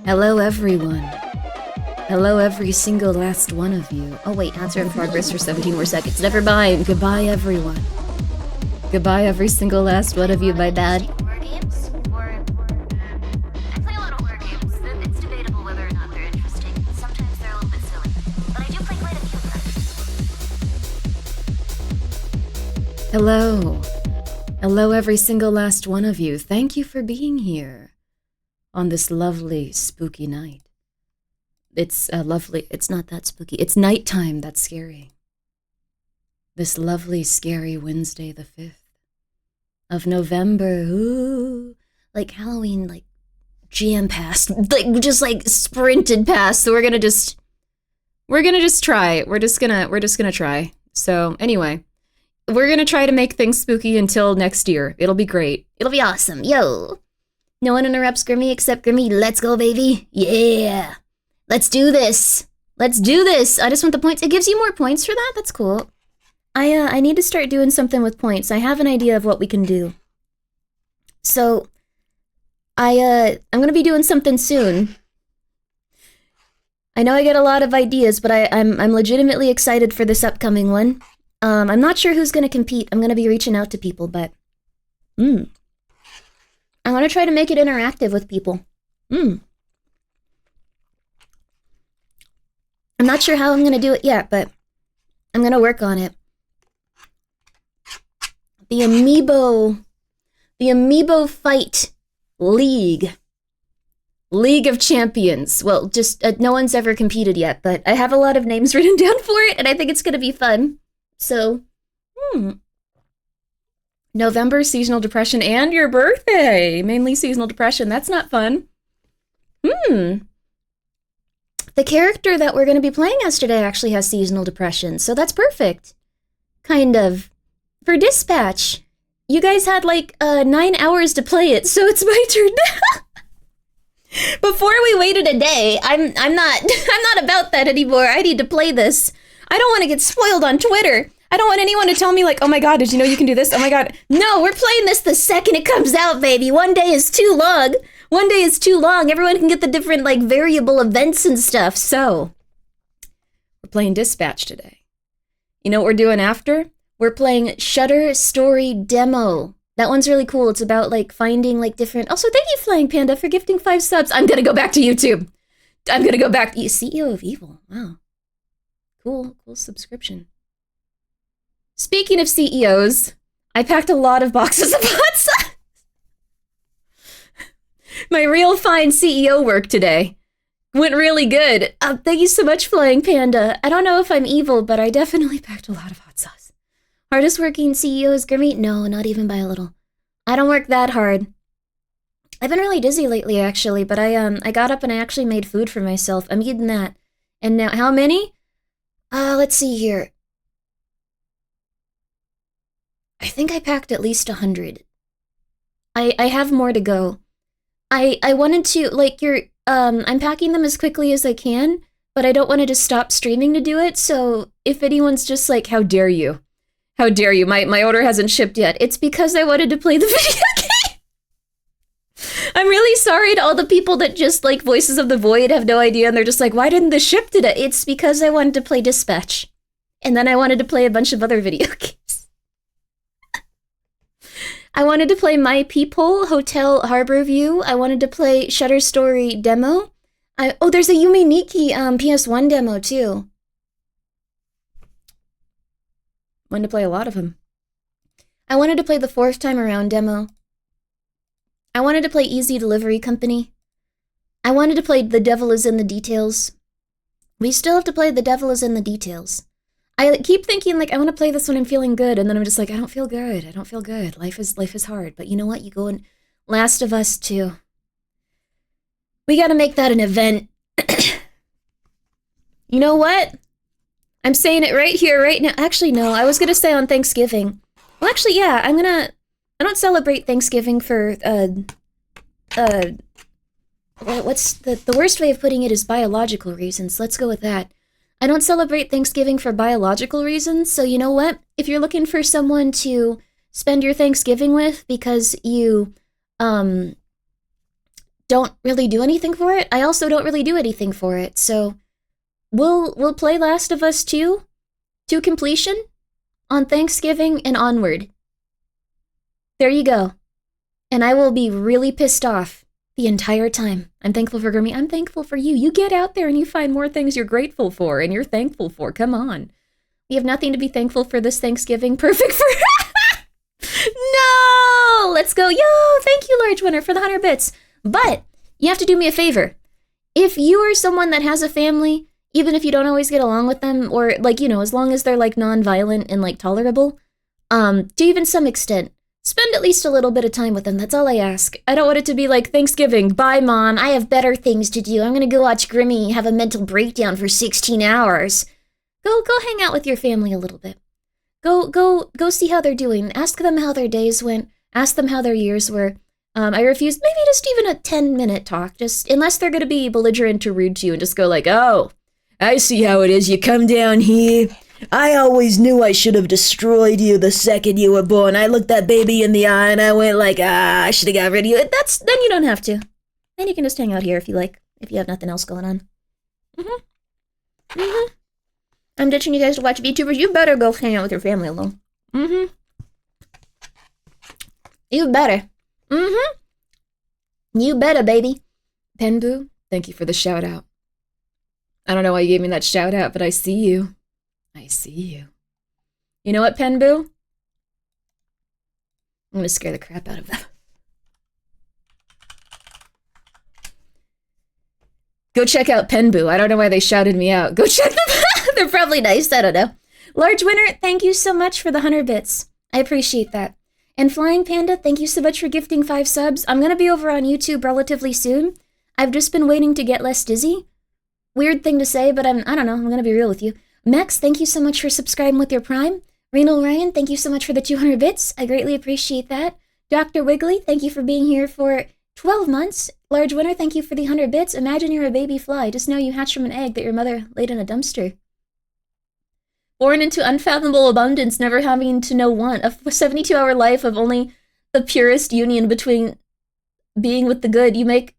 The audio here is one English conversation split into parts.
Hello, everyone. Hello, every single last one of you. Oh, wait, ads are in progress for 17 more seconds. Never mind. Goodbye, everyone. Goodbye, every single last one of you, my bad. Horror games? I play a lot of horror games. It's debatable whether or not they're interesting. Sometimes they're a little bit silly. But I do play quite a few of them. Hello. Hello, every single last one of you. Thank you for being here on this lovely, spooky night. It's not that spooky. It's nighttime that's scary. This lovely, scary Wednesday the 5th of November. Ooh, like Halloween, like jam past, like just like sprinted past. So we're gonna just try. We're just gonna try. So anyway, we're gonna try to make things spooky until next year. It'll be great. It'll be awesome. Yo. No one interrupts Grimmi except Grimmi. Let's go, baby. Yeah. Let's do this. Let's do this. I just want the points. It gives you more points for that? That's cool. I need to start doing something with points. I have an idea of what we can do. So, I'm gonna be doing something soon. I know I get a lot of ideas, but I'm legitimately excited for this upcoming one. I'm not sure who's gonna compete. I'm gonna be reaching out to people, but... I want to try to make it interactive with people. I'm not sure how I'm going to do it yet, but I'm going to work on it. The Amiibo Fight League. League of Champions. Well, just no one's ever competed yet, but I have a lot of names written down for it, and I think it's going to be fun. So, November, seasonal depression, and your birthday. Mainly seasonal depression. That's not fun. The character that we're going to be playing as today actually has seasonal depression, so that's perfect. Kind of. For Dispatch, you guys had like 9 hours to play it, so it's my turn now. Before we waited a day, I'm not about that anymore. I need to play this. I don't want to get spoiled on Twitter. I don't want anyone to tell me like, oh my god, did you know you can do this? Oh my god. No, we're playing this the second it comes out, baby. One day is too long. One day is too long. Everyone can get the different like variable events and stuff. So, we're playing Dispatch today. You know what we're doing after? We're playing Shutter Story Demo. That one's really cool. It's about like finding like different... Also, thank you, Flying Panda, for gifting 5 subs. I'm gonna go back to YouTube. I'm gonna go back to CEO of Evil. Wow. Cool subscription. Speaking of CEOs, I packed a lot of boxes of hot sauce. My real fine CEO work today went really good. Thank you so much, Flying Panda. I don't know if I'm evil, but I definitely packed a lot of hot sauce. Hardest working CEO is Grimmi? No, not even by a little. I don't work that hard. I've been really dizzy lately, actually, but I got up and I actually made food for myself. I'm eating that. And now, how many? Let's see here. I think I packed at least 100. I have more to go. I wanted to, like, I'm packing them as quickly as I can, but I don't want to just stop streaming to do it, so if anyone's just like, how dare you? How dare you? My order hasn't shipped yet. It's because I wanted to play the video game. I'm really sorry to all the people that just, like, Voices of the Void have no idea, and they're just like, why didn't this ship today? It's because I wanted to play Dispatch. And then I wanted to play a bunch of other video games. I wanted to play My Peephole, Hotel Harborview. I wanted to play Shutter Story Demo. There's a Yume Nikki PS1 demo, too. Wanted to play a lot of them. I wanted to play the 4th time around demo. I wanted to play Easy Delivery Company. I wanted to play The Devil is in the Details. We still have to play The Devil is in the Details. I keep thinking, like, I want to play this when I'm feeling good, and then I'm just like, I don't feel good. I don't feel good. Life is hard. But you know what? You go and Last of Us 2. We gotta make that an event. You know what? I'm saying it right here, right now. Actually, no. I was gonna say on Thanksgiving. Well, actually, yeah. I don't celebrate Thanksgiving for, what's the worst way of putting it is biological reasons. Let's go with that. I don't celebrate Thanksgiving for biological reasons, so you know what? If you're looking for someone to spend your Thanksgiving with because you don't really do anything for it. I also don't really do anything for it. So we'll play Last of Us 2 to completion on Thanksgiving and onward. There you go. And I will be really pissed off the entire time. I'm thankful for Grimmi. I'm thankful for you. You get out there and you find more things you're grateful for and you're thankful for. Come on. We have nothing to be thankful for this Thanksgiving. Perfect for... No! Let's go. Yo, thank you, Large Winner, for the 100 bits. But you have to do me a favor. If you are someone that has a family, even if you don't always get along with them, or, like, you know, as long as they're, like, non-violent and, like, tolerable, to even some extent, spend at least a little bit of time with them. That's all I ask. I don't want it to be like, Thanksgiving, bye, Mom, I have better things to do. I'm gonna go watch Grimmi have a mental breakdown for 16 hours. Go hang out with your family a little bit. Go see how they're doing. Ask them how their days went. Ask them how their years were. I refuse, maybe just even a 10-minute talk, just, unless they're gonna be belligerent or rude to you, and just go like, oh, I see how it is. You come down here. I always knew I should have destroyed you the second you were born. I looked that baby in the eye and I went like, I should have got rid of you. Then you don't have to. Then you can just hang out here if you like, if you have nothing else going on. I'm ditching you guys to watch VTubers. You better go hang out with your family alone. You better. You better, baby. Penboo, thank you for the shout out. I don't know why you gave me that shout out, but I see you. I see you. You know what, Penboo? I'm gonna scare the crap out of them. Go check out Penboo. I don't know why they shouted me out. Go check them out. They're probably nice. I don't know. Large Winner, thank you so much for the 100 bits. I appreciate that. And Flying Panda, thank you so much for gifting 5 subs. I'm gonna be over on YouTube relatively soon. I've just been waiting to get less dizzy. Weird thing to say, but I don't know. I'm gonna be real with you. Max, thank you so much for subscribing with your Prime. Renal Ryan, thank you so much for the 200 bits. I greatly appreciate that. Dr. Wiggly, thank you for being here for 12 months. Large Winner, thank you for the 100 bits. Imagine you're a baby fly. Just know you hatched from an egg that your mother laid in a dumpster. Born into unfathomable abundance, never having to know want. A 72-hour life of only the purest union between being with the good. You make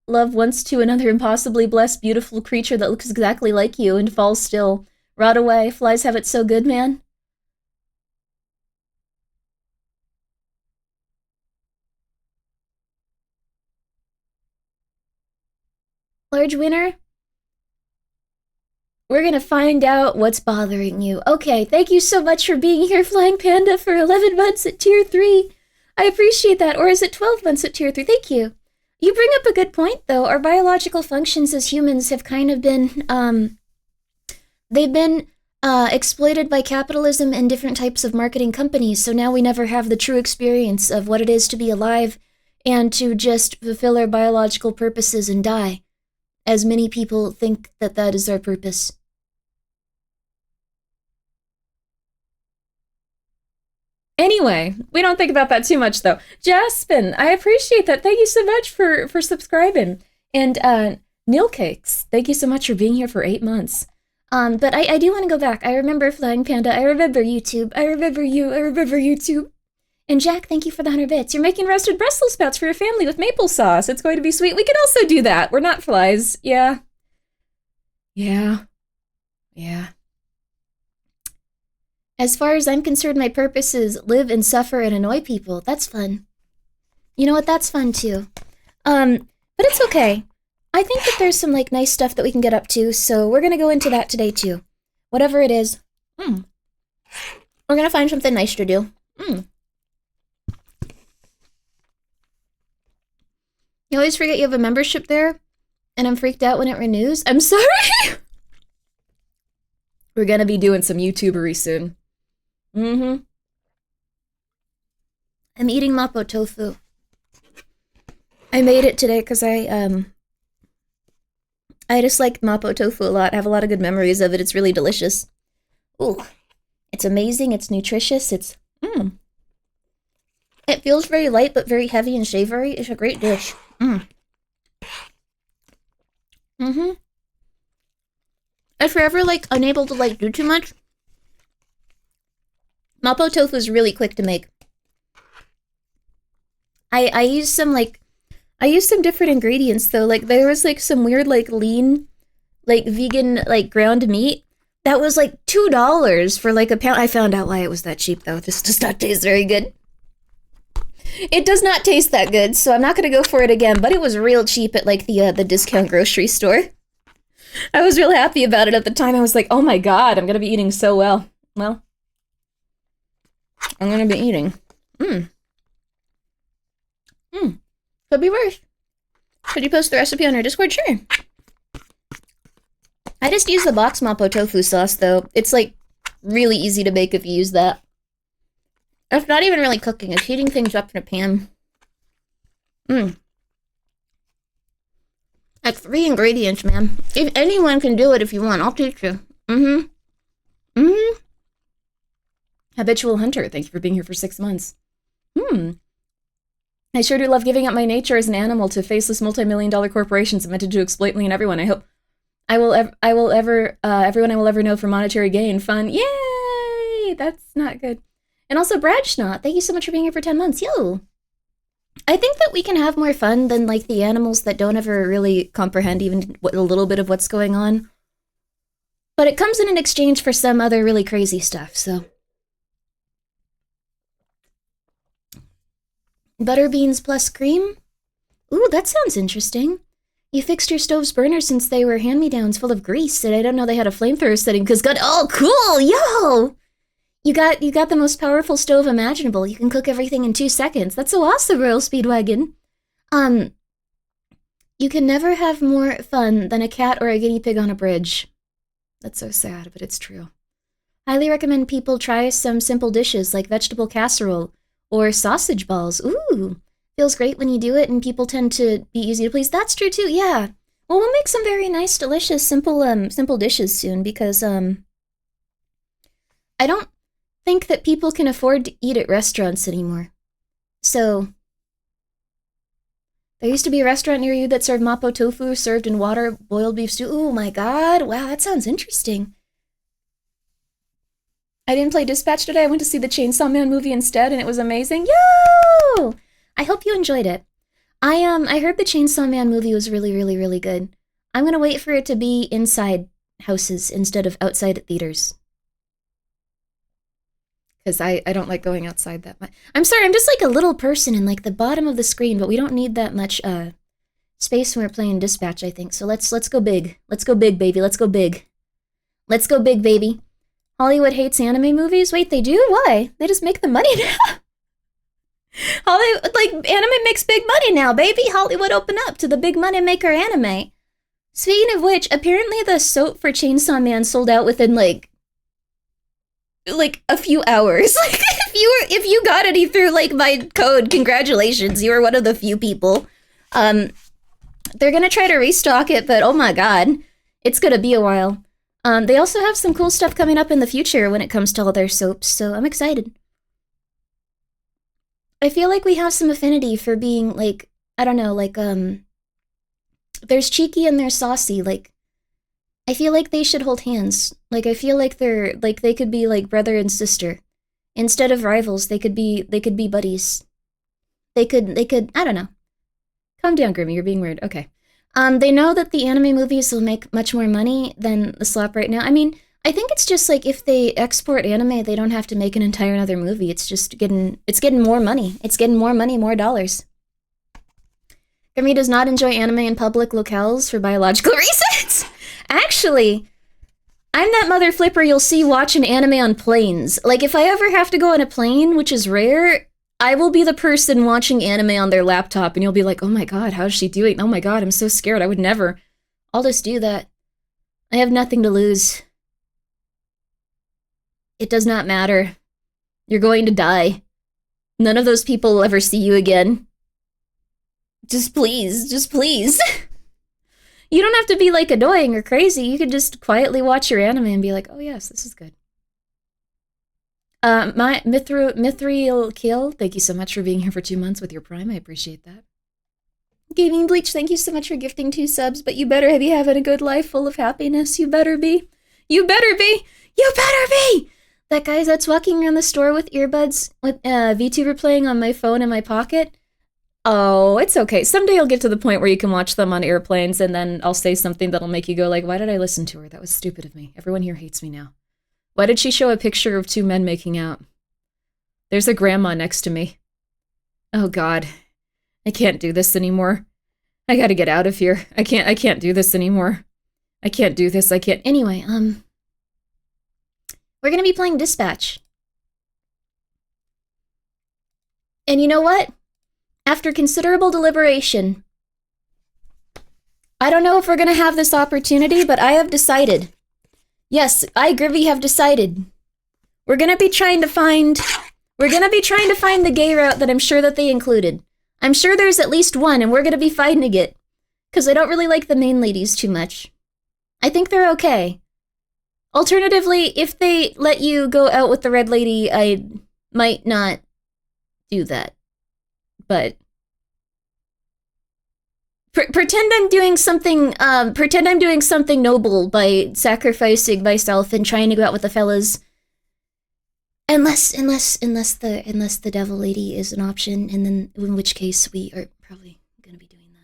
love once to another impossibly blessed, beautiful creature that looks exactly like you and falls still. Rot away. Flies have it so good, man. Large Winner, we're gonna find out what's bothering you. Okay, thank you so much for being here, Flying Panda, for 11 months at Tier 3. I appreciate that. Or is it 12 months at Tier 3? Thank you. You bring up a good point, though. Our biological functions as humans have kind of been, they've been exploited by capitalism and different types of marketing companies, so now we never have the true experience of what it is to be alive and to just fulfill our biological purposes and die, as many people think that that is our purpose. Anyway, we don't think about that too much, though. Jaspin, I appreciate that. Thank you so much for subscribing. And Neil Cakes, thank you so much for being here for 8 months. But I do want to go back. I remember Flying Panda. I remember YouTube. I remember you. I remember YouTube. And Jack, thank you for the 100 bits. You're making roasted Brussels sprouts for your family with maple sauce. It's going to be sweet. We can also do that. We're not flies. Yeah. Yeah. Yeah. As far as I'm concerned, my purpose is live and suffer and annoy people. That's fun. You know what? That's fun too. But it's okay. I think that there's some like nice stuff that we can get up to, so we're gonna go into that today too. Whatever it is. We're gonna find something nice to do. You always forget you have a membership there, and I'm freaked out when it renews. I'm sorry! We're gonna be doing some YouTubery soon. I'm eating mapo tofu. I made it today because I just like mapo tofu a lot. I have a lot of good memories of it. It's really delicious. Ooh, it's amazing. It's nutritious. It's, It feels very light but very heavy and savory. It's a great dish. If you're ever like unable to like do too much, mapo tofu is really quick to make. I use some like I used some different ingredients though. Like there was like some weird like lean, like vegan like ground meat that was like $2 for like a pound. I found out why it was that cheap though. This does not taste very good. It does not taste that good, so I'm not gonna go for it again. But it was real cheap at like the discount grocery store. I was real happy about it at the time. I was like, oh my god, I'm gonna be eating so well. Well, I'm gonna be eating. Could be worse. Could you post the recipe on our Discord? Sure. I just use the box Mapo tofu sauce, though. It's, like, really easy to make if you use that. It's not even really cooking. It's heating things up in a pan. Like 3 ingredients, man. If anyone can do it if you want, I'll teach you. Habitual hunter, thank you for being here for 6 months. I sure do love giving up my nature as an animal to faceless multi-million-dollar corporations invented to exploit me and everyone. I hope everyone I will ever know for monetary gain. Fun. Yay! That's not good. And also, Brad Schnott, thank you so much for being here for 10 months. Yo! I think that we can have more fun than, like, the animals that don't ever really comprehend even a little bit of what's going on. But it comes in an exchange for some other really crazy stuff, so. Butterbeans plus cream? Ooh, that sounds interesting. You fixed your stove's burner since they were hand-me-downs full of grease, and I don't know they had a flamethrower setting because God, oh, cool, yo! You got the most powerful stove imaginable. You can cook everything in 2 seconds. That's so awesome, Royal Speedwagon. You can never have more fun than a cat or a guinea pig on a bridge. That's so sad, but it's true. Highly recommend people try some simple dishes like vegetable casserole or sausage balls. Ooh, feels great when you do it, and people tend to be easy to please. That's true too. Yeah. Well, we'll make some very nice, delicious, simple dishes soon because I don't think that people can afford to eat at restaurants anymore. So, there used to be a restaurant near you that served Mapo tofu served in water, boiled beef stew. Oh my god, wow, that sounds interesting. I didn't play Dispatch today. I went to see the Chainsaw Man movie instead, and it was amazing. Yo! I hope you enjoyed it. I heard the Chainsaw Man movie was really, really, really good. I'm gonna wait for it to be inside houses instead of outside theaters. Because I don't like going outside that much. I'm sorry, I'm just like a little person in like the bottom of the screen, but we don't need that much space when we're playing Dispatch, I think. So let's go big. Let's go big, baby. Let's go big. Let's go big, baby. Hollywood hates anime movies? Wait, they do? Why? They just make the money now. Hollywood, like, anime makes big money now, baby. Hollywood open up to the big money maker anime. Speaking of which, apparently the soap for Chainsaw Man sold out within like a few hours. Like if you got any through like my code, congratulations, you were one of the few people. They're gonna try to restock it, but oh my god, it's gonna be a while. They also have some cool stuff coming up in the future when it comes to all their soaps, so I'm excited. I feel like we have some affinity for being like, I don't know, like there's cheeky and there's saucy. Like I feel like they should hold hands. Like I feel like they could be like brother and sister. Instead of rivals, they could be buddies. They could I don't know. Calm down, Grimmy, you're being weird. Okay. They know that the anime movies will make much more money than the slop right now. I mean, I think it's just like if they export anime, they don't have to make an entire another movie. It's just getting more money. It's getting more money, more dollars. Grimmy does not enjoy anime in public locales for biological reasons. Actually, I'm that mother flipper you'll see watching anime on planes. Like, if I ever have to go on a plane, which is rare, I will be the person watching anime on their laptop, and you'll be like, oh my god, how's she doing? Oh my god, I'm so scared, I would never. I'll just do that. I have nothing to lose. It does not matter. You're going to die. None of those people will ever see you again. Just please. You don't have to be, like, annoying or crazy. You can just quietly watch your anime and be like, oh, yes, this is good. My Mithril Kill, thank you so much for being here for 2 months with your Prime. I appreciate that. Gaming Bleach, thank you so much for gifting 2 subs, but you better be having a good life full of happiness. You better be. You better be. You better be! That guy that's walking around the store with earbuds with VTuber playing on my phone in my pocket, Oh, it's okay. Someday you'll get to the point where you can watch them on airplanes, and then I'll say something that'll make you go like, why did I listen to her? That was stupid of me. Everyone here hates me now. Why did she show a picture of two men making out? There's a grandma next to me. Oh God. I can't do this anymore. I gotta get out of here. I can't do this anymore. I can't do this. I can't. Anyway, we're gonna be playing Dispatch. And you know what? After considerable deliberation, I don't know if we're gonna have this opportunity, but I have decided. Yes, I, Grimmi, have decided. We're gonna be trying to find the gay route that I'm sure that they included. I'm sure there's at least one, and we're gonna be finding it. Because I don't really like the main ladies too much. I think they're okay. Alternatively, if they let you go out with the red lady, I might not do that. But pretend I'm doing something noble by sacrificing myself and trying to go out with the fellas. Unless the devil lady is an option, and then in which case we are probably gonna be doing that.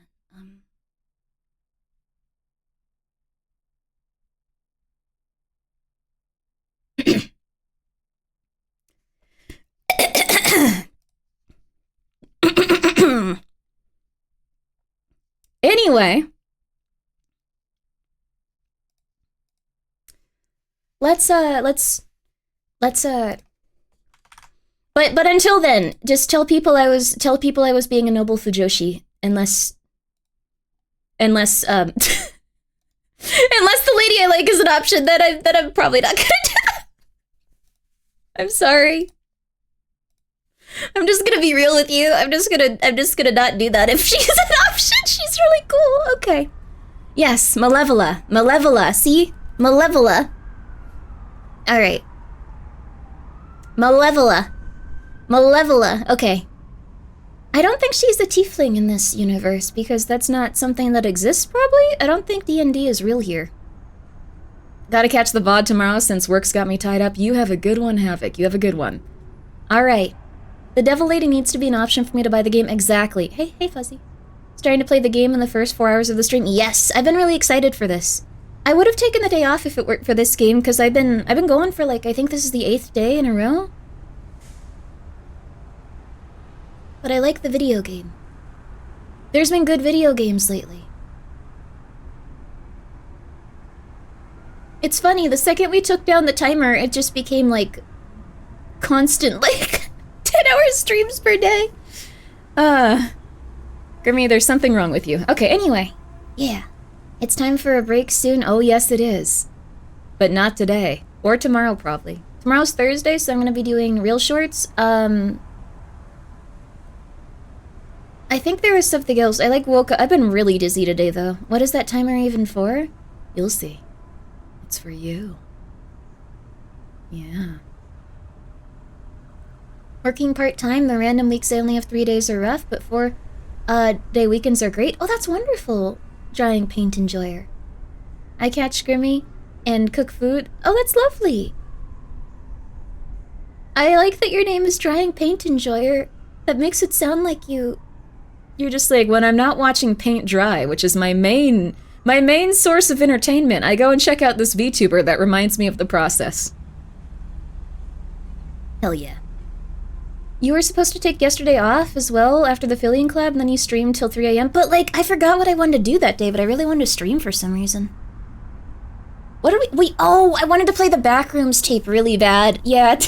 Anyway, let's but until then, just tell people I was being a noble fujoshi, unless unless the lady I like is an option, then I'm probably not gonna do that. I'm sorry. I'm just gonna be real with you. I'm just gonna not do that if she's an option. She's really cool. Okay. Yes, Malevola. Malevola. See? Malevola. Alright. Malevola. Malevola. Okay. I don't think she's a tiefling in this universe, because that's not something that exists, probably? I don't think D&D is real here. Gotta catch the VOD tomorrow since work's got me tied up. You have a good one, Havoc. You have a good one. Alright. The devil lady needs to be an option for me to buy the game. Exactly. Hey, Fuzzy. Starting to play the game in the first 4 hours of the stream. Yes, I've been really excited for this. I would have taken the day off if it weren't for this game, because I've been going for like, I think this is the 8th day in a row. But I like the video game. There's been good video games lately. It's funny, the second we took down the timer, it just became like constant, like 10-hour streams per day. Grimmi, there's something wrong with you. Okay, anyway. Yeah. It's time for a break soon. Oh, yes, it is. But not today. Or tomorrow, probably. Tomorrow's Thursday, so I'm gonna be doing real shorts. I think there was something else. I woke up. I've been really dizzy today, though. What is that timer even for? You'll see. It's for you. Yeah. Working part-time, the random weeks I only have 3 days are rough, but 4-day weekends are great. Oh, that's wonderful, Drying Paint Enjoyer. I catch Grimmi and cook food. Oh, that's lovely. I like that your name is Drying Paint Enjoyer. That makes it sound like you're just like, when I'm not watching paint dry, which is my main source of entertainment, I go and check out this VTuber that reminds me of the process. Hell yeah. You were supposed to take yesterday off as well after the Fillion Club, and then you streamed till 3 a.m. But, like, I forgot what I wanted to do that day, but I really wanted to stream for some reason. What did oh, I wanted to play the Backrooms tape really bad. Yeah.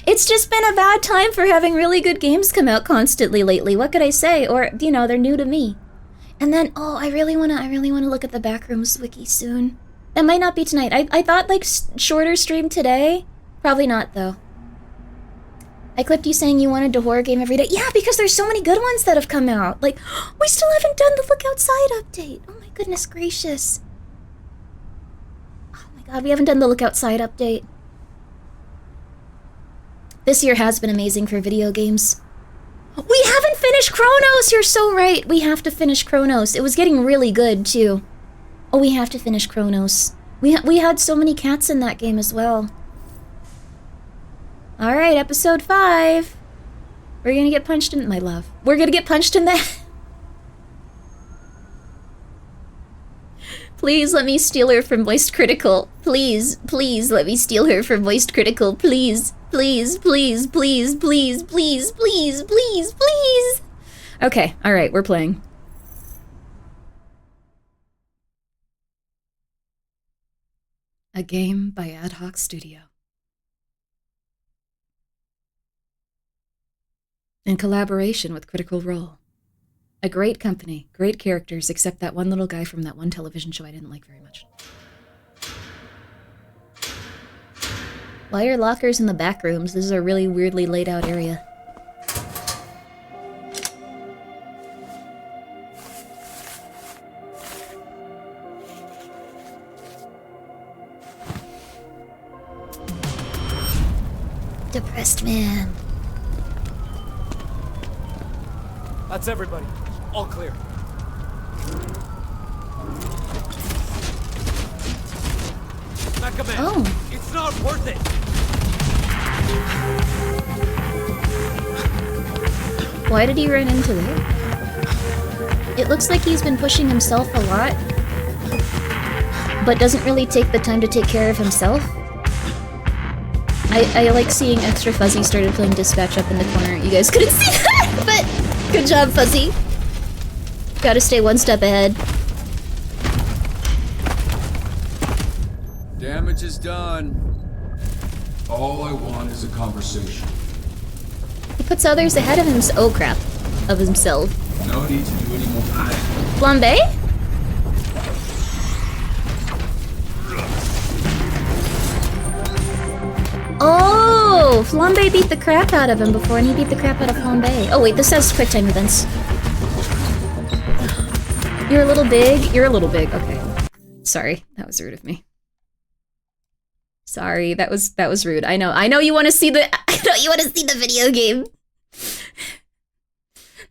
It's just been a bad time for having really good games come out constantly lately. What could I say? Or, you know, they're new to me. And then, oh, I really wanna look at the Backrooms wiki soon. That might not be tonight. I thought, like, shorter stream today. Probably not, though. I clipped you saying you wanted to horror game every day. Yeah, because there's so many good ones that have come out. Like, we still haven't done the Look Outside update. Oh my goodness gracious. Oh my god, we haven't done the Look Outside update. This year has been amazing for video games. We haven't finished Chronos! You're so right. We have to finish Chronos. It was getting really good, too. Oh, we have to finish Chronos. We had so many cats in that game as well. Alright, episode 5. We're gonna get punched in, my love. We're gonna get punched in the... Please let me steal her from Moist Critical. Please, please let me steal her from Moist Critical. Please, please, please, please, please, please, please, please, please. Okay, alright, we're playing. A game by Ad Hoc Studio. In collaboration with Critical Role. A great company, great characters, except that one little guy from that one television show I didn't like very much. Why are lockers in the back rooms? This is a really weirdly laid out area. Depressed man. That's everybody. All clear. Recommend. Oh. It's not worth it. Why did he run into there? It looks like he's been pushing himself a lot, but doesn't really take the time to take care of himself. I like seeing Extra Fuzzy started playing Dispatch up in the corner. You guys couldn't see that, but good job, Fuzzy. Gotta stay one step ahead. Damage is done. All I want is a conversation. He puts others ahead of him. Oh crap. Of himself. No need to do any more. Flambe? Oh! Flambe beat the crap out of him before, and he beat the crap out of Flambe. Oh wait, this says quick time events. You're a little big? You're a little big. Okay. Sorry, that was rude of me. Sorry, that was rude. I know you want to see the video game.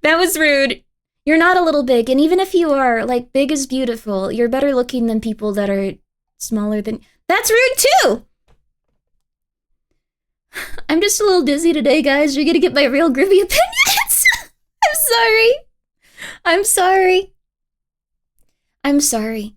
That was rude. You're not a little big, and even if you are, like, big is beautiful, you're better looking than people that are smaller than... That's rude too! I'm just a little dizzy today, guys. You're gonna get my real Grimmi opinions. I'm sorry. I'm sorry. I'm sorry.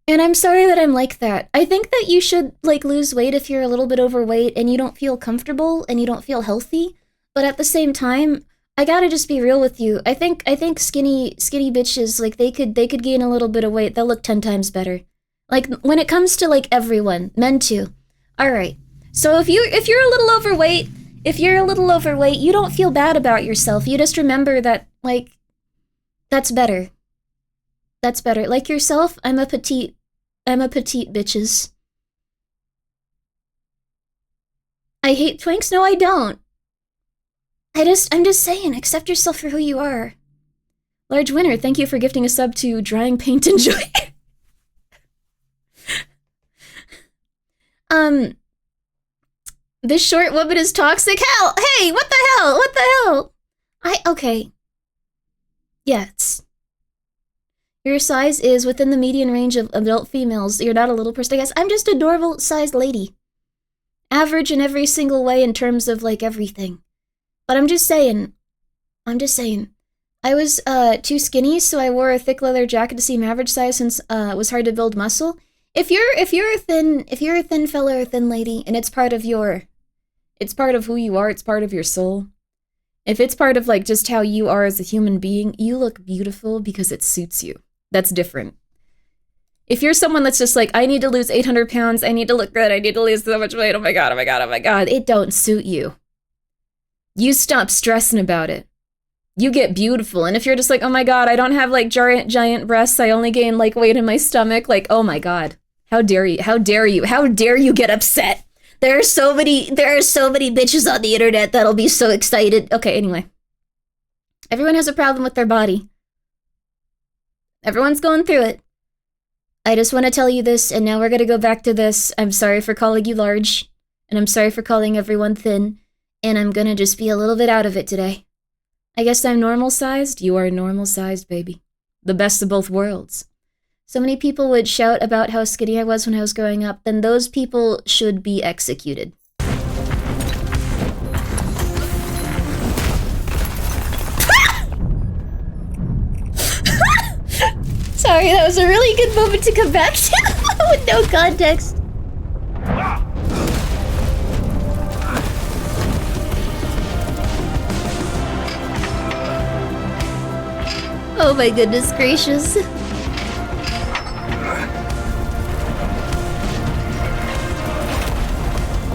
And I'm sorry that I'm like that. I think that you should, like, lose weight if you're a little bit overweight and you don't feel comfortable and you don't feel healthy. But at the same time, I gotta just be real with you. I think skinny bitches, like, they could gain a little bit of weight. They'll look 10 times better. Like, when it comes to, like, everyone, men too. Alright. So if you're a little overweight, you don't feel bad about yourself. You just remember that, like, that's better. That's better. Like yourself, I'm a petite, bitches. I hate twinks? No, I don't. I'm just saying, accept yourself for who you are. Large winner, thank you for gifting a sub to Drying Paint and Joy. This short woman is toxic? Hell! Hey, what the hell? What the hell? Okay. Yes. Your size is within the median range of adult females. You're not a little person. I guess I'm just a normal-sized lady. Average in every single way in terms of, like, everything. But I'm just saying. I was, too skinny, so I wore a thick leather jacket to seem average size since, it was hard to build muscle. If you're a thin fella or thin lady, and it's part of who you are, it's part of your soul. If it's part of, like, just how you are as a human being, you look beautiful because it suits you. That's different. If you're someone that's just like, I need to lose 800 pounds, I need to look good, I need to lose so much weight, oh my god, it don't suit you. You stop stressing about it. You get beautiful, and if you're just like, oh my god, I don't have, like, giant breasts, I only gain, like, weight in my stomach, like, oh my god. How dare you get upset? There are so many bitches on the internet that'll be so excited. Okay, anyway. Everyone has a problem with their body. Everyone's going through it. I just want to tell you this, and now we're gonna go back to this. I'm sorry for calling you large, and I'm sorry for calling everyone thin, and I'm gonna just be a little bit out of it today. I guess I'm normal-sized. You are normal-sized, baby. The best of both worlds. So many people would shout about how skinny I was when I was growing up, then those people should be executed. sorry, that was a really good moment to come back to with no context. Oh my goodness gracious.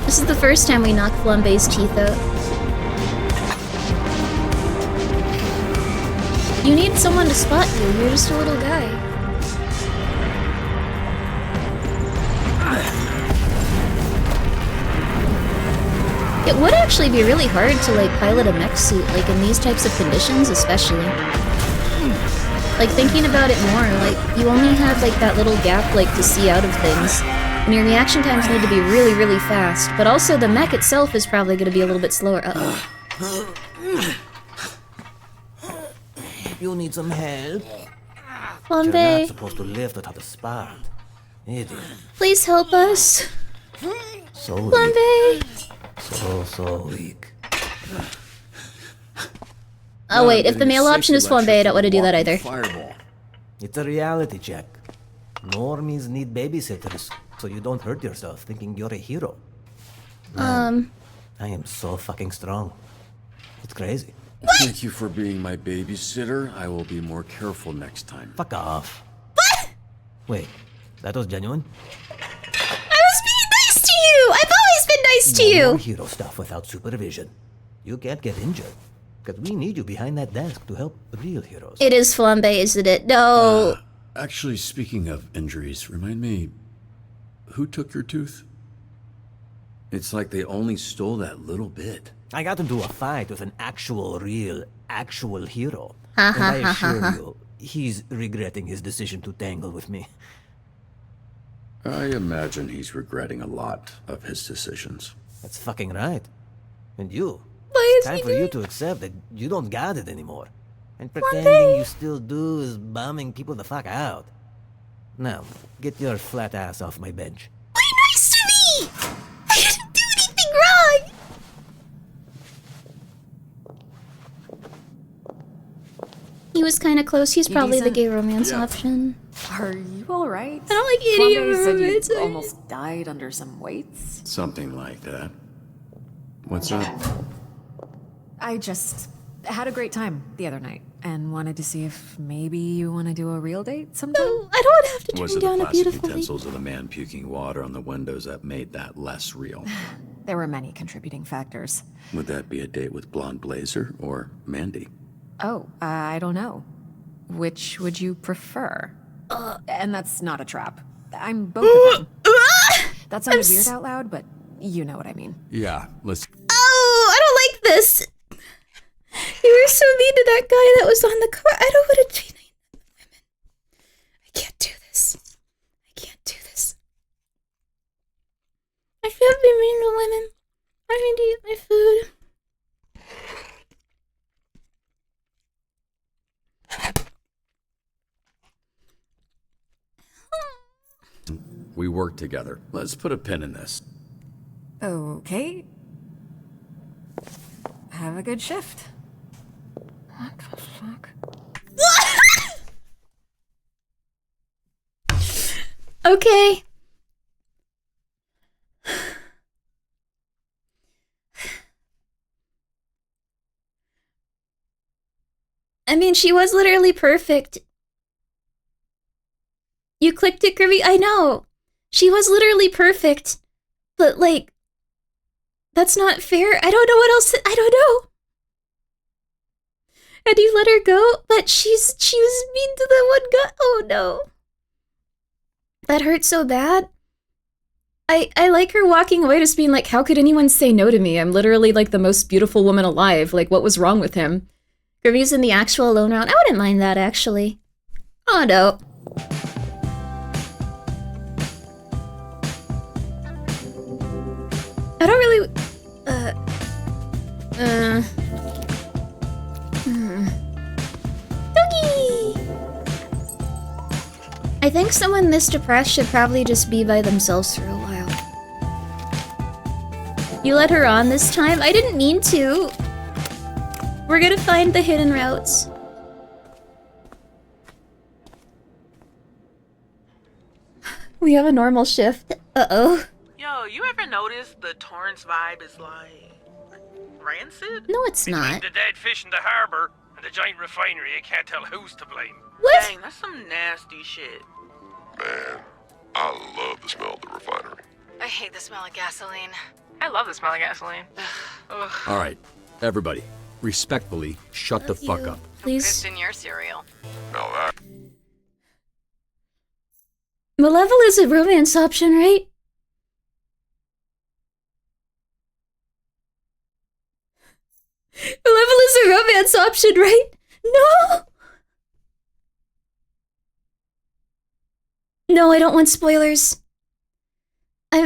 This is the first time we knocked Flambe's teeth out. You need someone to spot you, you're just a little guy. It would actually be really hard to like pilot a mech suit, like in these types of conditions especially. Like thinking about it more, like you only have like that little gap like to see out of things. And your reaction times need to be really, really fast. But also the mech itself is probably going to be a little bit slower. Uh-oh. You need some help? Flambe. You're not supposed to lift without a spark. Idiot. Please help us. So weak. Flambe. So weak. Oh wait, if the male option is Flambe, I don't want to do that either. Fireball. It's a reality check. Normies need babysitters, so you don't hurt yourself thinking you're a hero. I am so fucking strong. It's crazy. Thank you for being my babysitter. I will be more careful next time. Fuck off. What? Wait, that was genuine? I was being nice to you! I've always been nice to No you! more hero stuff without supervision. You can't get injured. Because we need you behind that desk to help real heroes. It is Flambe, isn't it? No. Actually, speaking of injuries, remind me, who took your tooth? It's like they only stole that little bit. I got into a fight with an actual hero. And I assure you, he's regretting his decision to tangle with me. I imagine he's regretting a lot of his decisions. That's fucking right. And you. Why is Time he for doing... you to accept that you don't got it anymore. And pretending you still do is bombing people the fuck out. Now, get your flat ass off my bench. Be nice to me! I didn't do anything wrong! He was kind of close. He's probably the gay romance option. Are you alright? I don't like idiot Flambe said romance. you almost died under some weights. Something like that. What's up? I just had a great time the other night and wanted to see if maybe you want to do a real date sometime. No, I don't have to Was turn it the down a plastic beautiful lady. utensils or the man puking water on the windows that made that less real? There were many contributing factors. Would that be a date with Blonde Blazer or Mandy? Oh, I don't know. Which would you prefer? And that's not a trap. I'm both of them. That sounded weird out loud, but you know what I mean. Yeah, let's... Oh, I don't like this. You were so mean to that guy that was on the car. I don't want to be mean to women. I can't do this. I can't do this. I can't be mean to women. I need to eat my food. We work together. Let's put a pin in this. Okay. Have a good shift. What the fuck? Okay. I mean, she was literally perfect. You clicked it, Grimmi? I know. She was literally perfect. But, like, that's not fair. I don't know what else. I don't know. And you let her go? But she was mean to the one guy. Oh, no. That hurt so bad. I like her walking away just being like, how could anyone say no to me? I'm literally, like, the most beautiful woman alive. Like, what was wrong with him? Grimmi's in the actual alone round. I wouldn't mind that, actually. Oh, no. I don't really... Doggy! I think someone this depressed should probably just be by themselves for a while. You let her on this time? I didn't mean to. We're gonna find the hidden routes. We have a normal shift. Uh-oh. Yo, you ever notice the Torrance vibe is like rancid? No, it's not. The dead fish in the harbor and the giant refinery, I can't tell who's to blame. What? Dang, that's some nasty shit. Man, I love the smell of the refinery. I hate the smell of gasoline. I love the smell of gasoline. All right, everybody, respectfully, shut the fuck up. Please. Pissed in your cereal. Now that Malevolent is a romance option, right? Malevolent is a romance option, right? No! No, I don't want spoilers. I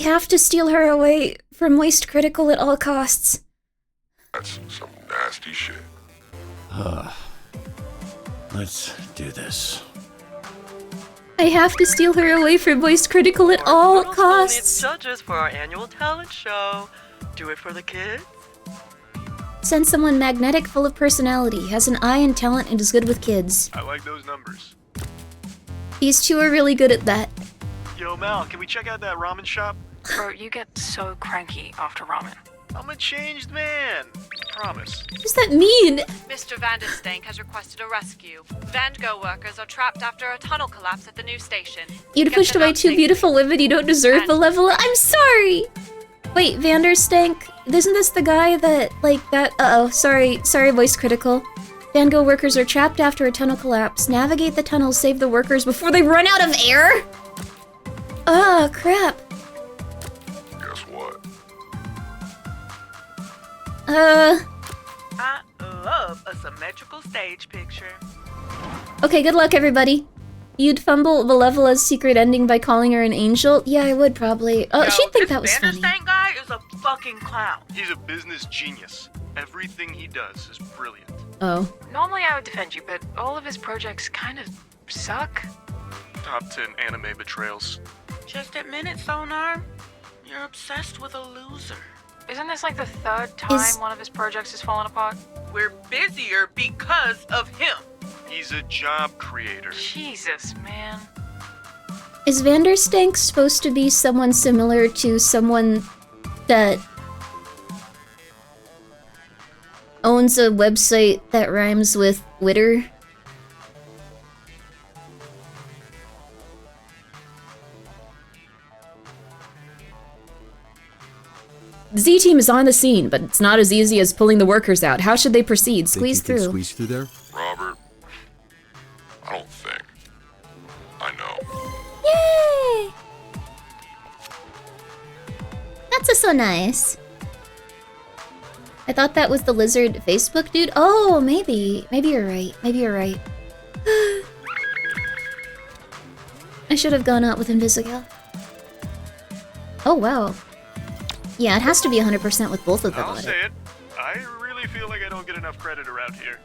have to steal her away from Moist Critical at all costs. that's some nasty shit. Let's do this. I have to steal her away from Moist Critical at all costs. Judges for our annual talent show. Do it for the kids. Send someone magnetic, full of personality, has an eye and talent, and is good with kids. I like those numbers. These two are really good at that. Yo, Mal, can we check out that ramen shop? Bro, you get so cranky after ramen. I'm a changed man. Promise. What does that mean? Mr. Vanderstank has requested a rescue. Vango workers are trapped after a tunnel collapse at the new station. You'd Get pushed them away out two safely. beautiful women you don't deserve, Malevolent. I'm sorry! Wait, Vanderstank? Isn't this the guy that, like, that? Uh-oh, sorry, Voice Critical. Van Gogh workers are trapped after a tunnel collapse. Navigate the tunnel, save the workers before they run out of air? Oh, crap. Guess what? I love a symmetrical stage picture. Okay, good luck, everybody. You'd fumble Malevola's secret ending by calling her an angel? Yeah, I would probably. Oh, Yo, she'd think this that was funny. Vanderstank guy is a fucking clown. He's a business genius. Everything he does is brilliant. Oh. Normally I would defend you, but all of his projects kind of suck. Top 10 anime betrayals. Just admit it, Sonar. You're obsessed with a loser. Isn't this like the third time one of his projects has fallen apart? We're busier because of him. He's a job creator. Jesus, man. Is Vanderstank supposed to be someone similar to someone that owns a website that rhymes with Witter? The Z-Team is on the scene, but it's not as easy as pulling the workers out. How should they proceed? Squeeze Think you through. can squeeze through there? Robert, I don't think. I know. Yay! That's so nice. I thought that was the lizard Facebook dude. Oh, maybe. Maybe you're right. Maybe you're right. I should have gone out with Invisigal. Oh, wow. Yeah, it has to be 100% with both of them. I'll on it. say it. I really feel like I don't get enough credit around here.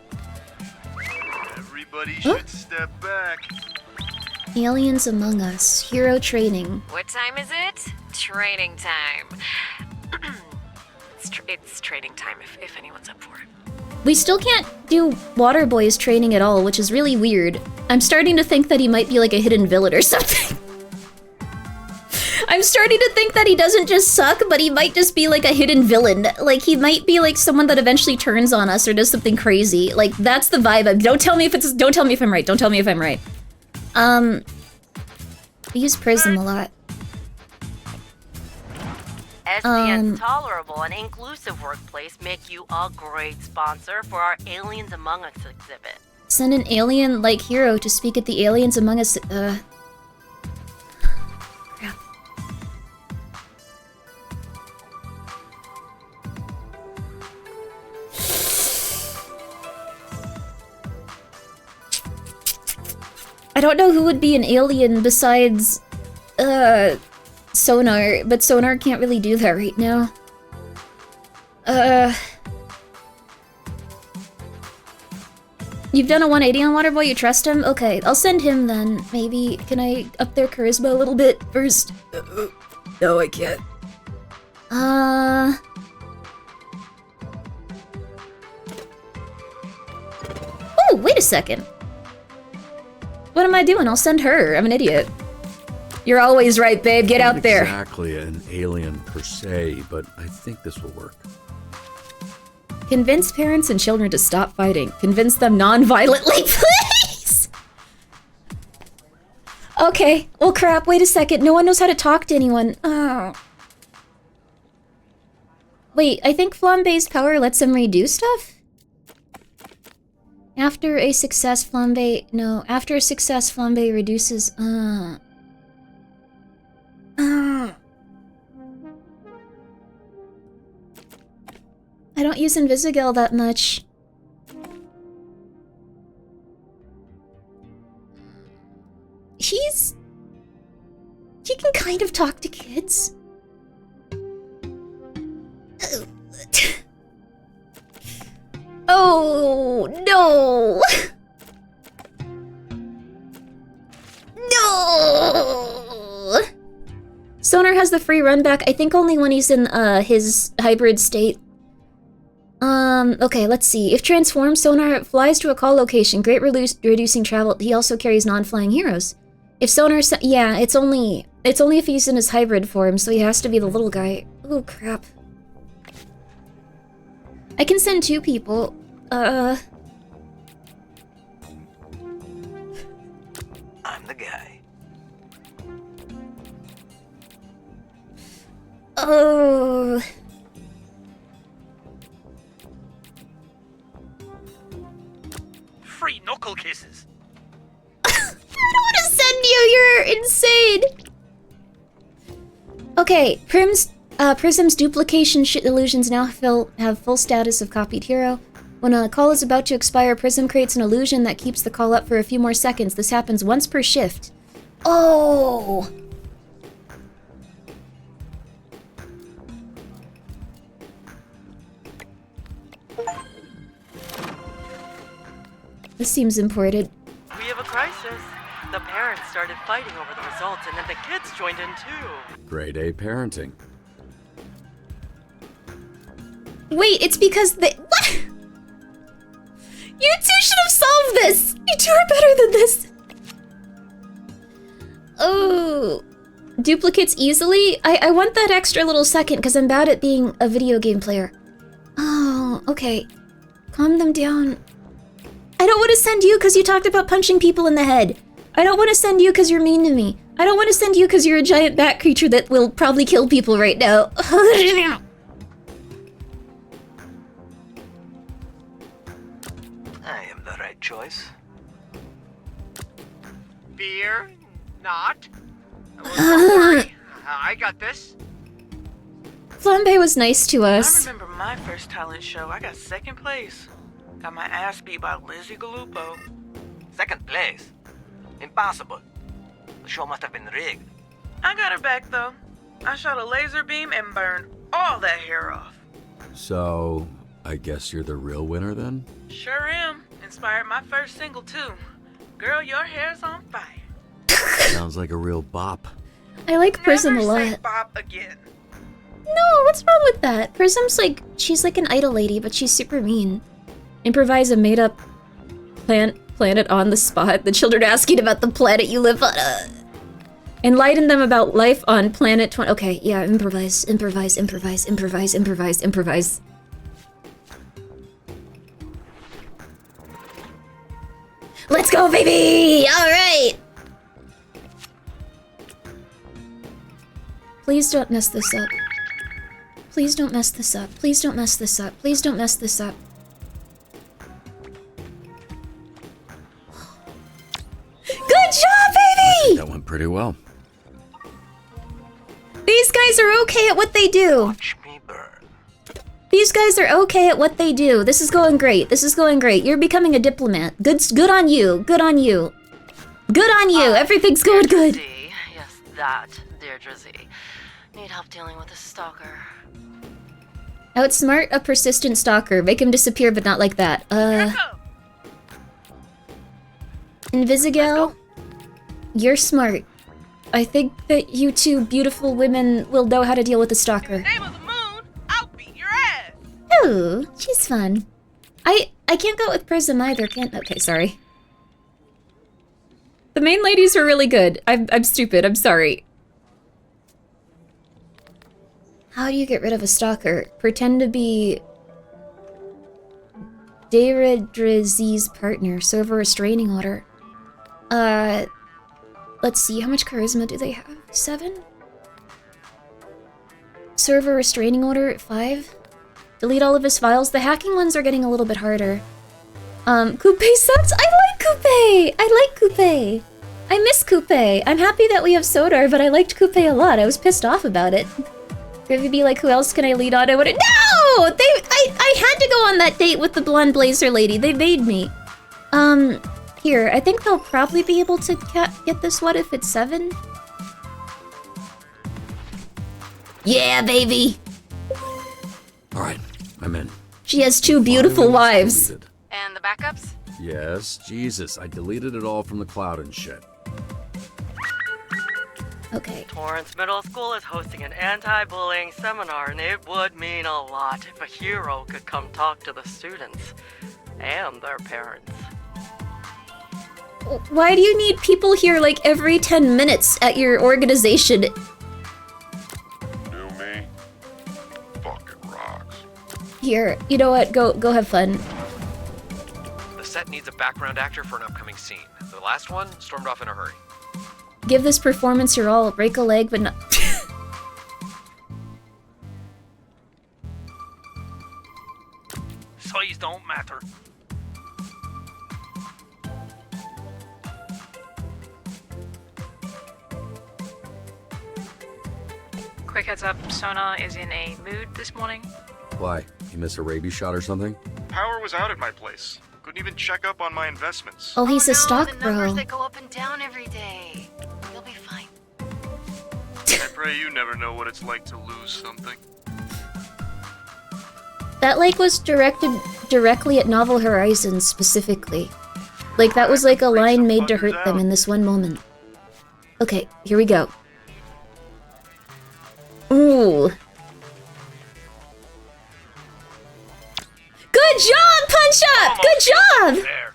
Everybody should step back. Aliens Among Us. Hero Training. What time is it? Training time. it's training time if anyone's up for it. We still can't do Waterboy's training at all, which is really weird. I'm starting to think that he might be like a hidden villain or something. I'm starting to think that he doesn't just suck, but he might just be like a hidden villain. Like, he might be like someone that eventually turns on us or does something crazy. Like, that's the vibe. Don't tell me if I'm right. Don't tell me if I'm right. I use Prism a lot. SPN's Tolerable and Inclusive Workplace make you a great sponsor for our Aliens Among Us exhibit. Send an alien-like hero to speak at the Aliens Among Us, crap. I don't know who would be an alien besides, Sonar, but Sonar can't really do that right now. You've done a 180 on Waterboy, you trust him? Okay, I'll send him then. Maybe, can I up their charisma a little bit first? No, I can't. Oh, wait a second. What am I doing? I'll send her. I'm an idiot. You're always right, babe. Get out there. Not exactly an alien per se, but I think this will work. Convince parents and children to stop fighting. Convince them non-violently, please! Okay. Well, crap. Wait a second. No one knows how to talk to anyone. Oh. Wait, I think Flambe's power lets him redo stuff? After a success, Flambe... No, after a success, Flambe reduces... I don't use Invisigil that much. He can kind of talk to kids. Oh, no! No! Sonar has the free run back, I think only when he's in his hybrid state. Okay, let's see. If transformed, Sonar flies to a call location, reducing travel. He also carries non-flying heroes. If Sonar, yeah, it's only if he's in his hybrid form, so he has to be the little guy. Oh, crap. I can send 2 people. I'm the guy. Oh. Free knuckle kisses. I don't want to send you. You're insane. Okay, Prism's duplication illusions now have full status of copied hero. When a call is about to expire, Prism creates an illusion that keeps the call up for a few more seconds. This happens once per shift. Oh! This seems imported. We have a crisis. The parents started fighting over the results, and then the kids joined in too. Grade A parenting. Wait, it's because they... What? You two should have solved this! You two are better than this! Oh... Duplicates easily? I want that extra little second because I'm bad at being a video game player. Oh, okay. Calm them down. I don't want to send you because you talked about punching people in the head. I don't want to send you because you're mean to me. I don't want to send you because you're a giant bat creature that will probably kill people right now. I am the right choice. Fear not. Don't worry. I got this. Flambe was nice to I us. remember my first talent show. I got 2nd place. Got my ass beat by Lizzie Gallupo. 2nd place? Impossible. The show must have been rigged. I got her back though. I shot a laser beam and burned all that hair off. So, I guess you're the real winner then? Sure am. Inspired my first single too. Girl, your hair's on fire. Sounds like a real bop. I like Prism a Never say lot. bop again. No, what's wrong with that? Prism's like, she's like an idol lady, but she's super mean. Improvise a made-up planet on the spot. The children asking about the planet you live on. Enlighten them about life on planet 20. Okay, yeah, improvise. Let's go, baby! Alright! Please don't mess this up. Please don't mess this up. Please don't mess this up. Please don't mess this up. Good job, baby! That went pretty well. These guys are okay at what they do. Watch me burn. These guys are okay at what they do. This is going great. This is going great. You're becoming a diplomat. Good on you. Good on you. Good on you. Everything's going good. Z. Yes, that, Deirdre Z. Need help dealing with a stalker. Outsmart a persistent stalker. Make him disappear, but not like that. Invisigil, you're smart. I think that you two beautiful women will know how to deal with a stalker. In the name of the moon, I'll beat your ass. Oh, she's fun. I can't go with Prism either, can't... Okay, sorry. The main ladies were really good. I'm stupid. I'm sorry. How do you get rid of a stalker? Pretend to be Deirdre's partner. Serve a restraining order. Let's see. How much charisma do they have? 7? Serve a restraining order at 5? Delete all of his files. The hacking ones are getting a little bit harder. Coupe sucks? I like Coupe! I like Coupe! I miss Coupe! I'm happy that we have Sodar, but I liked Coupe a lot. I was pissed off about it. Grimmi be like, who else can I lead on? I would've— No! I had to go on that date with the blonde blazer lady. They made me. Here, I think they'll probably be able to get this one if it's 7. Yeah, baby! Alright, I'm in. She has 2 beautiful wives. Deleted. And the backups? Yes, Jesus, I deleted it all from the cloud and shit. Okay. Torrance Middle School is hosting an anti-bullying seminar, and it would mean a lot if a hero could come talk to the students and their parents. Why do you need people here like every 10 minutes at your organization? Do me? Fucking rocks. Here, you know what? Go have fun. The set needs a background actor for an upcoming scene. The last one stormed off in a hurry. Give this performance your all. Break a leg, but not. Size don't matter. Quick heads up, Sona is in a mood this morning. Why? You miss a rabies shot or something? Power was out at my place. Couldn't even check up on my investments. Oh, he's a stock the numbers bro. that go up and down every day. You'll be fine. I pray you never know what it's like to lose something. That like was directed directly at Novel Horizons specifically. Like that was like a line made to hurt them in this one moment. Okay, here we go. Ooh. Good job, Punch Up! Good job! There.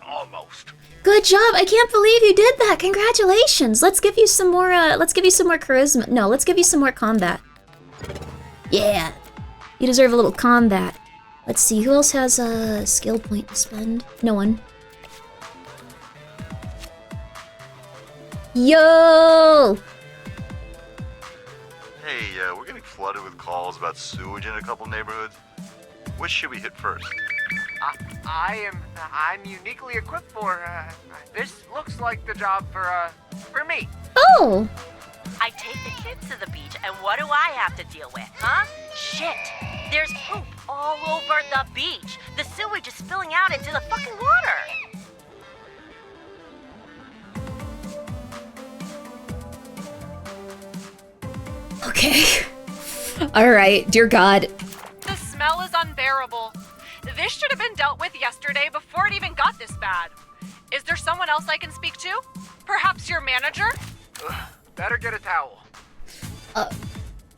Almost. Good job! I can't believe you did that. Congratulations. Let's give you some more. Let's give you some more charisma. No, let's give you some more combat. Yeah, you deserve a little combat. Let's see who else has a skill point to spend. No one. Yo! Hey, we're getting flooded with calls about sewage in a couple neighborhoods. Which should we hit first? I'm uniquely equipped for, this looks like the job for me. Oh! I take the kids to the beach, and what do I have to deal with, huh? Shit! There's poop all over the beach. The sewage is spilling out into the fucking water. Okay. Alright, dear God. The smell is unbearable. This should have been dealt with yesterday before it even got this bad. Is there someone else I can speak to? Perhaps your manager? Better get a towel.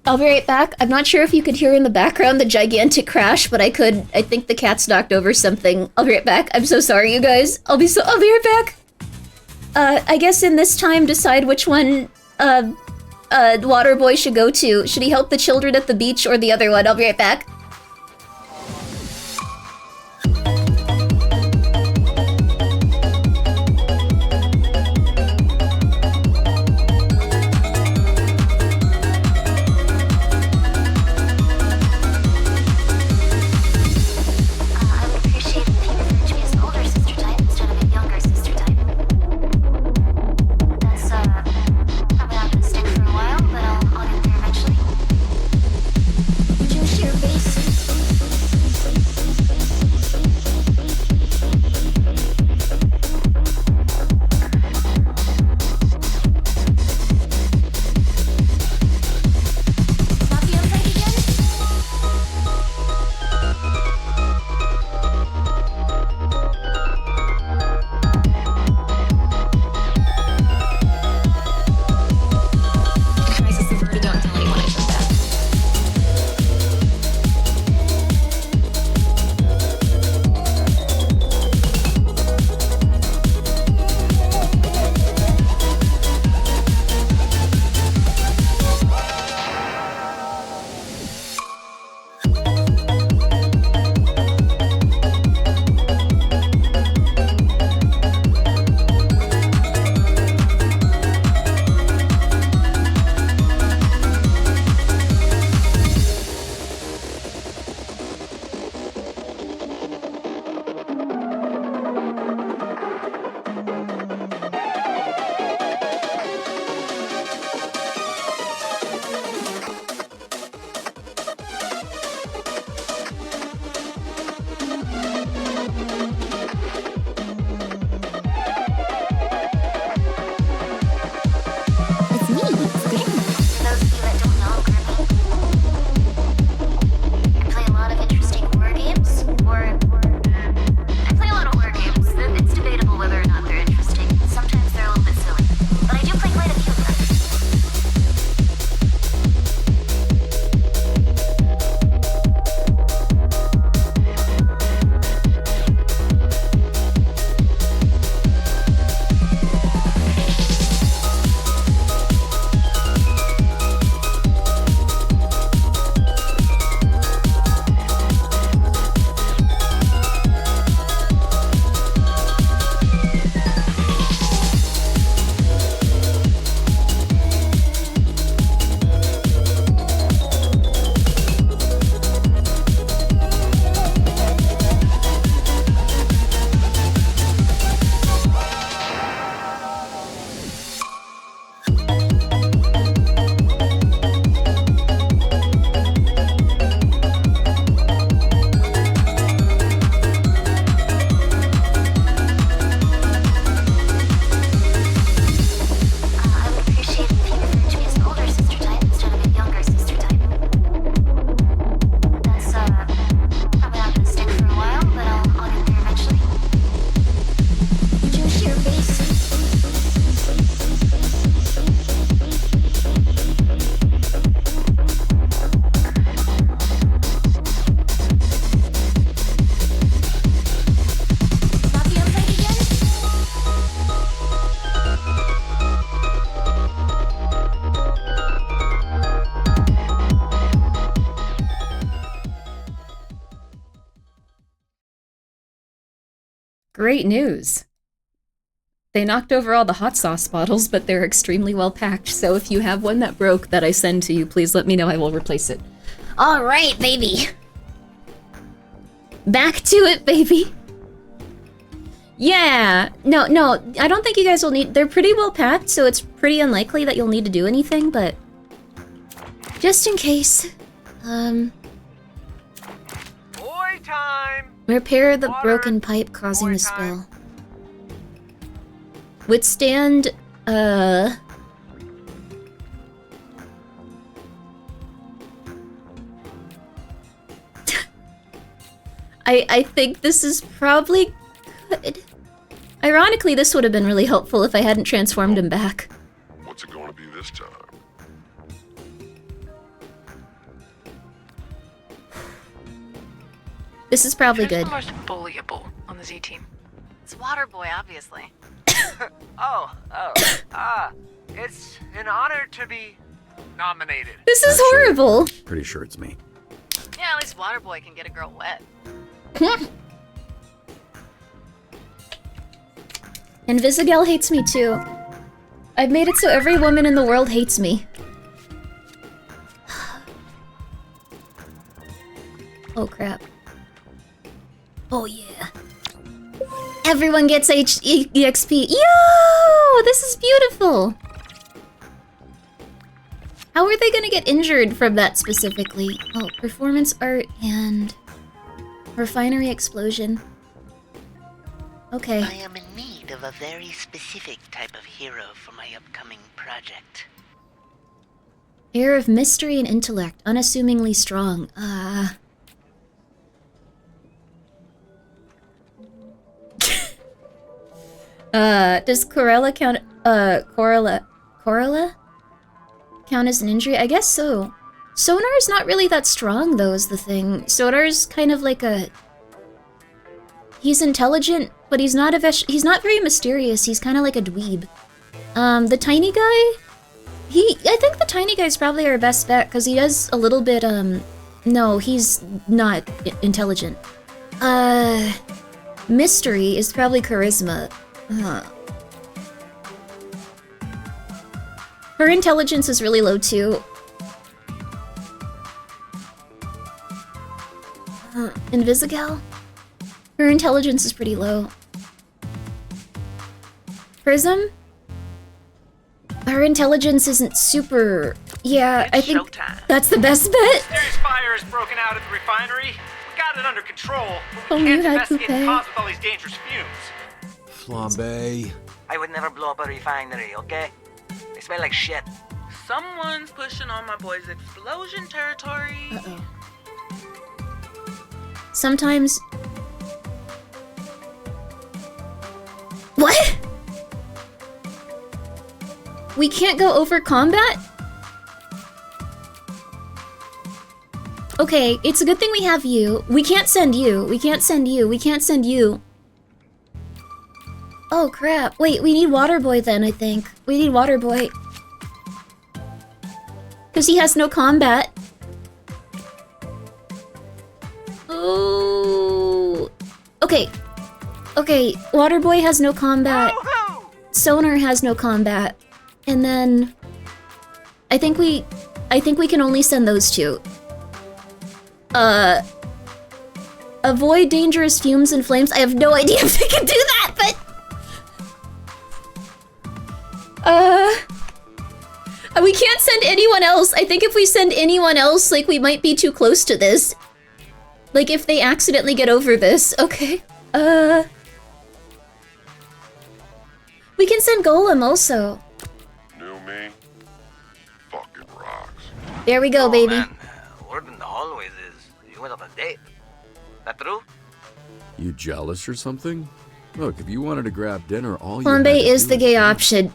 I'll be right back. I'm not sure if you could hear in the background the gigantic crash, but I could. I think the cat's knocked over something. I'll be right back. I'm so sorry, you guys. I'll be right back. I guess in this time, decide which one, Waterboy should go to. Should he help the children at the beach or the other one? I'll be right back. I would appreciate it if you could reach me as an older sister type instead of a younger sister type. That's, probably not gonna stick for a while, but I'll get there eventually. Would you share base Great news. They knocked over all the hot sauce bottles, but they're extremely well packed, so if you have one that broke that I send to you, please let me know. I will replace it. Alright, baby! Back to it, baby! Yeah! No, I don't think you guys will need... They're pretty well packed, so it's pretty unlikely that you'll need to do anything, but... Just in case. Boy time! Repair the broken pipe causing the spill. Withstand, I think this is probably good. Ironically, this would have been really helpful if I hadn't transformed him back. What's it going to be this time? This is probably Who's good. the most bullyable on the Z team? It's Waterboy, obviously. It's an honor to be nominated. This is horrible. Pretty sure it's me. Yeah, at least Waterboy can get a girl wet. Invisigal hates me too. I've made it so every woman in the world hates me. Oh crap. Oh yeah. Everyone gets EXP. Yo! This is beautiful! How are they gonna get injured from that specifically? Oh, performance art and... refinery explosion. Okay. I am in need of a very specific type of hero for my upcoming project. Air of mystery and intellect, unassumingly strong. Does Corella count, Corella count as an injury? I guess so. Sonar's not really that strong, though, is the thing. Sonar's kind of like a... He's intelligent, but he's not he's not very mysterious. He's kind of like a dweeb. The tiny guy? I think the tiny guy's probably our best bet, because he does a little bit, no, he's not intelligent. Mystery is probably charisma. Her intelligence is really low, too. Invisigal? Her intelligence is pretty low. Prism? Her intelligence isn't super... Yeah, I think that's the best bet. Mysterious fire has broken out at the refinery. We got it under control, but Oh, we you can't had investigate the Coupe. cause with all these dangerous fumes. Flambe. I would never blow up a refinery, okay? They smell like shit. Someone's pushing on my boy's explosion territory. Uh-oh. Sometimes... What? We can't go over combat? Okay, it's a good thing we have you. We can't send you. We can't send you. We can't send you. Oh crap. Wait, we need Waterboy then, I think. We need Waterboy. Because he has no combat. Oh. Okay. Okay, Waterboy has no combat. Sonar has no combat. And then I think we can only send those two. Avoid dangerous fumes and flames. I have no idea if they can do that, but we can't send anyone else. I think if we send anyone else, like, we might be too close to this. Like, if they accidentally get over this. Okay. We can send Golem also. New me? Fucking rocks. There we go, baby. Man, word in the hallways is you went on a date. That true? You jealous or something? Look, if you wanted to grab dinner, all you had Flambe to is do the gay option.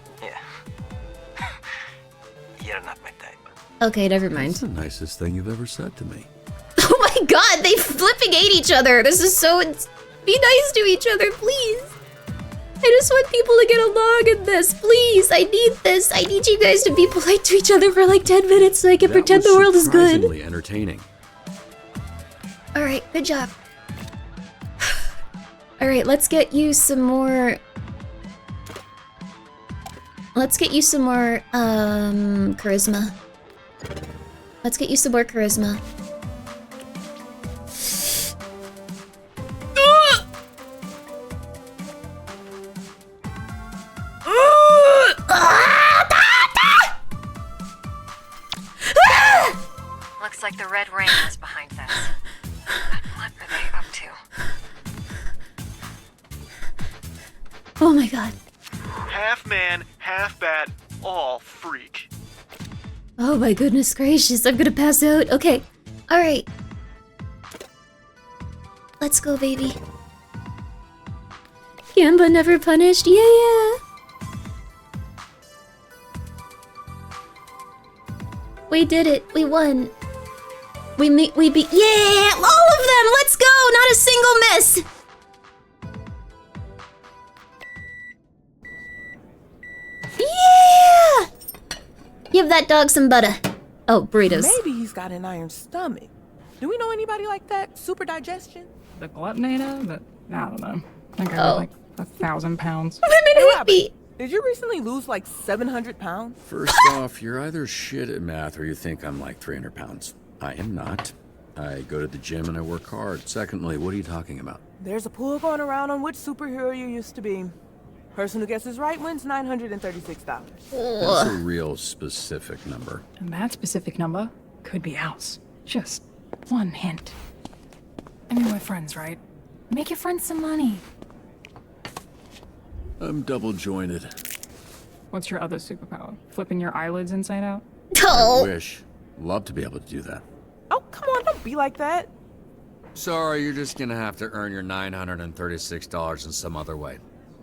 You're not my type. Okay, never mind. That's the nicest thing you've ever said to me. Oh my god, they flipping hate each other. This is so... Be nice to each other, please. I just want people to get along in this, please. I need this. I need you guys to be polite to each other for like 10 minutes so I can pretend the world is good. Surprisingly entertaining. Alright, good job. Alright, let's get you some more... charisma. Let's get you some more charisma. Looks like the Red Ring is behind this. But what are they up to? Oh my god. Half man, half bat, all freak. Oh my goodness gracious, I'm gonna pass out. Okay, alright. Let's go, baby. Gamba never punished, yeah! We did it, we won. We beat, yeah! All of them, let's go! Not a single miss! Yeah! Give that dog some butter. Oh, burritos. Maybe he's got an iron stomach. Do we know anybody like that? Super digestion? The Glutonator? But I don't know. I think I weigh like 1,000 pounds. Did you recently lose like 700 pounds? First off, you're either shit at math or you think I'm like 300 pounds. I am not. I go to the gym and I work hard. Secondly, what are you talking about? There's a pool going around on which superhero you used to be. Person who guesses right wins $936. That's a real specific number. And that specific number could be ours. Just one hint. I mean, we're friends, right? Make your friends some money. I'm double jointed. What's your other superpower? Flipping your eyelids inside out? I wish. Love to be able to do that. Oh, come on, don't be like that. Sorry, you're just gonna have to earn your $936 in some other way.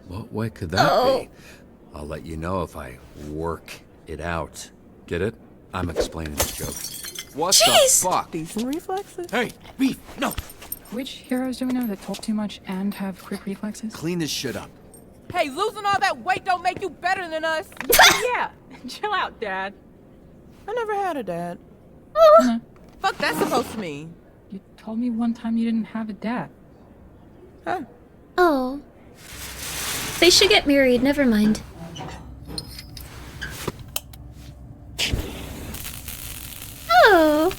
What way could that be? I'll let you know if I work it out. Get it? I'm explaining the joke. What the fuck? Decent reflexes. Hey, Beef, no! Which heroes do we know that talk too much and have quick reflexes? Clean this shit up. Hey, losing all that weight don't make you better than us. Yeah, chill out, Dad. I never had a dad. Fuck that's supposed to mean? You told me one time you didn't have a dad. Huh? Oh. They should get married, never mind. Oh.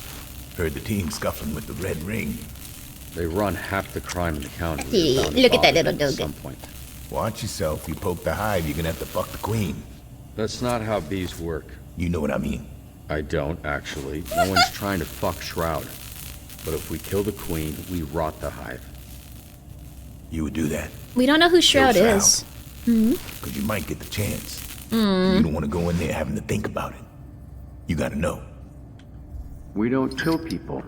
Heard the team scuffling with the Red Ring. They run half the crime in the county. Look at that little dog. At some point. Watch yourself. You poke the hive, you're gonna have to fuck the queen. That's not how bees work. You know what I mean. I don't, actually. No one's trying to fuck Shroud. But if we kill the queen, we rot the hive. You would do that? We don't know who Shroud is. Because you might get the chance. You don't want to go in there having to think about it. You gotta know. We don't kill people.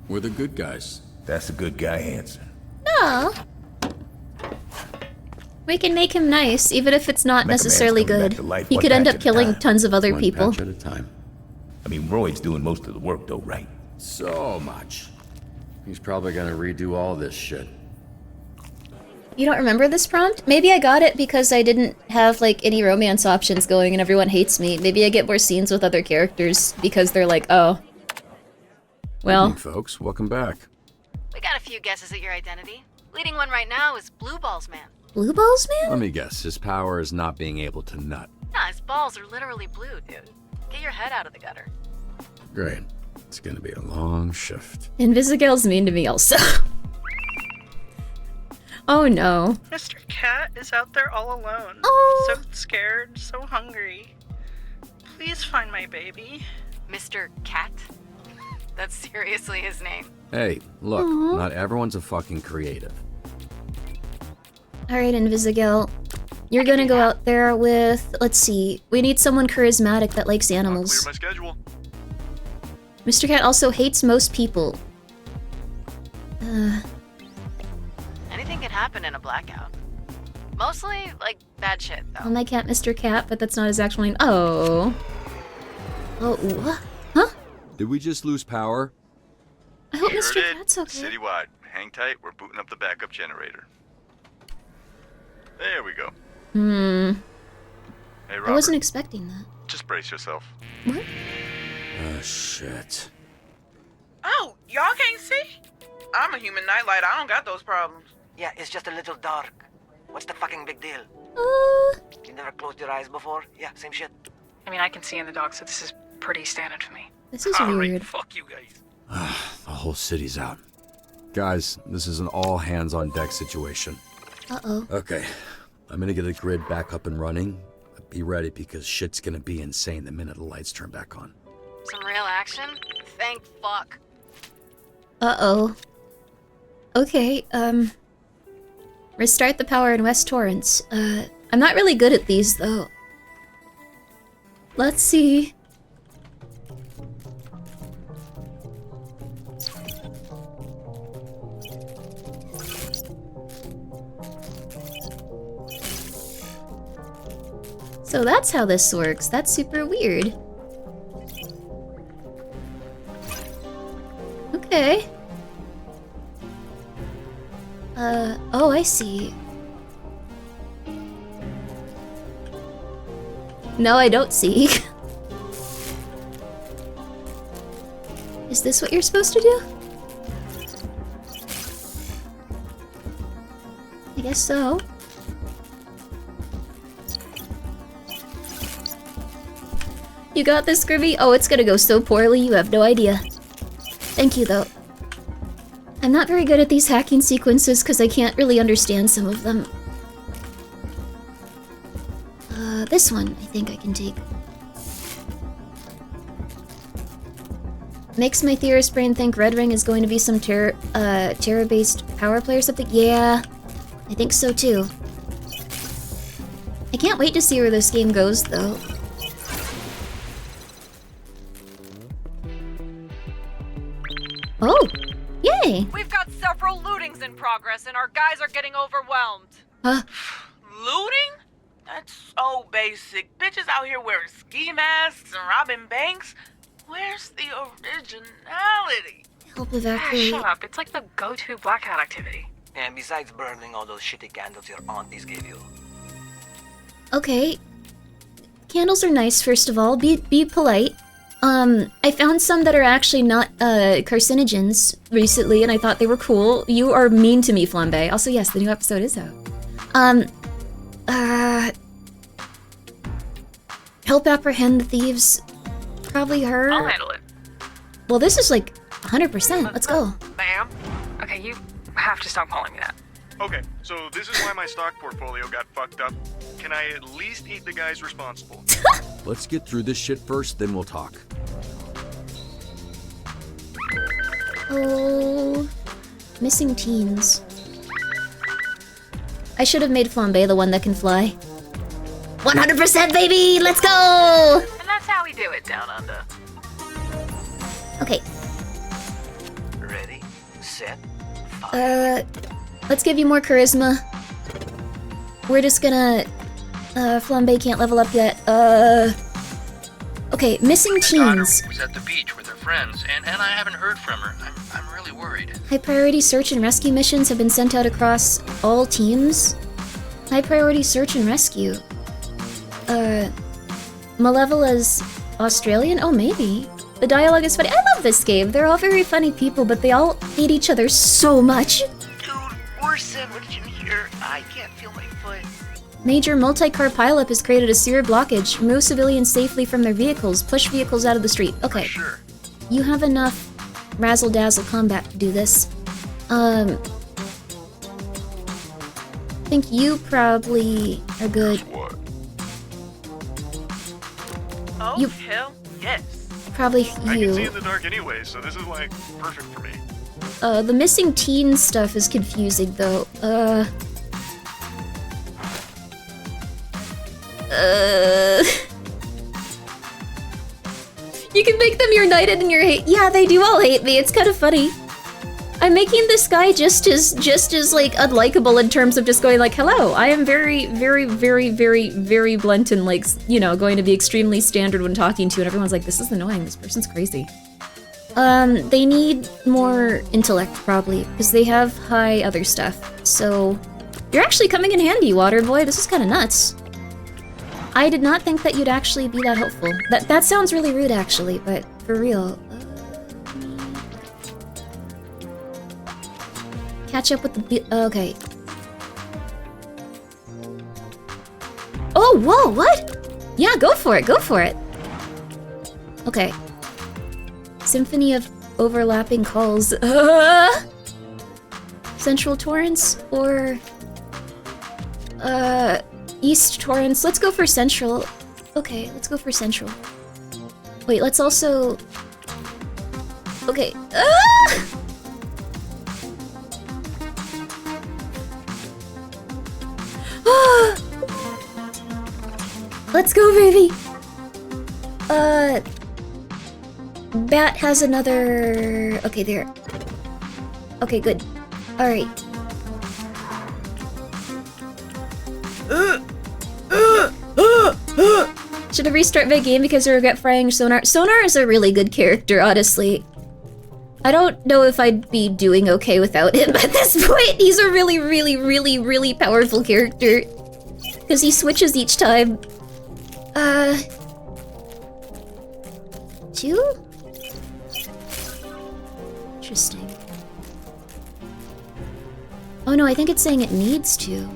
We're the good guys. That's a good guy answer. No. We can make him nice, even if it's not necessarily good. He could end up killing tons of other people. One patch at a time. I mean, Roy's doing most of the work though, right? So much. He's probably gonna redo all this shit. You don't remember this prompt? Maybe I got it because I didn't have, like, any romance options going and everyone hates me. Maybe I get more scenes with other characters because they're like, oh. Well. Hey, folks, welcome back. We got a few guesses at your identity. Leading one right now is Blue Balls Man. Blue Balls Man? Let me guess, his power is not being able to nut. Nah, his balls are literally blue, dude. Get your head out of the gutter. Great. It's gonna be a long shift. Invisigal's mean to me also. Oh no. Mr. Cat is out there all alone. Oh. So scared, so hungry. Please find my baby. Mr. Cat? That's seriously his name. Hey, look, not everyone's a fucking creative. Alright, Invisigal. You're gonna go out there with, let's see, we need someone charismatic that likes animals. Clear my schedule. Mr. Cat also hates most people. Anything can happen in a blackout. Mostly, like, bad shit, though. Oh, my cat, Mr. Cat, but that's not his actual name. Oh. Oh, what? Huh? Did we just lose power? I hope Sure Mr. did. Cat's okay. Citywide. Hang tight, we're booting up the backup generator. There we go. Hey, Robert. I wasn't expecting that. Just brace yourself. What? Oh, shit. Oh, y'all can't see? I'm a human nightlight. I don't got those problems. Yeah, it's just a little dark. What's the fucking big deal? You never closed your eyes before? Yeah, same shit. I mean, I can see in the dark, so this is pretty standard for me. This is weird. Fuck you guys. The whole city's out. Guys, this is an all hands on deck situation. Uh-oh. Okay, I'm gonna get a grid back up and running. Be ready because shit's gonna be insane the minute the lights turn back on. Some real action? Thank fuck. Uh-oh. Okay, restart the power in West Torrance. I'm not really good at these, though. Let's see. So that's how this works. That's super weird. Okay. Oh, I see. No, I don't see. Is this what you're supposed to do? I guess so. You got this, Grimmi? Oh, it's gonna go so poorly, you have no idea. Thank you, though. I'm not very good at these hacking sequences because I can't really understand some of them. This one, I think I can take. Makes my theorist brain think Red Ring is going to be some Terra-based power play or something. Yeah, I think so too. I can't wait to see where this game goes, though. Oh, yay! We've got several lootings in progress, and our guys are getting overwhelmed. Looting? That's so basic. Bitches out here wearing ski masks and robbing banks. Where's the originality? Help evacuate. Shut up. It's like the go-to blackout activity. And besides burning all those shitty candles your aunties gave you. Okay. Candles are nice, first of all. Be polite. I found some that are actually not, carcinogens recently, and I thought they were cool. You are mean to me, Flambe. Also, yes, the new episode is out. Help apprehend the thieves. Probably her. I'll handle it. Well, this is like 100%. Let's go. Ma'am? Okay, you have to stop calling me that. Okay, so this is why my stock portfolio got fucked up. Can I at least eat the guys responsible? Let's get through this shit first, then we'll talk. Oh, missing teens. I should have made Flambe the one that can fly. 100%, baby! Let's go! And that's how we do it down under. Okay. Ready, set, let's give you more charisma. We're just gonna... Flambe can't level up yet. Okay, missing teens. Was at the beach with her friends, and I haven't heard from her. I'm really worried. High priority search and rescue missions have been sent out across all teams. High priority search and rescue. Malevola's Australian? Oh, maybe. The dialogue is funny. I love this game. They're all very funny people, but they all hate each other so much. Dude, we're sandwiched in here. I can't feel my foot. Major multi-car pileup has created a severe blockage. Remove civilians safely from their vehicles. Push vehicles out of the street. Okay. Sure. You have enough razzle-dazzle combat to do this. I think you probably are good. What? Oh, You- hell yes. Probably I can see you. in the dark anyway, so this is like perfect for me. The missing teen stuff is confusing though. You can make them your knight and your hate. Yeah, they do all hate me. It's kind of funny. I'm making this guy just as like unlikable in terms of just going like, hello, I am very, very, very, very, very blunt and like, you know, going to be extremely standard when talking to you, and everyone's like, this is annoying, this person's crazy. They need more intellect probably, because they have high other stuff. So, you're actually coming in handy, Waterboy. This is kind of nuts. I did not think that you'd actually be that helpful. That sounds really rude actually, but for real. Catch up with the okay. Oh, whoa, what? Yeah, go for it, go for it. Okay. Symphony of overlapping calls. Central Torrance or East Torrance. Let's go for Central. Okay, let's go for Central. Wait, let's also... Okay. Let's go, baby! Bat has another... Okay, there. Okay, good. Alright. Should I restart my game because I regret frying Sonar? Sonar is a really good character, honestly. I don't know if I'd be doing okay without him at this point. He's a really, really, really, really powerful character. Because he switches each time. Two? Interesting. Oh no, I think it's saying it needs to.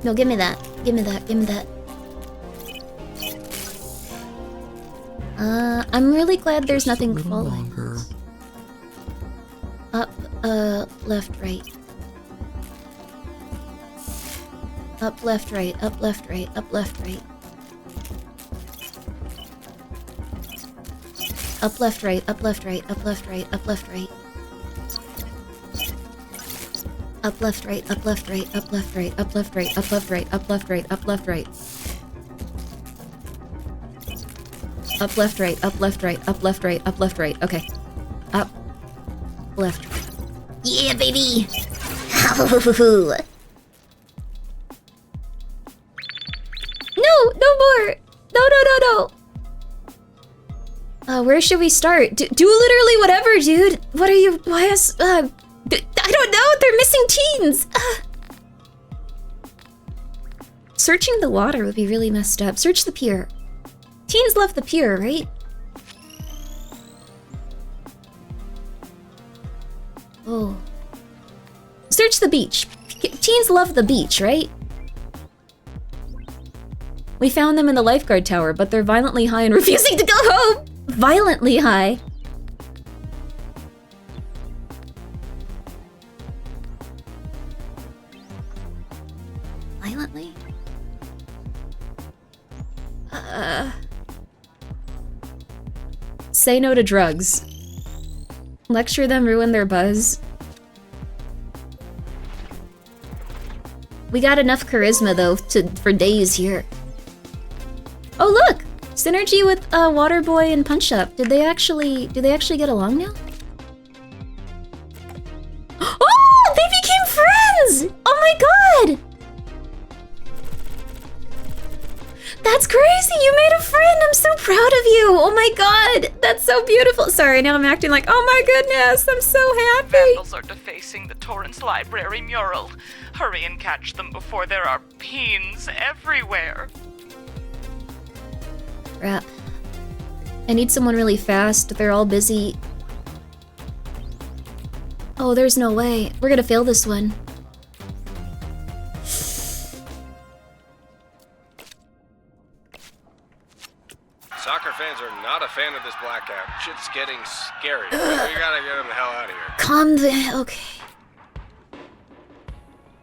No, give me that. Give me that. Give me that. I'm really glad there's nothing falling. Up, left, right. Up, left, right. Up, left, right. Up, left, right. Up, left, right. Up, left, right. Up, left, right. Up, left, right. Up, left, right. Up, left, right. Up, left, right. Up, left, right. Up, left, right. Up, left, right. Up, left, right. Up, left, right. Up, left, right. Up, left, right. Up, left, right. Okay. Up, left. Yeah, baby! No! No more! No, no, no, no! Where should we start? Do literally whatever, dude! What are you... Why is... I don't know! They're missing teens! Searching the water would be really messed up. Search the pier. Teens love the pier, right? Oh. Search the beach. Teens love the beach, right? We found them in the lifeguard tower, but they're violently high and refusing to go home! Violently high. Violently? Say no to drugs. Lecture them, ruin their buzz. We got enough charisma though for days here. Oh look! Synergy with Waterboy and Punch Up. Do they actually get along now? Oh! They became friends! Oh my god! That's crazy! You made a friend! I'm so proud of you! Oh my god! That's so beautiful! Sorry, now I'm acting like, oh my goodness! I'm so happy! Vandals are defacing the Torrance Library mural. Hurry and catch them before there are peens everywhere. Crap. I need someone really fast. They're all busy. Oh, there's no way. We're gonna fail this one. Soccer fans are not a fan of this blackout. Shit's getting scary. We gotta get them the hell out of here. Calm the... Okay.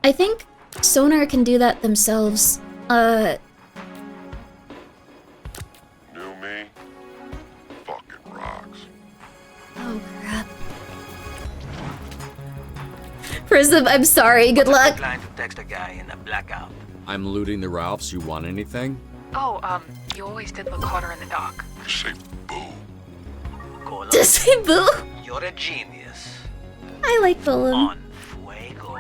I think Sonar can do that themselves. New me fucking rocks. Oh, crap. Prism, I'm sorry. Good luck. Trying to text a guy in a blackout. I'm looting the Ralphs. You want anything? Oh, you always did look hotter in the dock. Just say boo. Cola, Just say boo. you're a genius. I like Golem. On fuego.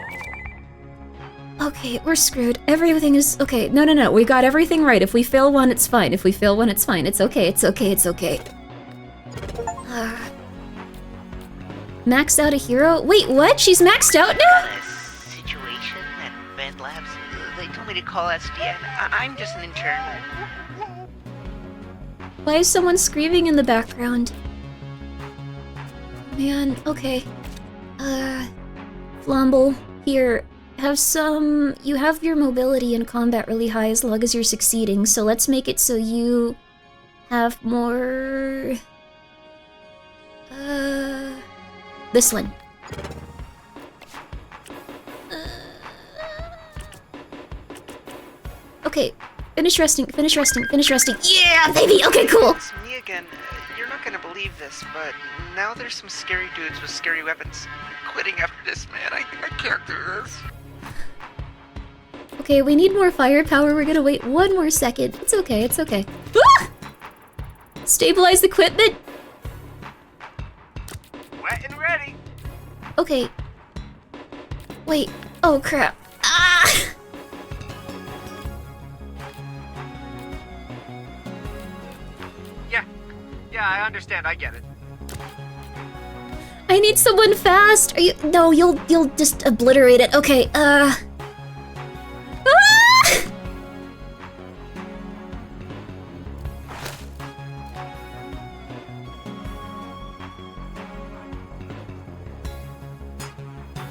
Okay, we're screwed. Everything is... Okay, no. We got everything right. If we fail one, it's fine. If we fail one, it's fine. It's okay, it's okay, it's okay. Maxed out a hero? Wait, what? She's maxed out now? Situation at Vent Labs. They told me to call SDN. I'm just an intern. Why is someone screaming in the background? man. Okay. Flumble, here. Have some... You have your mobility in combat really high as long as you're succeeding, so let's make it so you have more... This one. Okay, finish resting, finish resting, finish resting. Yeah, baby! Okay, cool! It's me again. You're not gonna believe this, but now there's some scary dudes with scary weapons. I'm quitting after this, man. I can't do this. Okay, we need more firepower. We're gonna wait one more second. It's okay, it's okay. Ah! Stabilize equipment! Wet and ready. Okay. Wait. Oh, crap. Ah! Yeah, I understand. I get it. I need someone fast! Are you- No, you'll just obliterate it. Okay, Ah!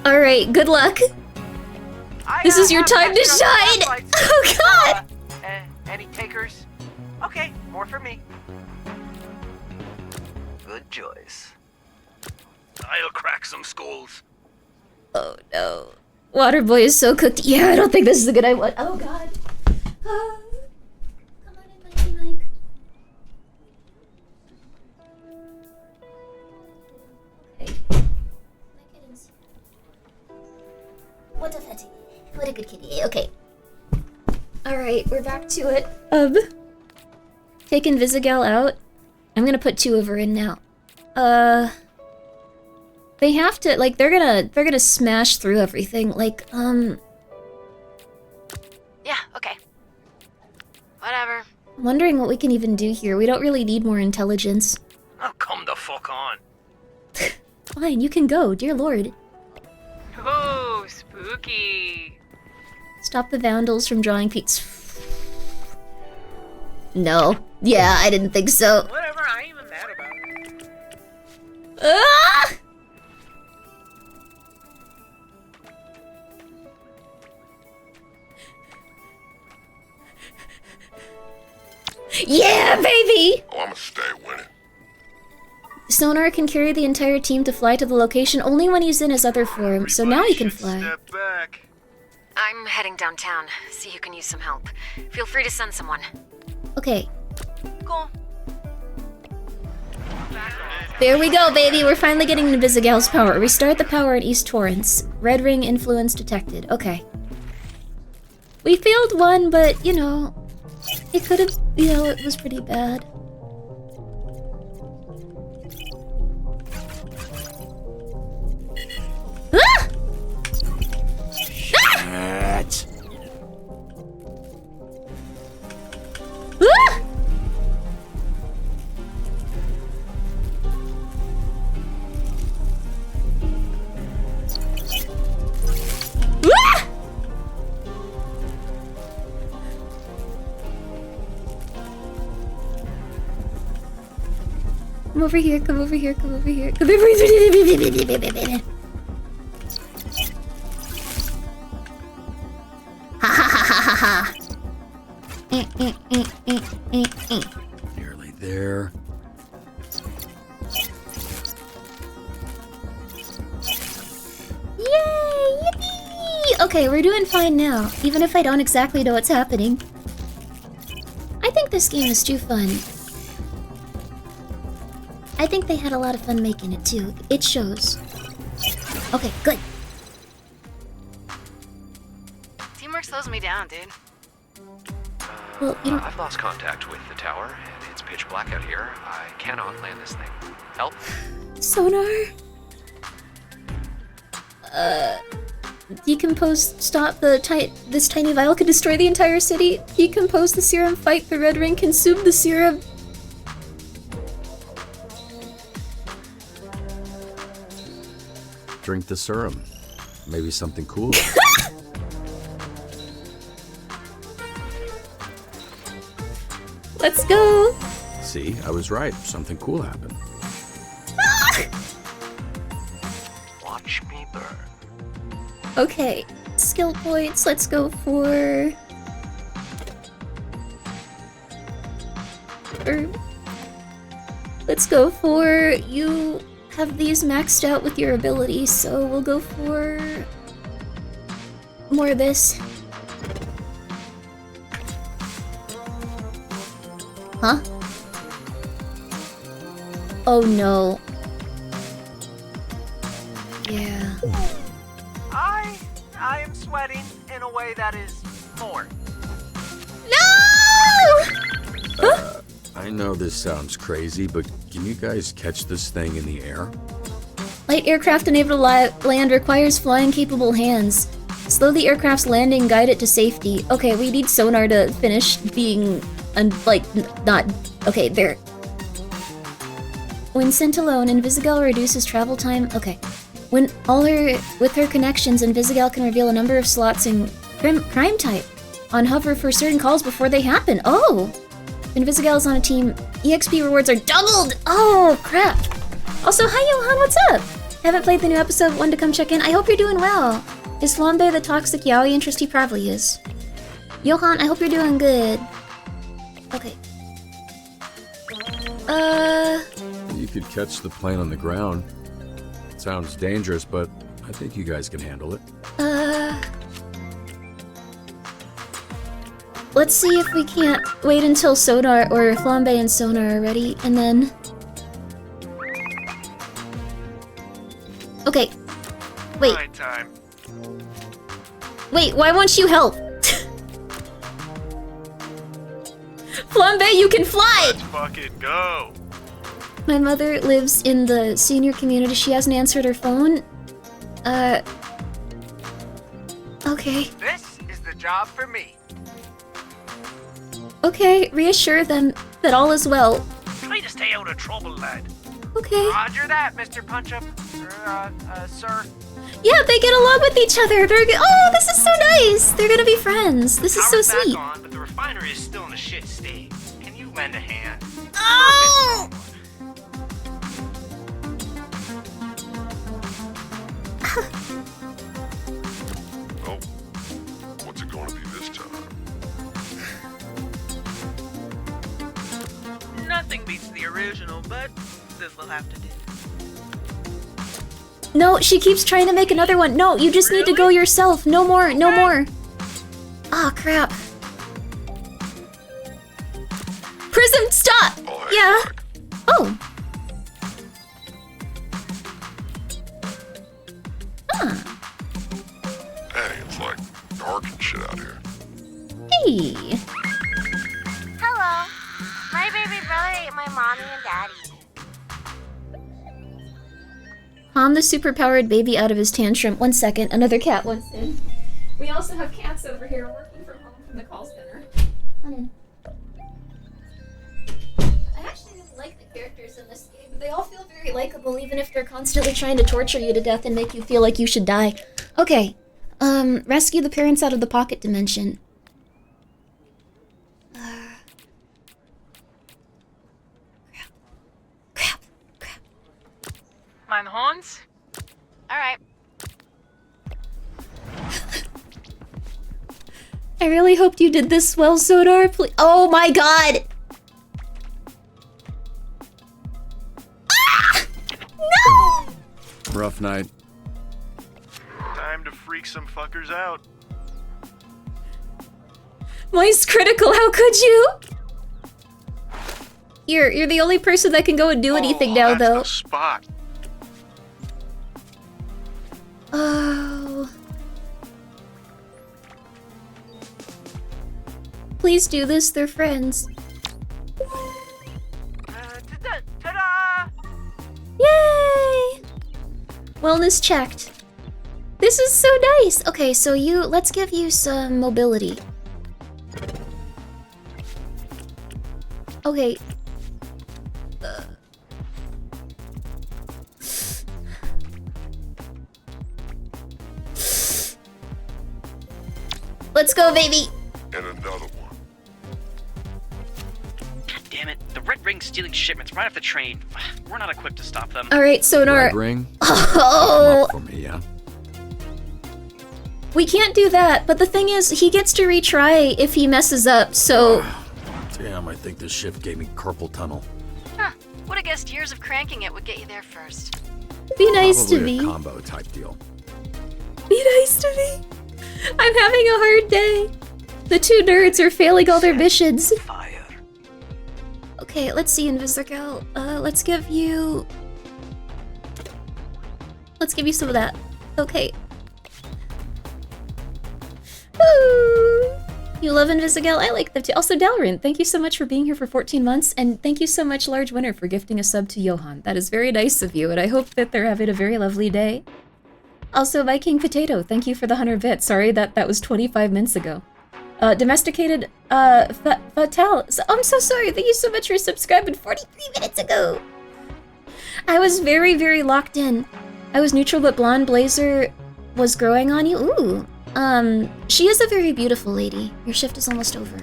Alright, good luck. This is your time to shine! Oh god! Any takers? Okay, more for me. Good choice. I'll crack some skulls. Oh no. Waterboy is so cooked. Yeah, I don't think this is a good idea. Oh god. Ah. Come on in, Mikey Mike. Okay. My kittens. What a fatty. What a good kitty. Okay. Alright, we're back to it. Take Invisigal out. I'm gonna put 2 of her in now. They have to, like, they're gonna smash through everything, like, Yeah, okay. Whatever. I'm wondering what we can even do here. We don't really need more intelligence. Oh, come the fuck on. Fine, you can go, dear lord. Oh, spooky. Stop the vandals from drawing feet. No. Yeah, I didn't think so. Whatever, I ain't even mad about it. Ah! Yeah, baby! Oh, I'ma stay winning. Sonar can carry the entire team to fly to the location only when he's in his other form, so now he can fly. Step back. I'm heading downtown. See who can use some help. Feel free to send someone. Okay. Cool. There we go, baby! We're finally getting Invisigal's power. Restart the power at East Torrance. Red ring influence detected. Okay. We failed one, but, you know, it could have, you know, it was pretty bad. Ah! Ah! Ah! Ah! Come over here, come over here, come over here, come over here. Ha ha ha ha ha ha. Nearly there. Yay! Yippee! Okay, we're doing fine now, even if I don't exactly know what's happening. I think this game is too fun. I think they had a lot of fun making it too. It shows. Okay, good. Teamwork slows me down, dude. Well, you don't... I've lost contact with the tower, and it's pitch black out here. I cannot land this thing. Help? Sonar? Decompose, stop the this tiny vial could destroy the entire city. Decompose the serum, fight the red ring, consume the serum. Drink the serum. Maybe something cool. Let's go. See, I was right. Something cool happened. Watch me burn. Okay, skill points. Let's go for... Let's go for... You have these maxed out with your ability, so we'll go for... more of this. Huh? Oh no. Yeah. I am sweating in a way that is more. No! I know this sounds crazy, but can you guys catch this thing in the air? Light aircraft unable to land requires flying-capable hands. Slow the aircraft's landing, guide it to safety. Okay, we need sonar to finish being, not... Okay, there. When sent alone, Invisigal reduces travel time. Okay. With her connections, Invisigal can reveal a number of slots in crime type on hover for certain calls before they happen. Oh! Invisigal is on a team. EXP rewards are doubled! Oh, crap. Also, hi Johan, what's up? Haven't played the new episode, wanted to come check in. I hope you're doing well. Is Flambe the toxic yaoi interest? He probably is. Johan, I hope you're doing good. Okay. You could catch the plane on the ground. Sounds dangerous, but I think you guys can handle it. Let's see if we can't wait until Sonar or Flambe and Sonar are ready, and then... Okay. Wait. Night time. Wait, why won't you help? Flambe, you can fly! Let's fucking go. My mother lives in the senior community. She hasn't answered her phone. Okay. This is the job for me. Okay, reassure them that all is well. Try to stay out of trouble, lad. Okay. Roger that, Mr. Punch-Up. Sir. Yeah, they get along with each other. Oh, this is so nice. They're gonna be friends. This is so sweet. Back on, but the refinery is still in a shit state. Can you lend a hand? Oh! Oh, what's it going to be this time? Nothing beats the original, but this will have to do. No, she keeps trying to make another one. No, you just need to go yourself. No more, no more. Ah, crap. Prism, stop! Yeah. Oh. Huh. Hey, it's like dark and shit out here. Hey. Hello. My baby brother ate my mommy and daddy. Calm the superpowered baby out of his tantrum. 1 second, another cat wants in. We also have cats over here working from home from the call center. Come in. I actually really like the characters in this game. They all feel very likable, even if they're constantly trying to torture you to death and make you feel like you should die. Okay. Rescue the parents out of the pocket dimension. Mein Horns? Alright. I really hoped you did this well, Sodar. Please. Oh my god! Ah! No! Rough night. Time to freak some fuckers out. Mine's critical, how could you? You're the only person that can go and do anything now, that's though. the spot. Oh. Please do this, they're friends. Ta-da! Yay! Wellness checked. This is so nice. Okay, so let's give you some mobility. Okay. Let's go, baby. And another one. God damn it, the red ring stealing shipments right off the train. We're not equipped to stop them. Alright, Sonar. Red ring? Oh! Come up for me, yeah? We can't do that, but the thing is, he gets to retry if he messes up, so... Damn, I think this shift gave me carpal tunnel. Huh. Would have guessed years of cranking it would get you there first. Be nice to Probably me. a combo type deal. Be nice to me. I'm having a hard day. The two nerds are failing all their missions. Okay, let's see, Invisigal. Let's give you some of that. Okay. Woo! You love Invisigal? I like them too. Also, Dalrin, thank you so much for being here for 14 months, and thank you so much, Large Winner, for gifting a sub to Johan. That is very nice of you, and I hope that they're having a very lovely day. Also, Viking Potato, thank you for the 100 bits. Sorry that was 25 minutes ago. Domesticated, Fatal, I'm so sorry. Thank you so much for subscribing 43 minutes ago. I was very, very locked in. I was neutral, but Blonde Blazer was growing on you. Ooh. She is a very beautiful lady. Your shift is almost over.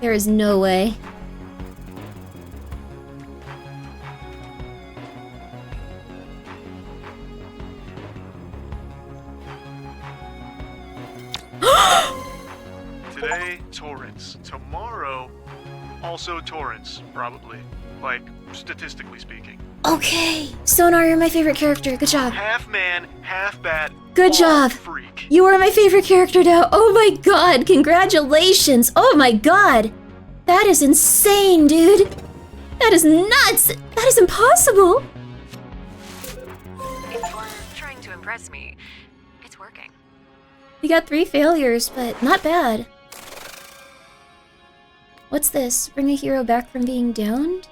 There is no way. Today, Torrance. Tomorrow, also Torrance, probably. Like, statistically speaking. Okay. Sonar, you're my favorite character. Good job. Half man, half bat. Good job. Freak. You are my favorite character now. Oh my god. Congratulations. Oh my god. That is insane, dude. That is nuts. That is impossible. If you're trying to impress me, it's working. You got 3 failures, but not bad. What's this? Bring a hero back from being downed?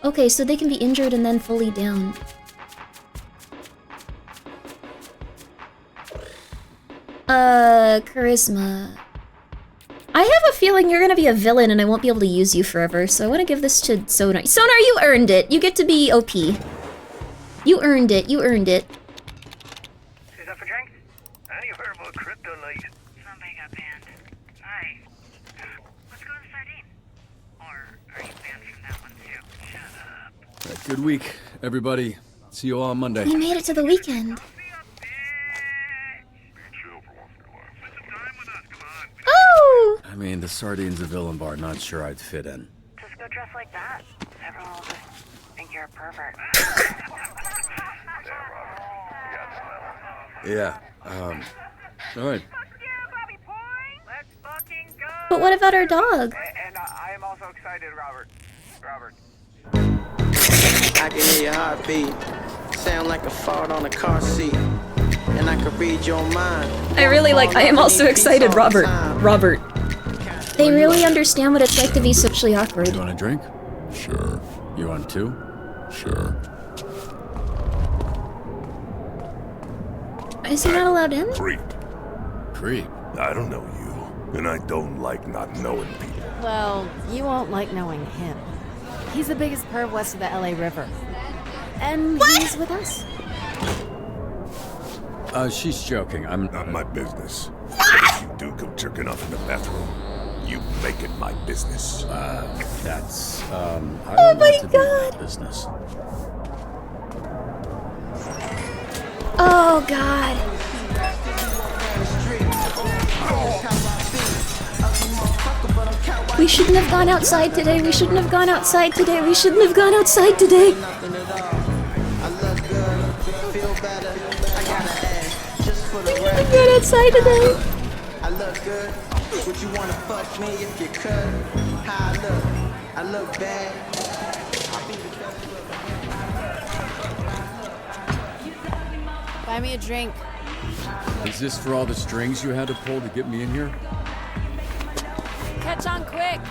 Okay, so they can be injured and then fully downed. Charisma. I have a feeling you're gonna be a villain and I won't be able to use you forever, so I want to give this to Sonar. Sonar, you earned it! You get to be OP. You earned it, you earned it. Is that for drinks? I only heard about kryptonite. Somebody got banned. Nice. Let's go to Sardine. Or are you banned from that one too? Shut up. Right, good week, everybody. See you all on Monday. You made it to the weekend. Oh! I mean, the Sardines a villain bar, not sure I'd fit in. Just go dress like that. Everyone will just think you're a pervert. Yeah, alright. But what about our dog? And I am also excited, Robert. I can hear your heartbeat. Sound like a fart on a car seat. And I can read your mind. I really like I am also excited, Robert. They really understand what it's like to be socially awkward. You want a drink? Sure. You want 2? Sure. Is he not allowed in? Creep. Creep? I don't know you, and I don't like not knowing people. Well, you won't like knowing him. He's the biggest perv west of the LA River. And he's with us. She's joking. I'm not my business. If you do go jerking off in the bathroom, you make it my business. That's, I Oh don't my want to be god! in business. Oh god. We shouldn't have gone outside today. We shouldn't have gone outside today. We shouldn't have gone outside today. We shouldn't have gone outside today. I look good. Would you wanna fuck me if you could? How I look? I look bad. Buy me a drink. Is this for all the strings you had to pull to get me in here? Catch on quick.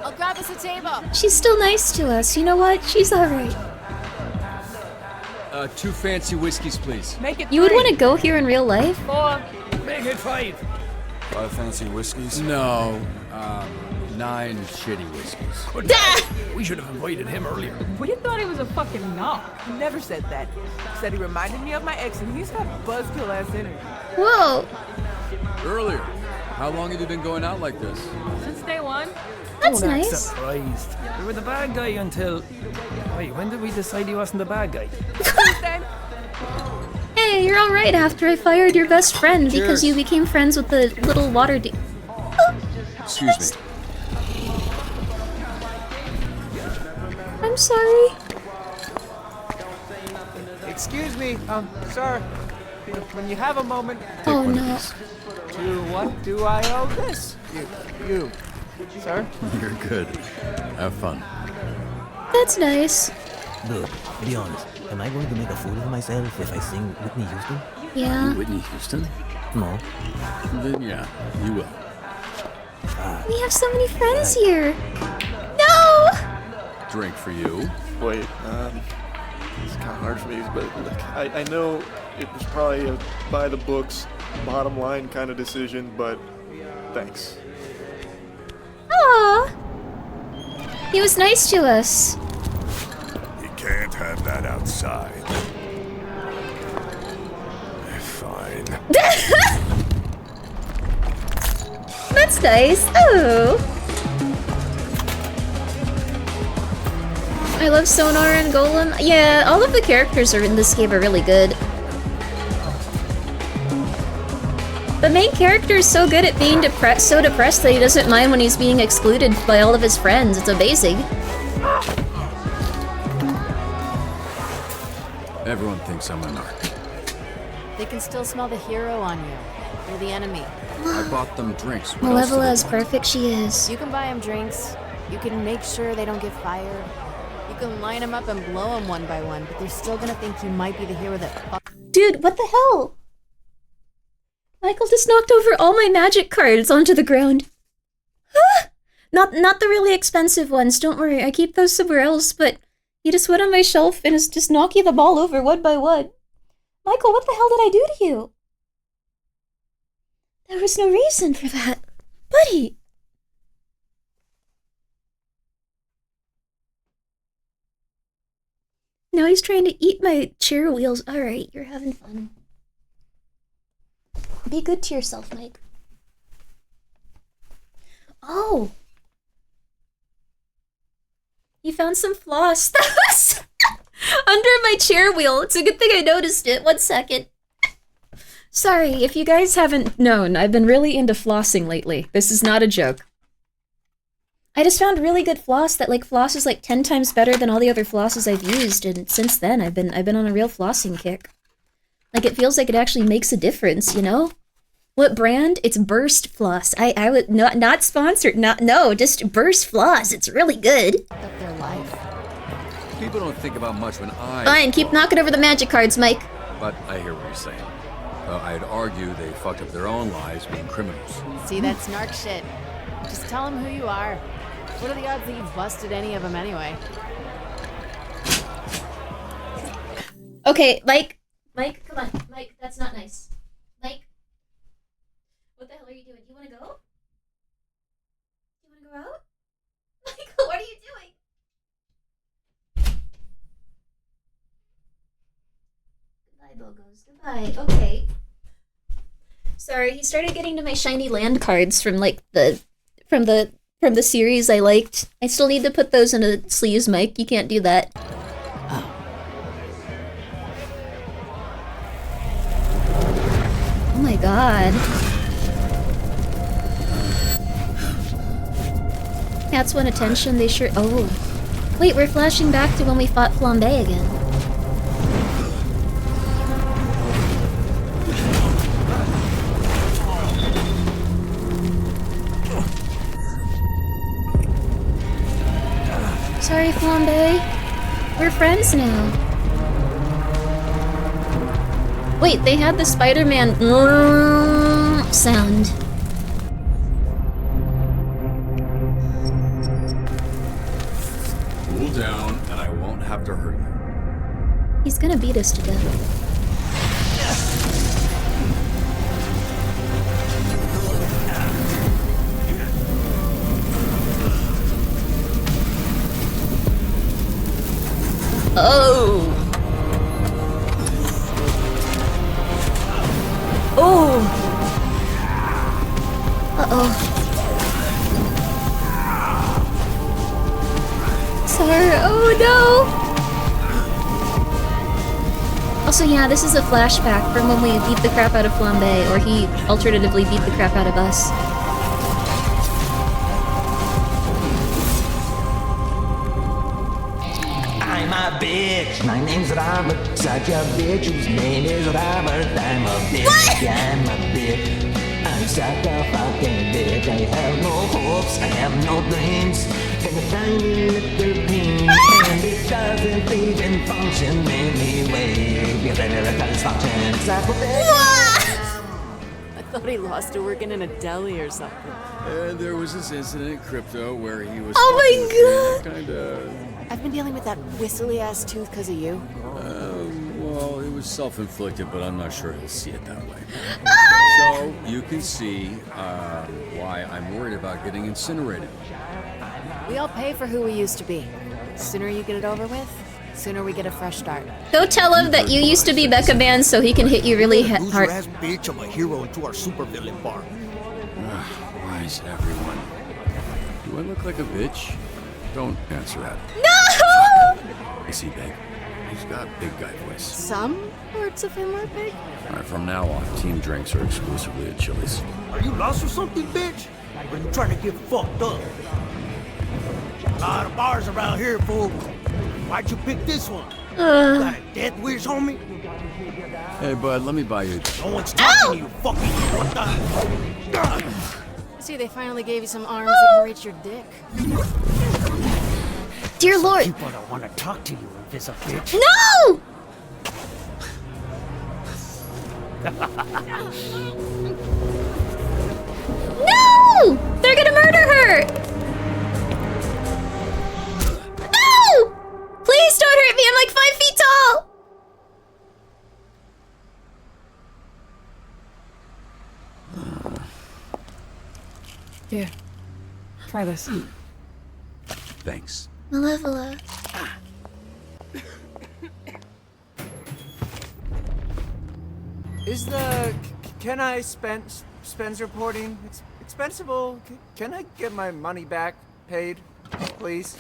I'll grab us a table. She's still nice to us. You know what? She's alright. 2 fancy whiskeys, please. Make it You would 3. want to go here in real life? 4. Make it 5. 5 fancy whiskeys? No, 9 shitty whiskeys. We should have avoided him earlier. We thought he was a fucking knock. He never said that. He said he reminded me of my ex and he's got buzzkill ass energy. Whoa. Earlier. How long have you been going out like this? Since day 1. That's Oh, nice. surprised. You were the bad guy until... Wait, when did we decide he wasn't the bad guy? Hey, you're alright after I fired your best friend because Cheers. you became friends with the little water dude. Excuse me. I'm sorry. Excuse me, sir. When you have a moment. Oh no. To what do I owe this? You, sir? You're good. Have fun. That's nice. Look, be honest. Am I going to make a fool of myself if I sing Whitney Houston? Yeah. Whitney Houston? No. Then yeah, you will. We have so many friends here. No! Drink for you. Wait, it's kind of hard for me, but look, I know it was probably a by the books, bottom line kind of decision, but thanks. Aww. He was nice to us. You can't have that outside. Fine. That's nice. Oh. I love Sonar and Golem. Yeah, all of the characters are in this game are really good. The main character is so good at being so depressed that he doesn't mind when he's being excluded by all of his friends. It's amazing. Everyone thinks I'm a narc. They can still smell the hero on you. You're the enemy. I bought them drinks. What else do Malevola they is want? perfect, she is. You can buy them drinks. You can make sure they don't get fired. You can line them up and blow them one by one, but they're still gonna think you might be the hero that Dude, what the hell? Michael just knocked over all my magic cards onto the ground. Not the really expensive ones, don't worry, I keep those somewhere else, but he just went on my shelf and is just knocking them all over one by one. Michael, what the hell did I do to you? There was no reason for that. Buddy! Now he's trying to eat my chair wheels. Alright, you're having fun. Be good to yourself, Mike. Oh! You found some floss. That was under my chair wheel. It's a good thing I noticed it. 1 second. Sorry, if you guys haven't known, I've been really into flossing lately. This is not a joke. I just found really good floss that floss is 10 times better than all the other flosses I've used, and since then I've been on a real flossing kick. It feels like it actually makes a difference, you know? What brand? It's Burst Floss. I would not sponsored. Just Burst Floss. It's really good. up their life. People don't think about much when I... Fine, keep knocking over the magic cards, Mike. But I hear what you're saying. I'd argue they fucked up their own lives being criminals. See, that's narc shit. Just tell them who you are. What are the odds that you've busted any of them anyway? Okay, Mike, come on. Mike, that's not nice. Mike, what the hell are you doing? Do you want to go? Do you want to go out? Michael, what are you doing? Goodbye, Bogos. Goodbye. Okay. Sorry, he started getting to my shiny land cards from from the series I liked. I still need to put those in a sleeves, Mike. You can't do that. Oh my god. Cats want attention, they sure... Oh. Wait, we're flashing back to when we fought Flambe again. Sorry, Flambe. We're friends now. Wait, they had the Spider-Man sound. Cool down, and I won't have to hurt you. He's gonna beat us to death. Oh! Oh! Uh-oh. her. Oh no! Also, yeah, this is a flashback from when we beat the crap out of Flambe, or he alternatively beat the crap out of us. I'm a bitch. My name's Robert. Such a bitch whose name is Robert. I'm a bitch. What? I'm a bitch. I'm such a fucking bitch. I have no hopes. I have no dreams. And a tiny little thing. And it doesn't even function anyway. Because erectile dysfunction. I thought he lost to working in a deli or something. There was this incident in Crypto where he was. Oh my God! Kinda. I've been dealing with that whistly ass tooth because of you. Well, it was self-inflicted, but I'm not sure he'll see it that way. So you can see why I'm worried about getting incinerated. We all pay for who we used to be. Sooner you get it over with, sooner we get a fresh start. Go tell him that you used to be Mecha Man so he can hit you really hard. Loser-ass bitch of a hero into our supervillain bar. Why is everyone? Do I look like a bitch? Don't answer that. No! I see, babe. He's got big guy voice. Some parts of him are big. All right, from now on, team drinks are exclusively at Chili's. Are you lost or something, bitch? Or are you trying to get fucked up? A lot of bars around here, fool. Why'd you pick this one? Got a death wish, homie? Hey, bud, let me buy you. No one's talking to you, fucking. What the? See, they finally gave you some arms that can reach your dick. Dear Lord. People don't want to talk to you, invisible bitch. No! No! They're gonna murder her! No! Please don't hurt me, I'm like 5 feet tall! Here. Try this. Thanks. Malevola. Is the can I spends reporting expensible? Can I get my money back paid, please?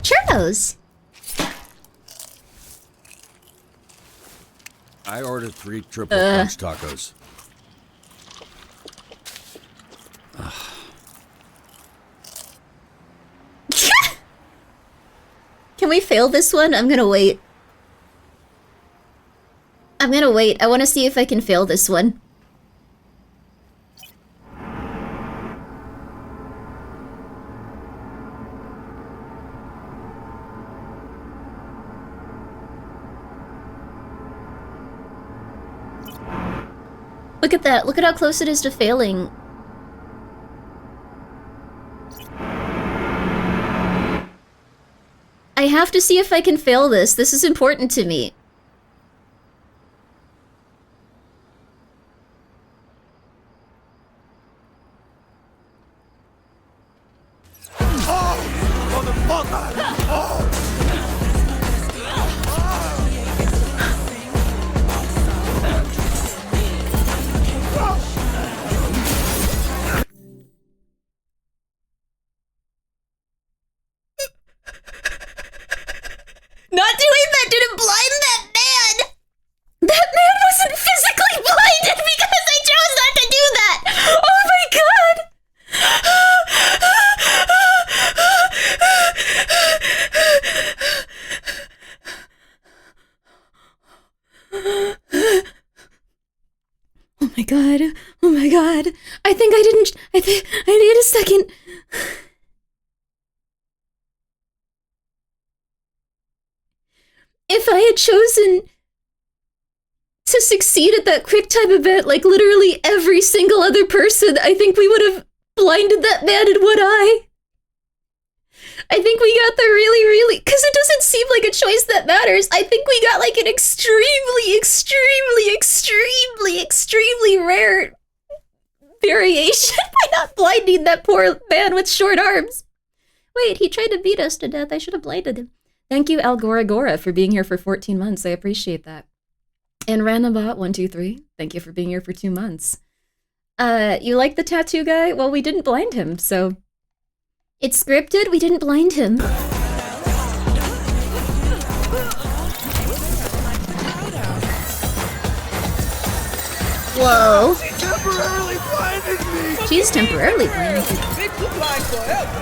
Churros. I ordered 3 triple crunch tacos. Can we fail this one? I'm gonna wait. I want to see if I can fail this one. Look at that. Look at how close it is to failing. I have to see if I can fail this. This is important to me. Not doing that didn't blind that man! That man wasn't physically blinded because I chose not to do that! Oh my god! Oh my god. Oh my god. I think I didn't. I need a second. If I had chosen to succeed at that quick time event like literally every single other person, I think we would have blinded that man in one eye. I think we got the really, because it doesn't seem like a choice that matters. I think we got like an extremely rare variation by not blinding that poor man with short arms. Wait, he tried to beat us to death. I should have blinded him. Thank you, Algoragora, for being here for 14 months. I appreciate that. And Randombot123, thank you for being here for 2 months. You like the tattoo guy? Well, we didn't blind him, so It's scripted? We didn't blind him. Whoa. She temporarily blinded me! She's temporarily blinded. Bitch, you blind forever.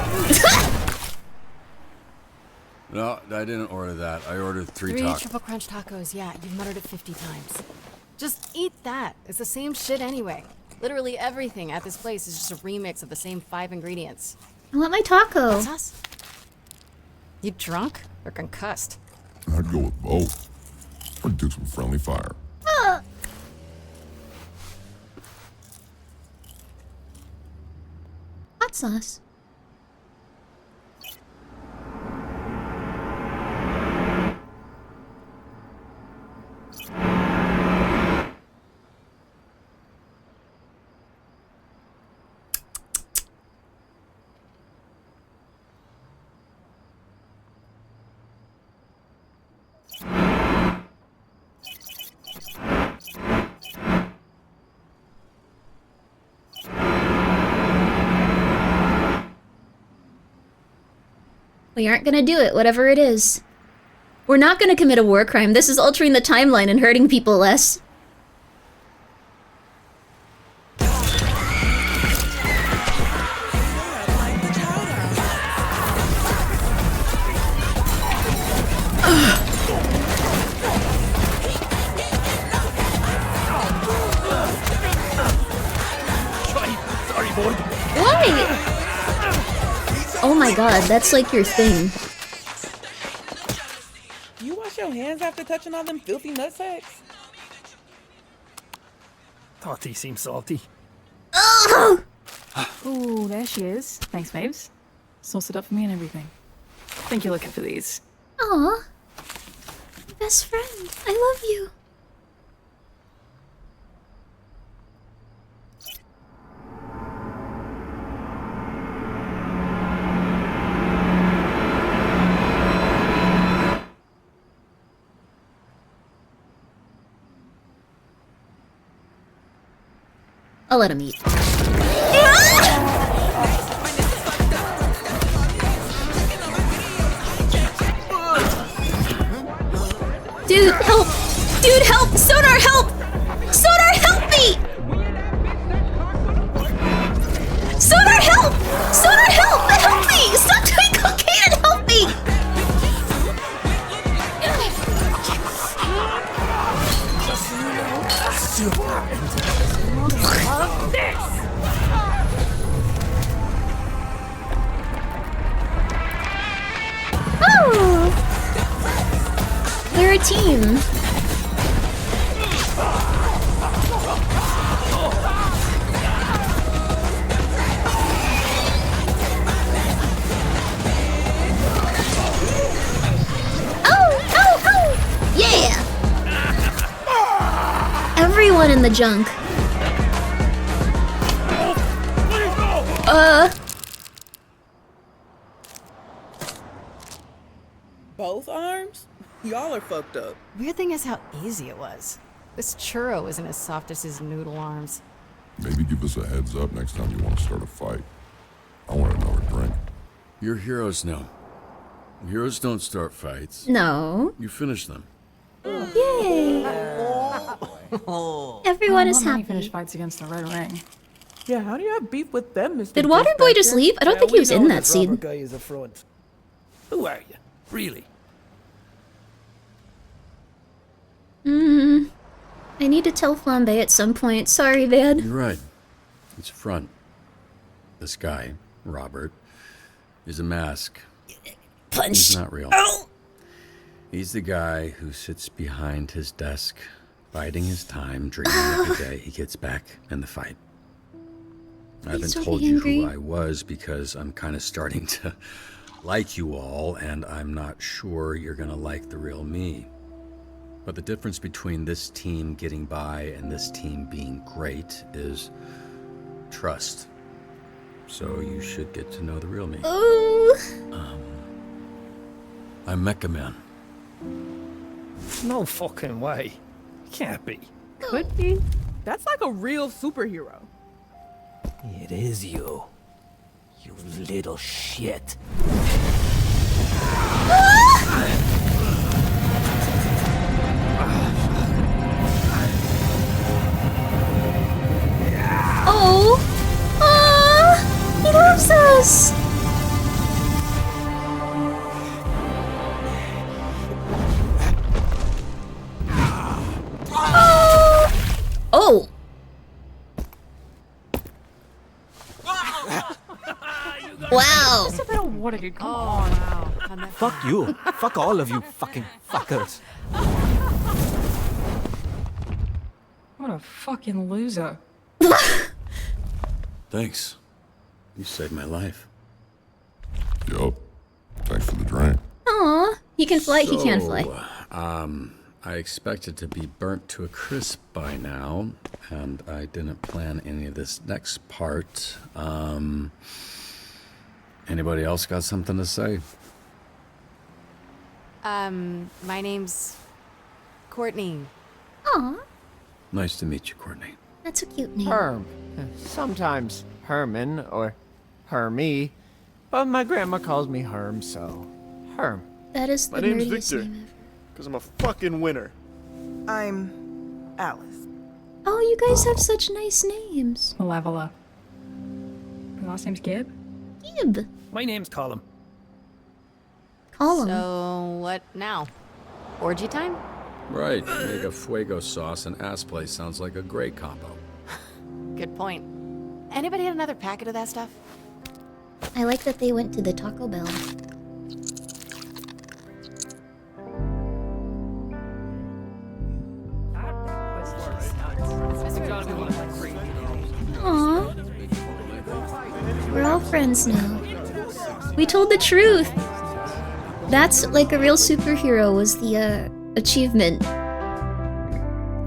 No, I didn't order that. I ordered 3 Three tacos. triple crunch tacos, yeah, you've muttered it 50 times. Just eat that. It's the same shit anyway. Literally everything at this place is just a remix of the same 5 ingredients. I want my taco. That's us. You drunk or concussed? I'd go with both. I'd do some friendly fire. Hot sauce. We aren't gonna do it, whatever it is. We're not gonna commit a war crime. This is altering the timeline and hurting people less. Sorry, boy. Why? Oh my god, that's like your thing. You wash your hands after touching all them filthy nutsacks? Thought he seemed salty. Ooh, there she is. Thanks, babes. Sauce it up for me and everything. Think you're looking for these. Aw. My best friend. I love you. I'll let him eat. Dude, help! Dude, help! Sonar, help! Sonar, help me! Sonar, help! Sonar, help! Help me! Stop doing cocaine and help me! Oh! They're a team. Oh! Yeah! Everyone in the junk. Both arms? Y'all are fucked up. Weird thing is how easy it was. This churro isn't as soft as his noodle arms. Maybe give us a heads up next time you want to start a fight. I want another drink. You're heroes now. Heroes don't start fights. No. You finish them. Yay! Everyone is happy. Finish fights against the Red Ring. Yeah, how do you have beef with them, Mr. Did Waterboy just leave? I don't think he was in that scene. Guy is a front. Who are you? Really? I need to tell Flambe at some point. Sorry, man. You're right. It's a front. This guy, Robert, is a mask. Punch. He's not real. Oh. He's the guy who sits behind his desk, biding his time, dreaming of the day he gets back in the fight. I haven't so told you angry. who I was because I'm kind of starting to like you all, and I'm not sure you're gonna like the real me. But the difference between this team getting by and this team being great is trust. So you should get to know the real me. Ooh. I'm Mecha Man. No fucking way. Can't be. Could be. That's like a real superhero. It is you. You little shit. Oh! He loves us! Oh! Wow! Just a bit of water, dude. Come on. Wow. Fuck you. Fuck all of you fucking fuckers. What a fucking loser. Thanks. You saved my life. Yup. Thanks for the drink. Aw, he can fly, he can fly. I expected to be burnt to a crisp by now, and I didn't plan any of this next part. Anybody else got something to say? My name's Courtney. Aw, Nice to meet you, Courtney. that's a cute name. Herm. Sometimes Herman or Hermie, but my grandma calls me Herm, so Herm. That is the My name's nerdiest Victor, name because I'm a fucking winner. I'm Alice. ever. Oh, you guys have such nice names. Malevola. Your last name's Gibb? Gib. My name's Colin. Call him. So, what now? Orgy time? Right, make a fuego sauce and ass play sounds like a great combo. Good point. Anybody had another packet of that stuff? I like that they went to the Taco Bell. Aw. We're all friends now. We told the truth. That's like a real superhero was the achievement.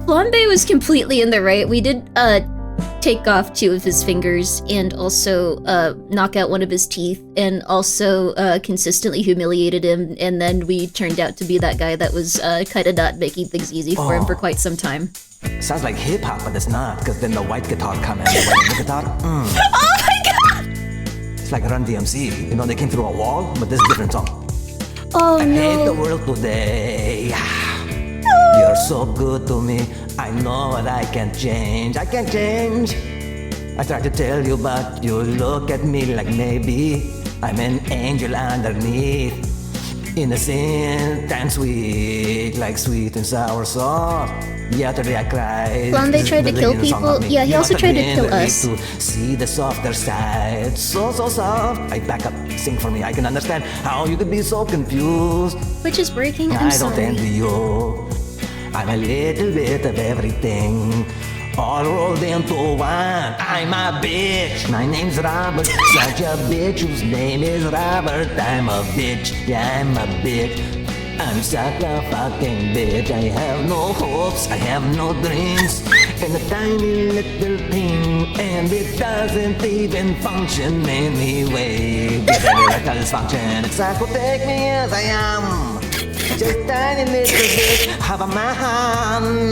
Flambe was completely in the right. We did take off 2 of his fingers and also knock out 1 of his teeth and also consistently humiliated him, and then we turned out to be that guy that was kind of not making things easy for him for quite some time. Sounds like hip hop, but it's not, because then the white guitar come in. The white guitar, Oh my god! It's like Run DMC. You know, they came through a wall, but this is a different song. Oh I hate the no. world today. You're so good to me. I know what I can't change. I can't change. I try to tell you, but you look at me like maybe I'm an angel underneath. Innocent and sweet, like sweet and sour sauce. Yesterday I cried. Flambe tried to kill people. Yeah, he also tried to kill us. To see the softer side, so soft. I back up, sing for me. I can understand how you could be so confused. Which is breaking. I'm I don't sorry. envy you. I'm a little bit of everything, all rolled into one. I'm a bitch. My name's Robert. Such a bitch whose name is Robert. I'm a bitch. Yeah, I'm a bitch. I'm such a fucking bitch. I have no hopes. I have no dreams. And a tiny little thing, and it doesn't even function anyway. Get a little dysfunction. It's like, well, take me as I am. Just tiny little bit. Have a man.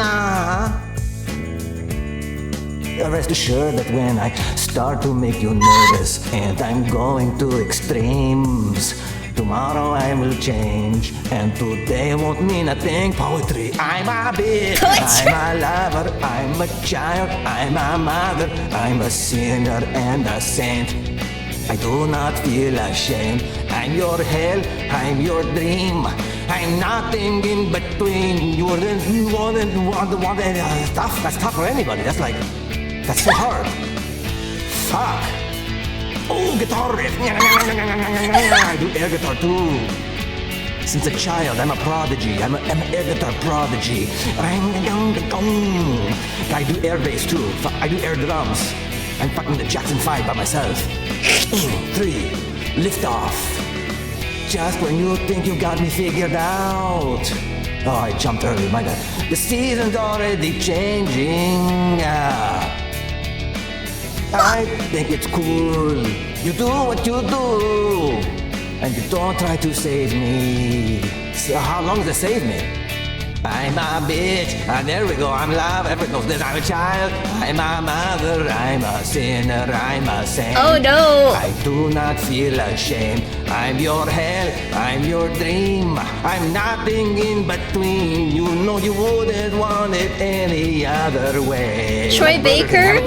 Rest assured that when I start to make you nervous and I'm going to extremes, tomorrow I will change, and today won't mean a thing. Poetry, I'm a bitch, I'm a lover, I'm a child, I'm a mother, I'm a sinner and a saint. I do not feel ashamed. I'm your hell, I'm your dream. I'm nothing in between. You're the one tough. That's tough for anybody. That's like, that's so hard. Fuck. Oh, guitar riff. I do air guitar too. Since a child, I'm a prodigy. I'm an air guitar prodigy. I do air bass too. I do air drums. I'm fucking the Jackson 5 by myself. 3, lift off. Just when you think you got me figured out. Oh, I jumped early, my bad. The season's already changing. I think it's cool. You do what you do, and you don't try to save me. So how long does it save me? I'm a bitch. And there we go. I'm love. Everyone knows that I'm a child. I'm a mother. I'm a sinner. I'm a saint. Oh no. I do not feel ashamed. I'm your hell. I'm your dream. I'm nothing in between. You know you wouldn't want it any other way. Troy Baker?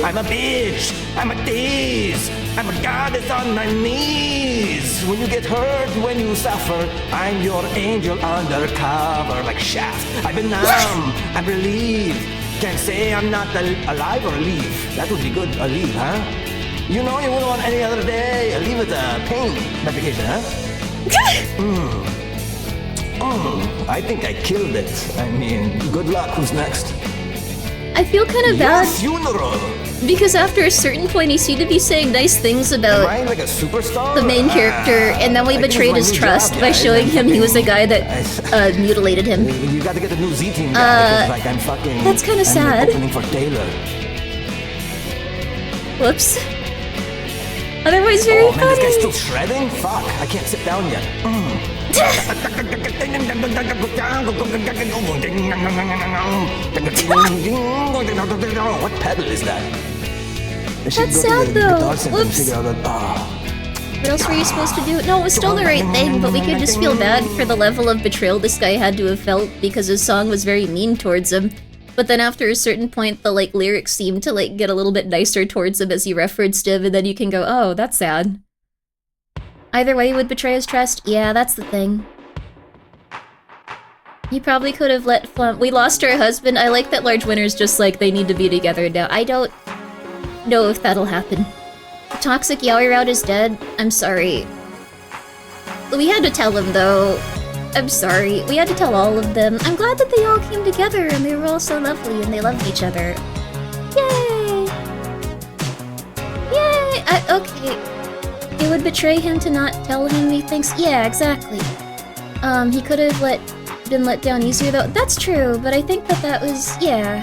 I'm a bitch. I'm a tease. I'm a goddess on my knees. When you get hurt, when you suffer, I'm your angel undercover like Shaft. I've been numb. I'm relieved. Can't say I'm not alive or leave. That would be good. A leave, huh? You know you wouldn't want any other day. A leave with a pain medication, huh? I think I killed it. I mean, good luck. Who's next? I feel kind of bad. Funeral. Because after a certain point, he seemed to be saying nice things about like a superstar? the main character, and then we betrayed his trust by showing him he was a guy that mutilated him. You got to get a new Z-Team guy, like I'm fucking... That's kind of sad. I'm opening for Taylor. Whoops. Otherwise very funny. Man, this guy's still shredding? Fuck, I can't sit down yet. What pedal is that? That's sad though. Whoops. What else were you supposed to do? No, it was still the right thing, but we could just feel bad for the level of betrayal this guy had to have felt because his song was very mean towards him. But then after a certain point, the lyrics seemed to get a little bit nicer towards him as he referenced him, and then you can go, oh, that's sad. Either way, he would betray his trust. Yeah, that's the thing. You probably could have let we lost our husband. I like that Large Winner's just they need to be together now. I don't know if that'll happen. Toxic Yaoi Route is dead. I'm sorry. We had to tell him, though. I'm sorry. We had to tell all of them. I'm glad that they all came together and they were all so lovely and they loved each other. Yay! Yay! Okay. It would betray him to not tell him he thinks... Yeah, exactly. He could have been let down easier, though. That's true, but I think that was... Yeah.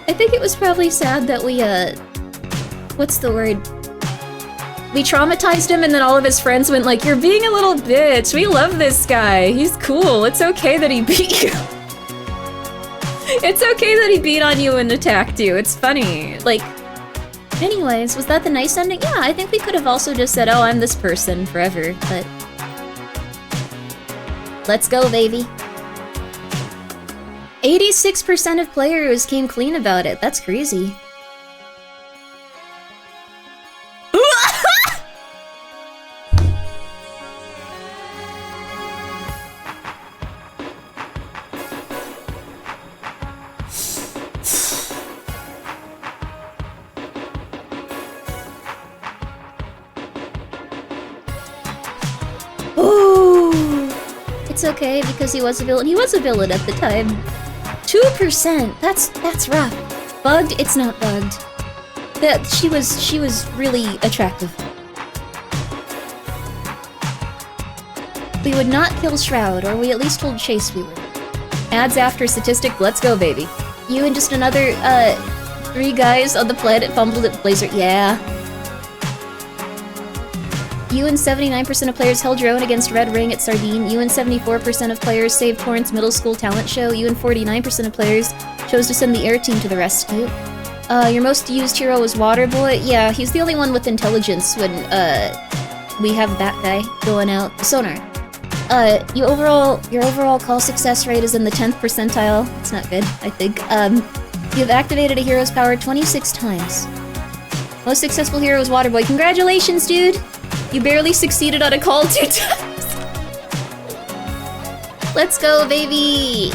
I think it was probably sad that we, what's the word? We traumatized him and then all of his friends went you're being a little bitch. We love this guy. He's cool. It's okay that he beat you. It's okay that he beat on you and attacked you. It's funny. Anyways, was that the nice ending? Yeah, I think we could have also just said, oh, I'm this person forever, but... Let's go, baby. 86% of players came clean about it. That's crazy. It's okay because he was a villain. He was a villain at the time. 2%. That's rough. Bugged? It's not bugged. She was really attractive. We would not kill Shroud, or we at least told Chase we would. Ads after statistic. Let's go, baby. You and just another 3 guys on the planet fumbled at Blazer. Yeah. You and 79% of players held your own against Red Ring at Sardine. You and 74% of players saved Torrance Middle School talent show. You and 49% of players chose to send the air team to the rescue. Your most used hero was Waterboy. Yeah, he's the only one with intelligence when we have that guy going out. Sonar. Your overall call success rate is in the 10th percentile. It's not good, I think. You've activated a hero's power 26 times. Most successful hero is Waterboy. Congratulations, dude! You barely succeeded on a call 2 times. Let's go, baby!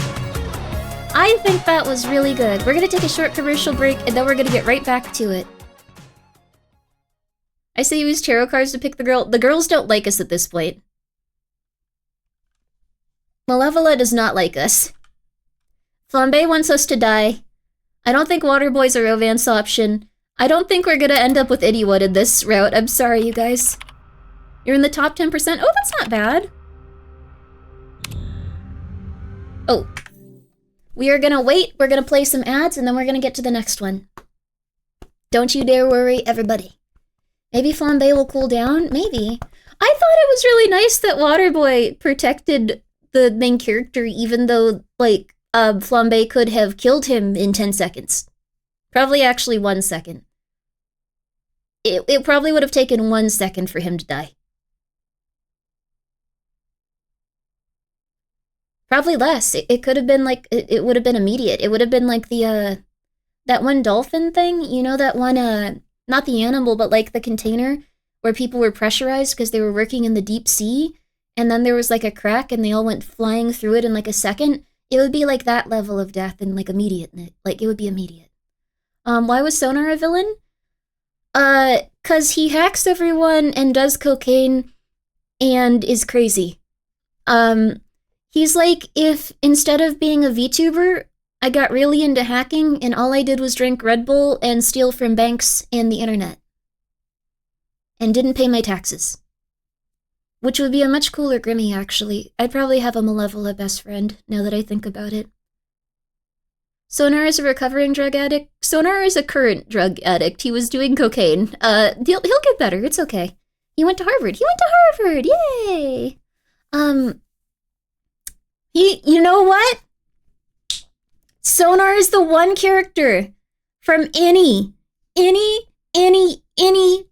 I think that was really good. We're gonna take a short commercial break, and then we're gonna get right back to it. I say use tarot cards to pick the girl. The girls don't like us at this point. Malevola does not like us. Flambe wants us to die. I don't think Waterboy's a romance option. I don't think we're gonna end up with anyone in this route. I'm sorry, you guys. You're in the top 10%? Oh, that's not bad. Oh. We are gonna wait, we're gonna play some ads, and then we're gonna get to the next one. Don't you dare worry, everybody. Maybe Flambe will cool down? Maybe. I thought it was really nice that Waterboy protected the main character, even though, like, Flambe could have killed him in 10 seconds. Probably actually 1 second. It probably would have taken 1 second for him to die. Probably less. It could have been like, it would have been immediate. It would have been like the, that one dolphin thing, you know, that one, not the animal, but like the container where people were pressurized because they were working in the deep sea, and then there was like a crack and they all went flying through it in like a second. It would be like that level of death and like immediate, like it would be immediate. Why was Sonar a villain? 'Cause he hacks everyone and does cocaine and is crazy. He's like, if instead of being a VTuber, I got really into hacking and all I did was drink Red Bull and steal from banks and the internet. And didn't pay my taxes. Which would be a much cooler Grimmi, actually. I'd probably have a Malevola best friend, now that I think about it. Sonar is a recovering drug addict. Sonar is a current drug addict. He was doing cocaine. He'll get better, it's okay. He went to Harvard. Yay! You know what? Sonar is the one character from any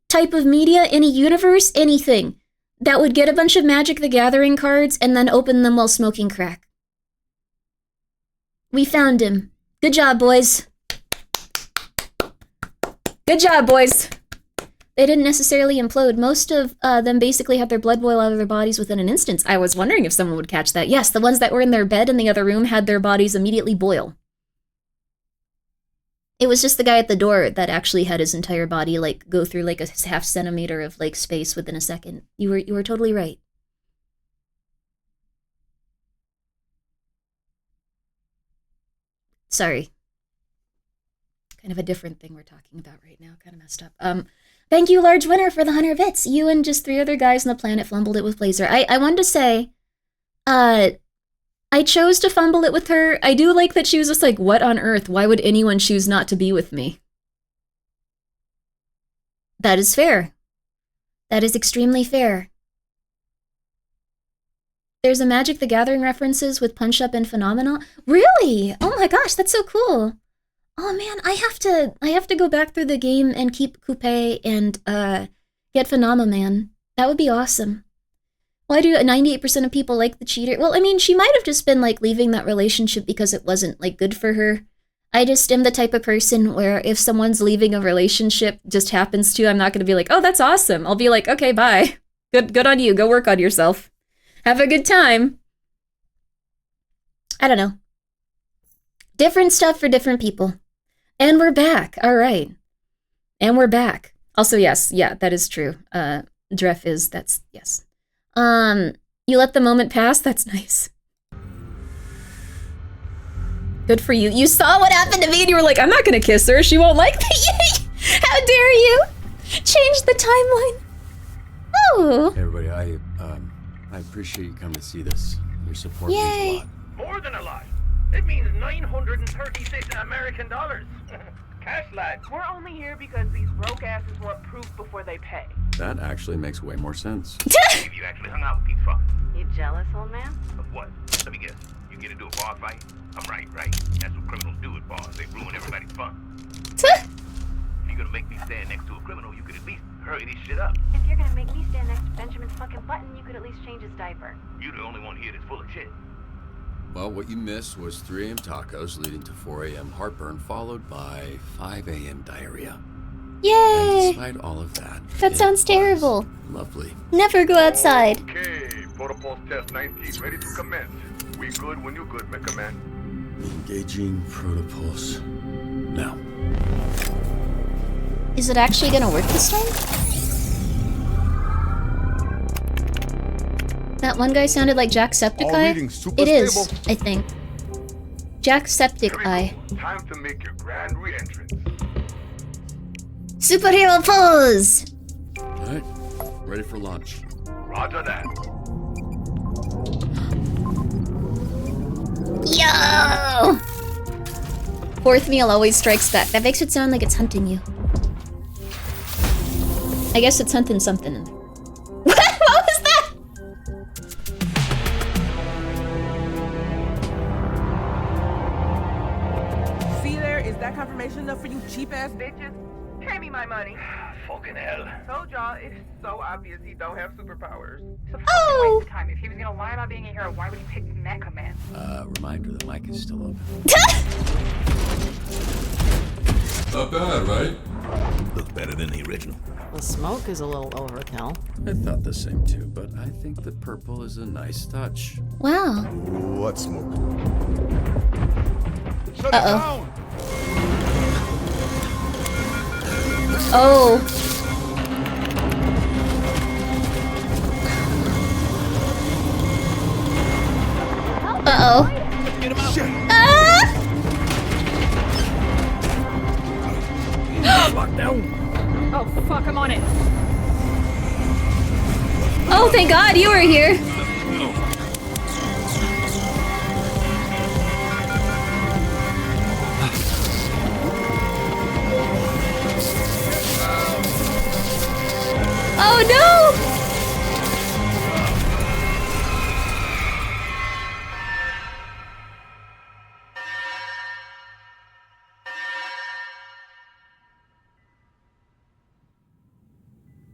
type of media, any universe, anything, that would get a bunch of Magic the Gathering cards and then open them while smoking crack. We found him. Good job, boys. Good job, boys. They didn't necessarily implode. Most of them basically had their blood boil out of their bodies within an instant. I was wondering if someone would catch that. Yes, the ones that were in their bed in the other room had their bodies immediately boil. It was just the guy at the door that actually had his entire body, like, go through, like, a half centimeter of, like, space within a second. You were totally right. Sorry. Kind of a different thing we're talking about right now. Kind of messed up. Thank you, Large Winner, for the 100 bits. You and just 3 other guys on the planet fumbled it with Blazer. I wanted to say, I chose to fumble it with her. I do like that she was just like, what on earth? Why would anyone choose not to be with me? That is fair. That is extremely fair. There's a Magic the Gathering references with Punch Up and Phenomena. Really? Oh my gosh, that's so cool. Oh man, I have to go back through the game and keep Coupe and get Phenomena Man. That would be awesome. Why do 98% of people like the cheater? Well, I mean, she might have just been like leaving that relationship because it wasn't like good for her. I just am the type of person where if someone's leaving a relationship just happens to, I'm not going to be like, oh, that's awesome. I'll be like, okay, bye. Good on you. Go work on yourself. Have a good time. I don't know. Different stuff for different people. And we're back. All right. And we're back. Also, yes. Yeah, that is true. Dref is, that's, yes. You let the moment pass? That's nice. Good for you. You saw what happened to me and you were like, I'm not gonna kiss her. She won't like me. How dare you? Change the timeline. Oh. Hey everybody, I appreciate you coming to see this. Your support means a lot. More than a lot. It means 936 American dollars. Cash, lad. We're only here because these broke asses want proof before they pay. That actually makes way more sense. If you actually hung out with these fuckers. You jealous, old man? Of what? Let me guess. You get into a bar fight? I'm right? That's what criminals do at bars. They ruin everybody's fun. If you're gonna make me stand next to a criminal, you could at least hurry this shit up. If you're gonna make me stand next to Benjamin's fucking button, you could at least change his diaper. You're the only one here that's full of shit. Well, what you missed was 3 a.m. tacos leading to 4 a.m. heartburn, followed by 5 a.m. diarrhea. Yay! And despite all of that, That sounds terrible. lovely. Never go outside. Okay, protocol test 19, ready to commence. We good when you good, Mecca Man. Engaging protopulse. Now. Is it actually gonna work this time? That one guy sounded like Jacksepticeye. It is, I think. Jacksepticeye. Time to make your grand re-entrance. Superhero pose! Alright, ready for launch. Roger that. Yo! Fourth meal always strikes back. That makes it sound like it's hunting you. I guess it's hunting something in there. What was that? that confirmation enough for you cheap ass bitches? Pay me my money. Fucking hell. Told y'all, it's so obvious he don't have superpowers. It's a fucking Oh! waste of time. If he was gonna lie about being a hero, why would he pick Mecha Man? Reminder, the mic is still open. Not bad, right? Looks better than the original. The smoke is a little overkill. I thought the same too, but I think the purple is a nice touch. Wow. What smoke? Uh-oh. Oh. Uh-oh. Oh, fuck, I'm on it. Oh, thank God you were here. Oh no!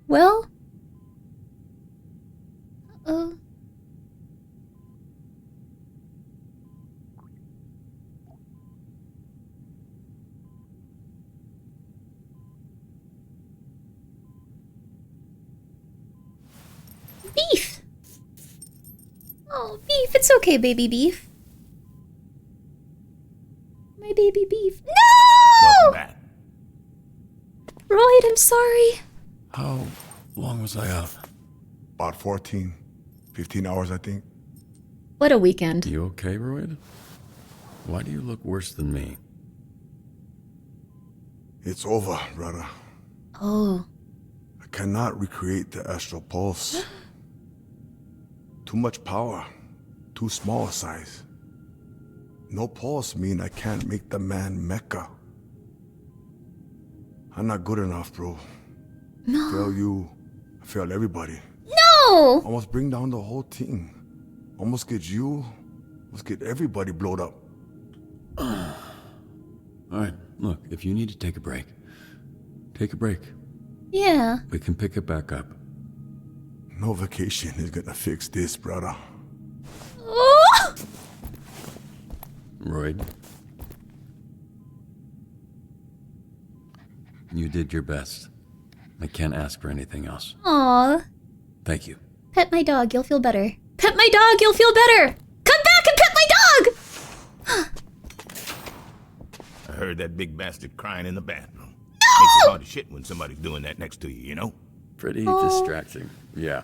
Well, Beef. Oh, Beef, it's okay, baby Beef. My baby Beef. No! Royd, I'm sorry. How long was I out? About 14, 15 hours, I think. What a weekend. You okay, Royd? Why do you look worse than me? It's over, brother. Oh. I cannot recreate the astral pulse. Too much power, too small a size. No pulse mean I can't make the man mecha. I'm not good enough, bro. No. Fail you, I fail everybody. No! Almost bring down the whole team. Almost get you, almost get everybody blowed up. Alright, look, if you need to take a break, take a break. Yeah. We can pick it back up. No vacation is gonna fix this, brother. Oh! Royd, you did your best. I can't ask for anything else. Aw. Thank you. Pet my dog, you'll feel better. Pet my dog, you'll feel better! Come back and pet my dog! I heard that big bastard crying in the bathroom. Makes it hard to shit when somebody's doing that next to you, you know? Pretty Oh. distracting. Yeah.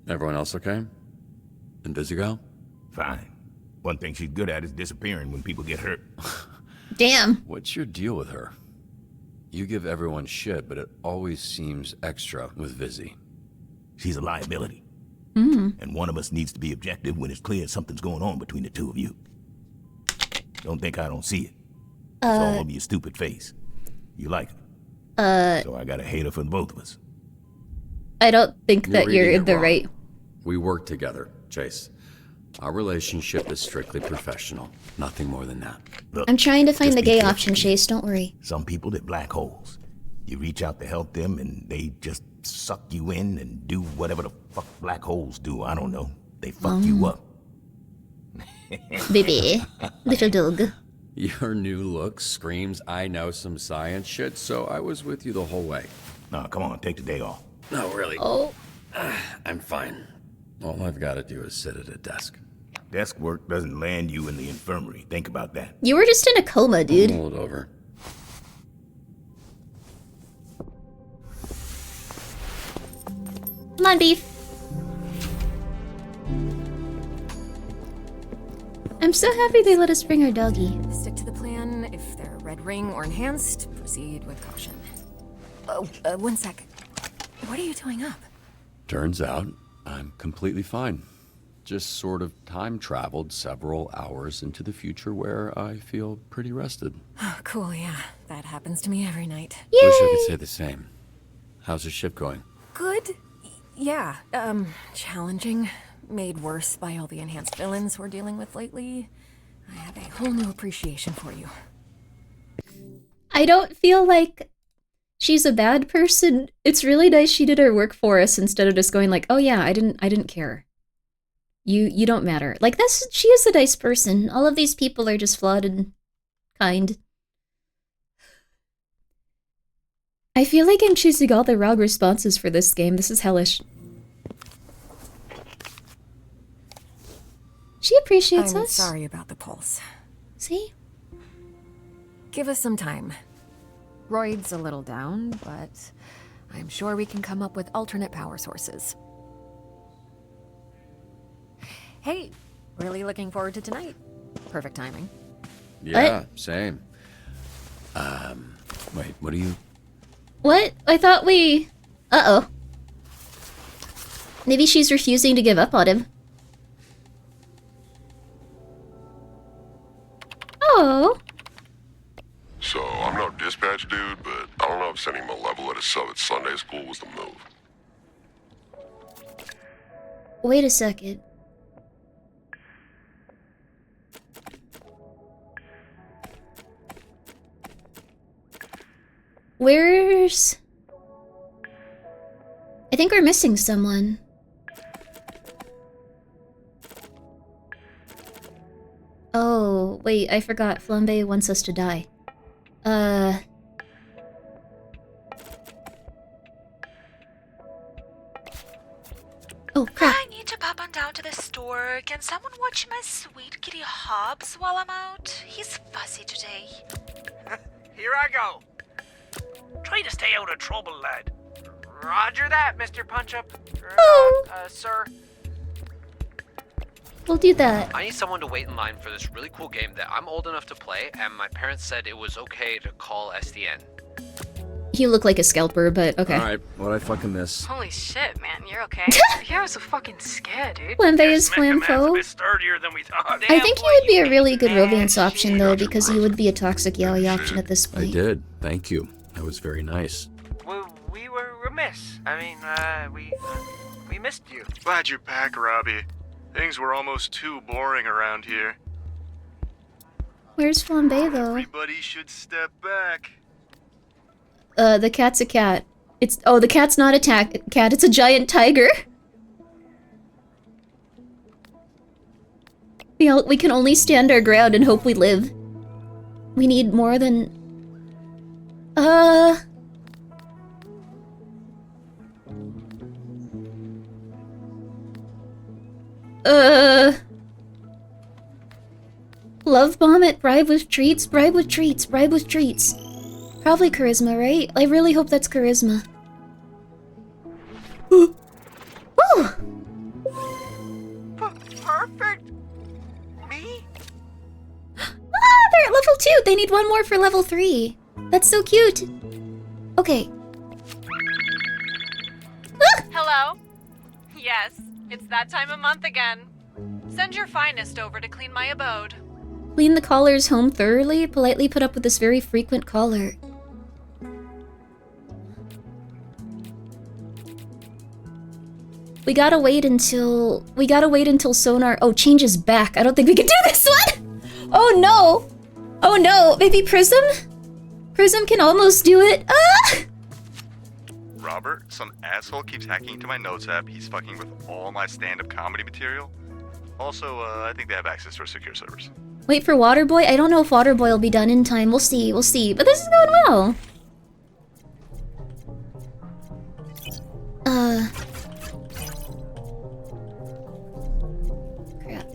Everyone else okay? And Busy Gal? Fine. One thing she's good at is disappearing when people get hurt. Damn. What's your deal with her? You give everyone shit, but it always seems extra with Vizzy. She's a liability. Mm. And one of us needs to be objective when it's clear something's going on between the two of you. Don't think I don't see it. It's all over your stupid face. You like it. So I gotta hate her for the both of us. I don't think that you're reading in it the wrong. right. We work together, Chase. Our relationship is strictly professional. Nothing more than that. Look, I'm trying to find just the be gay careful. option, Chase, don't worry. Some people, they're black holes. You reach out to help them and they just suck you in and do whatever the fuck black holes do. I don't know. They fuck you up. Baby. Little dog. Your new look screams I know some science shit, so I was with you the whole way. No, come on, take the day off. No, really. Oh. I'm fine. All I've got to do is sit at a desk. Desk work doesn't land you in the infirmary. Think about that. You were just in a coma, dude. Roll it over. Come on, Beef. I'm so happy they let us bring our doggy. Stick to the plan. If they're red ring or enhanced, proceed with caution. Oh, one sec. What are you doing up? Turns out, I'm completely fine. Just sort of time traveled several hours into the future where I feel pretty rested. Oh, cool, yeah. That happens to me every night. Wish I could say the same. How's the ship going? Good. Yeah, challenging. Made worse by all the enhanced villains we're dealing with lately. I have a whole new appreciation for you. I don't feel like she's a bad person. It's really nice she did her work for us instead of just going like, oh yeah, I didn't care. You don't matter. Like she is a nice person. All of these people are just flawed and kind. I feel like I'm choosing all the wrong responses for this game. This is hellish. She appreciates I'm us. sorry about the pulse. See? Give us some time. Royd's a little down, but I'm sure we can come up with alternate power sources. Hey, really looking forward to tonight. Perfect timing. Yeah, What? same. Wait, what are you... What? I thought we... Uh-oh. Maybe she's refusing to give up on him. Oh. So, I'm no dispatch dude, but I don't know if sending him a level at a sub at Sunday school was the move. Wait a second. Where's... I think we're missing someone. Oh, wait, I forgot. Flambe wants us to die. Oh, crap. I need to pop on down to the store. Can someone watch my sweet kitty Hobbs while I'm out? He's fussy today. Here I go. Try to stay out of trouble, lad. Roger that, Mr. Punch-Up. Sir. We'll do that. I need someone to wait in line for this really cool game that I'm old enough to play, and my parents said it was okay to call SDN. You look like a scalper, but okay. Alright, what'd I fucking miss? Holy shit, man, you're okay? Yeah, I was so fucking scared, dude. Flambe is Flamfo. Sturdier than we thought. I think you would be a really good romance option, though, because you would be a toxic yaoi option at this I point. did. Thank you. That was very nice. Well, we were remiss. I mean, we missed you. Glad you're back, Robbie. Things were almost too boring around here. Where's Flambe, though? Everybody should step back. The cat's a cat. Oh, the cat's not a cat, it's a giant tiger. We can only stand our ground and hope we live. We need more than... Love bomb it, bribe with treats, bribe with treats, bribe with treats. Probably charisma, right? I really hope that's charisma. Ooh! Perfect. Me? They're at level 2! They need one more for level 3. That's so cute! Okay. Hello? Yes, it's that time of month again. Send your finest over to clean my abode. Clean the caller's home thoroughly, politely put up with this very frequent caller. We gotta wait until Sonar... Oh, changes back. I don't think we can do this one! Oh no! Oh no! Maybe Prism? Prism can almost do it. Ah! Robert, some asshole keeps hacking into my notes app. He's fucking with all my stand-up comedy material. Also, I think they have access to our secure servers. Wait for Waterboy? I don't know if Waterboy will be done in time. We'll see, we'll see. But this is going well. Crap.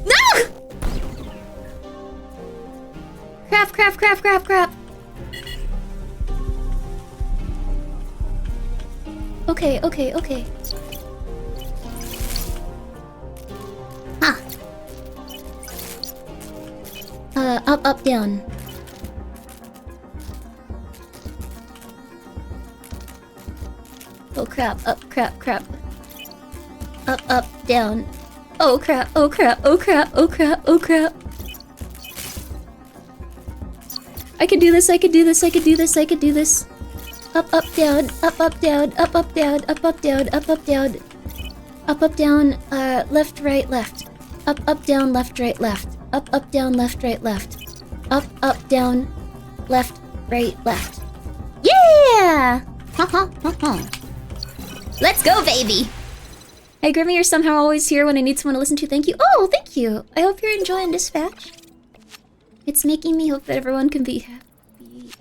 No! Crap. Okay. Up, down. Oh crap, up, crap. Up, down. Oh crap. I can do this. Up, up, down, up, up, down, up, up, down, up, up, down, up, up, down. Up, down, left, right, left. Up, down, left, right, left. Up, down, left, right, left. Up, down, left, right, left. Yeah! Let's go, baby! Hey, Grimmi, you're somehow always here when I need someone to listen to. Thank you. Oh, thank you. I hope you're enjoying Dispatch. It's making me hope that everyone can be happy.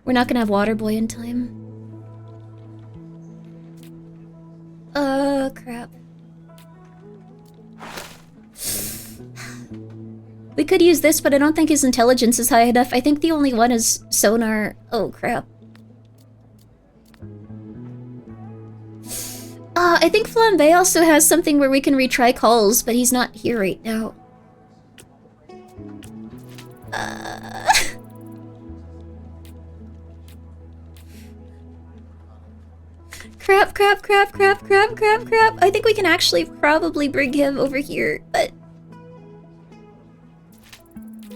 We're not gonna have Waterboy in time. Crap. We could use this, but I don't think his intelligence is high enough. I think the only one is sonar. Oh, crap. I think Flambe also has something where we can retry calls, but he's not here right now. Crap. I think we can actually probably bring him over here, but...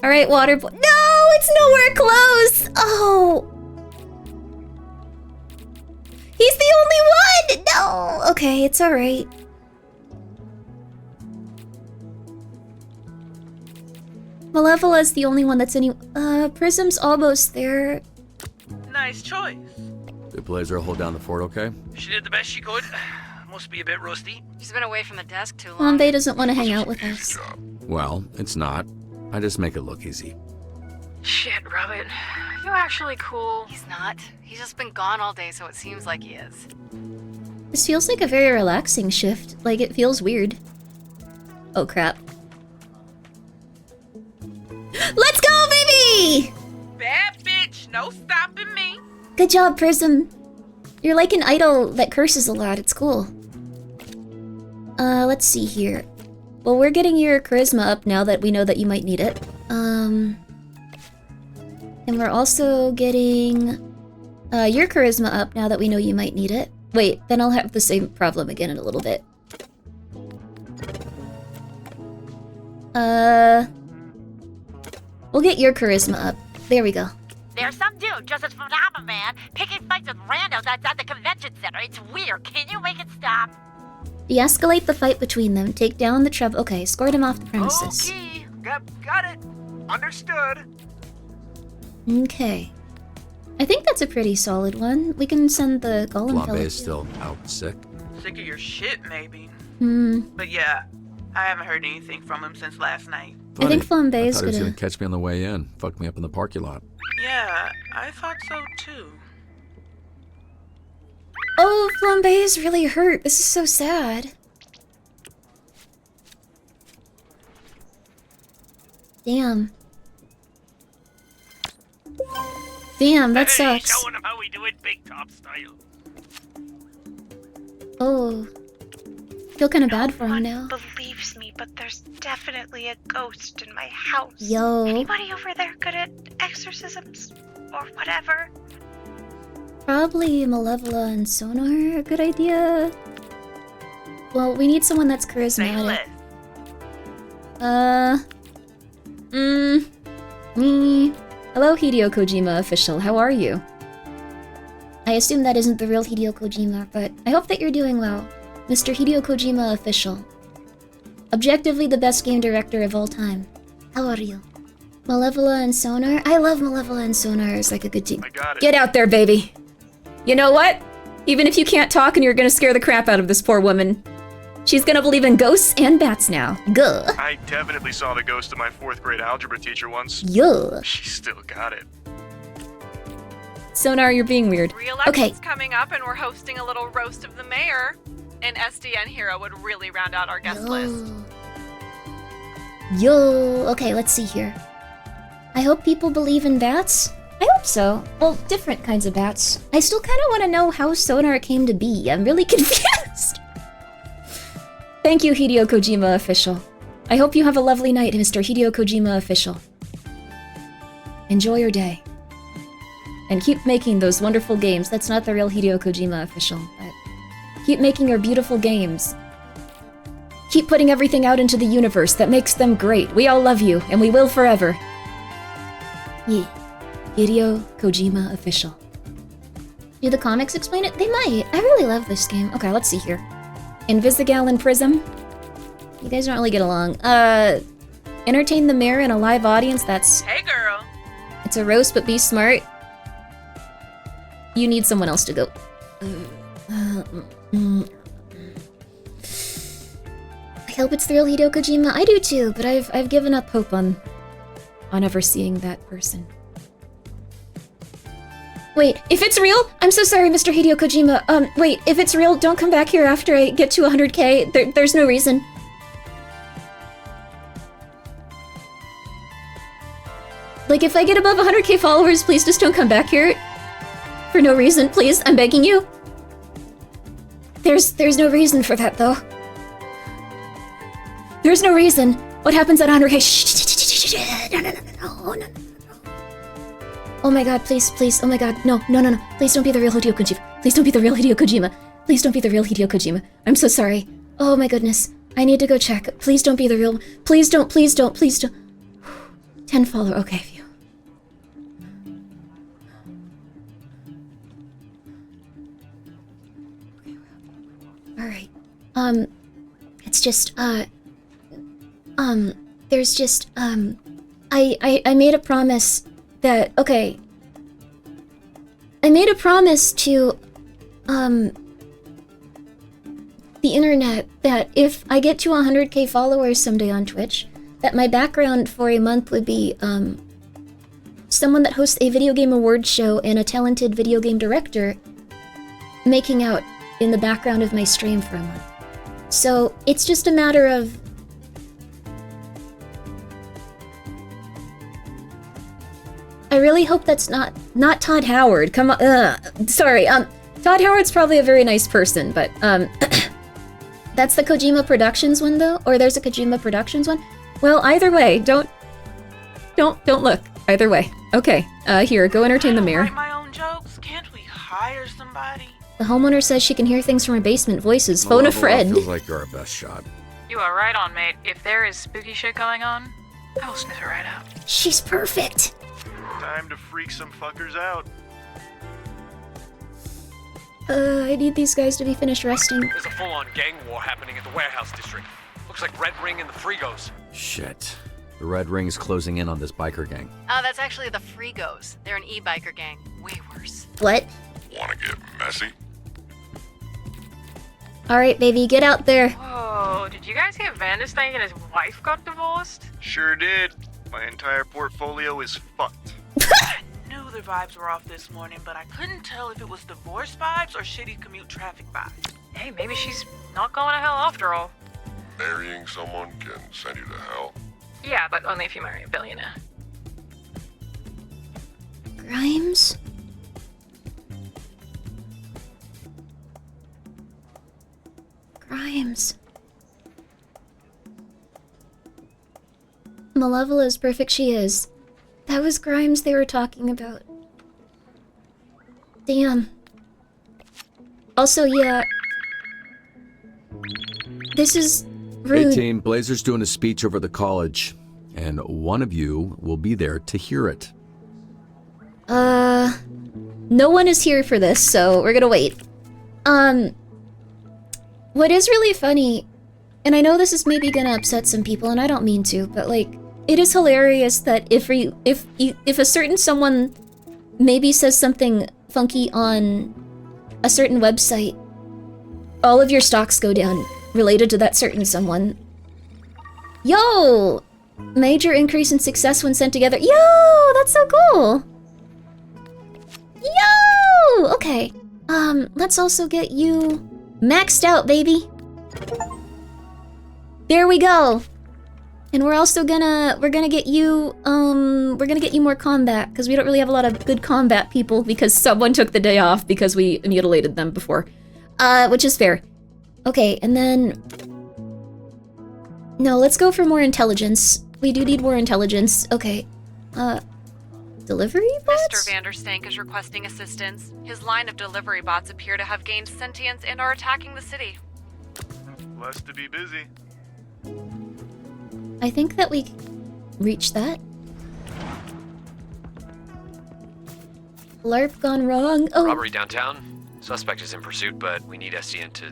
Alright, Waterboy. No! It's nowhere close! Oh! He's the only one! No! Okay, it's alright. Malevola's the only one that's any... Prism's almost there. Nice choice. Did Blazer hold down the fort okay? She did the best she could. Must be a bit rusty. She's been away from the desk too long. Flambe doesn't want to hang out with us. Well, it's not. I just make it look easy. Shit, Robert. You're actually cool. He's not. He's just been gone all day, so it seems like he is. This feels like a very relaxing shift. Like, it feels weird. Oh, crap. Let's go, baby! Bad bitch, no stopping me. Good job, Prism. You're like an idol that curses a lot. It's cool. Let's see here. Well, we're getting your charisma up now that we know that you might need it. And we're also getting your charisma up now that we know you might need it. Wait, then I'll have the same problem again in a little bit. We'll get your charisma up. There we go. There's some dude just as phenomenal, man, picking fights with randos outside the convention center. It's weird. Can you make it stop? De-escalate the fight between them. Take down the trouble. Okay, scored him off the premises. Okay, got it. Understood. Okay. I think that's a pretty solid one. We can send the golem Flambe fellow. is still out sick. Sick of your shit, maybe. But yeah, I haven't heard anything from him since last night. I think Flambe I is thought he was gonna... gonna catch me on the way in. Fuck me up in the parking lot. Yeah, I thought so too. Oh, Flambe is really hurt. This is so sad. Damn. Damn, that sucks. Showing him how we do it big top style. Oh. Feel kind of bad for him now. Believes me, but there's definitely a ghost in my house. Yo. Anybody over there good at exorcisms or whatever? Probably Malevola and Sonar, a good idea. Well, we need someone that's charismatic. Hello, Hideo Kojima official. How are you? I assume that isn't the real Hideo Kojima, but I hope that you're doing well. Mr. Hideo Kojima official. Objectively the best game director of all time. How are you? Malevola and Sonar? I love Malevola and Sonar. It's like a good team. I got it. Get out there, baby. You know what? Even if you can't talk and you're gonna scare the crap out of this poor woman, she's gonna believe in ghosts and bats now. Guh. I definitely saw the ghost of my 4th grade algebra teacher once. Yeah. She still got it. Sonar, you're being weird. Re-election's coming up, and we're hosting a little roast of the mayor. An SDN hero would really round out our guest list. Yo. Okay, let's see here. I hope people believe in bats. I hope so. Well, different kinds of bats. I still kind of want to know how Sonar came to be. I'm really confused. Thank you, Hideo Kojima official. I hope you have a lovely night, Mr. Hideo Kojima official. Enjoy your day. And keep making those wonderful games. That's not the real Hideo Kojima official, but keep making your beautiful games. Keep putting everything out into the universe that makes them great. We all love you, and we will forever. Yeah. Hideo Kojima official. Do the comics explain it? They might. I really love this game. Okay, let's see here. Invisigal and Prism. You guys don't really get along. Entertain the mayor and a live audience. That's... Hey, girl. It's a roast, but be smart. You need someone else to go. I hope it's the real Hideo Kojima. I do too, but I've given up hope on ever seeing that person. Wait, if it's real, I'm so sorry, Mr. Hideo Kojima. Wait, if it's real, don't come back here after I get to 100k. There's no reason. Like, if I get above 100k followers, please just don't come back here. For no reason, please. I'm begging you. There's no reason for that, though. There's no reason. What happens at 100k? No. Oh my god, please. Oh my god, no. Please don't be the real Hideo Kojima. Please don't be the real Hideo Kojima. Please don't be the real Hideo Kojima. I'm so sorry. Oh my goodness. I need to go check. Please don't be the real... Please don't. 10 follower. Okay, phew. Alright. It's just, there's just, I made a promise that, okay. I made a promise to, the internet that if I get to 100k followers someday on Twitch, that my background for a month would be, someone that hosts a video game awards show and a talented video game director making out in the background of my stream for a month. So it's just a matter of... I really hope that's not Todd Howard. Come on, sorry. Todd Howard's probably a very nice person, but that's the Kojima Productions one though, or there's a Kojima Productions one. Well, either way, don't look. Either way. Okay. Here, go entertain the mayor. Write my own jokes. Can't we hire somebody? The homeowner says she can hear things from her basement voices. Phone a friend. Feels like you're our best shot. You are right on, mate. If there is spooky shit going on, I will sniff it right out. She's perfect. Time to freak some fuckers out. I need these guys to be finished resting. There's a full-on gang war happening at the warehouse district. Looks like Red Ring and the Frigos. Shit. The Red Ring's closing in on this biker gang. Oh, that's actually the Frigos. They're an e-biker gang. Way worse. What? Wanna get messy? Alright, baby, get out there. Whoa, did you guys hear Vanderstein and his wife got divorced? Sure did. My entire portfolio is fucked. I knew the vibes were off this morning, but I couldn't tell if it was divorce vibes or shitty commute traffic vibes. Hey, maybe she's not going to hell after all. Marrying someone can send you to hell. Yeah, but only if you marry a billionaire. Grimes? Grimes. Malevola is perfect, she is. That was Grimes they were talking about. Damn. Also, yeah. This is rude. Hey team, Blazer's doing a speech over the college, and one of you will be there to hear it. No one is here for this, so we're gonna wait. What is really funny, and I know this is maybe gonna upset some people, and I don't mean to, but like, it is hilarious that if a certain someone maybe says something funky on a certain website, all of your stocks go down related to that certain someone. Yo! Major increase in success when sent together. Yo! That's so cool! Yo! Okay. Let's also get you maxed out, baby. There we go. And we're also gonna get you more combat, because we don't really have a lot of good combat people because someone took the day off because we mutilated them before. Which is fair. Okay, and then no, let's go for more intelligence. We do need more intelligence. Okay. Delivery bots? Mr. Vanderstank is requesting assistance. His line of delivery bots appear to have gained sentience and are attacking the city. Blessed to be busy. I think that we reached that. LARP gone wrong. Oh. Robbery downtown. Suspect is in pursuit, but we need SCN to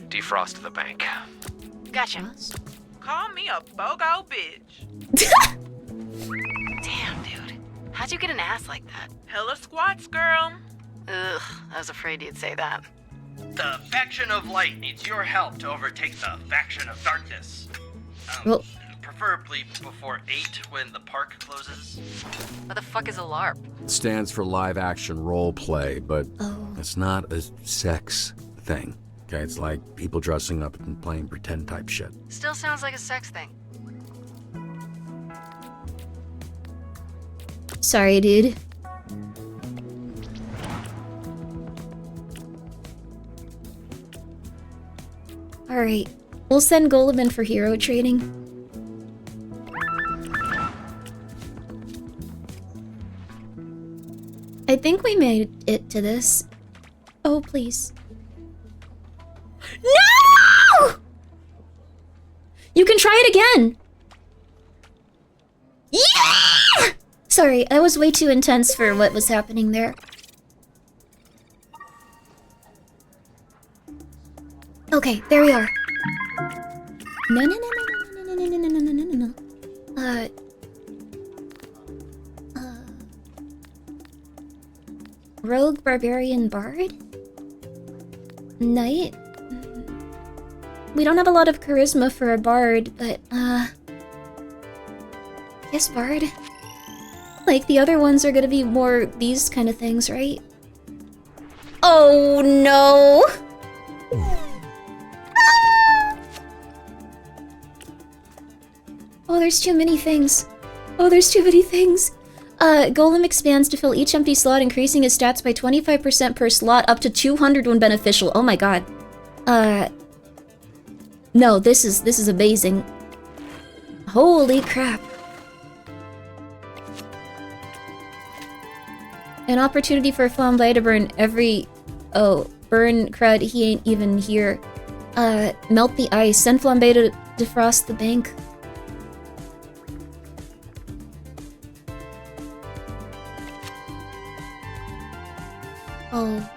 defrost the bank. Gotcha. Call me a BOGO bitch. Damn, dude. How'd you get an ass like that? Hella squats, girl. Ugh, I was afraid you'd say that. The faction of light needs your help to overtake the faction of darkness. Well, Preferably before 8 when the park closes. What the fuck is a LARP? It stands for live action role play, but it's not a sex thing. Okay, it's like people dressing up and playing pretend type shit. Still sounds like a sex thing. sorry, dude. Alright, we'll send Golem in for hero training. I think we made it to this. Oh, please. No! You can try it again! Yeah! Sorry, I was way too intense for what was happening there. Okay, there we are. No, no, no, no, no, no, no, no, no, no, no, no, no. Rogue, Barbarian, Bard? Knight? We don't have a lot of charisma for a Bard, but, yes, Bard. Like, the other ones are gonna be more these kind of things, right? Oh, no! Oh, there's too many things. Oh, there's too many things. Golem expands to fill each empty slot, increasing his stats by 25% per slot, up to 200 when beneficial. Oh my god. No, this is amazing. Holy crap. An opportunity for Flambe to burn every... Oh, burn crud, he ain't even here. Melt the ice. Send Flambe to defrost the bank. Oh.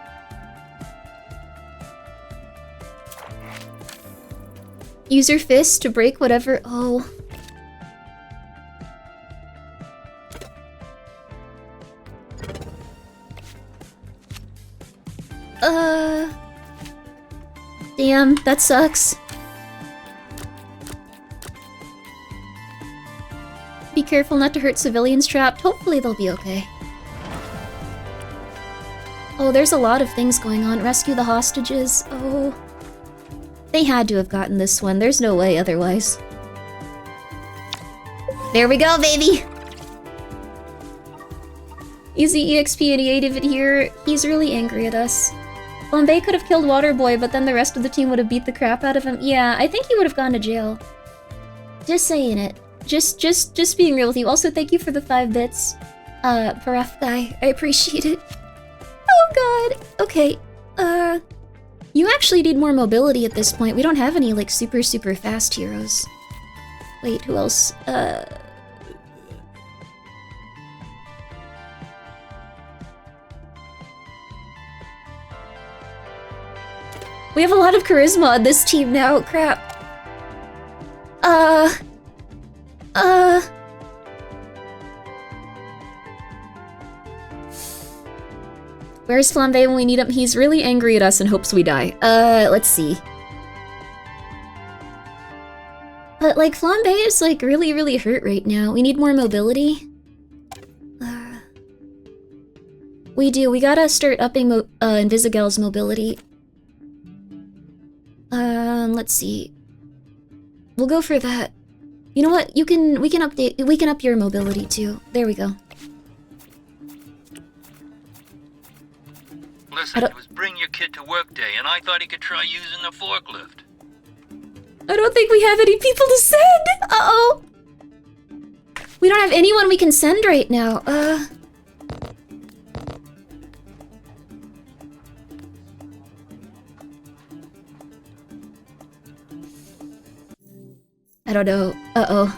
Use your fist to break whatever... Oh. Damn, that sucks. Be careful not to hurt civilians trapped. Hopefully they'll be okay. Oh, there's a lot of things going on. Rescue the hostages. Oh. They had to have gotten this one. There's no way otherwise. There we go, baby! Easy EXP 88 of it here. He's really angry at us. Flambe could have killed Waterboy, but then the rest of the team would have beat the crap out of him. Yeah, I think he would have gone to jail. Just saying it. Just being real with you. Also, thank you for the 5 bits. Paraf guy. I appreciate it. Oh god. Okay. You actually need more mobility at this point. We don't have any, like, super fast heroes. Wait, who else? We have a lot of charisma on this team now. Crap. Where's Flambe when we need him? He's really angry at us and hopes we die. Let's see. But, like, Flambe is, like, really hurt right now. We need more mobility. We do. We gotta start upping Invisigal's mobility. Let's see. We'll go for that. You know what? We can up your mobility too. There we go. Listen, it was bring your kid to work day, and I thought he could try using the forklift. I don't think we have any people to send! Uh-oh! We don't have anyone we can send right now. I don't know. Uh-oh.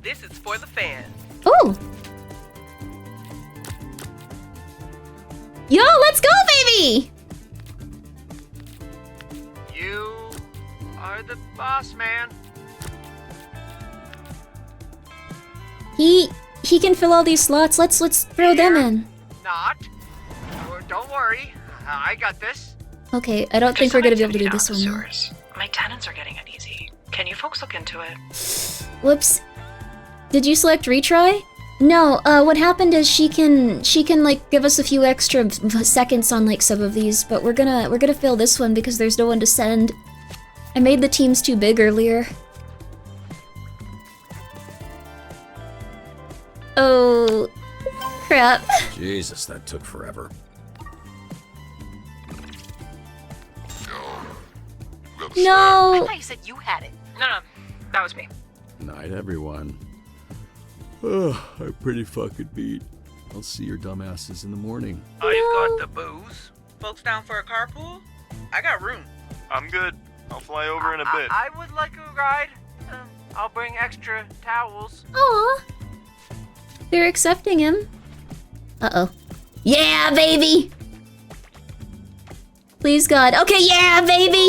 This is for the fans. Oh! Yo, let's go, baby! You are the boss, man. He can fill all these slots. Let's throw them in. Not. Don't worry. I got this. Okay, I don't think we're gonna be able to do this one though. My tenants are getting uneasy. Can you folks look into it? Whoops. Did you select retry? No, what happened is she can like give us a few extra seconds on like some of these, but we're gonna fail this one because there's no one to send. I made the teams too big earlier. Oh, crap. Jesus, that took forever. No! I thought you said you had it. No, that was me. Night, everyone. Oh, I'm pretty fucking beat. I'll see your dumbasses in the morning. I've got the booze. Folks down for a carpool? I got room. I'm good. I'll fly over in a bit. I would like a ride. I'll bring extra towels. Aw. They're accepting him. Uh-oh. Yeah, baby! Please, God. Okay, yeah, baby!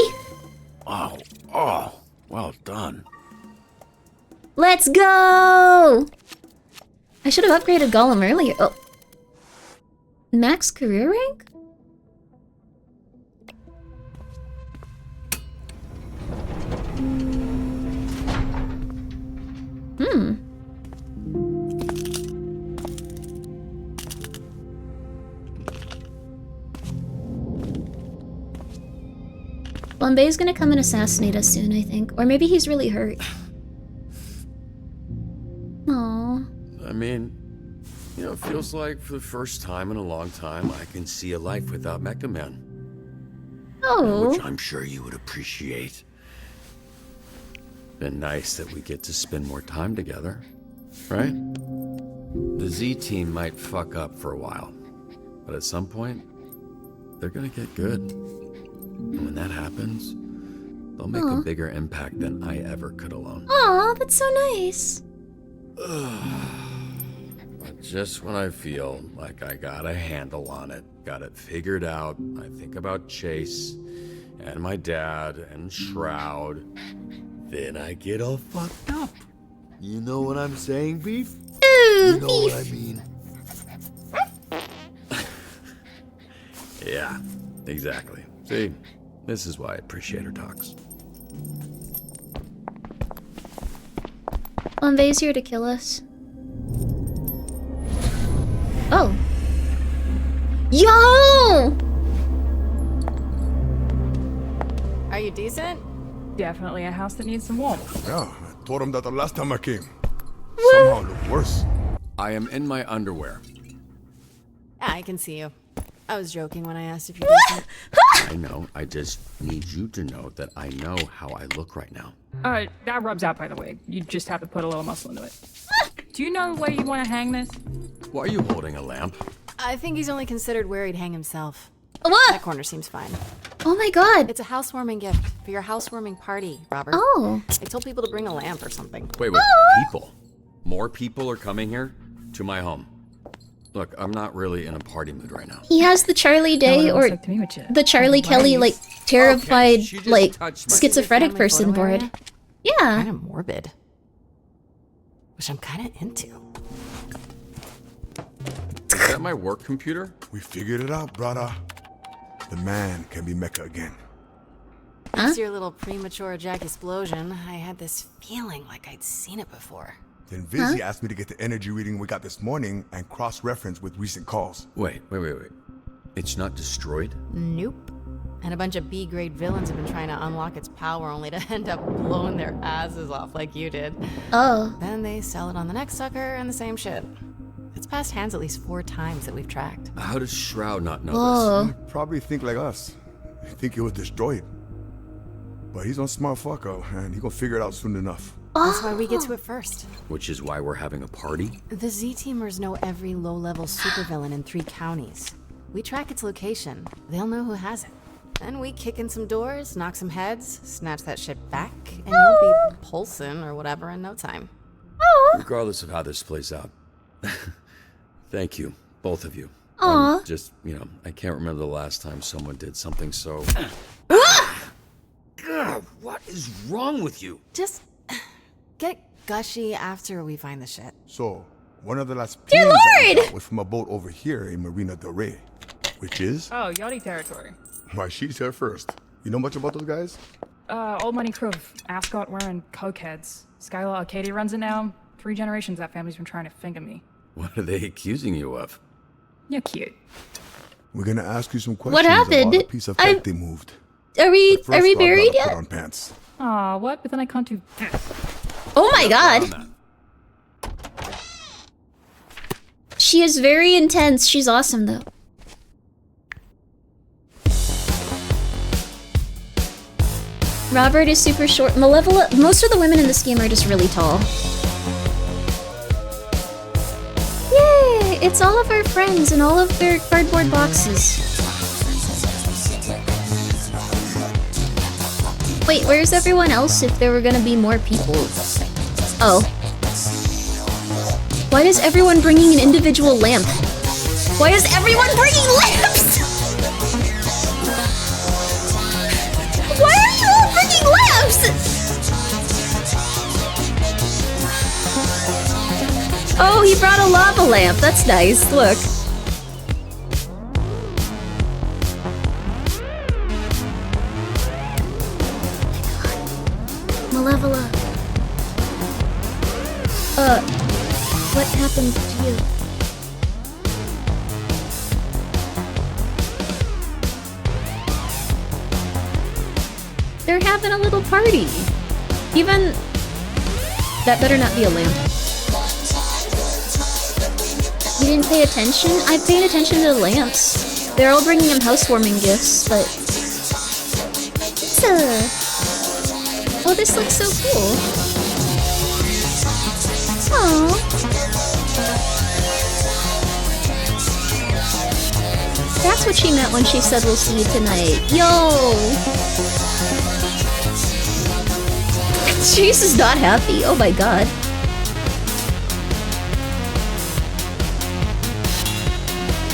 Oh, well done. Let's go! I should have upgraded Golem earlier. Oh. Max career rank? Bombay's gonna come and assassinate us soon, I think. Or maybe he's really hurt. Aww. I mean, it feels like for the first time in a long time, I can see a life without Mecha Man. Oh. Which I'm sure you would appreciate. Been nice that we get to spend more time together, right? The Z team might fuck up for a while, but at some point, they're gonna get good. And when that happens, they'll make a bigger impact than I ever could alone. Aw, that's so nice. But just when I feel like I got a handle on it, got it figured out, I think about Chase and my dad and Shroud, then I get all fucked up. You know what I'm saying, Beef? You know what I mean? Yeah, exactly. See, this is why I appreciate her talks. Bombay's here to kill us. Oh. Yo! Are you decent? Definitely a house that needs some warmth. Yeah, I told him that the last time I came. Somehow it looked worse. I am in my underwear. Yeah, I can see you. I was joking when I asked if you're decent. I know, I just need you to know that I know how I look right now. That rubs out, by the way. You just have to put a little muscle into it. Do you know where you want to hang this? Why are you holding a lamp? I think he's only considered where he'd hang himself. What? That corner seems fine. Oh my god. It's a housewarming gift for your housewarming party, Robert. Oh. I told people to bring a lamp or something. Wait, people? More people are coming here? To my home. Look, I'm not really in a party mood right now. He has the Charlie Day or the Charlie Kelly, like, terrified, like, schizophrenic person board. Yeah. Kind of morbid. Which I'm kind of into. Is that my work computer? We figured it out, brother. The man can be Mecha again. After your little premature Jack explosion, I had this feeling like I'd seen it before. Then Vizzy asked me to get the energy reading we got this morning and cross-reference with recent calls. Wait. It's not destroyed? Nope. And a bunch of B-grade villains have been trying to unlock its power only to end up blowing their asses off like you did. Oh. Then they sell it on the next sucker and the same shit. It's passed hands at least 4 times that we've tracked. How does Shroud not know Whoa. this? He probably think like us. He think it was destroyed. But he's a smart fucker, and he gonna figure it out soon enough. That's why we get to it first. Which is why we're having a party? The Z-Teamers know every low-level supervillain in 3 counties. We track its location. They'll know who has it. Then we kick in some doors, knock some heads, snatch that shit back, and you'll be pulsing or whatever in no time. Regardless of how this plays out, thank you, both of you. Aw. Just, I can't remember the last time someone did something so... God, what is wrong with you? Just get gushy after we find the shit. So, one of the last Dear PMs that we Lord! got was from a boat over here in Marina del Rey, which is... Oh, Yachty territory. Why, she's here first. You know much about those guys? Old money crew of ascot-wearing cokeheads. Skylar Arcadia runs it now. 3 generations that family's been trying to finger me. What are they accusing you of? You're cute. We're gonna ask you some questions What happened? about a piece of tech they moved. Are we But first, I've buried gotta yet? Put on pants. Aw, what? But then I can't do this. Oh my god. She is very intense. She's awesome though. Robert is super short. Malevolent. Most of the women in this game are just really tall. Yay! It's all of our friends and all of their cardboard boxes. Wait, where's everyone else if there were gonna be more people? Oh. Why is everyone bringing an individual lamp? Why is everyone bringing lamps? Why are you all bringing lamps? Oh, he brought a lava lamp. That's nice. Look. Malevola. What happened to you? They're having a little party. Even... That better not be a lamp. You didn't pay attention? I paid attention to the lamps. They're all bringing him housewarming gifts, but... Oh, this looks so cool. Aww. That's what she meant when she said we'll see you tonight. Yo! Chase is not happy. Oh my god.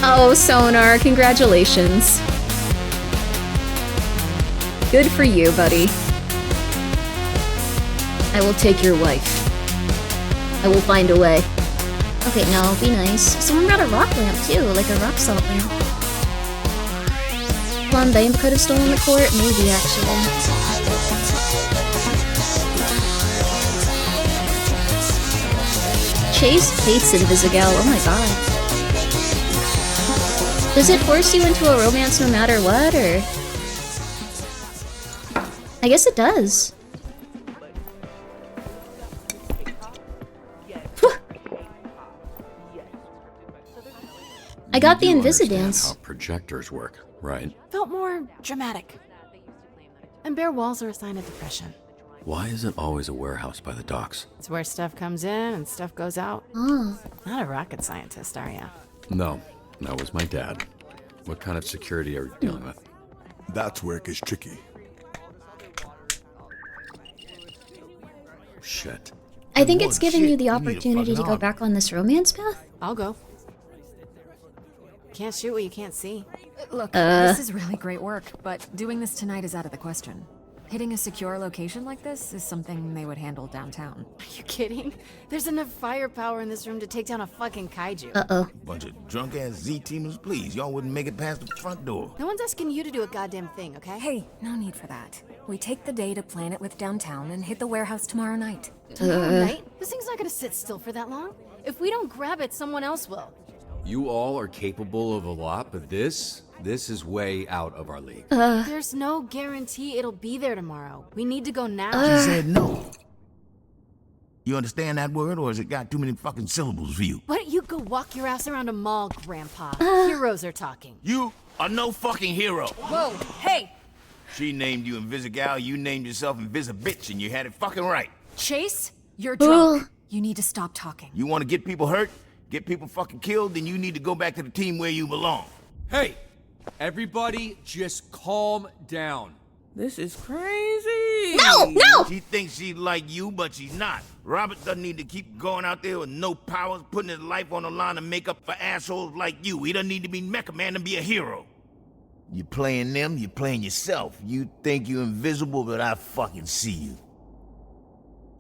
Oh, Sonar, congratulations. Good for you, buddy. I will take your wife. I will find a way. Okay, no, be nice. Someone brought a rock lamp too, like a rock salt lamp. Flambe could have stolen the court? Maybe, actually. Chase hates Invisigal, oh my god. Does it force you into a romance no matter what, or...? I guess it does. I got the Invisidance. How projectors work, right? Felt more dramatic. And bare walls are a sign of depression. Why is it always a warehouse by the docks? It's where stuff comes in and stuff goes out. Oh. Not a rocket scientist, are ya? No, that was my dad. What kind of security are you dealing with? That's where it gets tricky. Shit. I think it's giving you the opportunity to go back on this romance path. I'll go. Can't shoot what you can't see. Look, this is really great work, but doing this tonight is out of the question. Hitting a secure location like this is something they would handle downtown. Are you kidding? There's enough firepower in this room to take down a fucking kaiju. Uh-oh. Bunch of drunk-ass Z-teamers, please. Y'all wouldn't make it past the front door. No one's asking you to do a goddamn thing, okay? Hey, no need for that. We take the day to plan it with downtown and hit the warehouse tomorrow night. Tomorrow night? This thing's not gonna sit still for that long. If we don't grab it, someone else will. You all are capable of a lot, but this is way out of our league. There's no guarantee it'll be there tomorrow. We need to go now. She said no. You understand that word, or has it got too many fucking syllables for you? Why don't you go walk your ass around a mall, Grandpa? Heroes are talking. You are no fucking hero. Whoa, hey! She named you Invisigal, you named yourself Invisibitch, and you had it fucking right. Chase, you're drunk. You need to stop talking. You want to get people hurt, get people fucking killed, then you need to go back to the team where you belong. Hey! Everybody just calm down. This is crazy. No! She thinks she's like you, but she's not. Robert doesn't need to keep going out there with no powers, putting his life on the line to make up for assholes like you. He doesn't need to be Mecha Man to be a hero. You playing them, you playing yourself. You think you're invisible, but I fucking see you.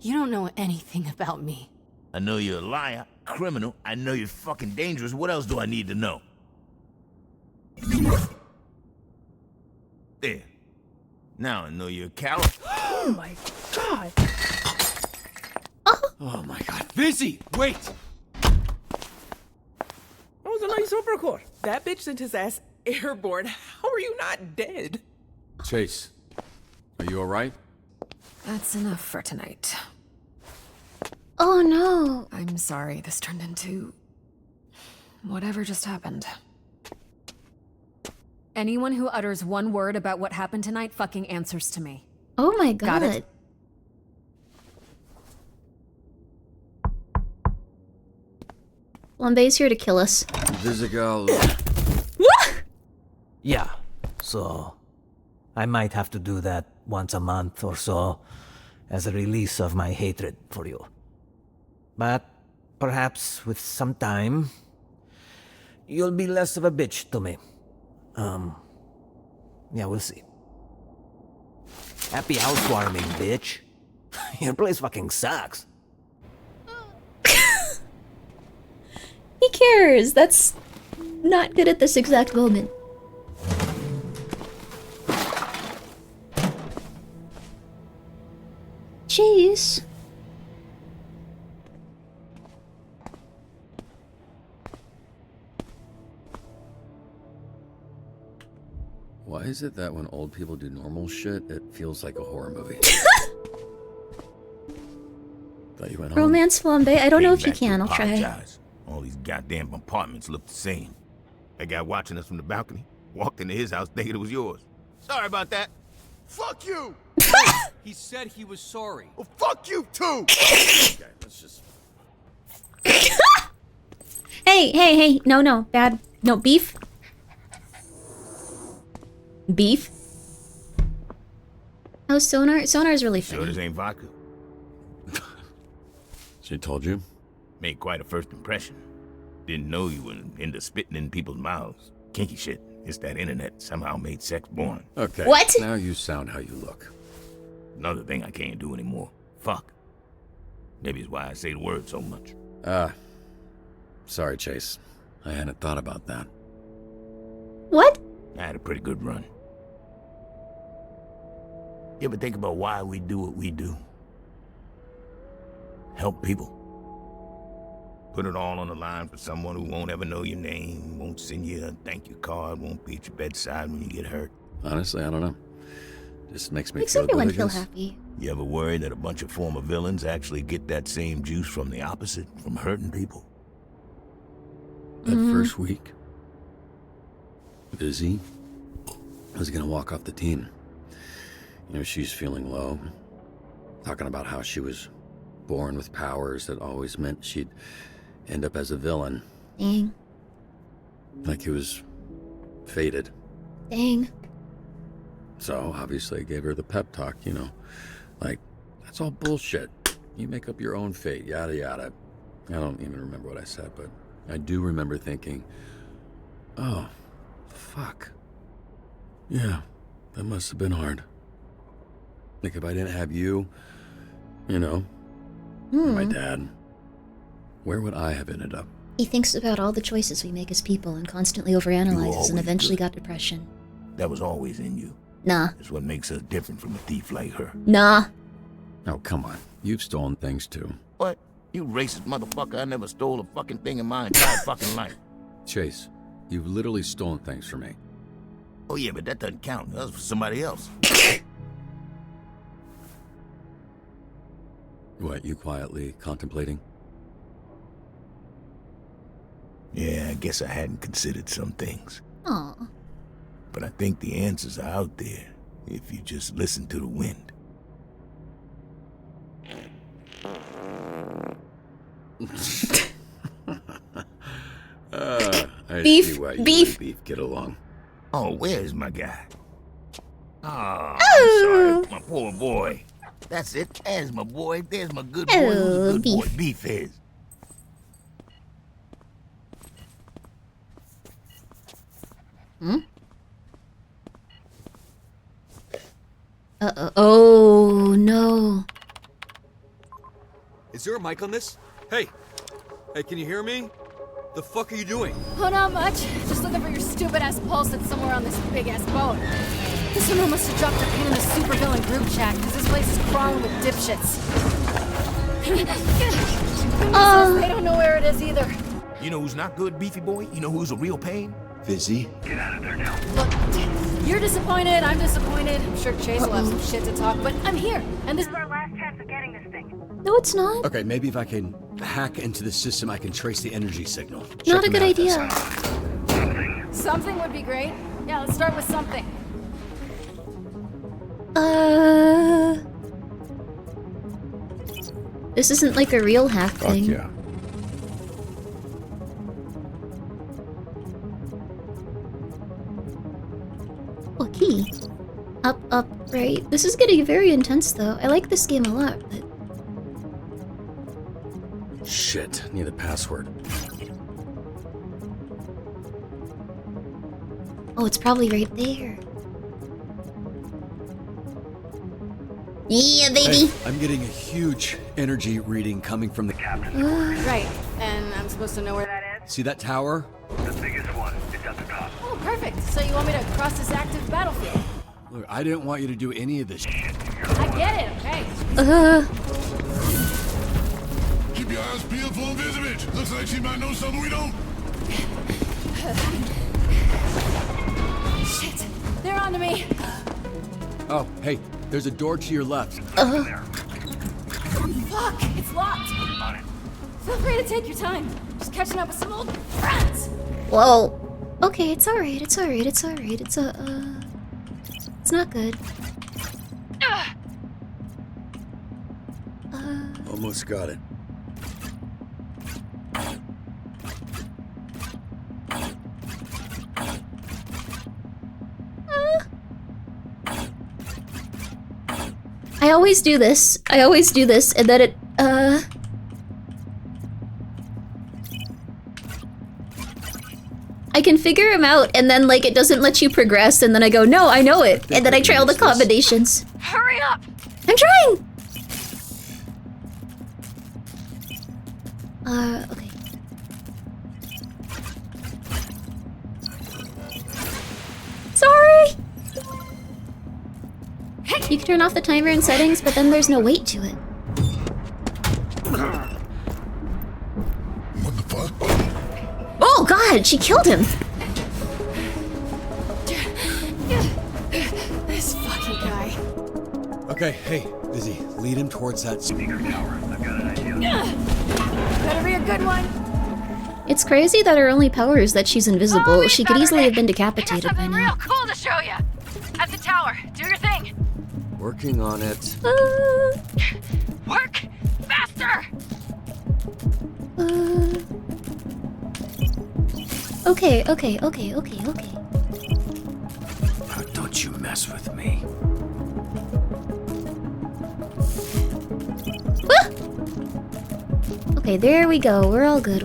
You don't know anything about me. I know you're a liar, criminal. I know you're fucking dangerous. What else do I need to know? There. Now I know you're a coward. Oh my god. Oh my god. Busy! Wait! That was a nice uppercut. That bitch sent his ass airborne. How are you not dead? Chase, are you alright? That's enough for tonight. Oh no. I'm sorry this turned into whatever just happened. Anyone who utters one word about what happened tonight fucking answers to me. Oh my god. Got it? Flambe's here to kill us. Visigal. Yeah, so I might have to do that once a month or so as a release of my hatred for you. But perhaps with some time, you'll be less of a bitch to me. Yeah, we'll see. Happy housewarming, bitch. Your place fucking sucks. He cares. That's not good at this exact moment. Jeez. Why is it that when old people do normal shit, it feels like a horror movie? Thought you went home. Romance Flambe? I don't know if you Came can. back I'll to try. apologize. All these goddamn apartments look the same. That guy watching us from the balcony walked into his house thinking it was yours. Sorry about that. Fuck you! He said he was sorry. Well, fuck you too! Okay, let's just... Hey. No. Bad. No, beef. Beef? Oh, Sonar? Sonar's really funny. Sure this ain't vodka? She told you? Made quite a first impression. Didn't know you were into spitting in people's mouths. Kinky shit. It's that internet somehow made sex boring. Okay. What? Now you sound how you look. Another thing I can't do anymore. Fuck. Maybe it's why I say the word so much. Sorry, Chase. I hadn't thought about that. What? I had a pretty good run. You ever think about why we do what we do? Help people. Put it all on the line for someone who won't ever know your name, won't send you a thank you card, won't be at your bedside when you get hurt. Honestly, I don't know. Just makes me Makes feel everyone good, I feel guess. happy. You ever worry that a bunch of former villains actually get that same juice from the opposite, from hurting people? That first week, Busy was gonna walk off the team. You know, she's feeling low, talking about how she was born with powers that always meant she'd end up as a villain. Dang. Like he was fated. Dang. So, obviously, I gave her the pep talk, you know. Like, that's all bullshit. You make up your own fate, yada yada. I don't even remember what I said, but I do remember thinking, oh, fuck. Yeah, that must have been hard. Like, if I didn't have you, you know, and my dad, where would I have ended up? He thinks about all the choices we make as people and constantly overanalyzes and eventually got depression. That was always in you. Nah. That's what makes us different from a thief like her. Nah. Oh, come on. You've stolen things, too. What? You racist motherfucker, I never stole a fucking thing in my entire fucking life. Chase, you've literally stolen things from me. Oh yeah, but that doesn't count. That was for somebody else. What, you quietly contemplating? Yeah, I guess I hadn't considered some things. Aw. But I think the answers are out there if you just listen to the wind. I Beef, see why you beef. and Beef get along. Oh, where's my guy? Oh, I'm sorry, my poor boy. That's it. There's my boy. There's my good boy. Who's a good boy? Beef is. Hmm? Oh, no. Is there a mic on this? Hey! Hey, can you hear me? The fuck are you doing? Oh, not much. Just looking for your stupid-ass pulse that's somewhere on this big-ass boat. This one must have dropped a pin in the supervillain group chat, because this place is crawling with dipshits. They don't know where it is either. You know who's not good, Beefy boy? You know who's a real pain? Fizzy. Get out of there now. Look, you're disappointed, I'm disappointed. I'm sure Chase will have some shit to talk, but I'm here, and this is our last chance of getting this thing. No, it's not. Okay, maybe if I can hack into the system, I can trace the energy signal. Not a good idea. Something would be great. Yeah, let's start with something. This isn't like a real hack thing. Yeah. Oh, key. Up, right. This is getting very intense, though. I like this game a lot, but... Shit, need the password. Oh, it's probably right there. Yeah, baby! Hey, I'm getting a huge energy reading coming from the captain. Right, and I'm supposed to know where that is? See that tower? The biggest one is at the top. Oh, perfect. So you want me to cross this active battlefield? Look, I didn't want you to do any of this shit. I get it, okay. Keep your eyes peeled for Visibit. Looks like she might know something we don't. Shit, they're onto me. Oh, hey, there's a door to your left. Fuck, it's locked. Feel free to take your time. Just catching up with some old friends. Whoa. Okay, it's alright, it's alright, it's alright. It's it's not good. Almost got it. I always do this, and then it, I can figure him out, and then, like, it doesn't let you progress, and then I go, no, I know it, and then I try all the combinations. Hurry up! I'm trying! Okay. Sorry! You can turn off the timer in settings, but then there's no weight to it. What the fuck? Oh god, she killed him! This fucking guy. Okay, hey, Lizzie, lead him towards that speaker tower. I've got an idea. Better be a good one. It's crazy that her only power is that she's invisible. She could easily have been decapitated by Something now. real cool to show you. At the tower, do your thing. Working on it. Work faster. Okay. Don't you mess with me. Okay, there we go. We're all good.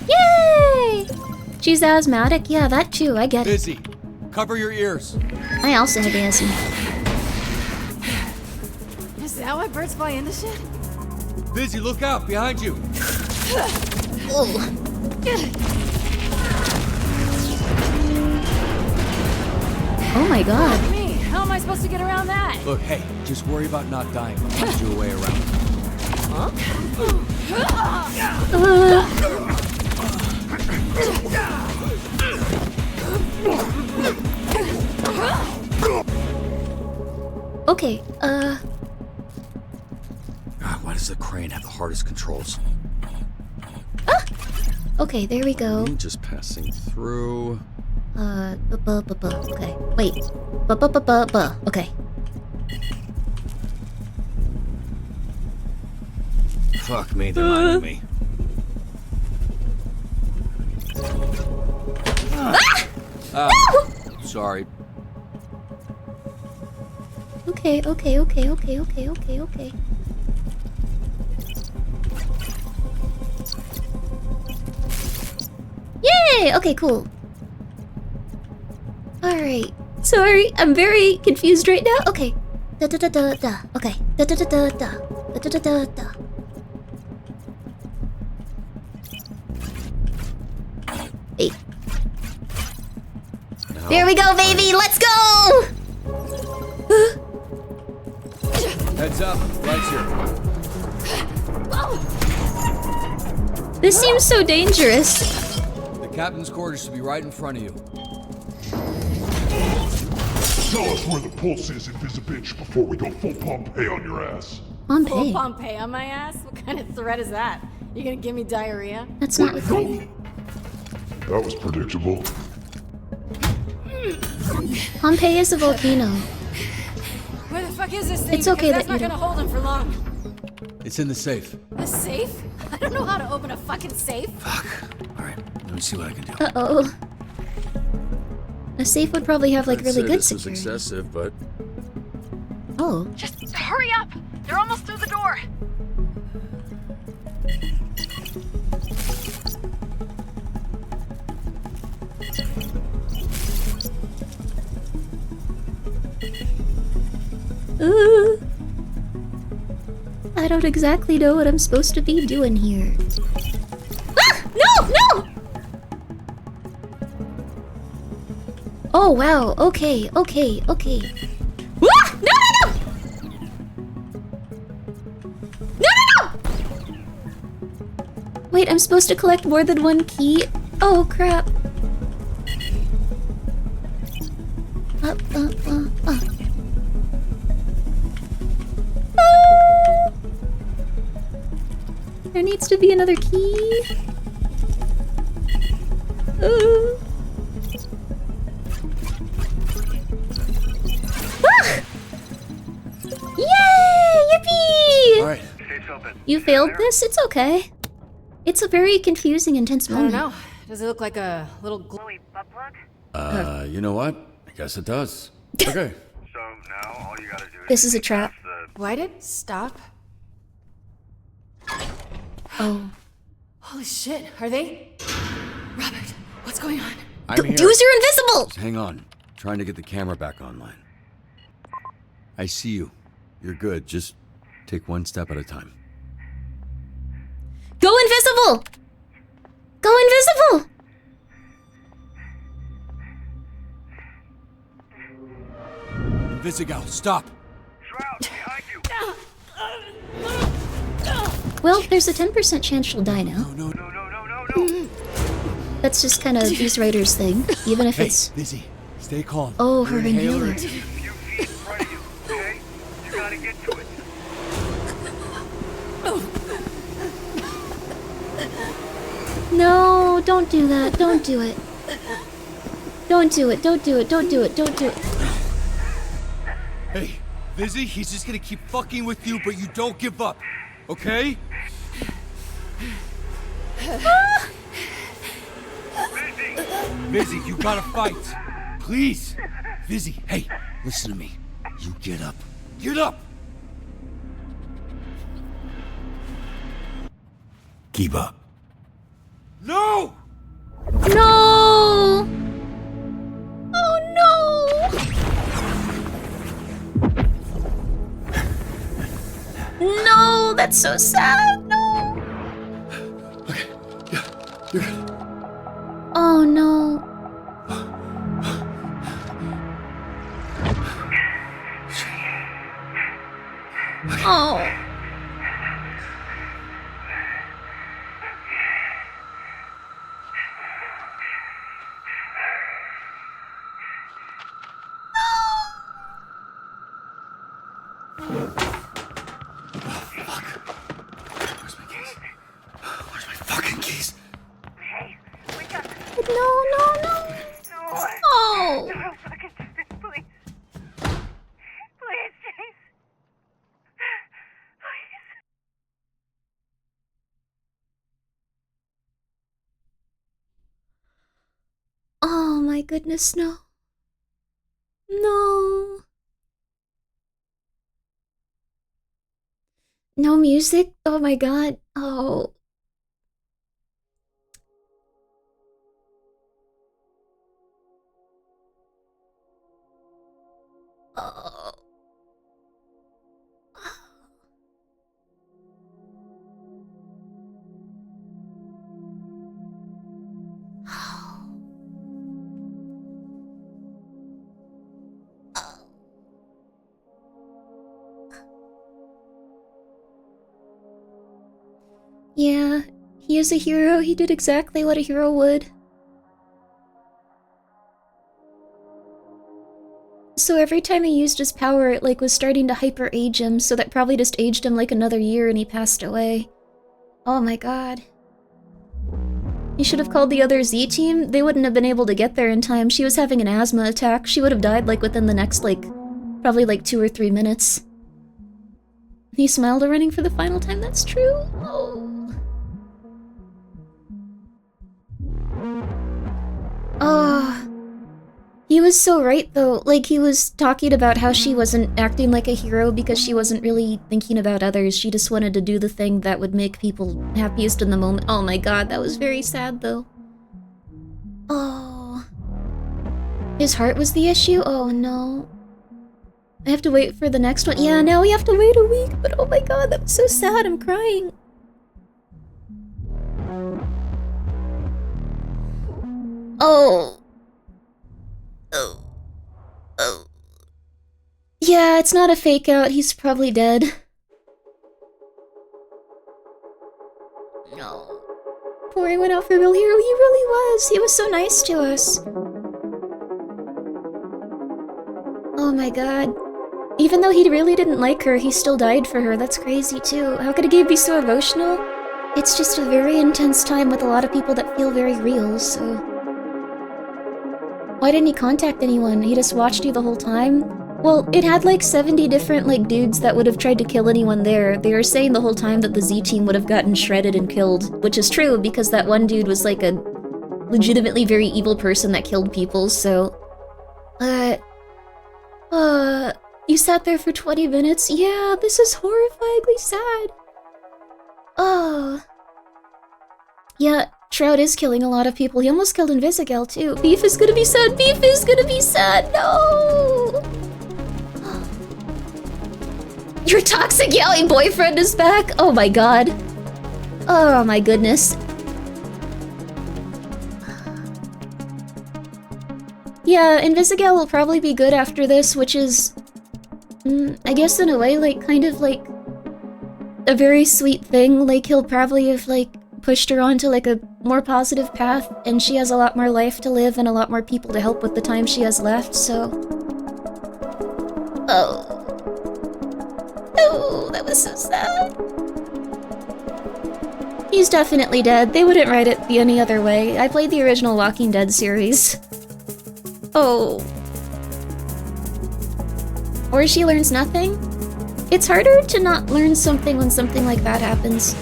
Yay! She's asthmatic? Yeah, that too. I get it. Busy. Cover your ears. I also have asthma. Is that why birds fly into shit? Busy, look out behind you. Oh my god. Me, how am I supposed to get around that? Look, hey, just worry about not dying. I'll find you a way around. Okay, God, why does the crane have the hardest controls? okay, there we go. Just passing through. Okay, wait. Okay. Fuck me, they're minding me. No! Sorry. Okay. Yay! Okay, cool. Alright. Sorry, I'm very confused right now. Okay. Da-da-da-da-da. Okay. Da-da-da-da-da. Da-da-da-da-da. Hey. No. There we go, baby! Let's go! Heads up, lights here. This seems so dangerous. The captain's quarters should be right in front of you. Tell us where the pulse is, Invisibitch, before we go full Pompeii on your ass. Full Pompeii on my ass? What kind of threat is that? You gonna give me diarrhea? That's not what That was predictable. Pompeii is a volcano. Where the fuck is this thing? It's okay Because that that's you not gonna hold him for long. It's in the safe. A safe? I don't know how to open a fucking safe. Let me see what I can do. Uh-oh. A safe would probably have, like, really good This is security. excessive, but... Oh. Just hurry up! They're almost through the door. I don't exactly know what I'm supposed to be doing here. Ah! No! No! Oh, wow. Okay. Ah! No! No! Wait, I'm supposed to collect more than one key? Oh, crap. There needs to be another key. Yay! Yippee! All right. You failed this? It's okay. It's a very confusing, intense I don't moment. know. Does it look like a little glowy butt plug? You know what? I guess it does. Okay. So now all you gotta do This is a trap. Why did stop? Oh. Holy shit, are they? Robert, what's going on? I'm here. Use your invisible! Just hang on. Trying to get the camera back online. I see you. You're good. Just take one step at a time. Go invisible! Go invisible! Visigal, stop! Well, there's a 10% chance she'll die now. No. That's just kind of these writers' thing, even if it's... Lizzie, stay calm. Oh, her inhaler. No, don't do that. Don't do it. Don't do it. Don't do it. Don't do it. Don't do it. Hey, Lizzie, he's just gonna keep fucking with you, but you don't give up, okay? Lizzie, you gotta fight. Please. Lizzie, hey, listen to me. You get up. Get up! Keep up. No! No! Oh no! No, that's so sad. No. Okay, yeah, you're good. Oh no. Oh. Fucking keys. No. Oh. Fucking distance, please. Please, James. goodness, no. No. No music? Oh my god. Oh. Oh. Yeah, he is a hero. He did exactly what a hero would. So every time he used his power, it like was starting to hyper age him, so that probably just aged him like another year and he passed away. Oh my god. He should have called the other Z team. They wouldn't have been able to get there in time. She was having an asthma attack. She would have died like within the next probably 2 or 3 minutes. He smiled a running for the final time, that's true? Oh. Oh. He was so right though, like he was talking about how she wasn't acting like a hero because she wasn't really thinking about others, she just wanted to do the thing that would make people happiest in the moment. Oh my god, that was very sad though. Oh. His heart was the issue? Oh no. I have to wait for the next one. Yeah, now we have to wait a week, but oh my god, that was so sad, I'm crying. Oh. Oh. Oh. Yeah, it's not a fake out, he's probably dead. No. Poor he went out for a real hero, he really was. He was so nice to us. Oh my god. Even though he really didn't like her, he still died for her. That's crazy too. How could a game be so emotional? It's just a very intense time with a lot of people that feel very real, so... Why didn't he contact anyone? He just watched you the whole time? Well, it had 70 different dudes that would have tried to kill anyone there. They were saying the whole time that the Z team would have gotten shredded and killed, which is true because that one dude was a legitimately very evil person that killed people, so... You sat there for 20 minutes? Yeah, this is horrifyingly sad. Oh. Yeah, Shroud is killing a lot of people. He almost killed Invisigal too. Beef is gonna be sad. Beef is gonna be sad. No! Your toxic yaoi boyfriend is back? Oh my god. Oh my goodness. Yeah, Invisigal will probably be good after this, which is... I guess in a way, kind of a very sweet thing. He'll probably have, pushed her onto, a more positive path, and she has a lot more life to live and a lot more people to help with the time she has left, so... Oh. Oh, that was so sad. He's definitely dead. They wouldn't write it any other way. I played the original Walking Dead series. Oh. Or she learns nothing? It's harder to not learn something when something like that happens.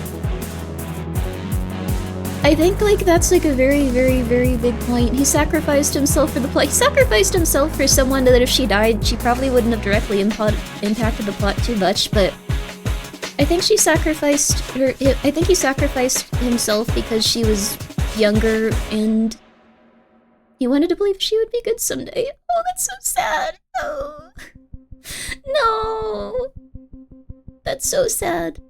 I think, that's a very, very, very big point. He sacrificed himself for the plot. He sacrificed himself for someone that if she died, she probably wouldn't have directly impacted the plot too much, but... I think she sacrificed her... I think he sacrificed himself because she was younger and... He wanted to believe she would be good someday. Oh, that's so sad. Oh. No. That's so sad.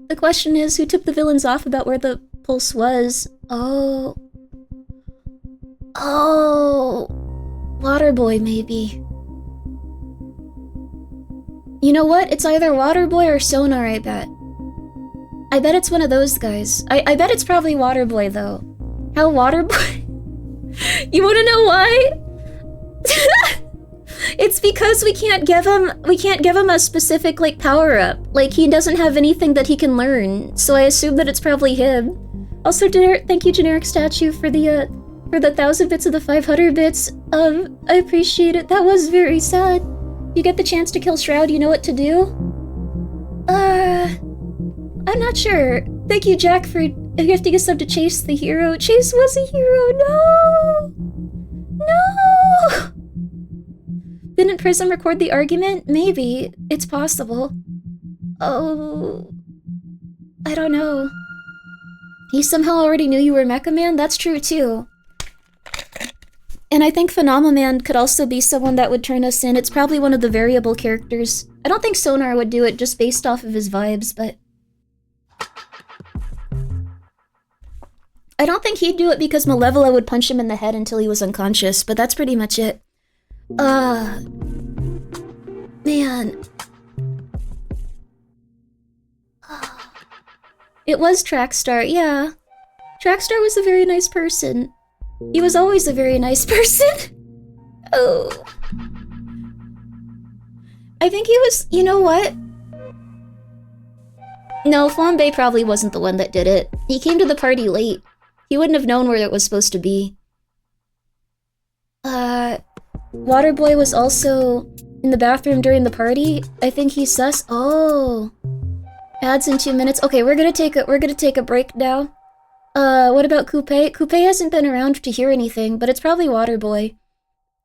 The question is, who took the villains off about where the pulse was? Oh. Oh. Waterboy, maybe. You know what? It's either Waterboy or Sonar, I bet. I bet it's one of those guys. I bet it's probably Waterboy, though. How Waterboy? You wanna know why? It's because we can't give him a specific power up. He doesn't have anything that he can learn. So I assume that it's probably him. Also, thank you, Generic Statue, for the 1,000 bits of the 500 bits. I appreciate it. That was very sad. You get the chance to kill Shroud, you know what to do? I'm not sure. Thank you, Jack, for gifting us up to Chase the hero. Chase was a hero, no! Didn't Prism record the argument? Maybe. It's possible. Oh... I don't know. He somehow already knew you were Mecha Man? That's true, too. And I think Phenomenon could also be someone that would turn us in. It's probably one of the variable characters. I don't think Sonar would do it just based off of his vibes, but... I don't think he'd do it because Malevola would punch him in the head until he was unconscious, but that's pretty much it. Man. It was Trackstar, yeah. Trackstar was a very nice person. He was always a very nice person. Oh. I think he was, you know what? No, Flambe probably wasn't the one that did it. He came to the party late. He wouldn't have known where it was supposed to be. Waterboy was also in the bathroom during the party. I think he's sus. Oh. Ads in 2 minutes. Okay, we're gonna take a break now. What about Coupe? Coupe hasn't been around to hear anything, but it's probably Waterboy.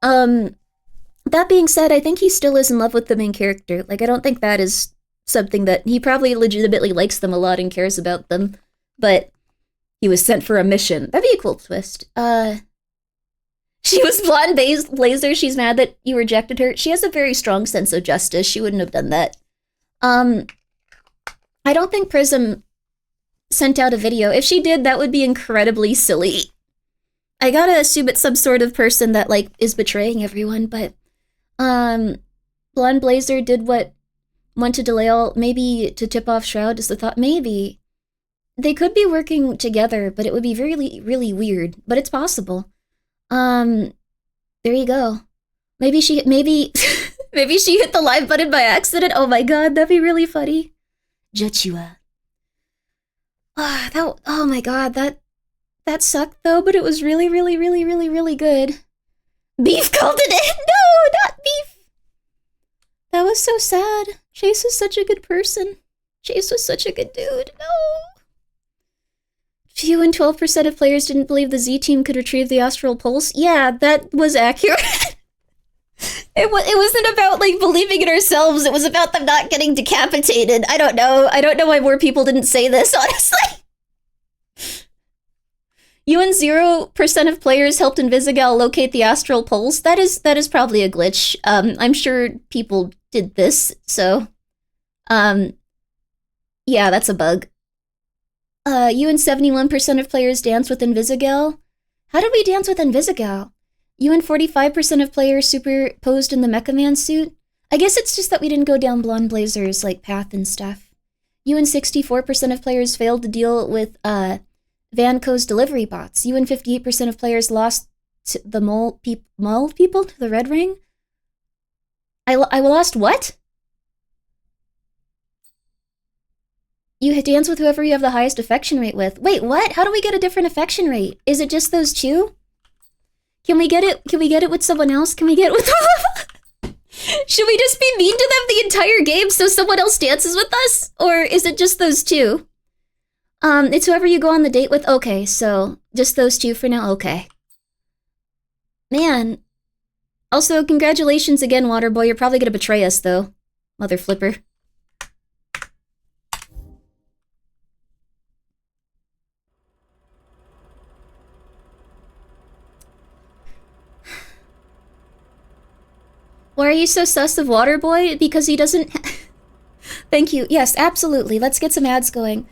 That being said, I think he still is in love with the main character. Like, I don't think that is something that... He probably legitimately likes them a lot and cares about them, but he was sent for a mission. That'd be a cool twist. She was blonde Blazer. She's mad that you rejected her. She has a very strong sense of justice. She wouldn't have done that. I don't think Prism sent out a video. If she did, that would be incredibly silly. I gotta assume it's some sort of person that, like, is betraying everyone, but... Blonde Blazer did what went to Delisle, maybe to tip off Shroud, is the thought. Maybe. They could be working together, but it would be really, really weird. But it's possible. There you go. Maybe she hit the live button by accident. Oh my god, that'd be really funny. Joshua. Oh my god, that sucked though, but it was really, really, really, really, really good. Beef called it in! No, not Beef! That was so sad. Chase was such a good person. Chase was such a good dude. No! Few and 12% of players didn't believe the Z-Team could retrieve the Astral Pulse. Yeah, that was accurate. It wasn't about, like, believing in ourselves. It was about them not getting decapitated. I don't know. I don't know why more people didn't say this, honestly. You and 0% of players helped Invisigal locate the Astral Pulse. That is probably a glitch. I'm sure people did this, so... yeah, that's a bug. You and 71% of players danced with Invisigal. How did we dance with Invisigal? You and 45% of players superposed in the Mecha Man suit. I guess it's just that we didn't go down Blonde Blazer's, like, path and stuff. You and 64% of players failed to deal with, Vanco's delivery bots. You and 58% of players lost to the mole people to the Red Ring. I lost what? You dance with whoever you have the highest affection rate with. Wait, what? How do we get a different affection rate? Is it just those two? Can we get it? Can we get it with someone else? Can we get it with... Should we just be mean to them the entire game so someone else dances with us? Or is it just those two? It's whoever you go on the date with. Okay, so just those two for now. Okay. Man. Also, congratulations again, Waterboy. You're probably gonna betray us, though. Mother flipper. Why are you so sus of Waterboy? Because he doesn't... Thank you. Yes, absolutely. Let's get some ads going.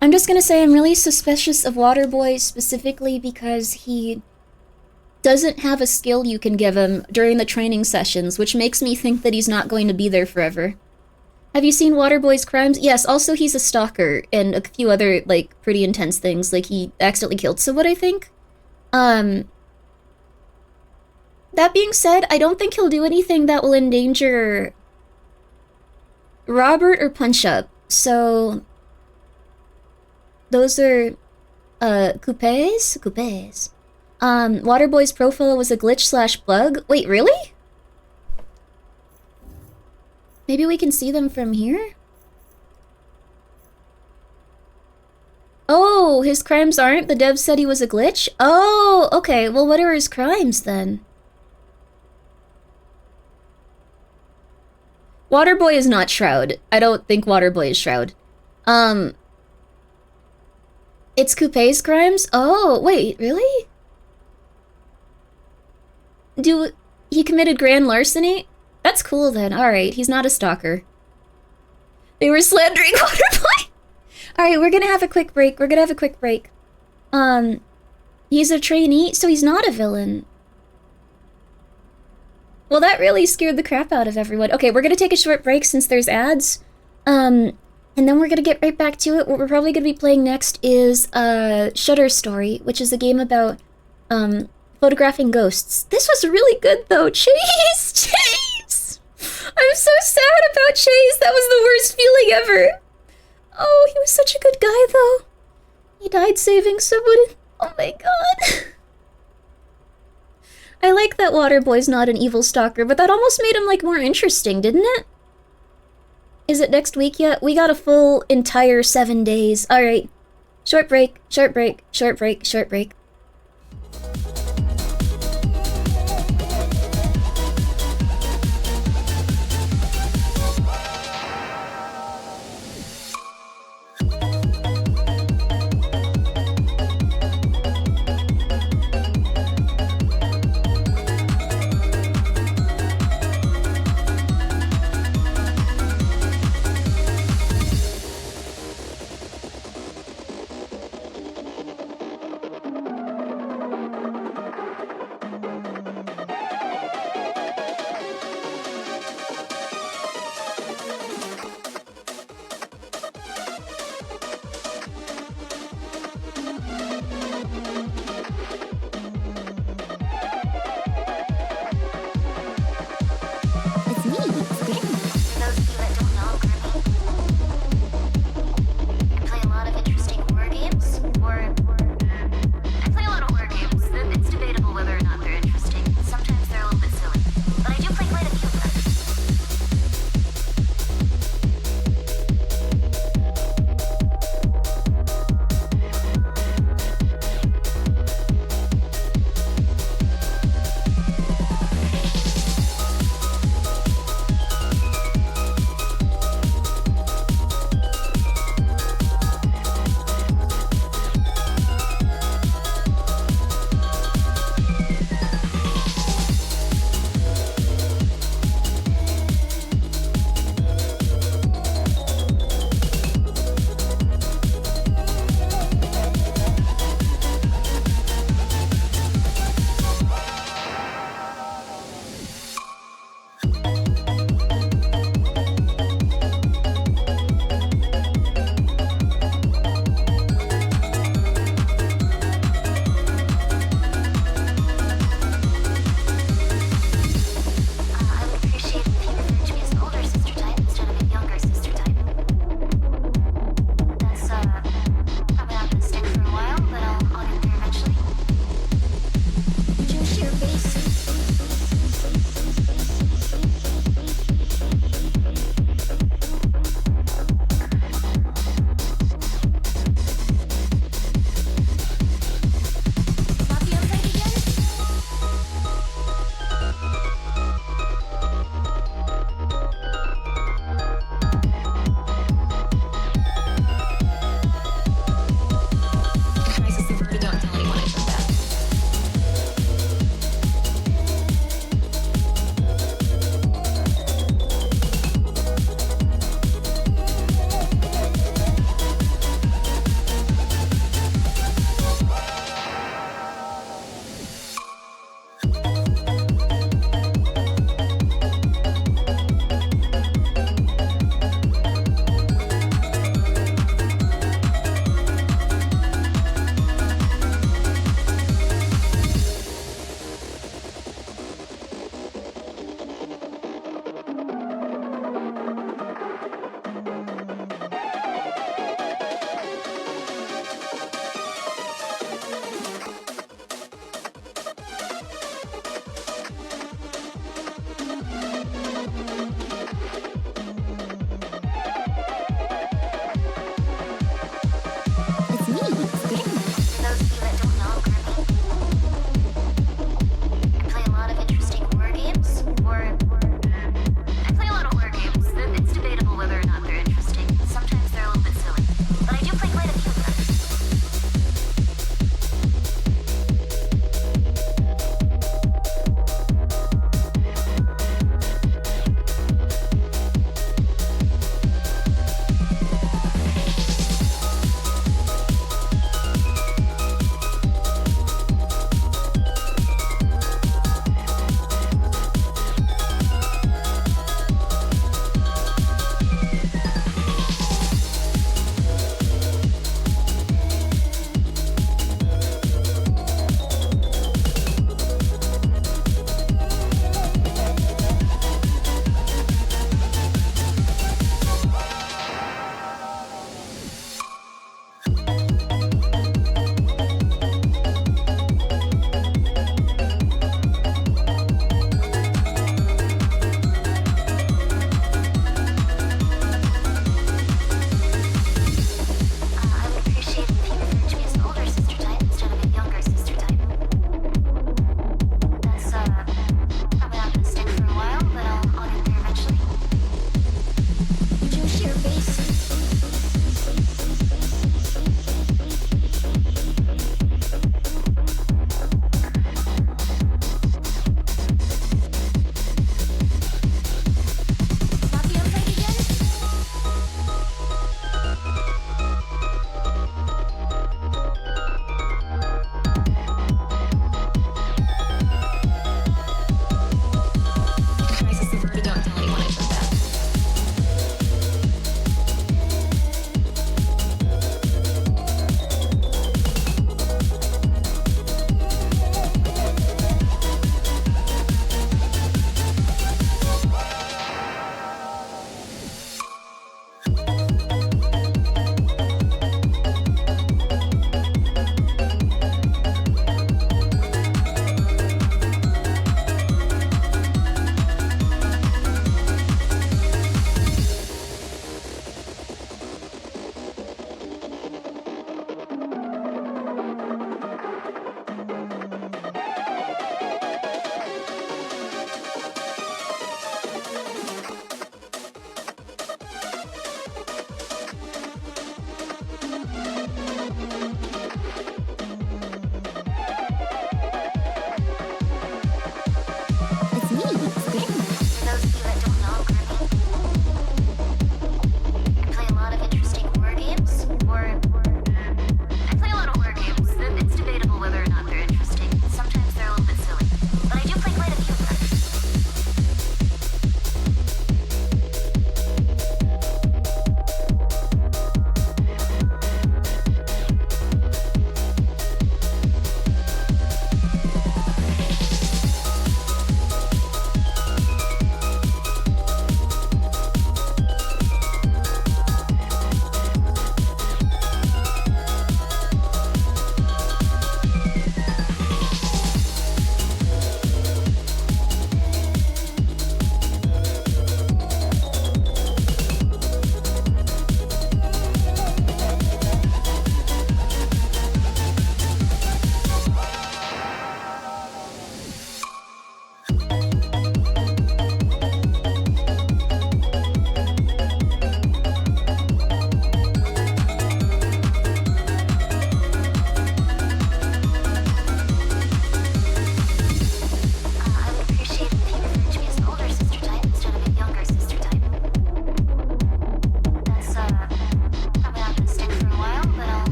I'm just gonna say I'm really suspicious of Waterboy specifically because he doesn't have a skill you can give him during the training sessions, which makes me think that he's not going to be there forever. Have you seen Waterboy's crimes? Yes, also he's a stalker and a few other, like, pretty intense things, like he accidentally killed someone, I think. That being said, I don't think he'll do anything that will endanger Robert or Punch-Up, so... Those are, coupes? Coupes. Waterboy's profile was a glitch/bug. Wait, really? Maybe we can see them from here? Oh, his crimes aren't? The dev said he was a glitch? Oh, okay. Well, what are his crimes, then? Waterboy is not Shroud. I don't think Waterboy is Shroud. It's Coupe's crimes? Oh, wait, really? He committed grand larceny? That's cool then. Alright, he's not a stalker. They were slandering Waterboy! Alright, we're gonna have a quick break. He's a trainee, so he's not a villain. Well, that really scared the crap out of everyone. Okay, we're gonna take a short break since there's ads. And then we're gonna get right back to it. What we're probably gonna be playing next is Shutter Story, which is a game about photographing ghosts. This was really good though. Chase! I'm so sad about Chase. That was the worst feeling ever. Oh, he was such a good guy though. He died saving someone. Oh my god. I like that Waterboy's not an evil stalker, but that almost made him like more interesting, didn't it? Is it next week yet? We got a full entire 7 days. Alright. Short break.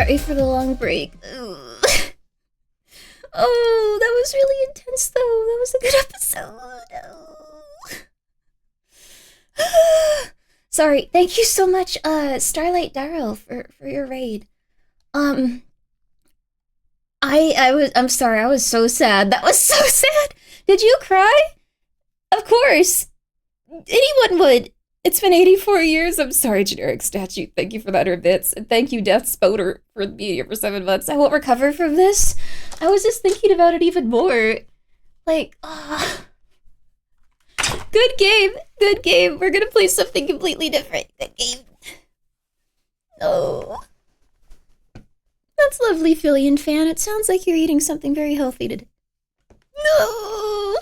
Sorry for the long break. Oh, that was really intense, though. That was a good episode. Oh. Sorry. Thank you so much, Starlight Darrow, for your raid. I'm sorry. I was so sad. That was so sad. Did you cry? Of course. Anyone would. It's been 84 years. I'm sorry, Generic Statue. Thank you for that, or bits. And thank you, Death Spoder, for being here for 7 months. I won't recover from this. I was just thinking about it even more. Like, good game. Good game. We're gonna play something completely different. Good game. Oh. That's lovely, Phillian fan. It sounds like you're eating something very healthy today. No.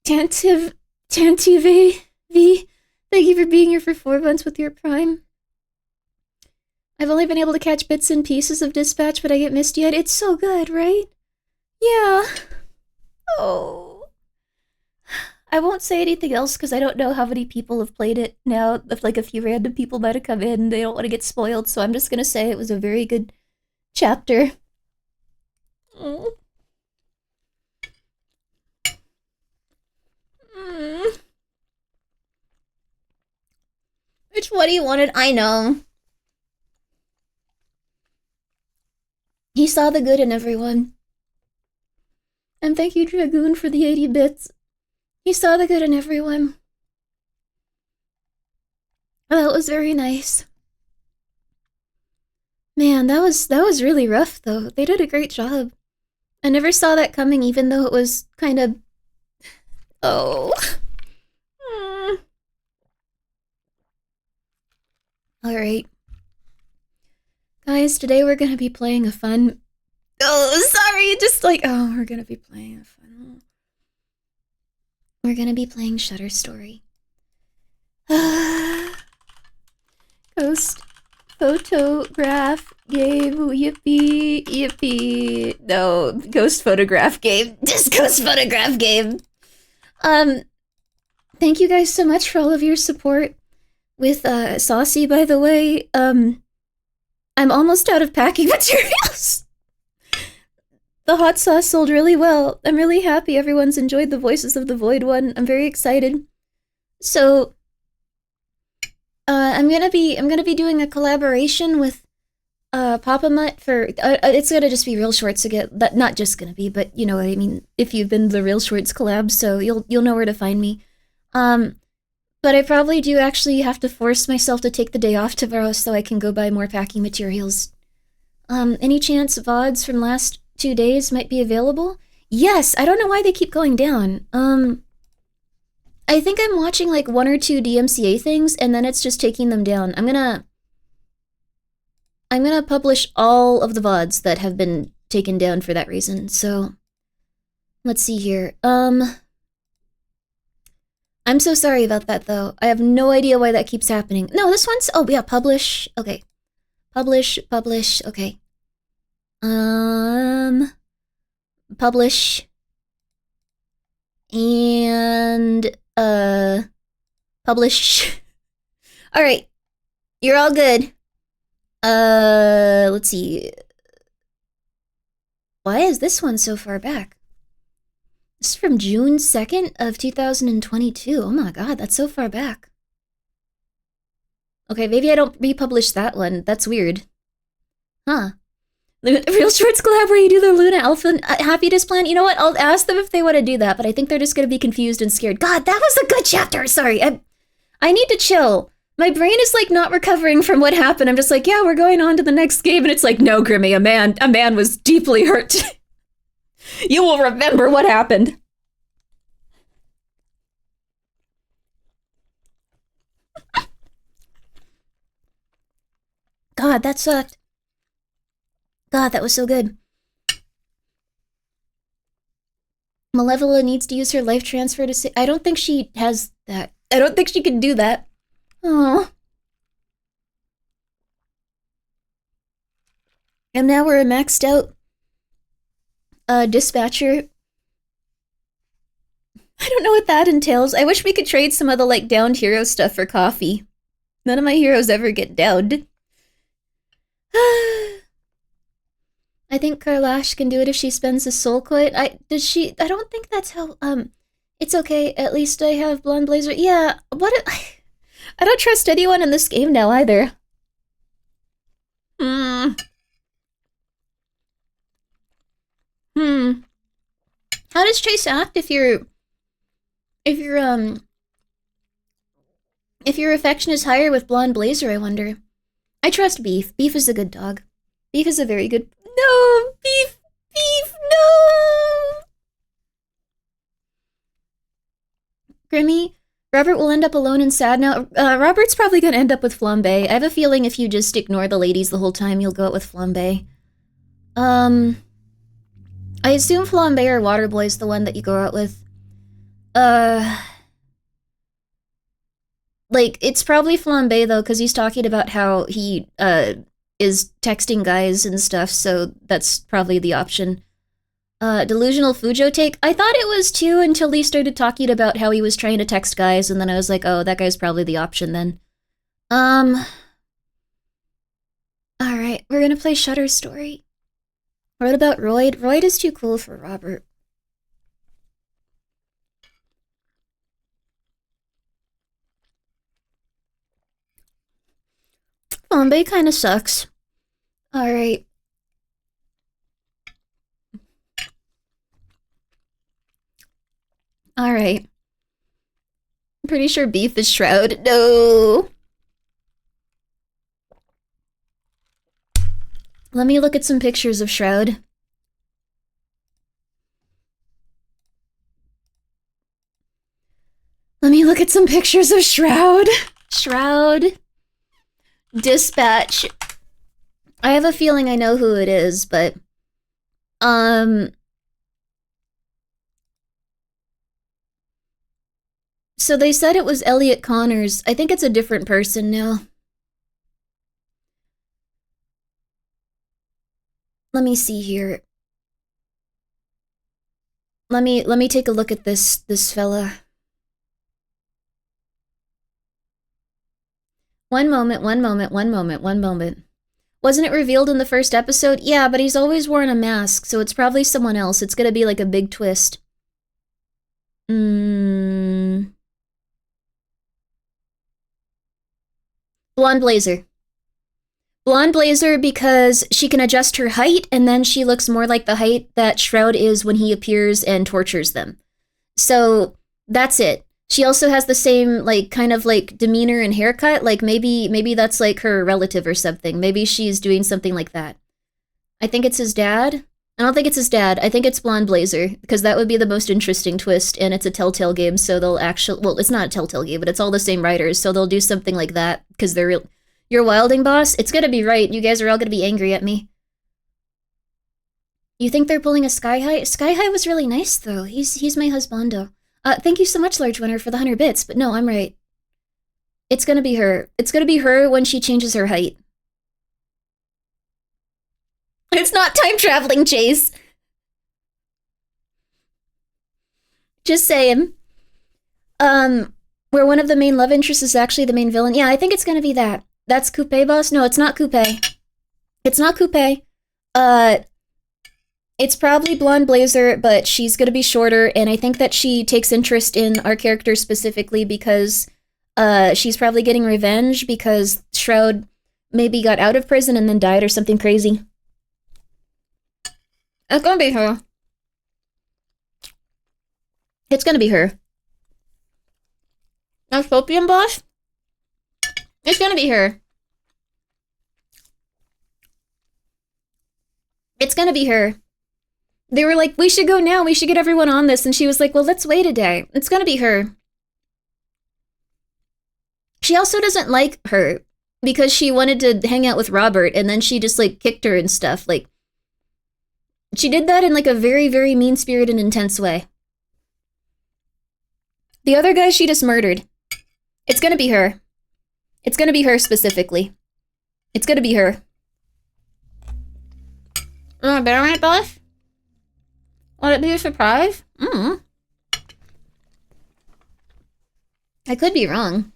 Tantiv V, thank you for being here for 4 months with your Prime. I've only been able to catch bits and pieces of Dispatch, but I get missed yet. It's so good, right? Yeah. Oh. I won't say anything else because I don't know how many people have played it now. If like a few random people might have come in, they don't want to get spoiled, so I'm just gonna say it was a very good chapter. Oh. Which one he wanted, I know. He saw the good in everyone. And thank you, Dragoon, for the 80 bits. He saw the good in everyone. Oh, that was very nice. Man, that was really rough, though. They did a great job. I never saw that coming, even though it was kind of... Oh... Alright. Guys, today we're gonna be playing a fun... Oh, sorry, just like... Oh, we're gonna be playing a fun... We're gonna be playing Shutter Story. Ghost photograph game, yippee, yippee. No, ghost photograph game. Just ghost photograph game. Thank you guys so much for all of your support. With, Saucy, by the way, I'm almost out of packing materials. The hot sauce sold really well. I'm really happy everyone's enjoyed the Voices of the Void one. I'm very excited. So, I'm gonna be doing a collaboration with, Papa Mutt for, it's gonna just be Real Shorts again. Not just gonna be, but you know what I mean. If you've been to the Real Shorts collab, so you'll know where to find me. But I probably do actually have to force myself to take the day off tomorrow so I can go buy more packing materials. Any chance VODs from last 2 days might be available? Yes, I don't know why they keep going down. I think I'm watching like 1 or 2 DMCA things and then it's just taking them down. I'm gonna publish all of the VODs that have been taken down for that reason, so... Let's see here, I'm so sorry about that, though. I have no idea why that keeps happening. No, this one's... Oh, yeah, publish. Okay. Publish, okay. Publish. And, publish. Alright. You're all good. Let's see. Why is this one so far back? This is from June 2nd of 2022. Oh my god, that's so far back. Okay, maybe I don't republish that one. That's weird. Huh. Real Shorts collab where you do the Luna Alpha Happiness Plan? You know what? I'll ask them if they want to do that, but I think they're just going to be confused and scared. God, that was a good chapter! Sorry, I need to chill. My brain is like not recovering from what happened. I'm just like, yeah, we're going on to the next game, and it's like, no, Grimmy, a man was deeply hurt. You will remember what happened. God, that sucked. God, that was so good. Malevola needs to use her life transfer to say... I don't think she has that. I don't think she can do that. Aww. And now we're a maxed out dispatcher. I don't know what that entails. I wish we could trade some of the like downed hero stuff for coffee. None of my heroes ever get downed. I think Karlash can do it if she spends a soul coin. I don't think that's how, it's okay, at least I have Blonde Blazer. Yeah, I don't trust anyone in this game now either. How does Chase act if your affection is higher with Blonde Blazer, I wonder? I trust Beef. Beef is a good dog. Beef is a very good... No! Beef! Beef! No! Grimmy, Robert will end up alone and sad now. Robert's probably gonna end up with Flambe. I have a feeling if you just ignore the ladies the whole time, you'll go out with Flambe. I assume Flambe or Waterboy is the one that you go out with. Like, it's probably Flambe, though, because he's talking about how he, is texting guys and stuff, so that's probably the option. Delusional Fujo take? I thought it was too until he started talking about how he was trying to text guys, and then I was like, oh, that guy's probably the option then. Alright, we're gonna play Shutter's story. What about Royd? Royd is too cool for Robert. Flambe kinda sucks. Alright. Alright. I'm pretty sure Beef is Shroud. No! Let me look at some pictures of Shroud. Let me look at some pictures of Shroud. Shroud. Dispatch. I have a feeling I know who it is, but... So they said it was Elliot Connors. I think it's a different person now. Let me see here. Let me take a look at this fella. One moment. Wasn't it revealed in the first episode? Yeah, but he's always worn a mask, so it's probably someone else. It's gonna be like a big twist. Blonde Blazer. Blonde Blazer because she can adjust her height, and then she looks more like the height that Shroud is when he appears and tortures them. So, that's it. She also has the same, like, kind of, like, demeanor and haircut. Like, maybe that's, like, her relative or something. Maybe she's doing something like that. I think it's his dad. I don't think it's his dad. I think it's Blonde Blazer, because that would be the most interesting twist, and it's a Telltale game, so they'll actually... Well, it's not a Telltale game, but it's all the same writers, so they'll do something like that, because they're real... You're Wilding Boss? It's gonna be right. You guys are all gonna be angry at me. You think they're pulling a Sky High? Sky High was really nice, though. He's my husbando. Thank you so much, Large Winner, for the 100 bits, but no, I'm right. It's gonna be her. It's gonna be her when she changes her height. It's not time traveling, Chase. Just saying. Where one of the main love interests is actually the main villain. Yeah, I think it's gonna be that. That's Coupe Boss? No, it's not Coupe. It's not Coupe. It's probably Blonde Blazer, but she's gonna be shorter, and I think that she takes interest in our character specifically because she's probably getting revenge because Shroud maybe got out of prison and then died or something crazy. It's gonna be her. It's gonna be her. Utopian Boss? It's gonna be her. It's gonna be her. They were like, we should go now, we should get everyone on this, and she was like, well, let's wait a day. It's gonna be her. She also doesn't like her, because she wanted to hang out with Robert, and then she just, like, kicked her and stuff, like... She did that in, like, a very, very mean-spirited and intense way. The other guy she just murdered. It's gonna be her. It's gonna be her specifically. It's gonna be her. Better on it, boss? Would it be a surprise? I could be wrong.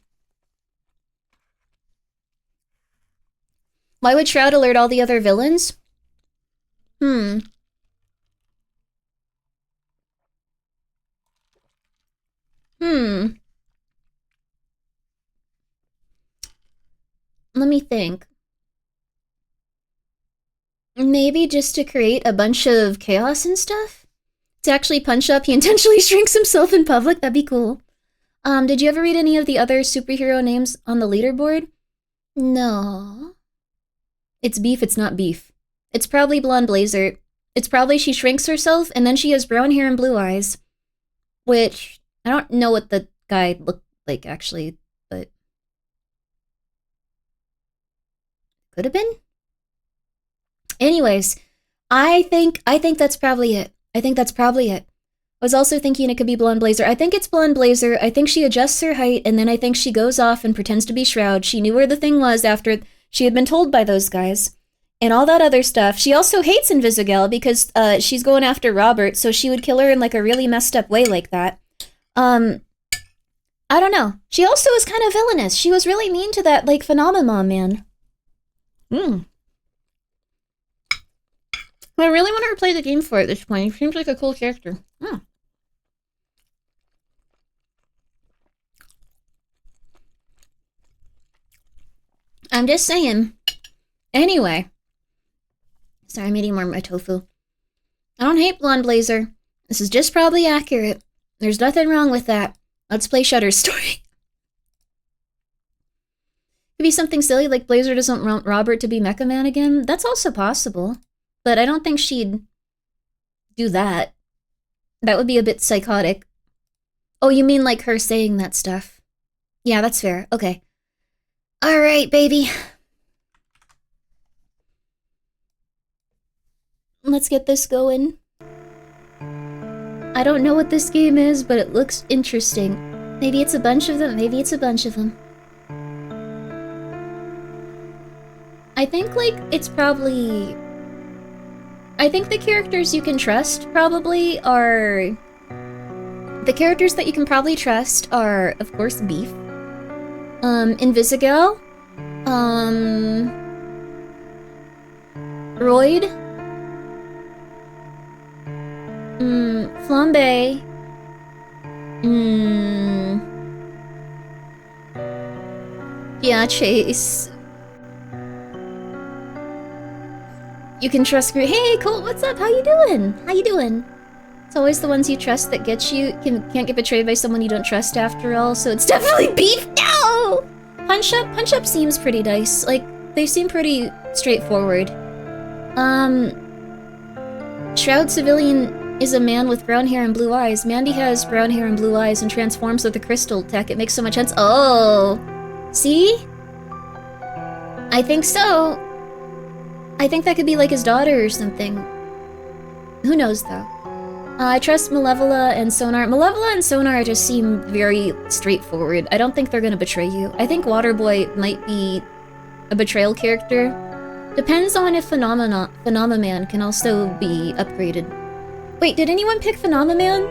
Why would Shroud alert all the other villains? Let me think. Maybe just to create a bunch of chaos and stuff? To actually punch up, he intentionally shrinks himself in public? That'd be cool. Did you ever read any of the other superhero names on the leaderboard? No. It's beef, it's not beef. It's probably Blonde Blazer. It's probably she shrinks herself, and then she has brown hair and blue eyes. Which, I don't know what the guy looked like, actually, but... Could have been? Anyways, I think that's probably it. I was also thinking it could be Blonde Blazer. I think it's Blonde Blazer. I think she adjusts her height, and then I think she goes off and pretends to be Shroud. She knew where the thing was after she had been told by those guys. And all that other stuff. She also hates Invisigal because she's going after Robert, so she would kill her in like a really messed up way like that. I don't know. She also is kind of villainous. She was really mean to that, like, Phenomenon man. I really want her to play the game for it at this point. She seems like a cool character. I'm just saying. Anyway. Sorry, I'm eating more of my tofu. I don't hate Blonde Blazer. This is just probably accurate. There's nothing wrong with that. Let's play Shudder's story. Could be something silly like Blazer doesn't want Robert to be Mecha Man again. That's also possible. But I don't think she'd do that. That would be a bit psychotic. Oh, you mean like her saying that stuff? Yeah, that's fair. Okay. Alright, baby. Let's get this going. I don't know what this game is, but it looks interesting. Maybe it's a bunch of them, maybe it's a bunch of them. I think, like, it's probably... I think the characters you can trust probably are... The characters that you can probably trust are, of course, Beef. Invisigal. Royd. Flambe. Yeah, Chase. You can trust Grimmi. Hey, Colt, what's up? How you doing? It's always the ones you trust that get you. Can't get betrayed by someone you don't trust after all, so it's definitely Beef. No! Punch Up seems pretty nice. Like, they seem pretty straightforward. Shroud Civilian is a man with brown hair and blue eyes. Mandy has brown hair and blue eyes and transforms with the crystal tech. It makes so much sense. Oh! See? I think so. I think that could be like his daughter or something. Who knows, though? I trust Malevola and Sonar. Malevola and Sonar just seem very straightforward. I don't think they're gonna betray you. I think Waterboy might be a betrayal character. Depends on if Phenomenon can also be upgraded. Wait, did anyone pick Phenomenon?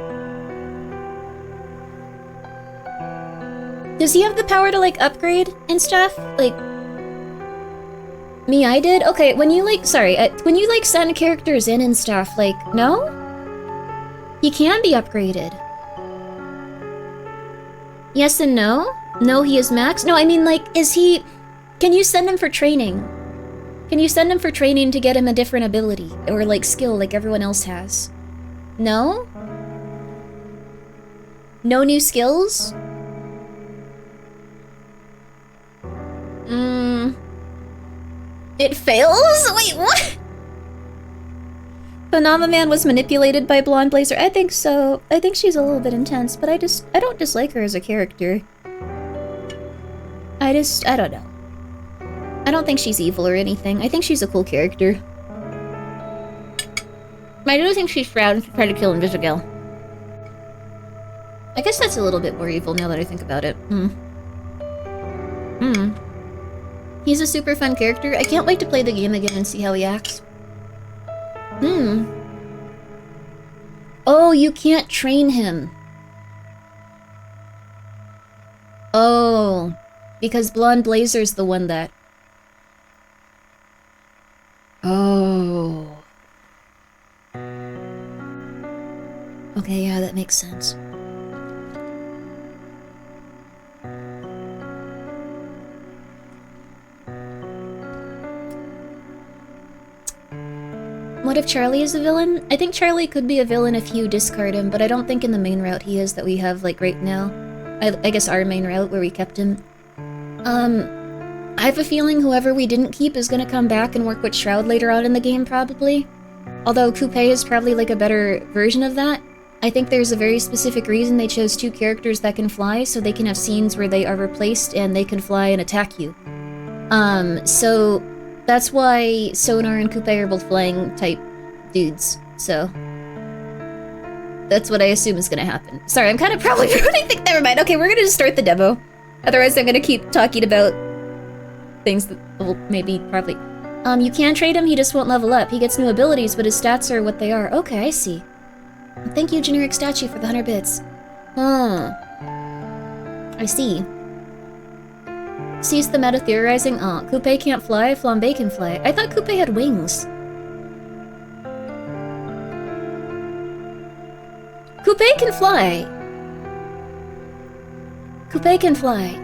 Does he have the power to, like, upgrade and stuff? Like... Me, I did? Okay, when you, like, when you, like, send characters in and stuff, like, no? He can be upgraded. Yes and no? No, he is max? No, I mean, like, is he... Can you send him for training? Can you send him for training to get him a different ability? Or, like, skill like everyone else has? No? No new skills? It fails? Wait, what? Phenomenon was manipulated by Blonde Blazer. I think so. I think she's a little bit intense, but I don't dislike her as a character. I don't know. I don't think she's evil or anything. I think she's a cool character. I do think she's Shroud and try to kill Invisigal. I guess that's a little bit more evil now that I think about it. He's a super fun character. I can't wait to play the game again and see how he acts. Oh, you can't train him. Oh, because Blonde Blazer's the one that... Okay, yeah, that makes sense. What if Charlie is a villain? I think Charlie could be a villain if you discard him, but I don't think in the main route he is that we have, like, right now. I guess our main route where we kept him. I have a feeling whoever we didn't keep is gonna come back and work with Shroud later on in the game, probably. Although Coupe is probably, like, a better version of that. I think there's a very specific reason they chose 2 characters that can fly, so they can have scenes where they are replaced and they can fly and attack you. So that's why Sonar and Coupe are both flying type dudes, so that's what I assume is gonna happen. Sorry, I'm kind of probably ruining things. Never mind. Okay, we're gonna just start the demo. Otherwise, I'm gonna keep talking about things that will maybe probably. You can trade him. He just won't level up. He gets new abilities, but his stats are what they are. Okay, I see. Thank you, generic statue, for the 100 bits. I see. Cease the meta theorizing. Coupe can't fly. Flambe can fly. I thought Coupe had wings. Coupe can fly. Coupe can fly.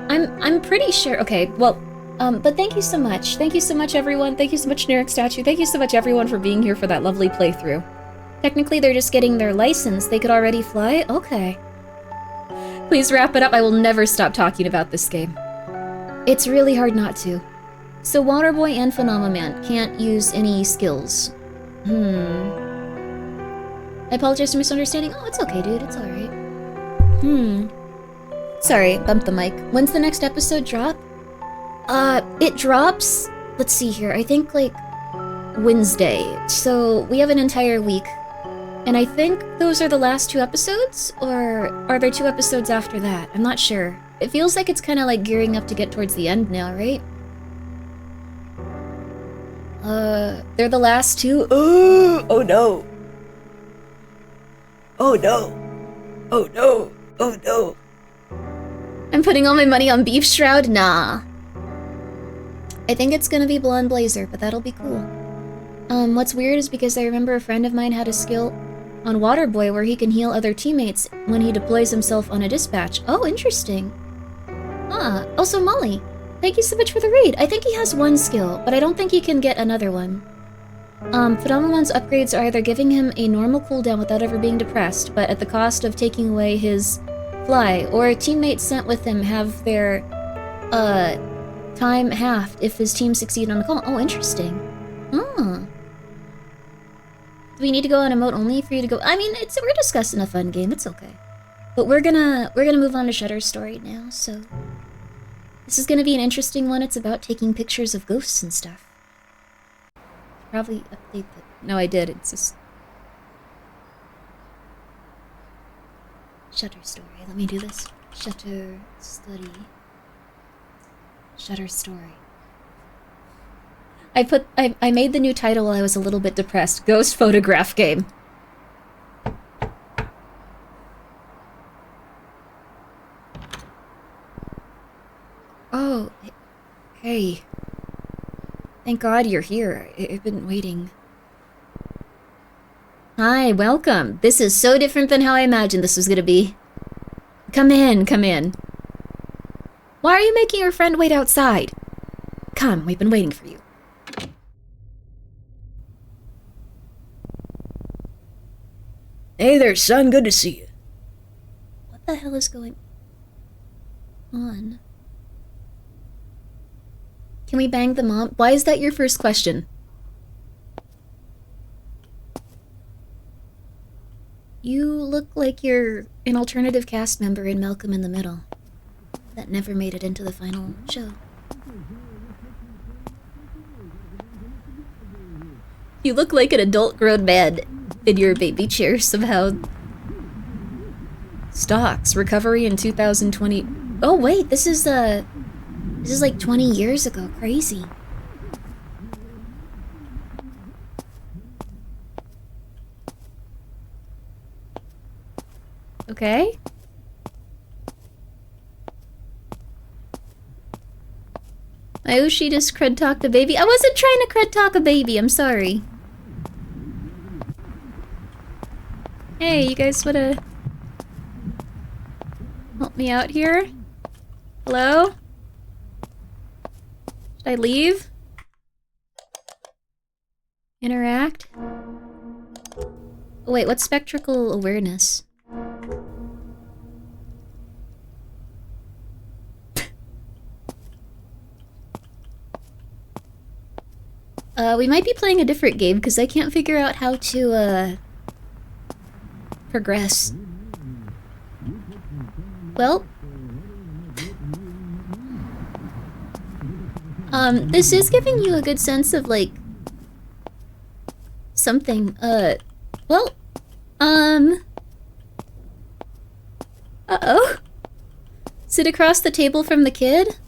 I'm pretty sure. Okay, well, but thank you so much. Thank you so much, everyone. Thank you so much, generic statue. Thank you so much, everyone, for being here for that lovely playthrough. Technically, they're just getting their license. They could already fly? Okay. Please wrap it up. I will never stop talking about this game. It's really hard not to. So Waterboy and Phenomenon can't use any skills. I apologize for misunderstanding. Oh, it's okay, dude. It's alright. Sorry, bumped the mic. When's the next episode drop? It drops... Let's see here. I think, like, Wednesday. So, we have an entire week. And I think those are the last 2 episodes? Or are there 2 episodes after that? I'm not sure. It feels like it's kind of like gearing up to get towards the end now, right? They're the last 2? Oh no. Oh no. Oh no. Oh no. I'm putting all my money on Beef Shroud? Nah. I think it's gonna be Blonde Blazer, but that'll be cool. What's weird is because I remember a friend of mine had a skill on Waterboy where he can heal other teammates when he deploys himself on a dispatch. Oh, interesting. Also Molly. Thank you so much for the raid. I think he has 1 skill, but I don't think he can get another one. Phenomenon's upgrades are either giving him a normal cooldown without ever being depressed, but at the cost of taking away his fly, or teammates sent with him have their, time halved if his team succeed on a call. Oh, interesting. Do we need to go on emote only for you to go? I mean, we're discussing a fun game. It's okay. But we're gonna move on to Shutter's story now, so... This is gonna be an interesting one. It's about taking pictures of ghosts and stuff. Probably update the... No, I did. It's just... Shutter story. Let me do this. Shutter study. Shutter story. I made the new title while I was a little bit depressed. Ghost photograph game. Oh, hey. Thank God you're here. I've been waiting. Hi, welcome. This is so different than how I imagined this was gonna be. Come in, come in. Why are you making your friend wait outside? Come, we've been waiting for you. Hey there, son. Good to see you. What the hell is going on? Can we bang the mom? Why is that your first question? You look like you're an alternative cast member in Malcolm in the Middle that never made it into the final show. You look like an adult grown man in your baby chair somehow. Stocks recovery in 2020. Oh wait, this is like 20 years ago. Crazy. Okay. Ayushi just cred talked a baby. I wasn't trying to cred talk a baby. I'm sorry. Hey, you guys wanna help me out here? Hello? Should I leave? Interact? Oh, wait, what's spectral awareness? We might be playing a different game because I can't figure out how to, progress. Well, this is giving you a good sense of, like, something. Well, uh-oh. Sit across the table from the kid?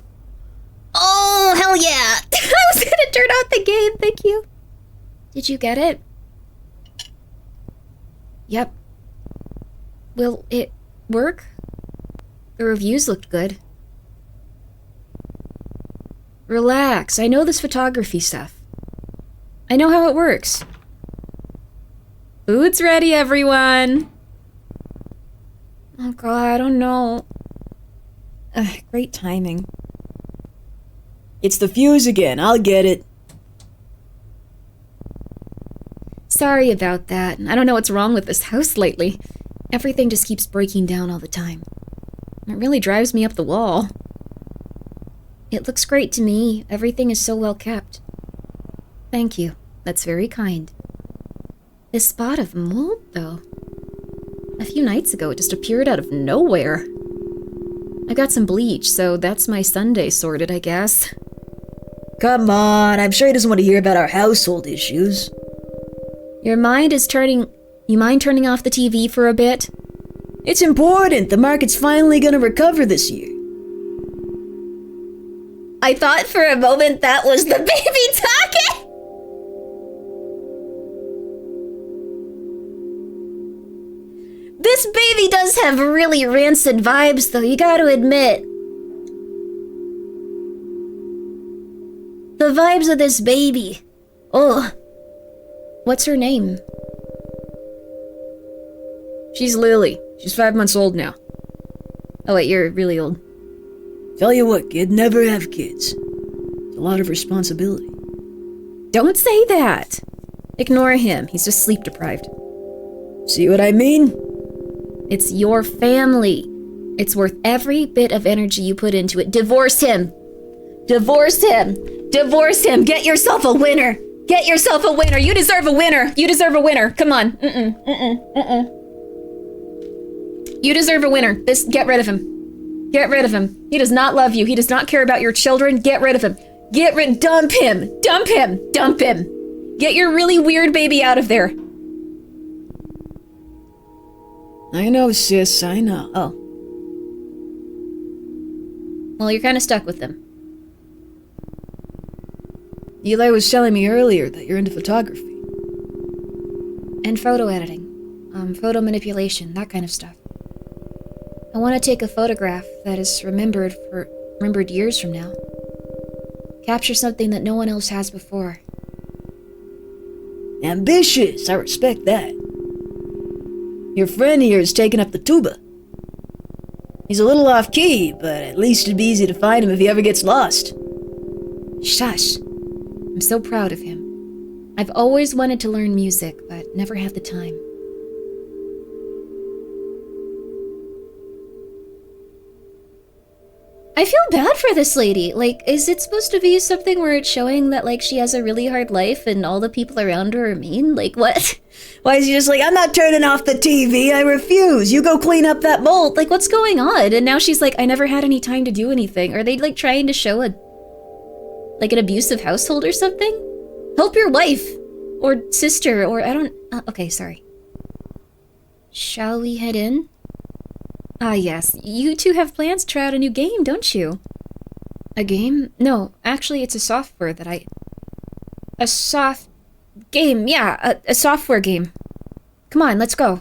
Oh, hell yeah! I was gonna turn out the game, thank you. Did you get it? Yep. Will it work? The reviews look good. Relax, I know this photography stuff. I know how it works. Food's ready, everyone! Oh god, I don't know. Great timing. It's the fuse again, I'll get it. Sorry about that. I don't know what's wrong with this house lately. Everything just keeps breaking down all the time. It really drives me up the wall. It looks great to me. Everything is so well kept. Thank you. That's very kind. This spot of mold, though. A few nights ago, it just appeared out of nowhere. I got some bleach, so that's my Sunday sorted, I guess. Come on, I'm sure he doesn't want to hear about our household issues. You mind turning off the TV for a bit? It's important. The market's finally gonna recover this year. I thought for a moment that was the baby talking! This baby does have really rancid vibes, though, you gotta admit. The vibes of this baby. Oh. What's her name? She's Lily. She's 5 months old now. Oh wait, you're really old. Tell you what, kid, never have kids. It's a lot of responsibility. Don't say that! Ignore him, he's just sleep deprived. See what I mean? It's your family. It's worth every bit of energy you put into it. Divorce him! Divorce him! Divorce him! Get yourself a winner! Get yourself a winner! You deserve a winner! You deserve a winner! Come on! You deserve a winner. Get rid of him. Get rid of him. He does not love you. He does not care about your children. Get rid of him. Dump him! Dump him! Dump him! Get your really weird baby out of there. I know, sis, I know. Oh. Well, you're kind of stuck with them. Eli was telling me earlier that you're into photography. And photo editing. Photo manipulation, that kind of stuff. I want to take a photograph that is remembered years from now. Capture something that no one else has before. Ambitious, I respect that. Your friend here is taking up the tuba. He's a little off-key, but at least it'd be easy to find him if he ever gets lost. Shush. I'm so proud of him. I've always wanted to learn music, but never had the time. I feel bad for this lady. Like, is it supposed to be something where it's showing that, like, she has a really hard life and all the people around her are mean? Like, what? Why is he just like, I'm not turning off the TV, I refuse, you go clean up that mold. Like, what's going on? And now she's like, I never had any time to do anything. Are they, like, trying to show an abusive household or something? Help your wife! Or sister, or I don't... okay, sorry. Shall we head in? Ah, yes. You two have plans to try out a new game, don't you? A game? No, actually, it's a software that a soft game, yeah, a software game. Come on, let's go.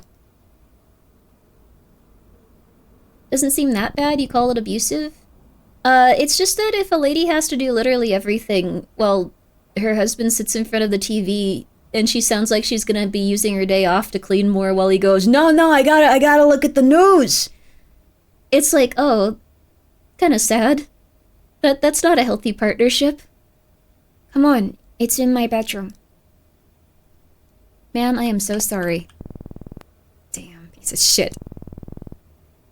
Doesn't seem that bad, you call it abusive? It's just that if a lady has to do literally everything while her husband sits in front of the TV and she sounds like she's gonna be using her day off to clean more while he goes, No, I gotta look at the news. It's like, oh, kinda sad. That's not a healthy partnership. Come on, it's in my bedroom. Ma'am, I am so sorry. Damn, piece of shit.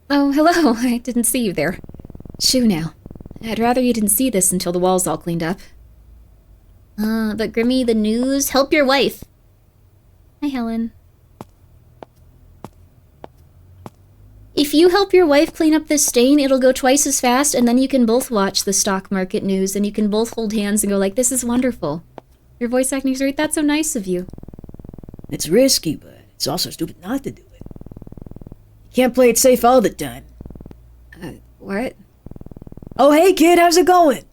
Oh, hello, I didn't see you there. Shoo now. I'd rather you didn't see this until the wall's all cleaned up. But Grimmi, the news, help your wife. Hi, Helen. If you help your wife clean up this stain, it'll go twice as fast, and then you can both watch the stock market news, and you can both hold hands and go like, this is wonderful. Your voice acting's great, that's so nice of you. It's risky, but it's also stupid not to do it. You can't play it safe all the time. What? Oh, hey kid, how's it going?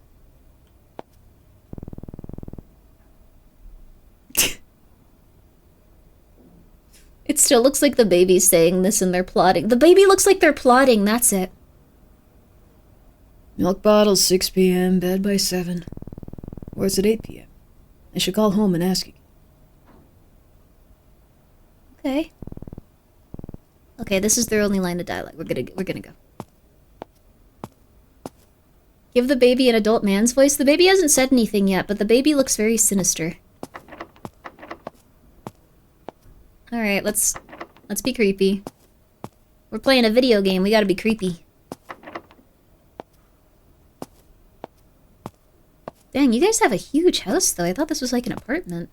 It still looks like the baby's saying this and they're plotting. The baby looks like they're plotting, that's it. Milk bottles, 6 p.m., bed by 7. Or is it 8 p.m.? I should call home and ask you. Okay. Okay, this is their only line of dialogue. We're gonna go. Give the baby an adult man's voice. The baby hasn't said anything yet, but the baby looks very sinister. Alright, let's be creepy. We're playing a video game, we gotta be creepy. Dang, you guys have a huge house though. I thought this was like an apartment.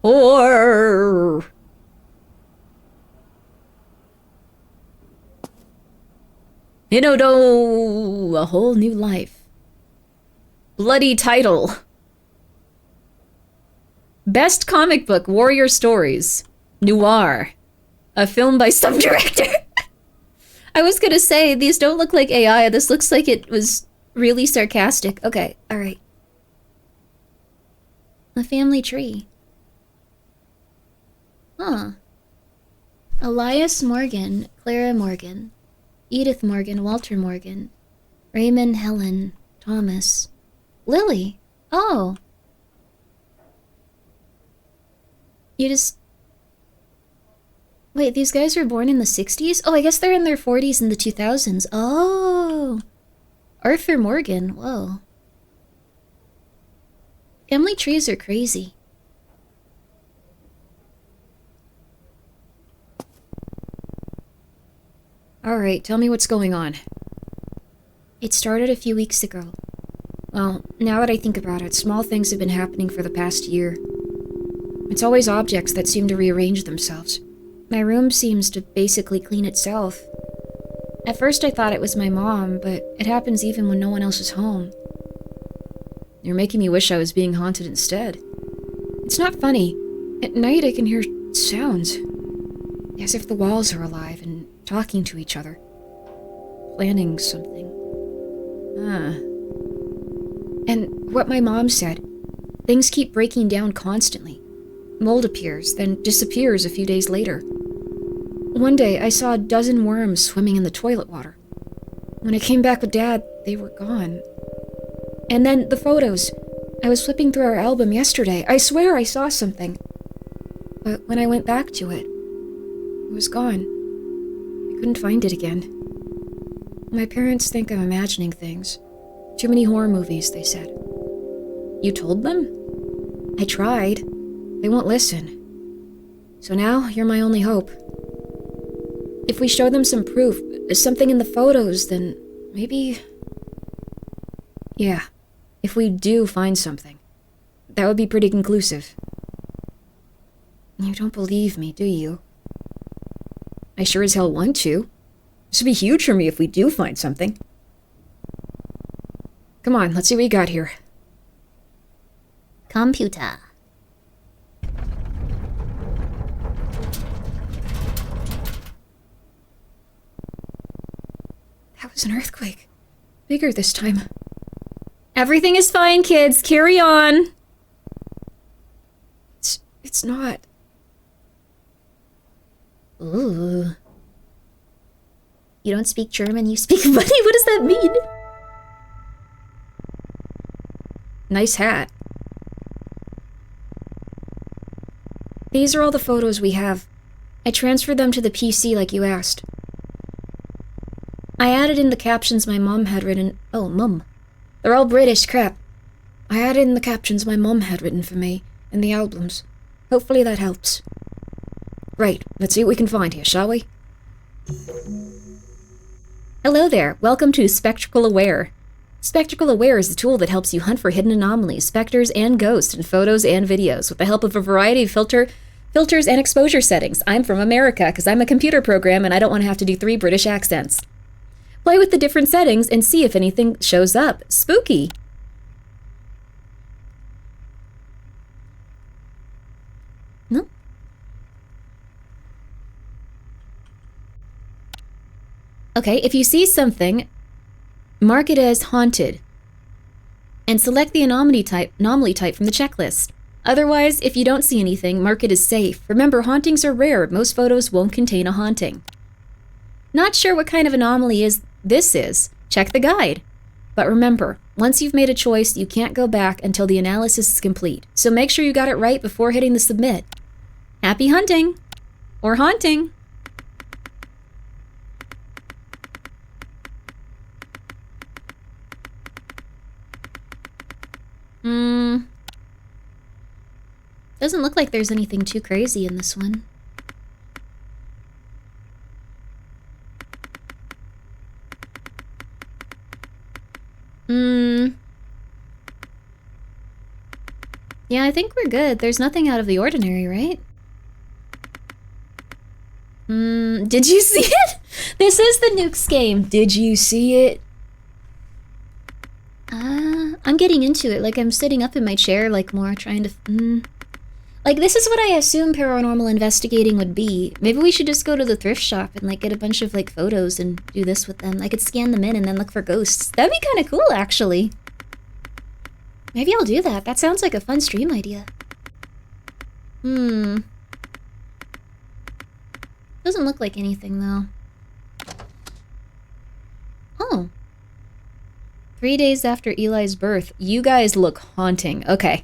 Or Inodo, a whole new life. Bloody title. Best comic book, Warrior Stories. Noir. A film by some director. I was gonna say, these don't look like AI. This looks like it was really sarcastic. Okay, alright. A family tree. Huh. Elias Morgan, Clara Morgan, Edith Morgan, Walter Morgan, Raymond, Helen, Thomas, Lily. Oh. You just... Wait, these guys were born in the 60s? Oh, I guess they're in their 40s in the 2000s. Oh. Arthur Morgan, whoa. Family trees are crazy. Alright, tell me what's going on. It started a few weeks ago. Well, now that I think about it, small things have been happening for the past year. It's always objects that seem to rearrange themselves. My room seems to basically clean itself. At first I thought it was my mom, but it happens even when no one else is home. You're making me wish I was being haunted instead. It's not funny. At night I can hear sounds. As if the walls are alive and talking to each other. Planning something. And what my mom said, things keep breaking down constantly. Mold appears, then disappears a few days later. One day, I saw a dozen worms swimming in the toilet water. When I came back with Dad, they were gone. And then the photos. I was flipping through our album yesterday. I swear I saw something. But when I went back to it, it was gone. I couldn't find it again. My parents think I'm imagining things. Too many horror movies, they said. You told them? I tried. They won't listen. So now, you're my only hope. If we show them some proof, something in the photos, then maybe... Yeah, if we do find something, that would be pretty conclusive. You don't believe me, do you? I sure as hell want to. This would be huge for me if we do find something. Come on, let's see what you got here. Computer. That was an earthquake. Bigger this time. Everything is fine, kids. Carry on. It's not. Ooh. You don't speak German, you speak funny? What does that mean? Nice hat. These are all the photos we have. I transferred them to the PC like you asked. I added in the captions my mom had written. Oh, mum. They're all British, crap. I added in the captions my mom had written for me in the albums. Hopefully that helps. Right, let's see what we can find here, shall we? Hello there, welcome to Spectral Aware. Spectral Aware is the tool that helps you hunt for hidden anomalies, specters, and ghosts in photos and videos with the help of a variety of filters and exposure settings. I'm from America because I'm a computer program and I don't want to have to do 3 British accents. Play with the different settings and see if anything shows up. Spooky! No? Okay, if you see something, mark it as haunted and select the anomaly type from the checklist. Otherwise, if you don't see anything, mark it as safe. Remember, hauntings are rare. Most photos won't contain a haunting. Not sure what kind of anomaly this is? Check the guide. But remember, once you've made a choice, you can't go back until the analysis is complete. So make sure you got it right before hitting the submit. Happy hunting! Or haunting! Doesn't look like there's anything too crazy in this one. Yeah, I think we're good. There's nothing out of the ordinary, right? Did you see it? This is the Nukes game. Did you see it? I'm getting into it. Like, I'm sitting up in my chair, like, more trying to... Like, this is what I assume paranormal investigating would be. Maybe we should just go to the thrift shop and, like, get a bunch of, like, photos and do this with them. I could scan them in and then look for ghosts. That'd be kind of cool, actually. Maybe I'll do that. That sounds like a fun stream idea. Doesn't look like anything, though. Oh. 3 days after Eli's birth. You guys look haunting. Okay.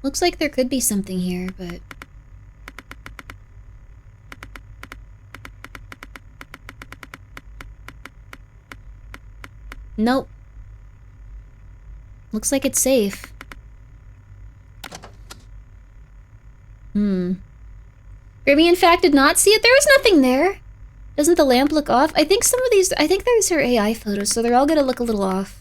Looks like there could be something here, but... Nope. Looks like it's safe. Grimmi, in fact, did not see it. There was nothing there. Doesn't the lamp look off? I think some of these... I think these are AI photos, so they're all gonna look a little off.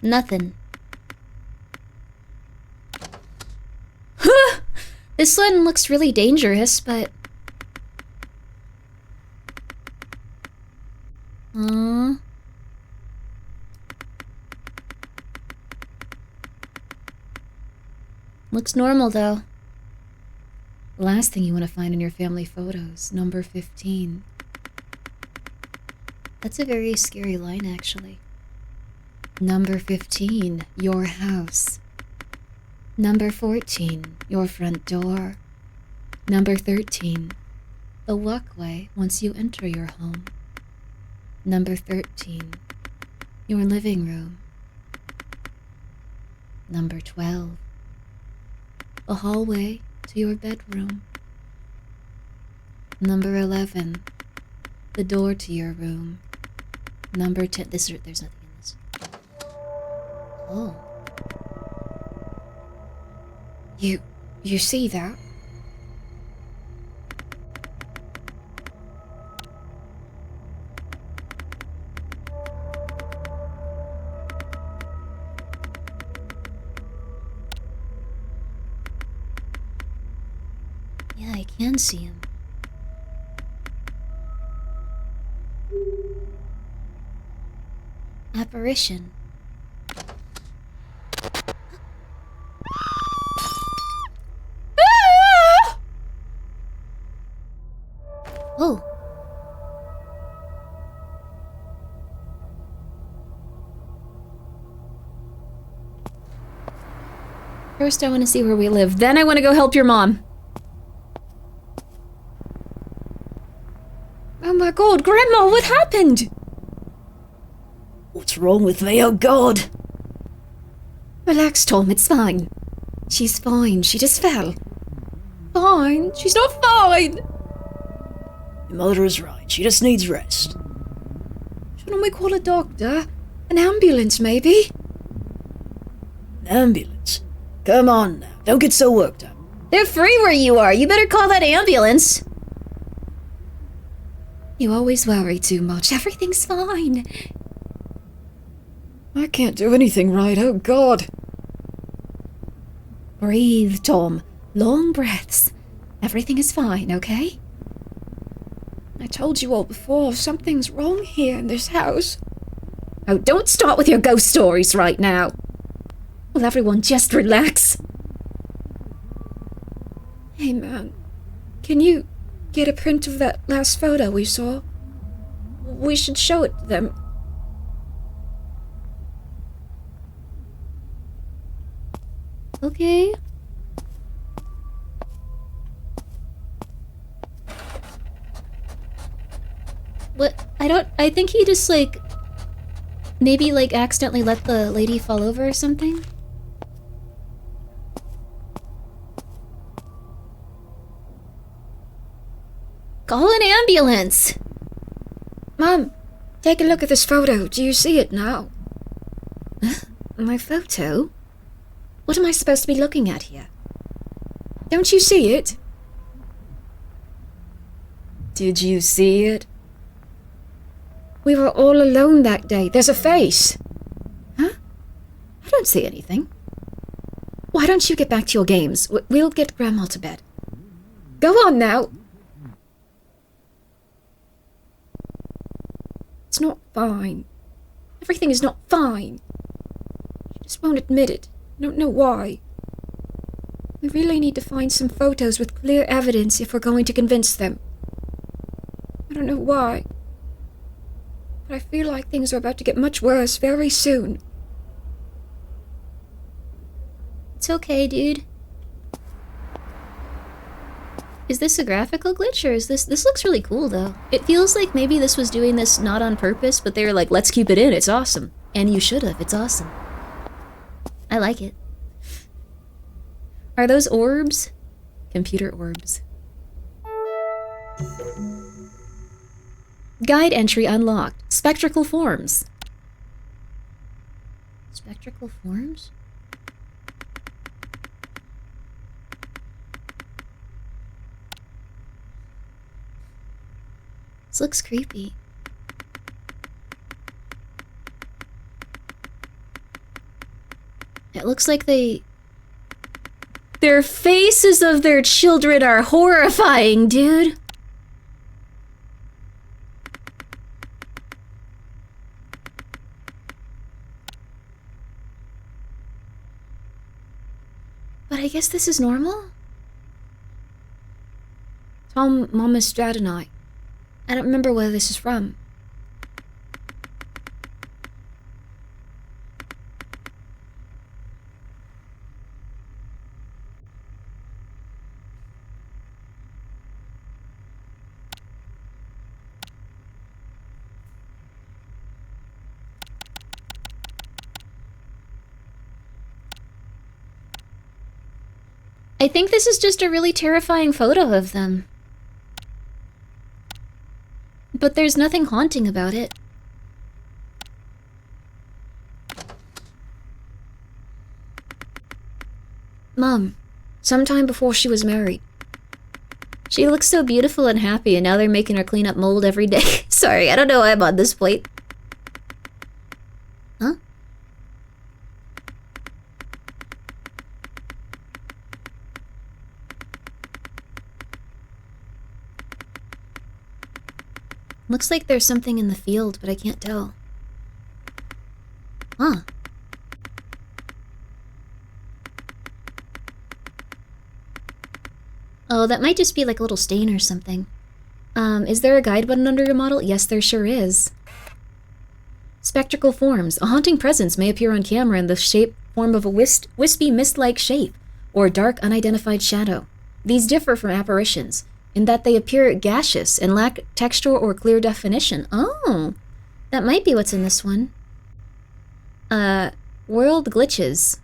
Nothing. This one looks really dangerous, but... Looks normal, though. The last thing you want to find in your family photos, number 15. That's a very scary line, actually. Number 15, your house. Number 14, your front door. Number 13, the walkway once you enter your home. Number 13, your living room. Number 12, the hallway to your bedroom. Number 11, the door to your room. Number 10, there's nothing in this. Oh. You see that? Yeah, I can see him. apparition. Ah! Oh. First, I want to see where we live. Then I want to go help your mom. Oh my god, Grandma, what happened? What's wrong with me? Oh god! Relax, Tom, it's fine. She's fine, she just fell. Fine? She's not fine! Your mother is right, she just needs rest. Shouldn't we call a doctor? An ambulance, maybe? An ambulance? Come on now, don't get so worked up. They're free where you are, you better call that ambulance. You always worry too much, everything's fine. I can't do anything right, oh god. Breathe, Tom. Long breaths. Everything is fine, okay? I told you all before, something's wrong here in this house. Oh, don't start with your ghost stories right now. Will everyone just relax? Hey, man. Can you get a print of that last photo we saw? We should show it to them. Okay. What? I think he just, like, maybe, like, accidentally let the lady fall over or something? Call an ambulance! Mom, take a look at this photo. Do you see it now? My photo? What am I supposed to be looking at here? Don't you see it? Did you see it? We were all alone that day. There's a face. Huh? I don't see anything. Why don't you get back to your games? We'll get Grandma to bed. Go on now. It's not fine. Everything is not fine. She just won't admit it. I don't know why. We really need to find some photos with clear evidence if we're going to convince them. I don't know why. But I feel like things are about to get much worse very soon. It's okay, dude. Is this a graphical glitch, or is this looks really cool, though. It feels like maybe this was doing this not on purpose, but they were like, let's keep it in, it's awesome. And you should have, it's awesome. I like it. Are those orbs? Computer orbs. Guide entry unlocked. Spectral forms. Spectral forms? This looks creepy. It looks like their faces of their children are horrifying, dude. But I guess this is normal? Tom, Mama, Strat, and I don't remember where this is from. I think this is just a really terrifying photo of them. But there's nothing haunting about it. Mom, sometime before she was married. She looks so beautiful and happy, and now they're making her clean up mold every day. Sorry, I don't know why I'm on this plate. Huh? Looks like there's something in the field, but I can't tell. Huh. Oh, that might just be like a little stain or something. Is there a guide button under your model? Yes, there sure is. Spectral forms. A haunting presence may appear on camera in the form of a wispy mist-like shape, or a dark, unidentified shadow. These differ from apparitions, in that they appear gaseous and lack texture or clear definition. Oh, that might be what's in this one. World glitches.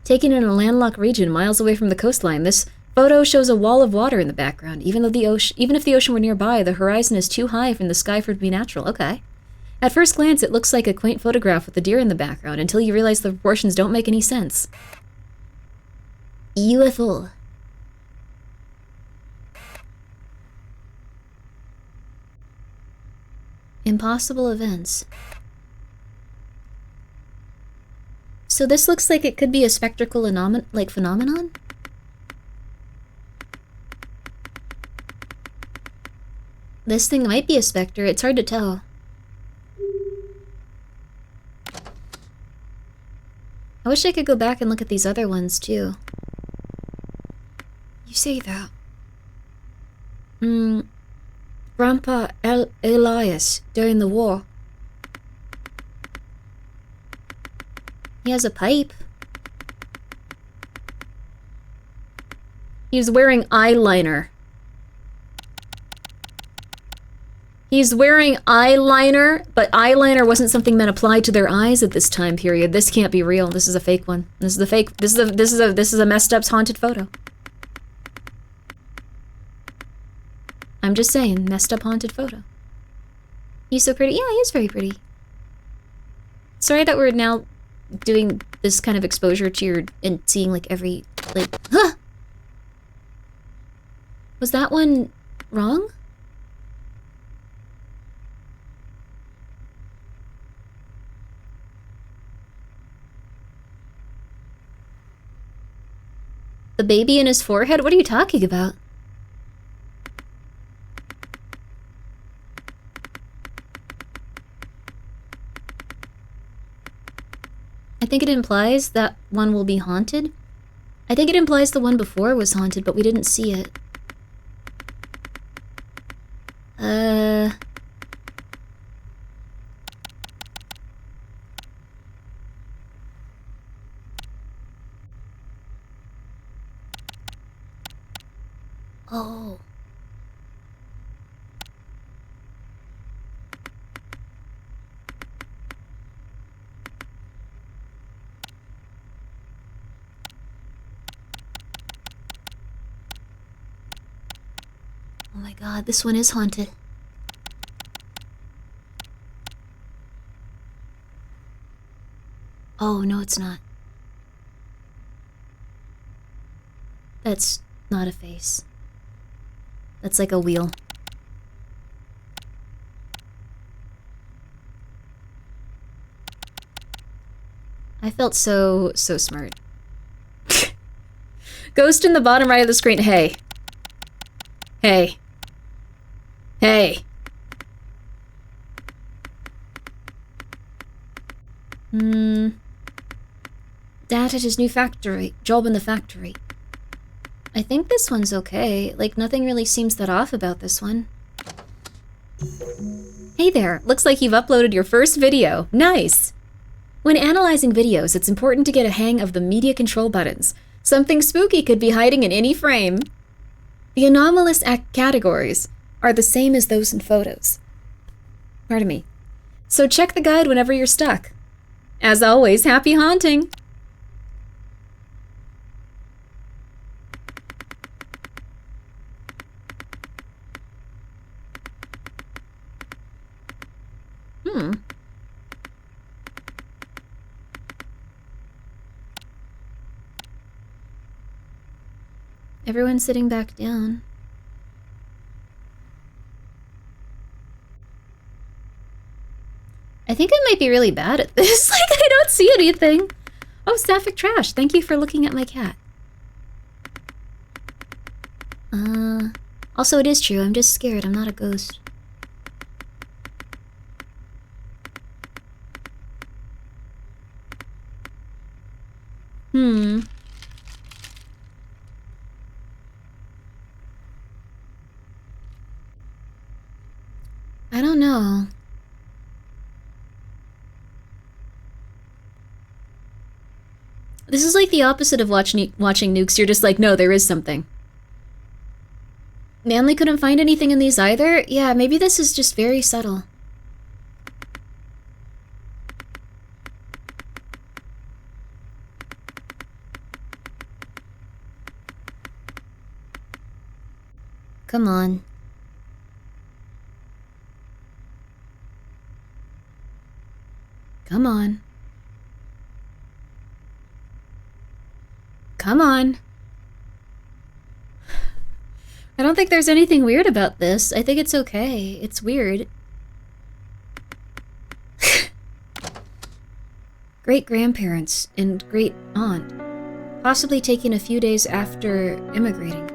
Taken in a landlocked region miles away from the coastline, this photo shows a wall of water in the background. Even if the ocean were nearby, the horizon is too high from the sky for it to be natural. Okay. At first glance, it looks like a quaint photograph with a deer in the background, until you realize the proportions don't make any sense. UFO. Impossible events. So this looks like it could be a spectral phenomenon? This thing might be a specter, it's hard to tell. I wish I could go back and look at these other ones too. You say that. Grandpa Elias during the war. He has a pipe. He's wearing eyeliner. He's wearing eyeliner, but eyeliner wasn't something that applied to their eyes at this time period. This can't be real. This is a fake one. This is the fake. This is a messed up haunted photo. I'm just saying, messed up haunted photo. He's so pretty. Yeah, he is very pretty. Sorry that we're now doing this kind of exposure to your and seeing like every huh? Was that one wrong? The baby in his forehead? What are you talking about? I think it implies that one will be haunted. I think it implies the one before was haunted, but we didn't see it. Oh. Oh my god, this one is haunted. Oh, no, it's not. That's not a face. That's like a wheel. I felt so smart. Ghost in the bottom right of the screen. Hey. Hey. Hey. Dad had his new job in the factory. I think this one's okay. Like, nothing really seems that off about this one. Hey there, looks like you've uploaded your first video. Nice! When analyzing videos, it's important to get a hang of the media control buttons. Something spooky could be hiding in any frame. The anomalous categories are the same as those in photos. Pardon me. So check the guide whenever you're stuck. As always, happy haunting! Everyone's sitting back down. I think I might be really bad at this. Like, I don't see anything. Oh, Sapphic Trash, thank you for looking at my cat. Also, it is true, I'm just scared. I'm not a ghost. Hmm. I don't know. This is like the opposite of watching Nukes. You're just like, no, there is something. Manly couldn't find anything in these either? Yeah, maybe this is just very subtle. Come on. Come on. Come on. I don't think there's anything weird about this. I think it's okay. It's weird. Great-grandparents and great-aunt. Possibly taken a few days after immigrating.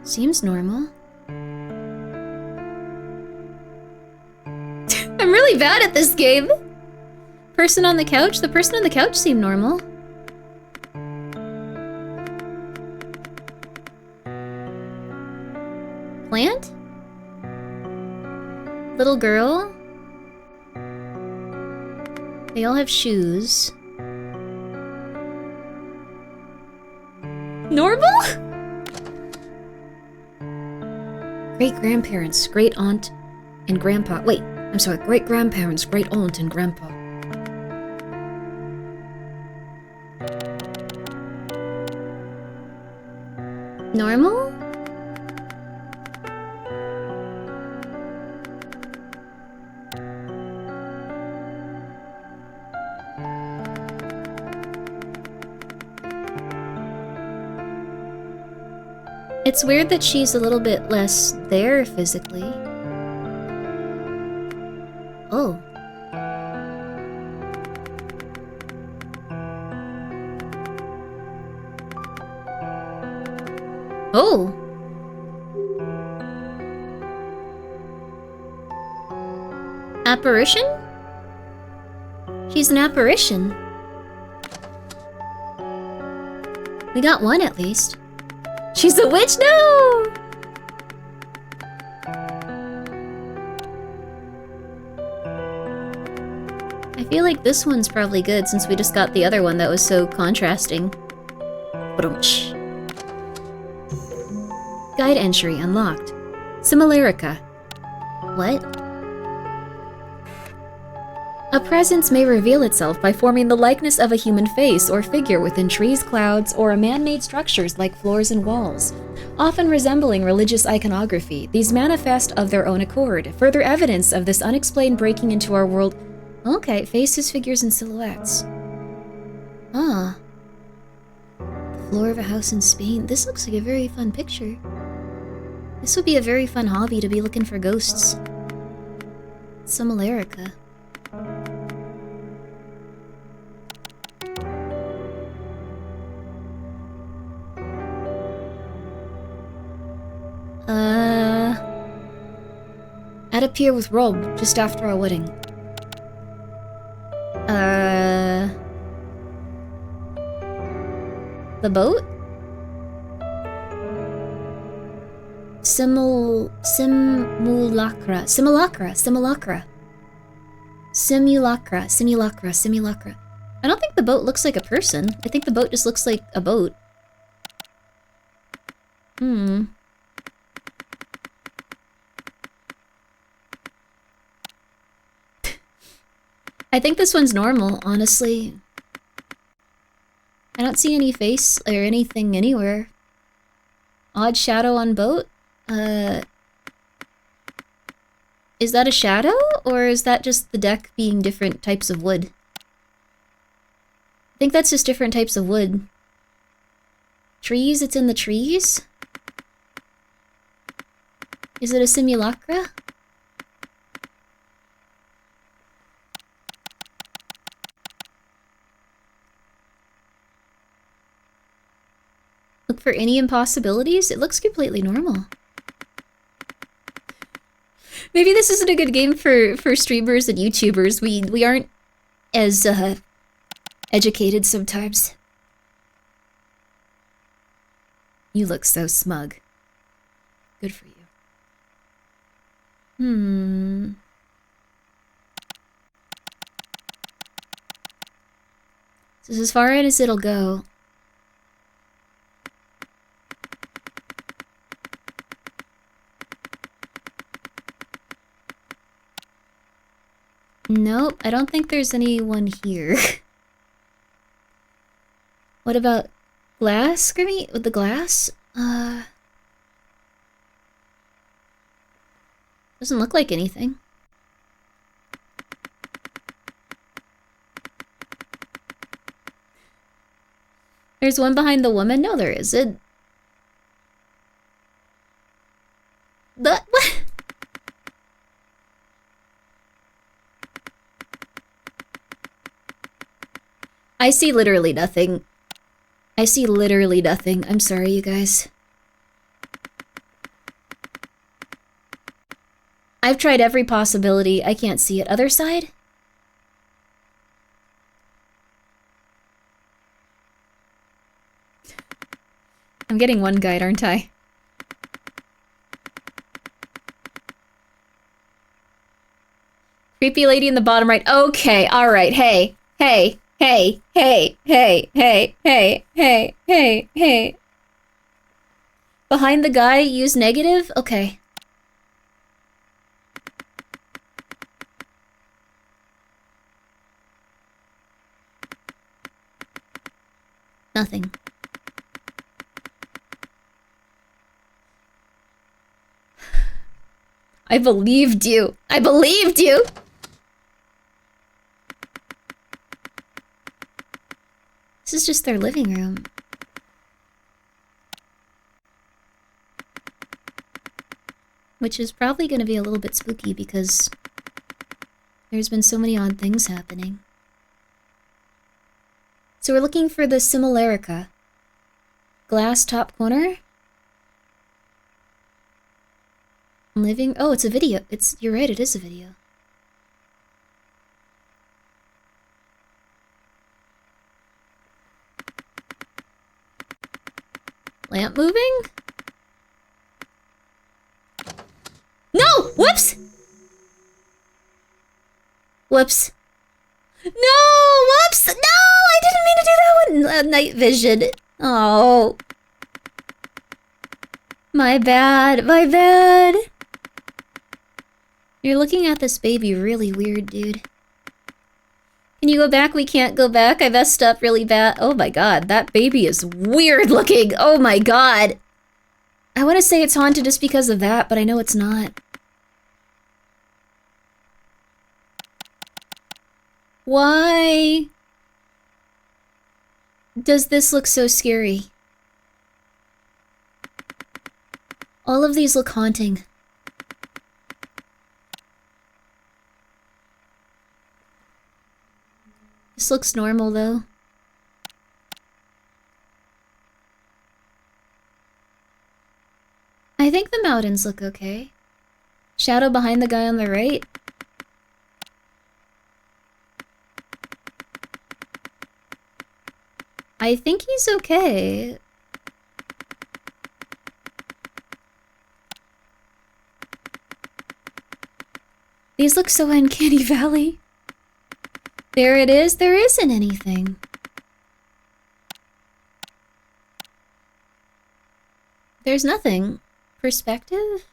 Seems normal. I'm really bad at this game. Person on the couch? The person on the couch seemed normal. Plant? Little girl? They all have shoes. Normal? Great-grandparents, great-aunt, and grandpa. Wait, I'm sorry, great-grandparents, great-aunt, and grandpa. Normal? It's weird that she's a little bit less there physically. Oh. Oh! Apparition? She's an apparition. We got one at least. She's a witch? No! I feel like this one's probably good since we just got the other one that was so contrasting. Brunch. Guide entry unlocked. Similarica. What? A presence may reveal itself by forming the likeness of a human face or figure within trees, clouds, or man-made structures like floors and walls. Often resembling religious iconography, these manifest of their own accord, further evidence of this unexplained breaking into our world. Okay, faces, figures, and silhouettes. Ah. The floor of a house in Spain. This looks like a very fun picture. This would be a very fun hobby to be looking for ghosts. Similarica. At a pier with Rob just after our wedding. The boat? Simulacra. I don't think the boat looks like a person. I think the boat just looks like a boat. I think this one's normal, honestly. I don't see any face or anything anywhere. Odd shadow on boat? Is that a shadow? Or is that just the deck being different types of wood? I think that's just different types of wood. Trees? It's in the trees? Is it a simulacra? Look for any impossibilities? It looks completely normal. Maybe this isn't a good game for streamers and YouTubers. We aren't as educated sometimes. You look so smug. Good for you. This is as far in as it'll go. Nope, I don't think there's anyone here. What about glass, Grimmi? With the glass? Doesn't look like anything. There's one behind the woman? No, there isn't. What? I see literally nothing. I see literally nothing. I'm sorry, you guys. I've tried every possibility. I can't see it. Other side? I'm getting one guide, aren't I? Creepy lady in the bottom right. Okay, alright. Hey, hey, hey, hey, hey, hey, hey, hey, hey, hey. Behind the guy, use negative? Okay. Nothing. I believed you. I believed you! This is just their living room. Which is probably going to be a little bit spooky because there's been so many odd things happening. So we're looking for the Similarica. Glass top corner? Living... Oh, it's a video. You're right, it is a video. Lamp moving? No! Whoops! Whoops. No! Whoops! No! I didn't mean to do that one! Night vision. Oh. My bad. My bad. You're looking at this baby really weird, dude. Can you go back? We can't go back. I messed up really bad. Oh my god, that baby is weird looking. Oh my god. I want to say it's haunted just because of that, but I know it's not. Why does this look so scary? All of these look haunting. This looks normal, though. I think the mountains look okay. Shadow behind the guy on the right. I think he's okay. These look so uncanny valley. There it is. There isn't anything. There's nothing. Perspective?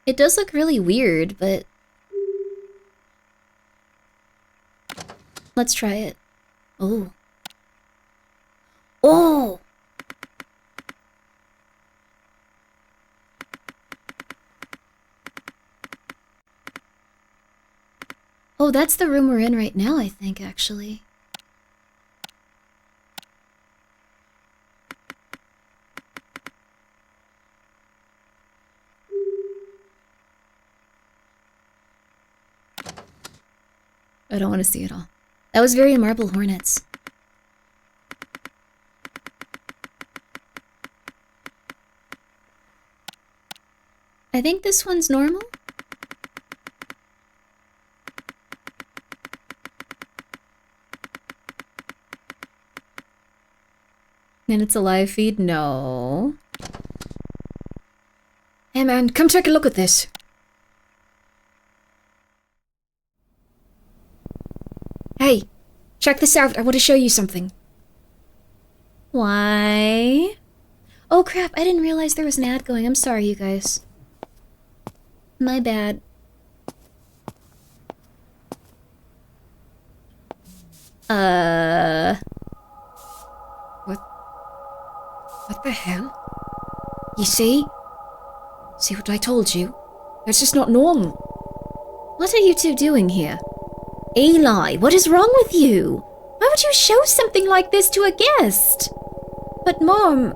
It does look really weird, but... Let's try it. Oh. Oh! Oh, that's the room we're in right now, I think, actually. I don't want to see it all. That was very Marble Hornets. I think this one's normal. And it's a live feed? No. Hey man, come take a look at this. Hey, check this out. I want to show you something. Why? Oh crap, I didn't realize there was an ad going. I'm sorry, you guys. My bad. What the hell? You see? See what I told you? That's just not normal. What are you two doing here? Eli, what is wrong with you? Why would you show something like this to a guest? But Mom,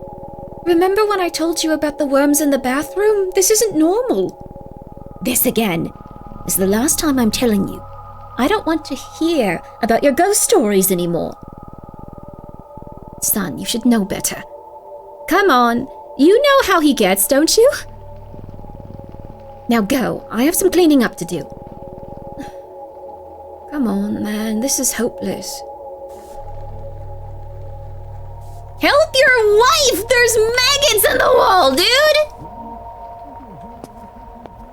remember when I told you about the worms in the bathroom? This isn't normal. This again. This is the last time I'm telling you. I don't want to hear about your ghost stories anymore. Son, you should know better. Come on, you know how he gets, don't you? Now go, I have some cleaning up to do. Come on, man, this is hopeless. Help your wife! There's maggots in the wall, dude!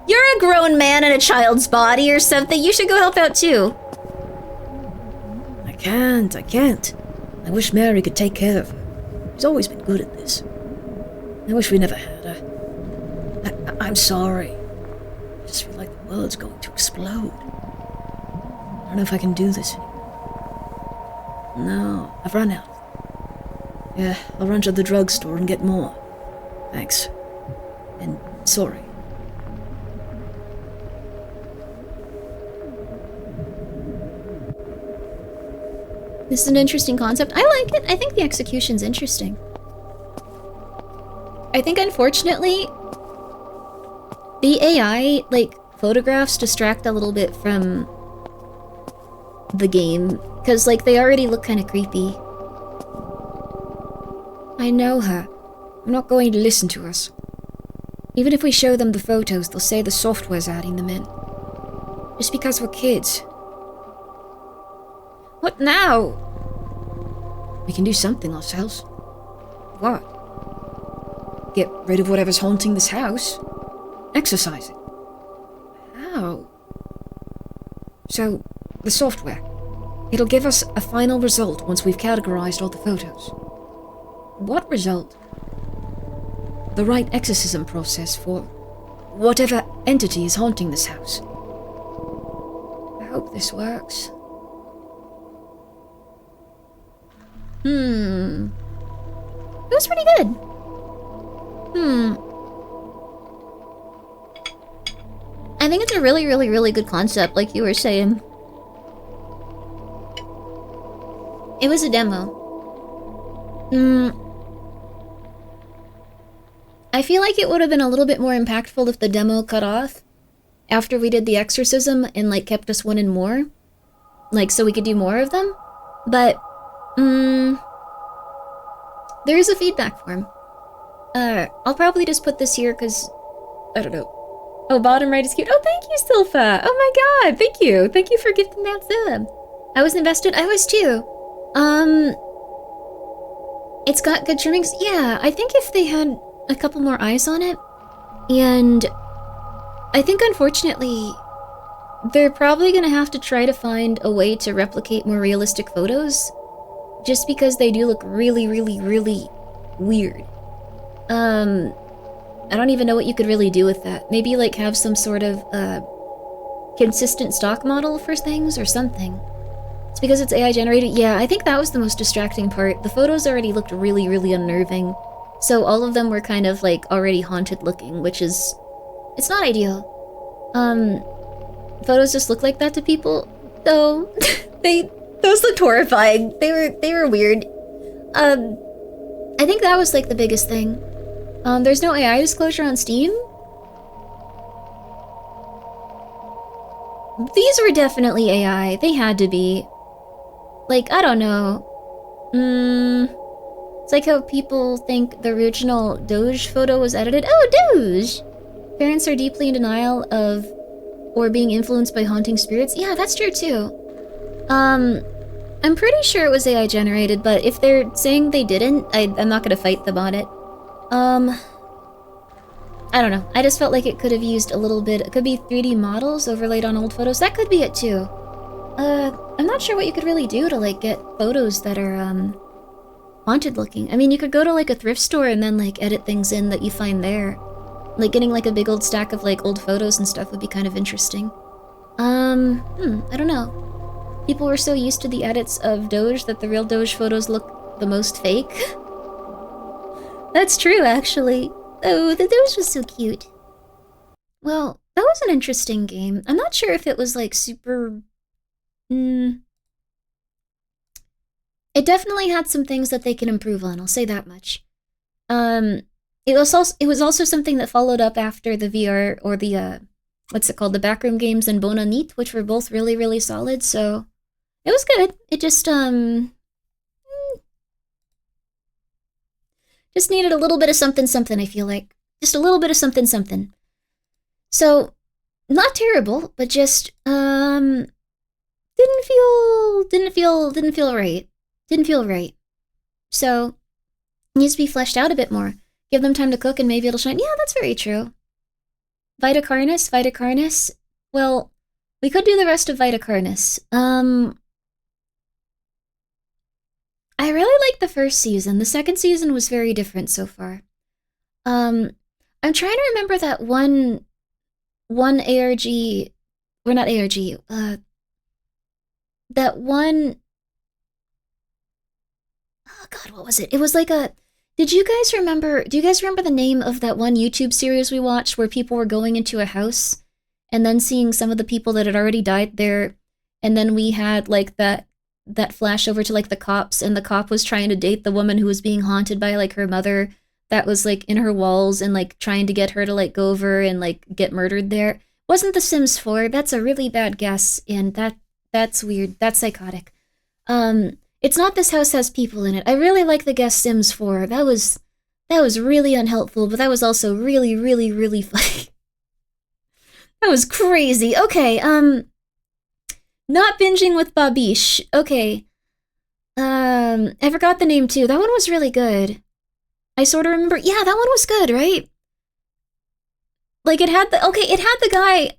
You're a grown man in a child's body or something. You should go help out too. I can't. I wish Mary could take care of her. She's always been good at this. I wish we never had her. I'm sorry. I just feel like the world's going to explode. I don't know if I can do this anymore. No, I've run out. Yeah, I'll run to the drugstore and get more. Thanks. And sorry. This is an interesting concept. I like it. I think the execution's interesting. I think, unfortunately, the AI, like, photographs distract a little bit from the game. Because, like, they already look kind of creepy. I know her. I'm not going to listen to us. Even if we show them the photos, they'll say the software's adding them in. Just because we're kids. What now? We can do something ourselves. What? Get rid of whatever's haunting this house. Exercise it. How? So, the software. It'll give us a final result once we've categorized all the photos. What result? The right exorcism process for whatever entity is haunting this house. I hope this works. It was pretty good. I think it's a really, really, really good concept, like you were saying. It was a demo. I feel like it would have been a little bit more impactful if the demo cut off after we did the exorcism and, like, kept us wanting more. Like, so we could do more of them. But, there is a feedback form. I'll probably just put this here because, I don't know. Oh, bottom right is cute. Oh, thank you, Silpha. Oh my god, thank you. Thank you for gifting that sub. I was invested. I was too. It's got good trimmings. Yeah, I think if they had a couple more eyes on it, and I think unfortunately they're probably gonna have to try to find a way to replicate more realistic photos, just because they do look really, really, really weird. I don't even know what you could really do with that. Maybe like have some sort of consistent stock model for things or something. It's because it's AI generated. Yeah, I think that was the most distracting part. The photos already looked really, really unnerving. So all of them were kind of like already haunted looking, which is, it's not ideal. Photos just look like that to people, though. Those looked horrifying. They were weird. I think that was like the biggest thing. There's no AI disclosure on Steam. These were definitely AI. They had to be. Like, I don't know. It's like how people think the original Doge photo was edited. Oh, Doge! Parents are deeply in denial of or being influenced by haunting spirits. Yeah, that's true too. I'm pretty sure it was AI generated, but if they're saying they didn't, I'm not gonna fight them on it. I don't know. I just felt like it could have used a little bit. It could be 3D models overlaid on old photos. That could be it too. I'm not sure what you could really do to like get photos that are haunted looking. I mean, you could go to like a thrift store and then like edit things in that you find there. Like getting like a big old stack of like old photos and stuff would be kind of interesting. I don't know. People were so used to the edits of Doge that the real Doge photos look the most fake. That's true, actually. Oh, the Doge was so cute. Well, that was an interesting game. I'm not sure if it was like super... It definitely had some things that they can improve on, I'll say that much. It was also something that followed up after the VR, or the, what's it called, the backroom games and Bona Neat, which were both really, really solid, so... It was good. It just needed a little bit of something, I feel like. Just a little bit of something. So, not terrible, but just, didn't feel right. Didn't feel right. So, needs to be fleshed out a bit more. Give them time to cook and maybe it'll shine. Yeah, that's very true. Vitacarnis. Well, we could do the rest of Vitacarnis. I really liked the first season. The second season was very different so far. I'm trying to remember that one ARG, or not ARG, that one, oh god, what was it? It was like a, do you guys remember the name of that one YouTube series we watched where people were going into a house and then seeing some of the people that had already died there, and then we had like that flash over to like the cops, and the cop was trying to date the woman who was being haunted by like her mother that was like in her walls and like trying to get her to like go over and like get murdered there. Wasn't The Sims 4? That's a really bad guess, and that's weird. That's psychotic. It's not This House Has People in It. I really like the guess Sims 4. That was really unhelpful, but that was also really, really, really funny. That was crazy. Okay, not binging with Babish. Okay. I forgot the name too. That one was really good. I sort of remember. Yeah, that one was good, right? Like it had the guy,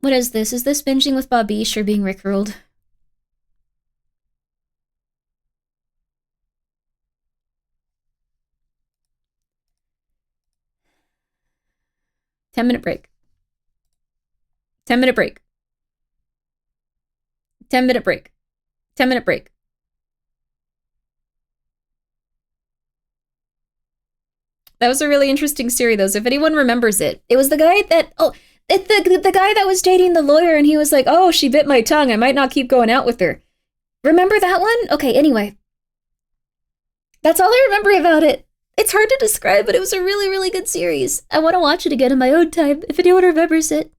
what is this? Is this binging with Babish or being rickrolled? Ten-minute break. 10-minute break. 10-minute break. 10-minute break. That was a really interesting series, though, so if anyone remembers it. It was the guy that... Oh, the guy that was dating the lawyer, and he was like, oh, she bit my tongue. I might not keep going out with her. Remember that one? Okay, anyway. That's all I remember about it. It's hard to describe, but it was a really, really good series. I want to watch it again in my own time, if anyone remembers it.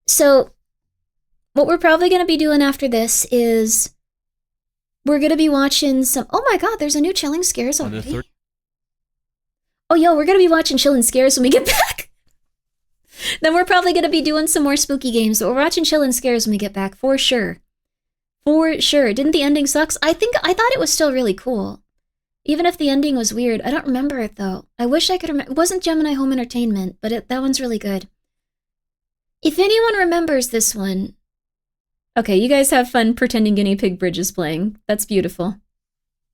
So... What we're probably going to be doing after this is we're going to be watching some... Oh my god, there's a new Chilling Scares already. Oh, yo, we're going to be watching Chilling Scares when we get back. Then we're probably going to be doing some more spooky games, but we're watching Chilling Scares when we get back, for sure. For sure. Didn't the ending sucks? I thought it was still really cool. Even if the ending was weird. I don't remember it, though. I wish I could remember. It wasn't Gemini Home Entertainment, but that one's really good. If anyone remembers this one... Okay, you guys have fun pretending Guinea Pig Bridge is playing. That's beautiful.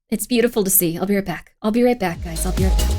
It's beautiful to see. I'll be right back. I'll be right back, guys. I'll be right back.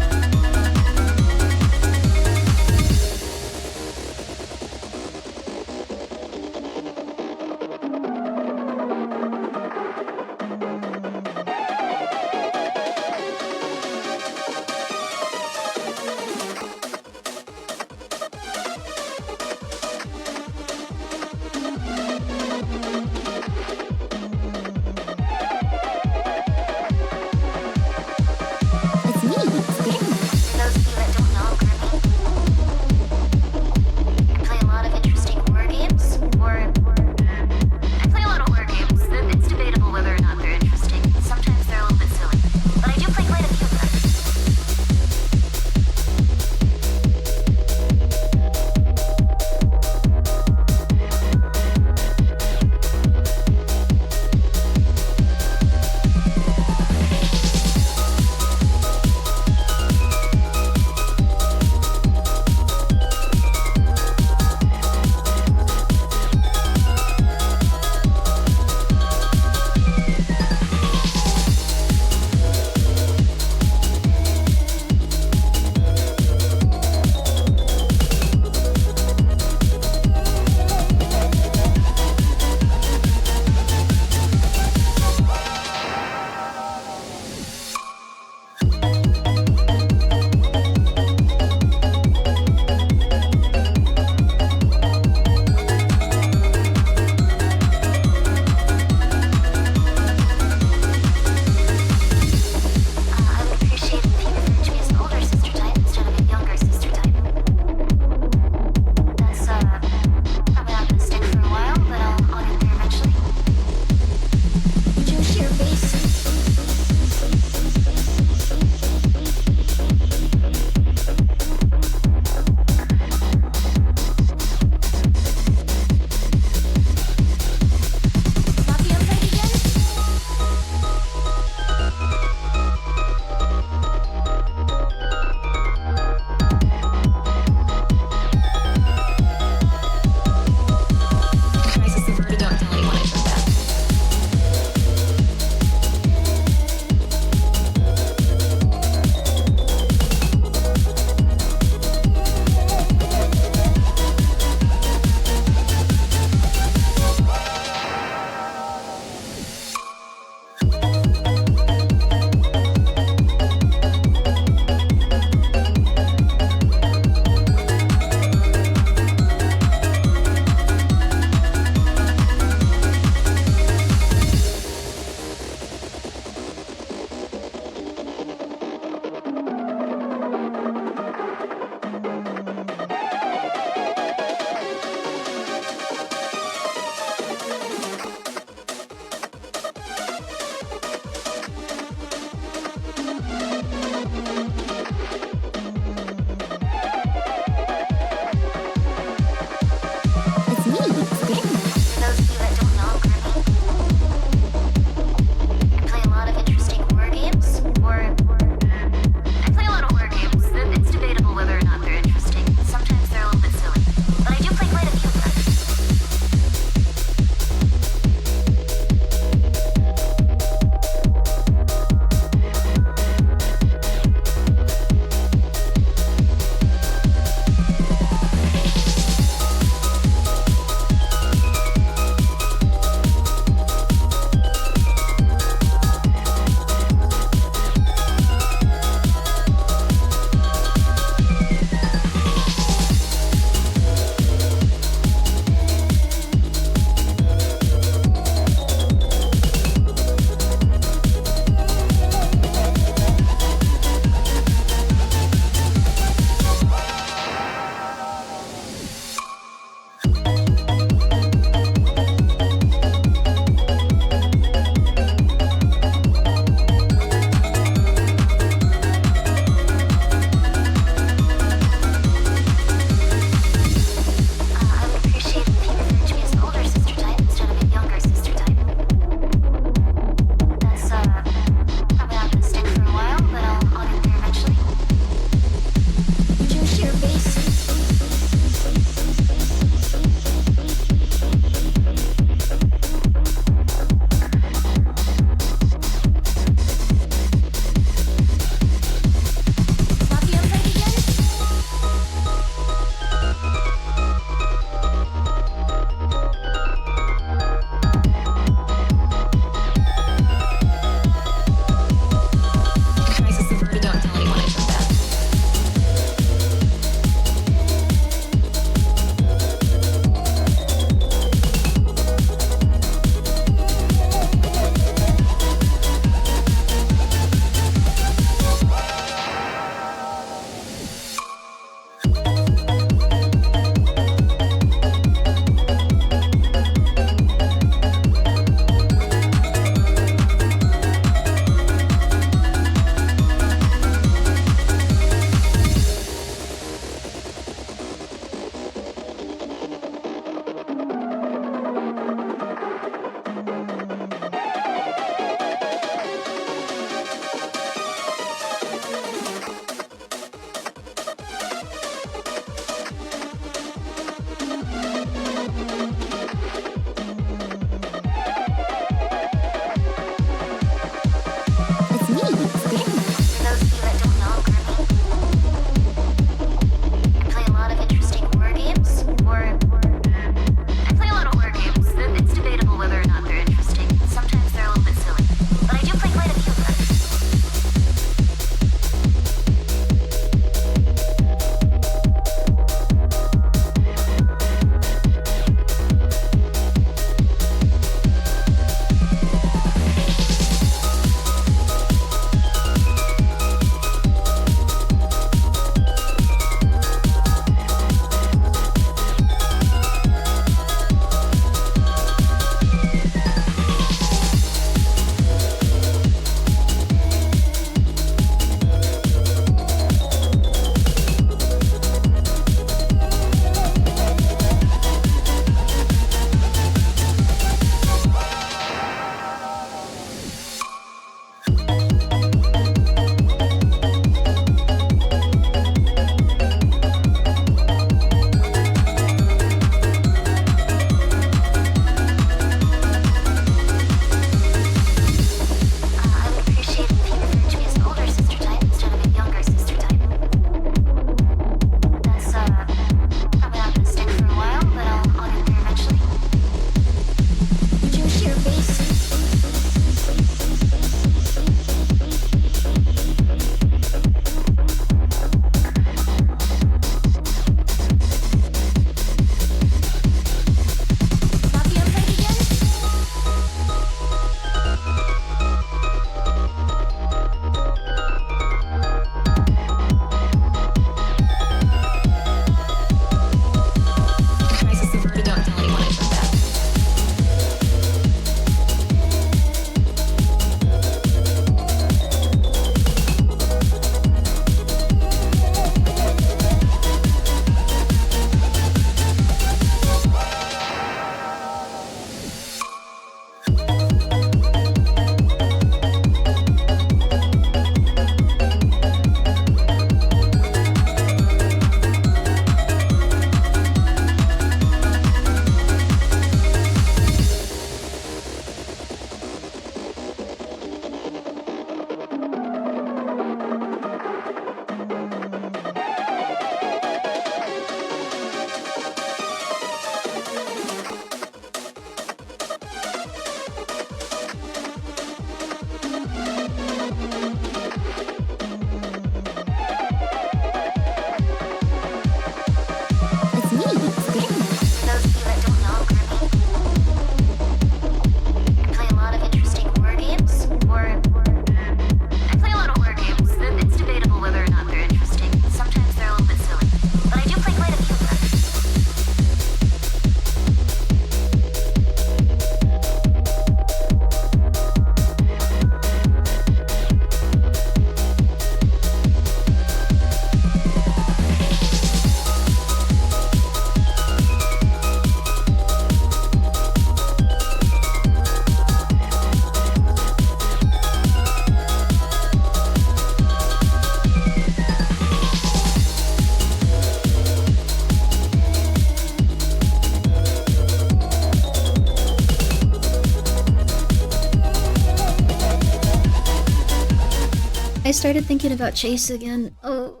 started thinking about Chase again. Oh.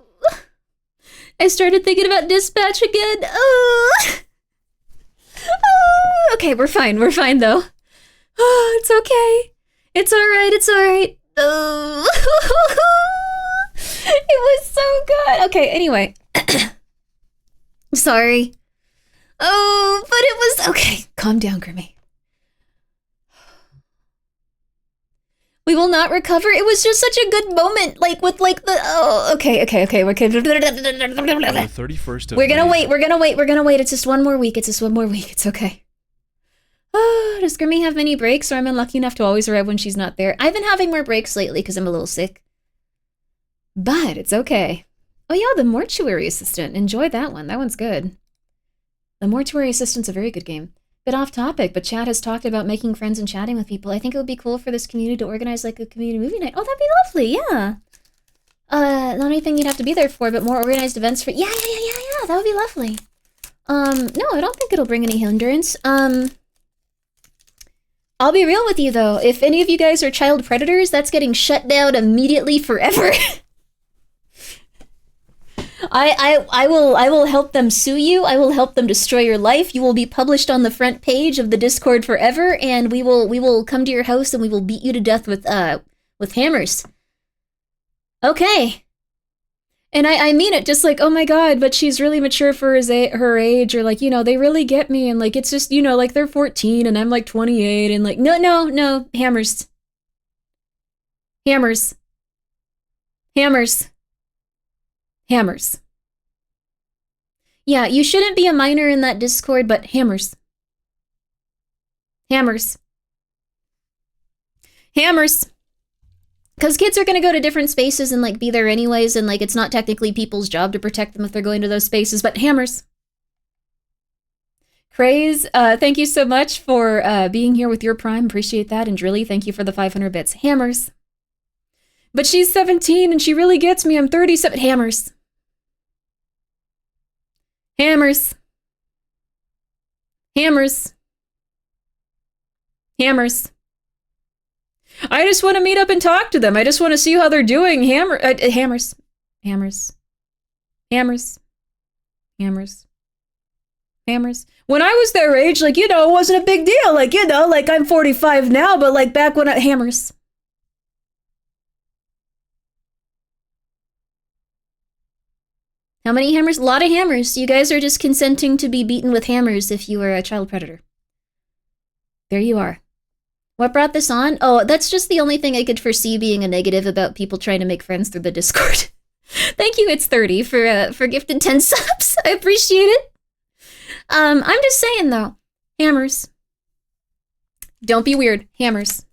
I started thinking about Dispatch again. Oh. Oh. Okay, we're fine though. Oh, it's okay. It's alright. Oh. It was so good. Okay, anyway. Sorry. Oh, but it was okay. Calm down, Grimmi. We will not recover. It was just such a good moment, like with like the okay. On the 31st of We're gonna May, wait. It's just one more week. It's okay. Does Grimmi have many breaks, or I'm unlucky enough to always arrive when she's not there? I've been having more breaks lately because I'm a little sick. But it's okay. Oh yeah, the Mortuary Assistant. Enjoy that one. That one's good. The Mortuary Assistant's a very good game. Bit off topic, but Chad has talked about making friends and chatting with people. I think it would be cool for this community to organize like a community movie night. Oh, that'd be lovely, yeah. Not anything you'd have to be there for, but more organized events for... Yeah, that would be lovely. No, I don't think it'll bring any hindrance. I'll be real with you, though. If any of you guys are child predators, that's getting shut down immediately forever. I will help them sue you. I will help them destroy your life. You will be published on the front page of the Discord forever, and we will come to your house and we will beat you to death with hammers. Okay. And I mean it, just like, oh my god, but she's really mature for her age, or like, you know, they really get me, and like, it's just, you know, like they're 14 and I'm like 28, and like, no, hammers. Hammers. Yeah, you shouldn't be a minor in that Discord, but hammers. Because kids are gonna go to different spaces and like be there anyways, and like it's not technically people's job to protect them if they're going to those spaces, but hammers. Craze, thank you so much for being here with your Prime. Appreciate that. And Drilly, thank you for the 500 bits. Hammers. But she's 17 and she really gets me. I'm 37. Hammers. I just want to meet up and talk to them. I just want to see how they're doing. Hammers. When I was their age, like, you know, it wasn't a big deal. Like, you know, like I'm 45 now, but like back when hammers. How many hammers? A lot of hammers. You guys are just consenting to be beaten with hammers if you are a child predator. There you are. What brought this on? Oh, that's just the only thing I could foresee being a negative about people trying to make friends through the Discord. Thank you, It's 30, for gifted 10 subs. I appreciate it. I'm just saying, though. Hammers. Don't be weird. Hammers.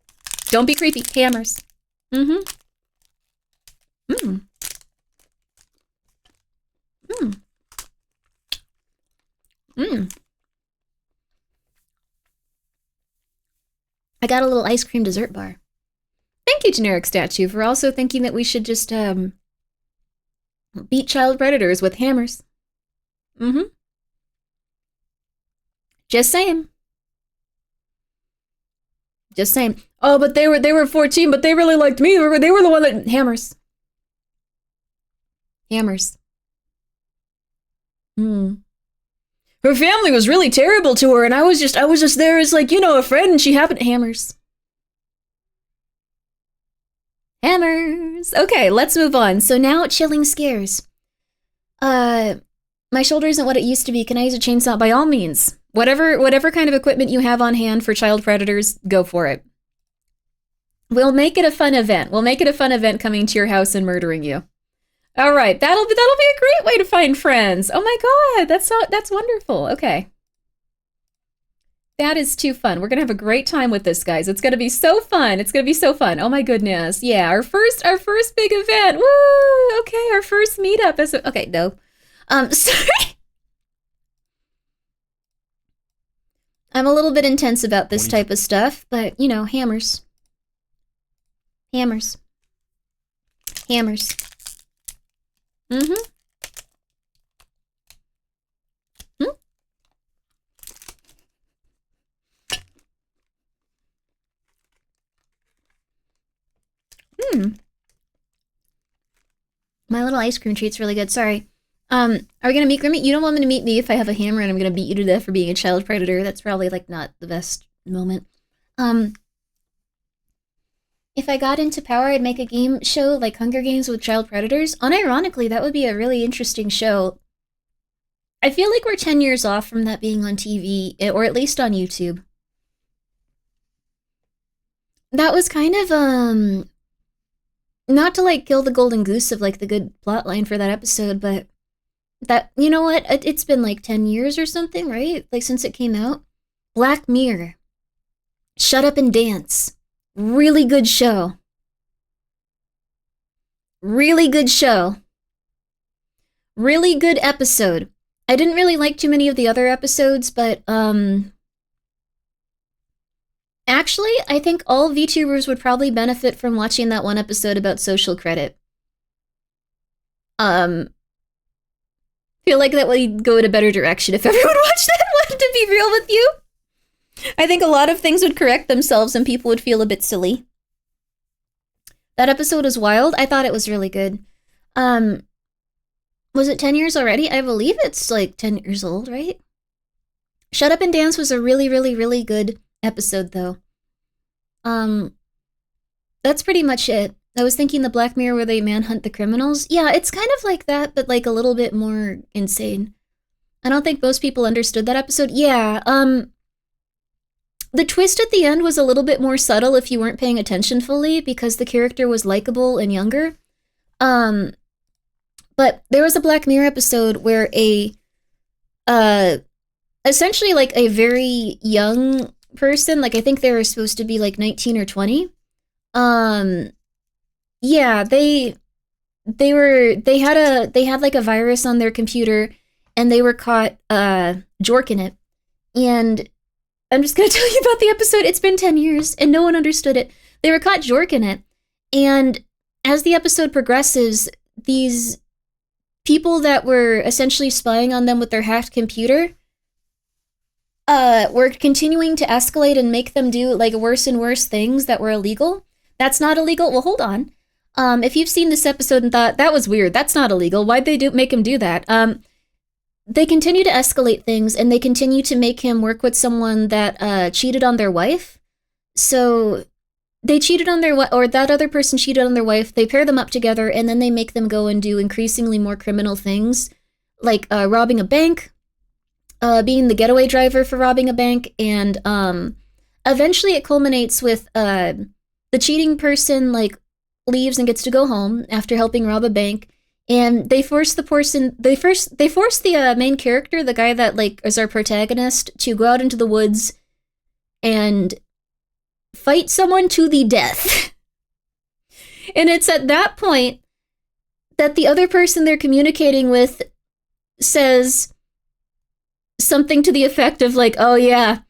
Don't be creepy. Hammers. I got a little ice cream dessert bar. Thank you, Generic Statue, for also thinking that we should just, beat child predators with hammers. Just saying. Oh, but they were 14, but they really liked me. They were the one that... Hammers. Her family was really terrible to her, and I was just there as, like, you know, a friend, and she happened... Hammers. Okay, let's move on. So now, chilling scares. My shoulder isn't what it used to be. Can I use a chainsaw? By all means. Whatever kind of equipment you have on hand for child predators, go for it. We'll make it a fun event. Coming to your house and murdering you. All right, that'll be a great way to find friends. Oh my god, that's wonderful. Okay. That is too fun. We're gonna have a great time with this, guys. It's gonna be so fun. Oh my goodness. Yeah, our first big event. Woo! Okay, our first meetup. Okay, no. Sorry. I'm a little bit intense about this type of stuff, but you know, hammers. My little ice cream treat's really good. Sorry. Are we gonna meet Grimmi? You don't want me to meet me if I have a hammer and I'm gonna beat you to death for being a child predator. That's probably, like, not the best moment. If I got into power, I'd make a game show like Hunger Games with child predators. Unironically, that would be a really interesting show. I feel like we're 10 years off from that being on TV, or at least on YouTube. That was kind of, not to, like, kill the golden goose of, like, the good plot line for that episode, but that, you know what? It's been, like, 10 years or something, right? Like, since it came out. Black Mirror. Shut Up and Dance. Really good show. Really good show. Really good episode. I didn't really like too many of the other episodes, but, actually, I think all VTubers would probably benefit from watching that one episode about social credit. Feel like that would go in a better direction if everyone watched that one, to be real with you. I think a lot of things would correct themselves and people would feel a bit silly. That episode was wild. I thought it was really good. Was it 10 years already? I believe it's like 10 years old, right? Shut Up and Dance was a really, really, really good episode, though. That's pretty much it. I was thinking the Black Mirror where they manhunt the criminals. Yeah, it's kind of like that, but like a little bit more insane. I don't think most people understood that episode. Yeah, the twist at the end was a little bit more subtle if you weren't paying attention fully, because the character was likable and younger. But there was a Black Mirror episode where essentially like a very young person, like I think they were supposed to be like 19 or 20. Yeah, they had like a virus on their computer and they were caught jorking it. And I'm just gonna tell you about the episode. It's been 10 years and no one understood it. They were caught jorking it. And as the episode progresses, these people that were essentially spying on them with their hacked computer were continuing to escalate and make them do like worse and worse things that were illegal. That's not illegal. Well, hold on. If you've seen this episode and thought, that was weird, that's not illegal, why'd they make him do that? They continue to escalate things, and they continue to make him work with someone that cheated on their wife. So they cheated on their wife, or that other person cheated on their wife, they pair them up together, and then they make them go and do increasingly more criminal things, like robbing a bank, being the getaway driver for robbing a bank, and eventually it culminates with the cheating person, like, leaves and gets to go home after helping rob a bank, and they force the main character, the guy that like is our protagonist, to go out into the woods and fight someone to the death. And it's at that point that the other person they're communicating with says something to the effect of like, oh yeah,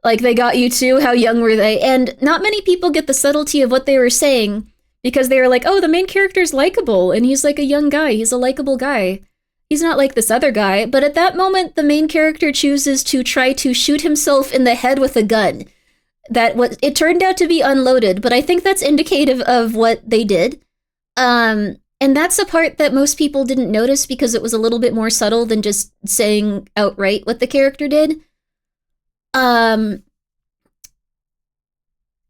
like they got you too, how young were they? And not many people get the subtlety of what they were saying, because they were like, oh, the main character's likable, and he's like a young guy, he's a likable guy. He's not like this other guy. But at that moment, the main character chooses to try to shoot himself in the head with a gun. It turned out to be unloaded, but I think that's indicative of what they did. And that's a part that most people didn't notice because it was a little bit more subtle than just saying outright what the character did.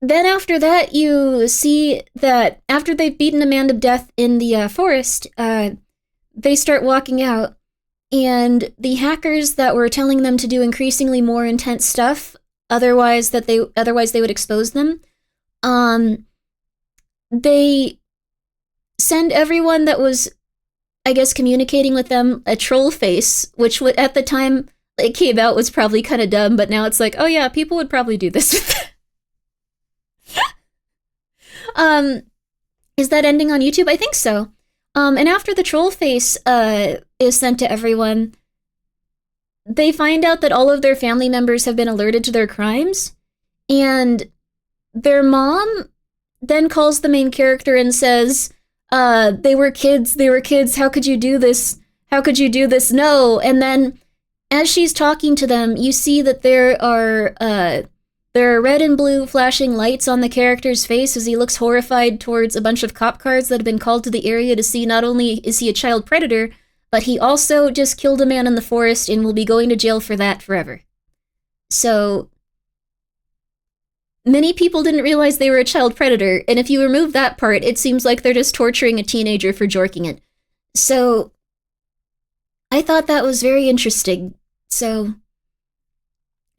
Then after that, you see that after they've beaten a man to death in the forest, they start walking out, and the hackers that were telling them to do increasingly more intense stuff, otherwise they would expose them, they send everyone that was, I guess, communicating with them a troll face, which would, at the time it came out, was probably kind of dumb, but now it's like, oh yeah, people would probably do this with that. Is that ending on YouTube? I think so. And after the troll face is sent to everyone, they find out that all of their family members have been alerted to their crimes, and their mom then calls the main character and says, they were kids, how could you do this? How could you do this? No. And then as she's talking to them, you see that there are There are red and blue flashing lights on the character's face as he looks horrified towards a bunch of cop cars that have been called to the area to see not only is he a child predator, but he also just killed a man in the forest and will be going to jail for that forever. So, many people didn't realize they were a child predator, and if you remove that part, it seems like they're just torturing a teenager for jorking it. So, I thought that was very interesting. So,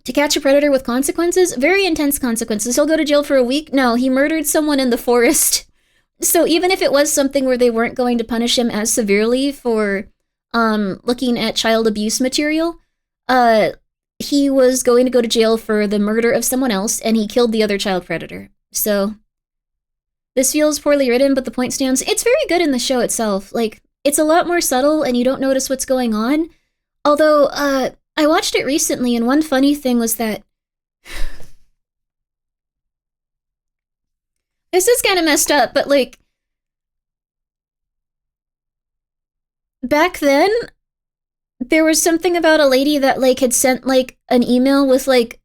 to catch a predator with consequences, very intense consequences. He'll go to jail for a week? No, he murdered someone in the forest. So even if it was something where they weren't going to punish him as severely for looking at child abuse material, he was going to go to jail for the murder of someone else, and he killed the other child predator. So this feels poorly written, but the point stands. It's very good in the show itself. Like, it's a lot more subtle, and you don't notice what's going on. Although, I watched it recently, and one funny thing was that this is kind of messed up, but like, back then, there was something about a lady that like had sent like an email with like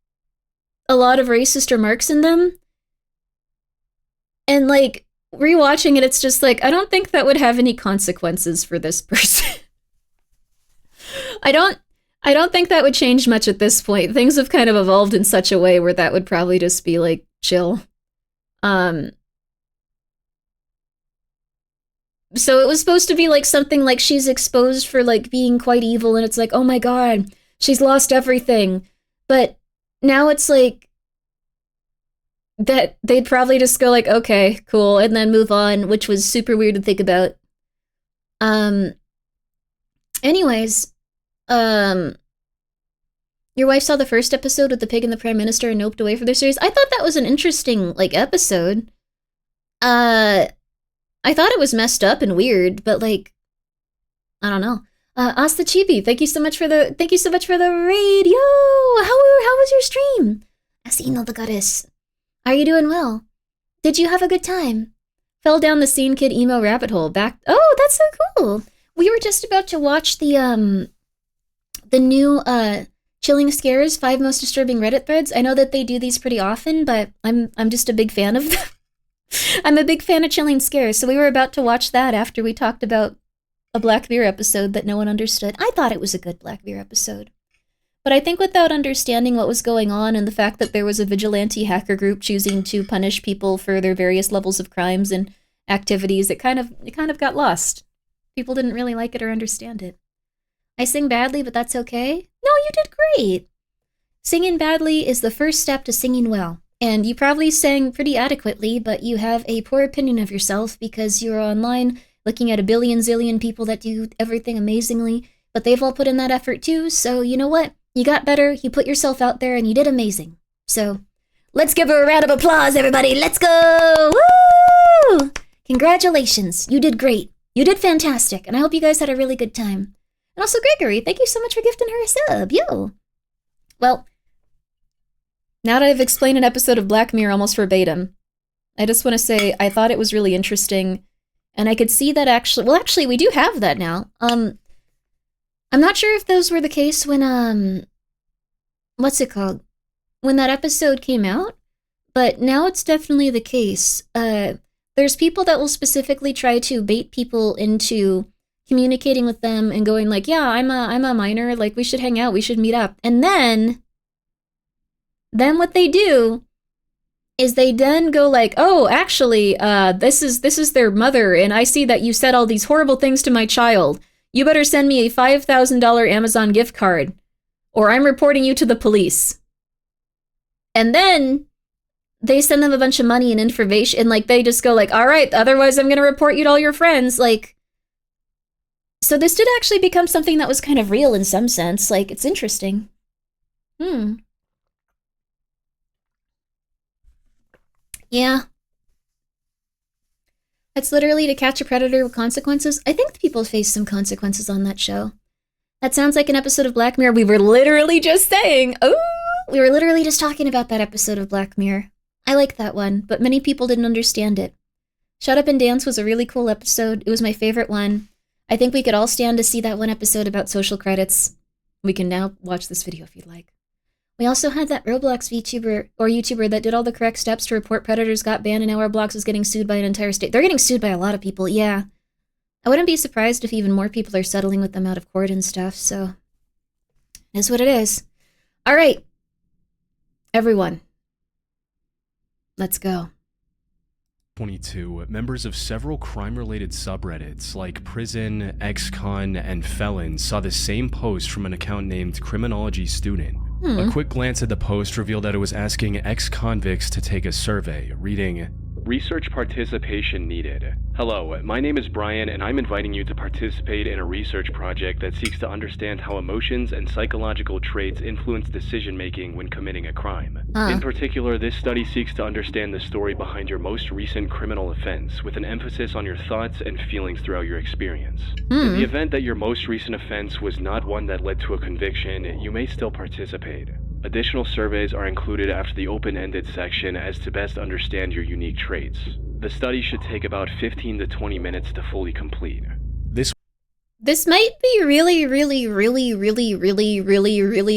a lot of racist remarks in them. And like, rewatching it, it's just like, I don't think that would have any consequences for this person. I don't think that would change much at this point. Things have kind of evolved in such a way where that would probably just be like chill. So it was supposed to be like something like she's exposed for like being quite evil, and it's like, oh my god, she's lost everything. But now it's like that they'd probably just go like, okay, cool, and then move on, which was super weird to think about. Anyways, your wife saw the first episode with the pig and the prime minister and noped away for their series. I thought that was an interesting, like, episode. I thought it was messed up and weird, but like, I don't know. Asta Chibi, thank you so much for the radio. How was your stream? Asino the goddess. Are you doing well? Did you have a good time? Fell down the scene kid emo rabbit hole back. Oh, that's so cool. We were just about to watch the new Chilling Scares 5 Most Disturbing Reddit Threads. I know that they do these pretty often, but I'm just a big fan of them. I'm a big fan of Chilling Scares, so we were about to watch that after we talked about a Black Mirror episode that no one understood. I thought it was a good Black Mirror episode. But I think without understanding what was going on and the fact that there was a vigilante hacker group choosing to punish people for their various levels of crimes and activities, it kind of got lost. People didn't really like it or understand it. I sing badly, but that's okay. No, you did great. Singing badly is the first step to singing well. And you probably sang pretty adequately, but you have a poor opinion of yourself because you're online looking at a billion zillion people that do everything amazingly, but they've all put in that effort too, so you know what? You got better, you put yourself out there, and you did amazing. So, let's give her a round of applause, everybody! Let's go! Woo! Congratulations, you did great. You did fantastic, and I hope you guys had a really good time. And also, Gregory, thank you so much for gifting her a sub, yo! Well, now that I've explained an episode of Black Mirror almost verbatim, I just want to say I thought it was really interesting, and I could see that actually, we do have that now. I'm not sure if those were the case when, what's it called? When that episode came out, but now it's definitely the case. There's people that will specifically try to bait people into communicating with them and going like, yeah, I'm a minor, like, we should hang out, we should meet up. And then what they do is they then go like, oh, actually, this is their mother, and I see that you said all these horrible things to my child. You better send me a $5,000 Amazon gift card, or I'm reporting you to the police. And then they send them a bunch of money and information, and like they just go like, all right, otherwise I'm gonna report you to all your friends. Like, so this did actually become something that was kind of real in some sense. Like, it's interesting. Yeah. It's literally to catch a predator with consequences. I think the people face some consequences on that show. That sounds like an episode of Black Mirror we were literally just saying. Oh, we were literally just talking about that episode of Black Mirror. I like that one, but many people didn't understand it. Shut Up and Dance was a really cool episode. It was my favorite one. I think we could all stand to see that one episode about social credits. We can now watch this video if you'd like. We also had that Roblox YouTuber that did all the correct steps to report predators got banned, and now Roblox is getting sued by an entire state. They're getting sued by a lot of people, yeah. I wouldn't be surprised if even more people are settling with them out of court and stuff, so... It is what it is. Alright. Everyone. Let's go. 22, members of several crime-related subreddits like Prison, Ex-Con, and Felon saw the same post from an account named Criminology Student. A quick glance at the post revealed that it was asking ex-convicts to take a survey, reading, "Research participation needed. Hello, my name is Brian, and I'm inviting you to participate in a research project that seeks to understand how emotions and psychological traits influence decision-making when committing a crime. In particular, this study seeks to understand the story behind your most recent criminal offense, with an emphasis on your thoughts and feelings throughout your experience. In the event that your most recent offense was not one that led to a conviction, you may still participate. Additional surveys are included after the open-ended section as to best understand your unique traits. The study should take about 15 to 20 minutes to fully complete." This might be really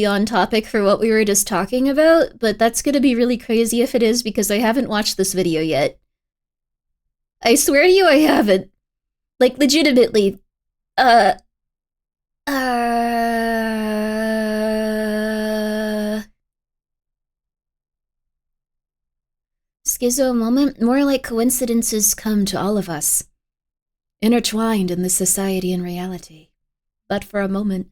on topic for what we were just talking about, but that's gonna be really crazy if it is because I haven't watched this video yet. I swear to you I haven't. Like, legitimately. Schizo moment, more like coincidences come to all of us. Intertwined in this society and reality. But for a moment.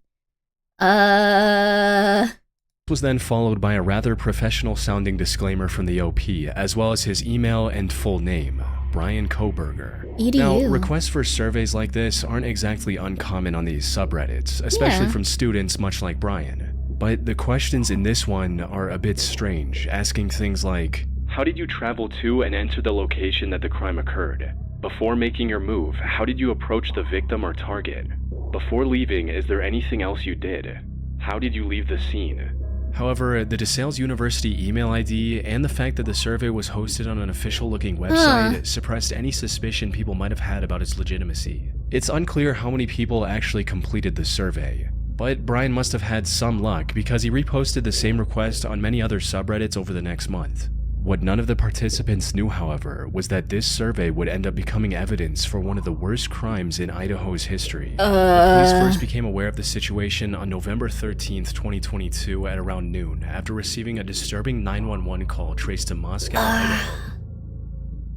Was then followed by a rather professional-sounding disclaimer from the OP, as well as his email and full name, Brian Koberger. EDU. Now, requests for surveys like this aren't exactly uncommon on these subreddits, especially from students much like Brian. But the questions in this one are a bit strange, asking things like, how did you travel to and enter the location that the crime occurred? Before making your move, how did you approach the victim or target? Before leaving, is there anything else you did? How did you leave the scene? However, the DeSales University email ID and the fact that the survey was hosted on an official-looking website suppressed any suspicion people might have had about its legitimacy. It's unclear how many people actually completed the survey, but Brian must have had some luck because he reposted the same request on many other subreddits over the next month. What none of the participants knew, however, was that this survey would end up becoming evidence for one of the worst crimes in Idaho's history. The police first became aware of the situation on November 13th, 2022 at around noon, after receiving a disturbing 911 call traced to Moscow, Idaho.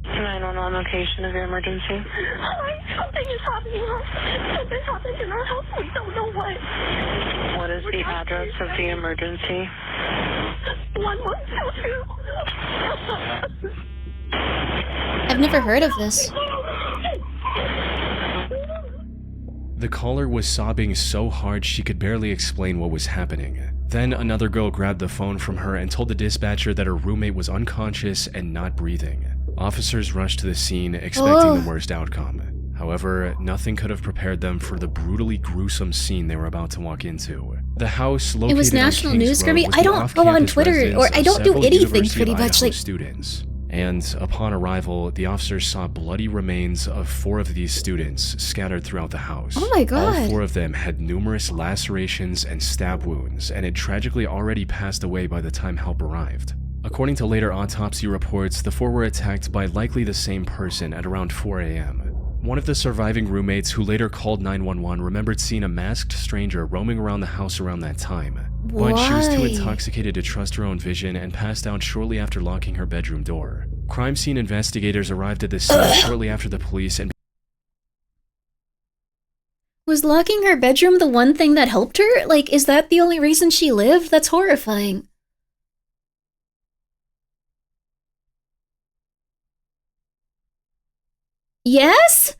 911 location of your emergency. Something is happening. Something's happening in our house. We don't know what. What is the address of the emergency? 1122. I've never heard of this. The caller was sobbing so hard she could barely explain what was happening. Then another girl grabbed the phone from her and told the dispatcher that her roommate was unconscious and not breathing. Officers rushed to the scene, expecting the worst outcome. However, nothing could have prepared them for the brutally gruesome scene they were about to walk into. The house located It was national on Kings news, Road Grimmi. was I the don't go on off-campus Twitter, residence or I of don't do several anything University of pretty much, Idaho like... students. And upon arrival, the officers saw bloody remains of 4 of these students scattered throughout the house. Oh my god. All 4 of them had numerous lacerations and stab wounds, and had tragically already passed away by the time help arrived. According to later autopsy reports, the 4 were attacked by likely the same person at around 4 a.m. One of the surviving roommates, who later called 911, remembered seeing a masked stranger roaming around the house around that time. But she was too Why? intoxicated to trust her own vision and passed out shortly after locking her bedroom door. Crime scene investigators arrived at the scene shortly after the police and... Was locking her bedroom the one thing that helped her? Like, is that the only reason she lived? That's horrifying. Yes?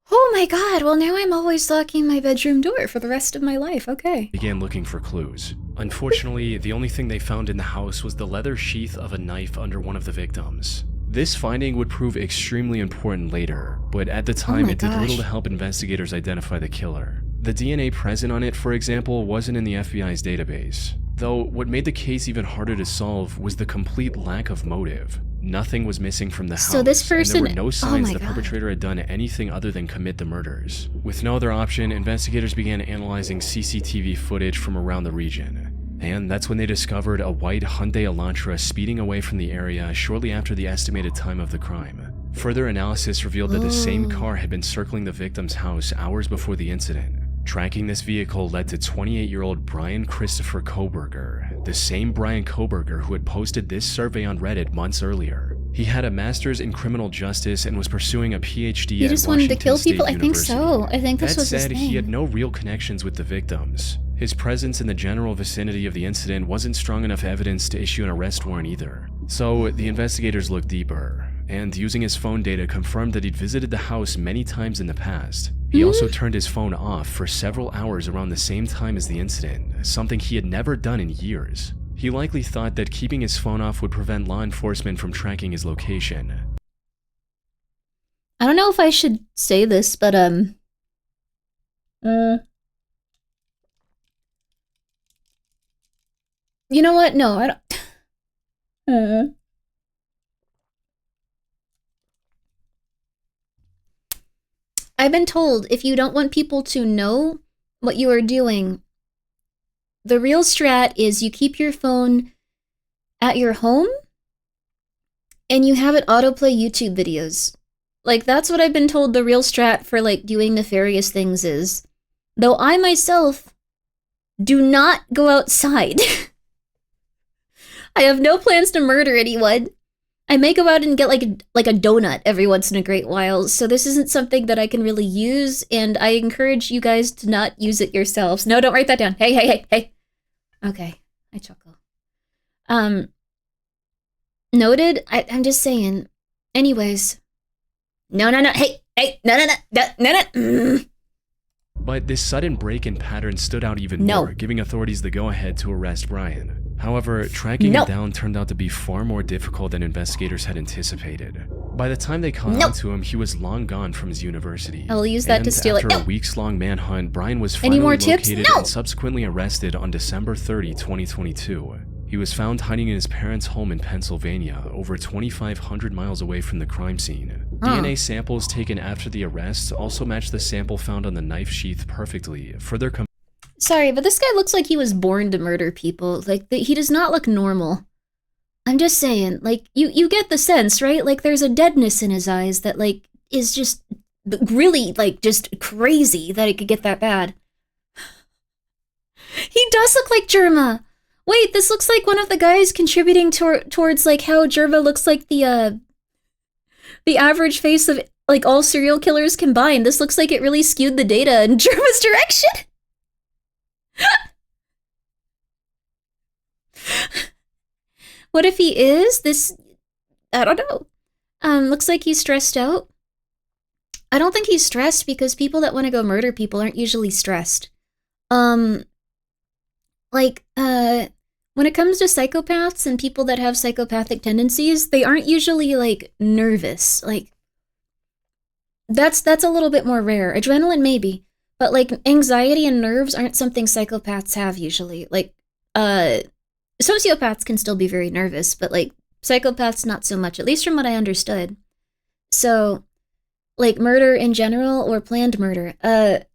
Oh my god, well now I'm always locking my bedroom door for the rest of my life, okay. began looking for clues. Unfortunately, the only thing they found in the house was the leather sheath of a knife under one of the victims. This finding would prove extremely important later, but at the time it did little to help investigators identify the killer. The DNA present on it, for example, wasn't in the FBI's database. Though, what made the case even harder to solve was the complete lack of motive. Nothing was missing from the house, So this person- and there were no signs my the God. perpetrator had done anything other than commit the murders. With no other option, investigators began analyzing CCTV footage from around the region. And that's when they discovered a white Hyundai Elantra speeding away from the area shortly after the estimated time of the crime. Further analysis revealed that the same car had been circling the victim's house hours before the incident. Tracking this vehicle led to 28-year-old Brian Christopher Koberger, the same Brian Koberger who had posted this survey on Reddit months earlier. He had a master's in criminal justice and was pursuing a PhD He at just Washington wanted to kill State people? I think University. so. I think this That was his said, thing. he had no real connections with the victims. His presence in the general vicinity of the incident wasn't strong enough evidence to issue an arrest warrant either. So the investigators looked deeper, and using his phone data confirmed that he'd visited the house many times in the past. He also turned his phone off for several hours around the same time as the incident, something he had never done in years. He likely thought that keeping his phone off would prevent law enforcement from tracking his location. I don't know if I should say this, but you know what? No, I don't. I've been told if you don't want people to know what you are doing, the real strat is you keep your phone at your home and you have it autoplay YouTube videos. Like, that's what I've been told the real strat for, like, doing nefarious things is. Though I myself do not go outside. I have no plans to murder anyone. I may go out and get like a donut every once in a great while, so this isn't something that I can really use, and I encourage you guys to not use it yourselves. No, don't write that down. Hey. Okay, I chuckle. Noted? I'm just saying. Anyways. No. Hey, no. But this sudden break-in pattern stood out even more, giving authorities the go-ahead to arrest Brian. However, tracking him down turned out to be far more difficult than investigators had anticipated. By the time they caught on to him, he was long gone from his university. I'll use that to steal it. After a weeks-long manhunt, Brian was finally located and subsequently arrested on December 30, 2022. He was found hiding in his parents' home in Pennsylvania, over 2,500 miles away from the crime scene. DNA samples taken after the arrest also matched the sample found on the knife sheath perfectly, further Sorry, but this guy looks like he was born to murder people. Like, he does not look normal. I'm just saying, like, you get the sense, right? Like, there's a deadness in his eyes that, like, is just really, like, just crazy that it could get that bad. He does look like Germa! Wait, this looks like one of the guys contributing towards, like, how Germa looks like the average face of, like, all serial killers combined. This looks like it really skewed the data in Germa's direction! What if he is? I don't know. Looks like he's stressed out. I don't think he's stressed because people that want to go murder people aren't usually stressed. When it comes to psychopaths and people that have psychopathic tendencies, they aren't usually, like, nervous. Like, that's a little bit more rare. Adrenaline, maybe. But, like, anxiety and nerves aren't something psychopaths have usually. Like, sociopaths can still be very nervous, but, like, psychopaths not so much, at least from what I understood. So, like, murder in general or planned murder.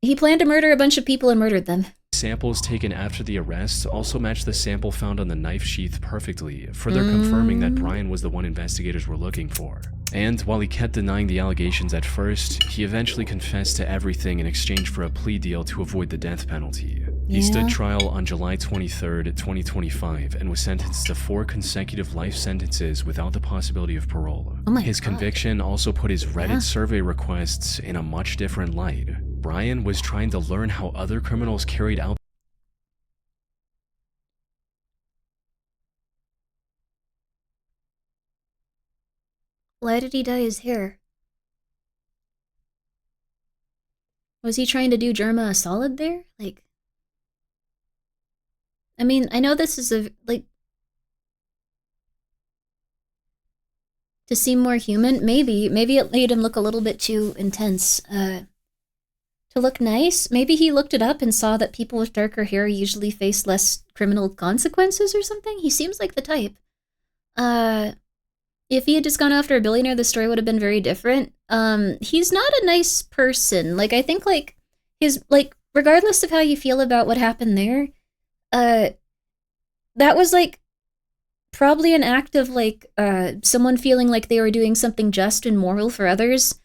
He planned to murder a bunch of people and murdered them. Samples taken after the arrest also matched the sample found on the knife sheath perfectly, further confirming that Brian was the one investigators were looking for. And while he kept denying the allegations at first, he eventually confessed to everything in exchange for a plea deal to avoid the death penalty. He stood trial on July 23rd, 2025, and was sentenced to 4 consecutive life sentences without the possibility of parole. His conviction also put his Reddit survey requests in a much different light. Brian was trying to learn how other criminals carried out. Why did he dye his hair? Was he trying to do Germa a solid there? Like, I mean, I know this is to seem more human, maybe it made him look a little bit too intense. To look nice, maybe he looked it up and saw that people with darker hair usually face less criminal consequences or something. He seems like the type. If he had just gone after a billionaire, the story would have been very different. He's not a nice person. Like, I think, like, regardless of how you feel about what happened there, that was like probably an act of like someone feeling like they were doing something just and moral for others.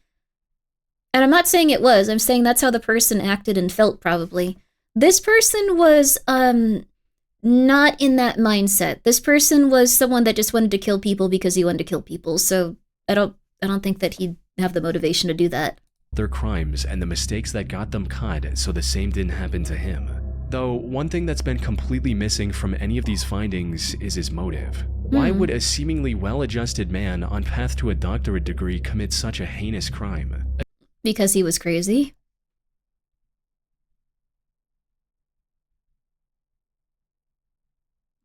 And I'm not saying it was, I'm saying that's how the person acted and felt probably. This person was not in that mindset. This person was someone that just wanted to kill people because he wanted to kill people. So I don't think that he'd have the motivation to do that. Their crimes and the mistakes that got them caught so the same didn't happen to him. Though one thing that's been completely missing from any of these findings is his motive. Why would a seemingly well-adjusted man on path to a doctorate degree commit such a heinous crime? Because he was crazy.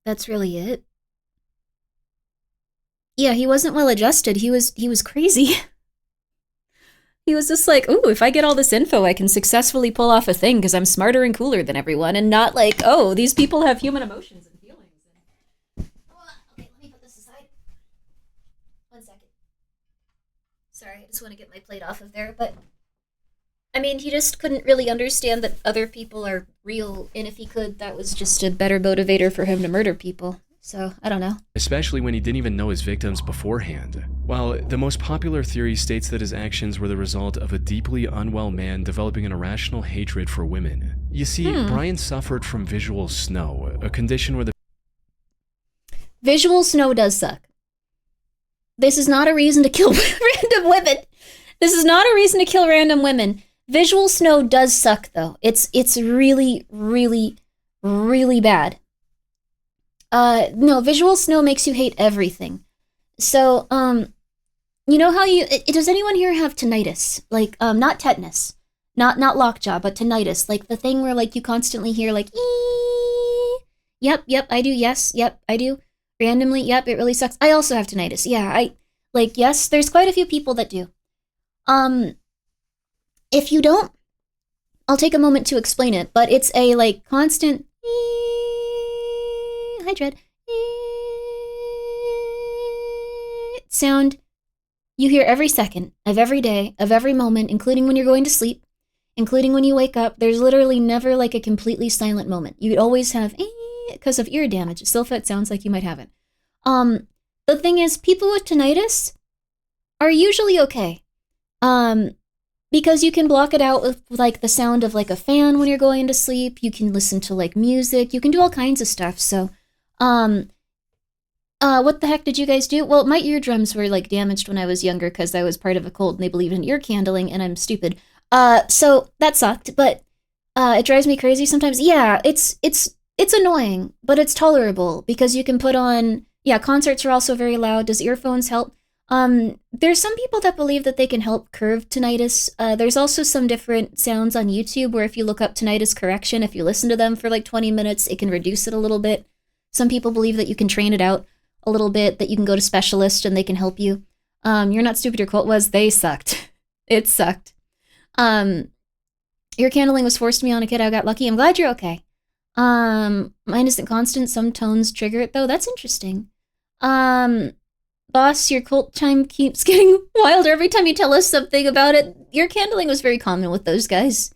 That's really it. Yeah, he wasn't well adjusted. He was crazy. He was just like, ooh, if I get all this info, I can successfully pull off a thing because I'm smarter and cooler than everyone, and not like, oh, these people have human emotions and feelings. Okay, let me put this aside. 1 second. Sorry, I just want to get my plate off of there, but I mean, he just couldn't really understand that other people are real, and if he could, that was just a better motivator for him to murder people. So, I don't know. Especially when he didn't even know his victims beforehand. While the most popular theory states that his actions were the result of a deeply unwell man developing an irrational hatred for women. You see, Brian suffered from visual snow, a condition where the visual snow does suck. This is not a reason to kill random women. This is not a reason to kill random women. Visual snow does suck, though. It's really, really, really bad. No, visual snow makes you hate everything. So, you know how does anyone here have tinnitus? Like, not tetanus, not lockjaw, but tinnitus. Like the thing where like you constantly hear like, ee. Yep, I do. Yes, yep, I do. Randomly, yep, it really sucks. I also have tinnitus. Yeah, yes, there's quite a few people that do. If you don't, I'll take a moment to explain it, but it's a like constant hi Dread sound you hear every second of every day, of every moment, including when you're going to sleep, including when you wake up. There's literally never like a completely silent moment. You always have because of ear damage. Still, if it sounds like you might have it. The thing is, people with tinnitus are usually okay. Because you can block it out with like the sound of like a fan when you're going to sleep. You can listen to like music. You can do all kinds of stuff. So, what the heck did you guys do? Well, my eardrums were like damaged when I was younger because I was part of a cult and they believed in ear candling and I'm stupid. So that sucked, but it drives me crazy sometimes. Yeah, it's annoying, but it's tolerable because you can put on. Yeah, concerts are also very loud. Does earphones help? There's some people that believe that they can help curb tinnitus. There's also some different sounds on YouTube where if you look up tinnitus correction, if you listen to them for like 20 minutes, it can reduce it a little bit. Some people believe that you can train it out a little bit, that you can go to specialists and they can help you. You're Not Stupid, Your Cult was. They sucked. It sucked. Ear candling was forced to me on a kid. I got lucky. I'm glad you're okay. Mine isn't constant. Some tones trigger it though. That's interesting. Boss, your cult time keeps getting wilder every time you tell us something about it. Ear candling was very common with those guys.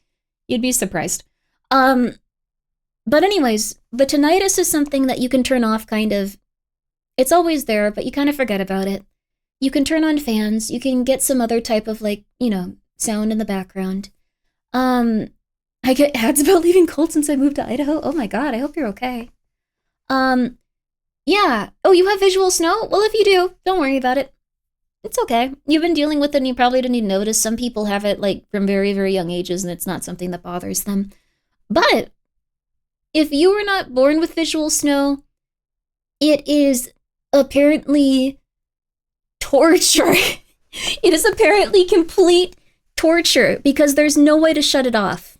You'd be surprised. But anyways, the tinnitus is something that you can turn off kind of. It's always there, but you kind of forget about it. You can turn on fans. You can get some other type of like, sound in the background. I get ads about leaving cult since I moved to Idaho. Oh my god, I hope you're okay. Yeah. Oh, you have visual snow? Well, if you do, don't worry about it. It's okay. You've been dealing with it and you probably didn't even notice. Some people have it like from very, very young ages and it's not something that bothers them. But if you were not born with visual snow, it is apparently torture. It is apparently complete torture because there's no way to shut it off.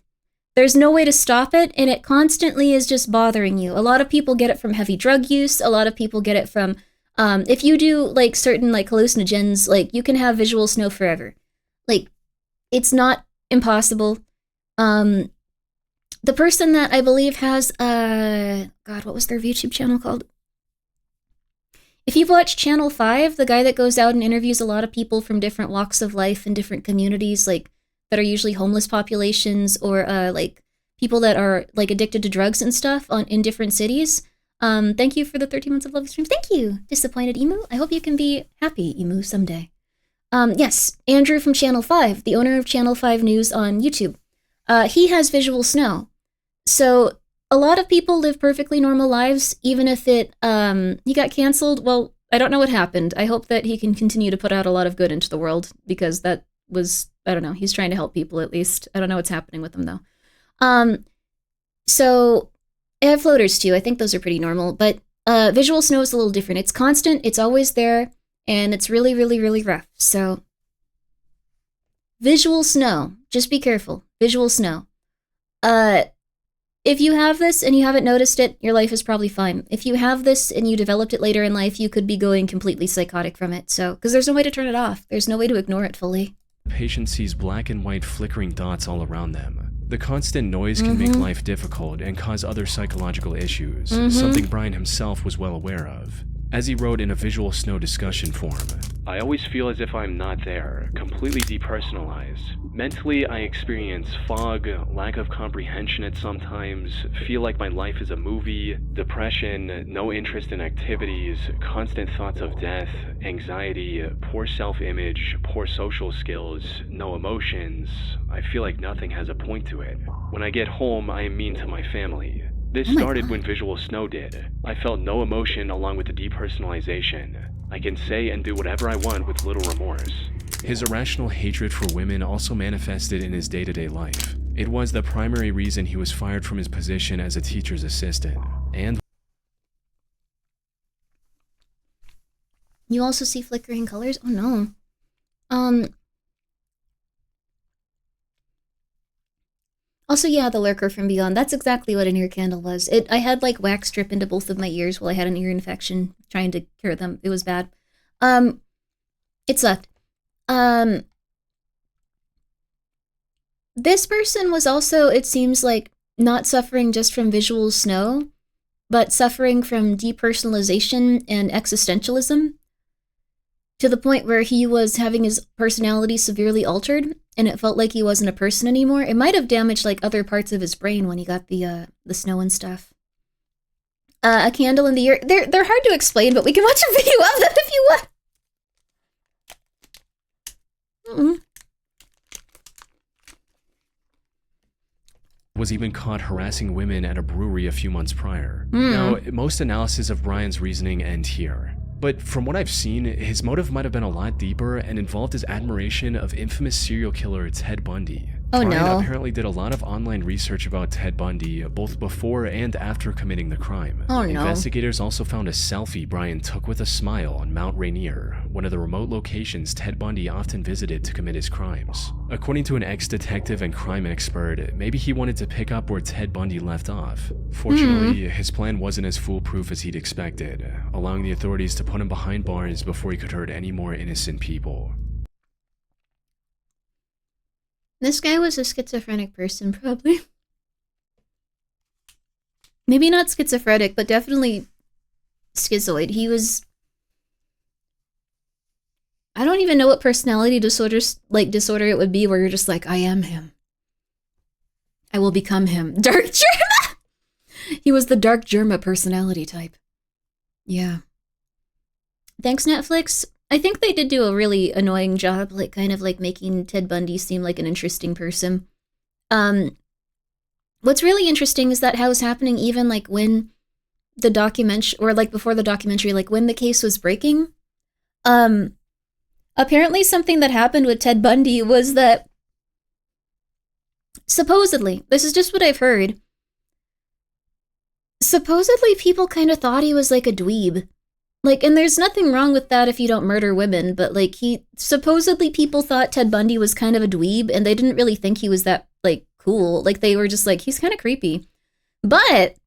There's no way to stop it, and it constantly is just bothering you. A lot of people get it from heavy drug use. A lot of people get it from, if you do like certain like hallucinogens, like you can have visual snow forever. Like, it's not impossible. The person that I believe has, God, what was their YouTube channel called? If you've watched Channel 5, the guy that goes out and interviews a lot of people from different walks of life and different communities, like, that are usually homeless populations or like people that are like addicted to drugs and stuff in different cities. Thank you for the 13 months of love streams. Thank you, disappointed emu. I hope you can be happy, emu, someday. Yes, Andrew from Channel 5, the owner of Channel 5 News on YouTube. He has visual snow. So a lot of people live perfectly normal lives, even if he got canceled. Well, I don't know what happened. I hope that he can continue to put out a lot of good into the world, because that was, I don't know, he's trying to help people at least. I don't know what's happening with him though. So I have floaters too. I think those are pretty normal, but visual snow is a little different. It's constant, it's always there, and it's really, really, really rough. So visual snow, just be careful. Visual snow. If you have this and you haven't noticed it, your life is probably fine. If you have this and you developed it later in life, you could be going completely psychotic from it. So, because there's no way to turn it off. There's no way to ignore it fully. The patient sees black and white flickering dots all around them. The constant noise can make life difficult and cause other psychological issues, something Brian himself was well aware of. As he wrote in a visual snow discussion forum, I always feel as if I'm not there, completely depersonalized. Mentally, I experience fog, lack of comprehension at sometimes, feel like my life is a movie, depression, no interest in activities, constant thoughts of death, anxiety, poor self-image, poor social skills, no emotions. I feel like nothing has a point to it. When I get home, I am mean to my family. This started when visual snow did. I felt no emotion along with the depersonalization. I can say and do whatever I want with little remorse. His irrational hatred for women also manifested in his day-to-day life. It was the primary reason he was fired from his position as a teacher's assistant. And you also see flickering colors? Oh no. Also, yeah, the lurker from beyond. That's exactly what an ear candle was. I had like wax drip into both of my ears while I had an ear infection, trying to cure them. It was bad. It sucked. This person was also, it seems like, not suffering just from visual snow, but suffering from depersonalization and existentialism, to the point where he was having his personality severely altered, and it felt like he wasn't a person anymore. It might have damaged like other parts of his brain when he got the snow and stuff. A candle in the ear. They're hard to explain, but we can watch a video of them if you want. Was even caught harassing women at a brewery a few months prior. Now, most analysis of Brian's reasoning end here. But from what I've seen, his motive might have been a lot deeper and involved his admiration of infamous serial killer Ted Bundy. Oh, Brian no. apparently did a lot of online research about Ted Bundy, both before and after committing the crime. Oh, no. Investigators also found a selfie Brian took with a smile on Mount Rainier, one of the remote locations Ted Bundy often visited to commit his crimes. According to an ex-detective and crime expert, maybe he wanted to pick up where Ted Bundy left off. Fortunately, his plan wasn't as foolproof as he'd expected, allowing the authorities to put him behind bars before he could hurt any more innocent people. This guy was a schizophrenic person, probably. Maybe not schizophrenic, but definitely schizoid. He was... I don't even know what personality disorder it would be, where you're just like, I am him. I will become him. Dark Germa! He was the Dark Germa personality type. Yeah. Thanks, Netflix. I think they did do a really annoying job, like kind of like making Ted Bundy seem like an interesting person. What's really interesting is that how it was happening even like when the documentary, or like before the documentary, like when the case was breaking. Apparently something that happened with Ted Bundy was that supposedly, this is just what I've heard, supposedly people kind of thought he was like a dweeb. Like, and there's nothing wrong with that if you don't murder women, but like supposedly people thought Ted Bundy was kind of a dweeb, and they didn't really think he was that like cool. Like they were just like, he's kind of creepy. But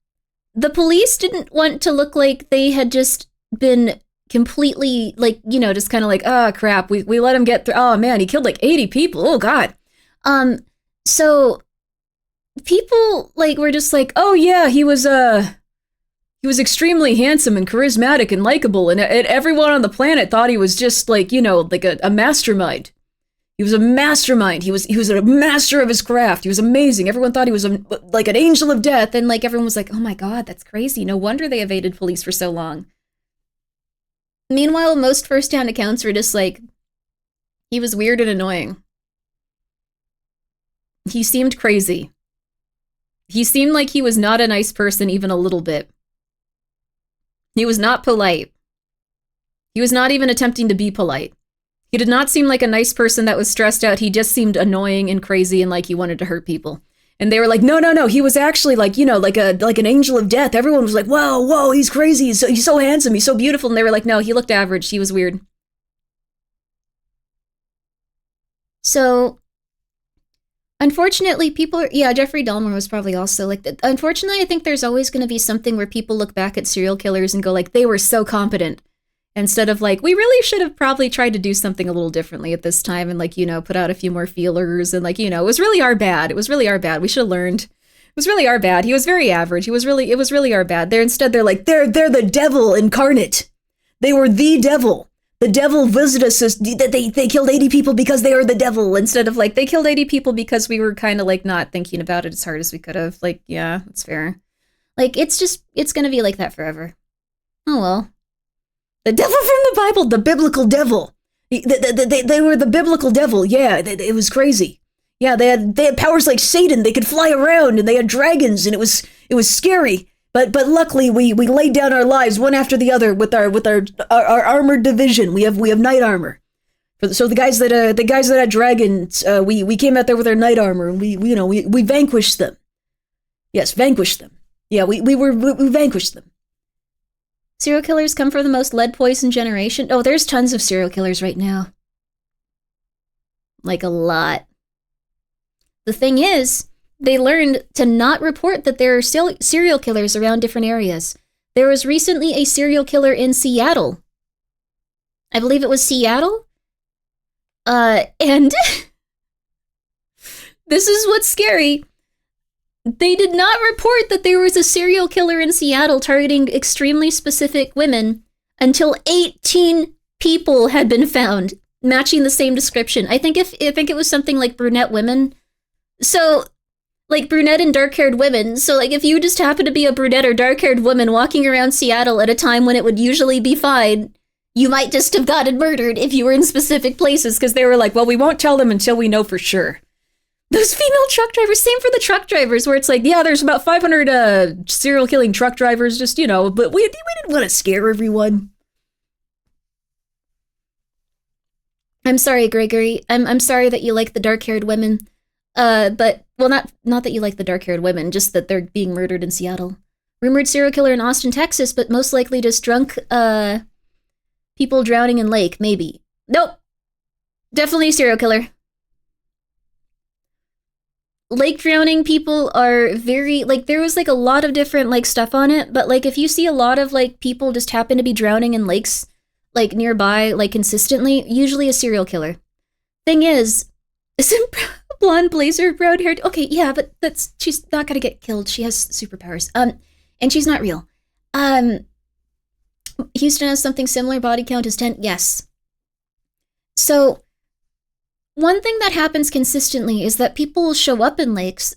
the police didn't want to look like they had just been completely like, you know, just kind of like, oh crap, we let him get through. Oh man, he killed like 80 people. Oh God. So people like were just like, oh yeah, he was extremely handsome and charismatic and likable, and everyone on the planet thought he was just like, you know, like a mastermind. He was a mastermind. He was a master of his craft. He was amazing. Everyone thought he was like an angel of death. And like everyone was like, oh my God, that's crazy. No wonder they evaded police for so long. Meanwhile, most first-hand accounts were just like, he was weird and annoying. He seemed crazy. He seemed like he was not a nice person even a little bit. He was not polite. He was not even attempting to be polite. He did not seem like a nice person that was stressed out. He just seemed annoying and crazy and like he wanted to hurt people. And they were like, no, he was actually like, you know, like an angel of death. Everyone was like, whoa, he's crazy. He's so handsome. He's so beautiful. And they were like, no, he looked average. He was weird. So, unfortunately, Jeffrey Dahmer was probably also like, unfortunately, I think there's always going to be something where people look back at serial killers and go like, they were so competent. Instead of like, we really should have probably tried to do something a little differently at this time and like, you know, put out a few more feelers and like, you know, it was really our bad. We should have learned. It was really our bad. He was very average. It was really our bad. They're like, they're the devil incarnate. They were the devil. The devil visited us. They killed 80 people because they were the devil. Instead of like, they killed 80 people because we were kind of like not thinking about it as hard as we could have. Like, yeah, that's fair. Like, it's going to be like that forever. Oh, well. The devil from the Bible, the biblical devil. They were the biblical devil. Yeah, it was crazy. Yeah, they had powers like Satan. They could fly around and they had dragons and it was scary. But luckily we laid down our lives one after the other with our armored division. We have knight armor. So the guys that had dragons, we came out there with our knight armor and we vanquished them. Yes, vanquished them. Yeah, we vanquished them. Serial killers come from the most lead-poisoned generation. Oh, there's tons of serial killers right now. Like, a lot. The thing is, they learned to not report that there are serial killers around different areas. There was recently a serial killer in Seattle. I believe it was Seattle. And this is what's scary. They did not report that there was a serial killer in Seattle targeting extremely specific women until 18 people had been found matching the same description. I think it was something like brunette women. So, like brunette and dark-haired women. So, like if you just happen to be a brunette or dark-haired woman walking around Seattle at a time when it would usually be fine, you might just have gotten murdered if you were in specific places because they were like, well, we won't tell them until we know for sure. Those female truck drivers, same for the truck drivers, where it's like, yeah, there's about 500 serial killing truck drivers, just, you know, but we didn't want to scare everyone. I'm sorry, Gregory. I'm sorry that you like the dark-haired women. But, well, not that you like the dark-haired women, just that they're being murdered in Seattle. Rumored serial killer in Austin, Texas, but most likely just drunk, people drowning in lake, maybe. Nope. Definitely a serial killer. Lake drowning people are very, like, there was, like, a lot of different, like, stuff on it, but, like, if you see a lot of, like, people just happen to be drowning in lakes, like, nearby, like, consistently, usually a serial killer. Thing is, isn't blonde blazer, brown hair? Okay, yeah, but she's not gonna get killed. She has superpowers. And she's not real. Houston has something similar, body count is 10, yes. So, one thing that happens consistently is that people will show up in lakes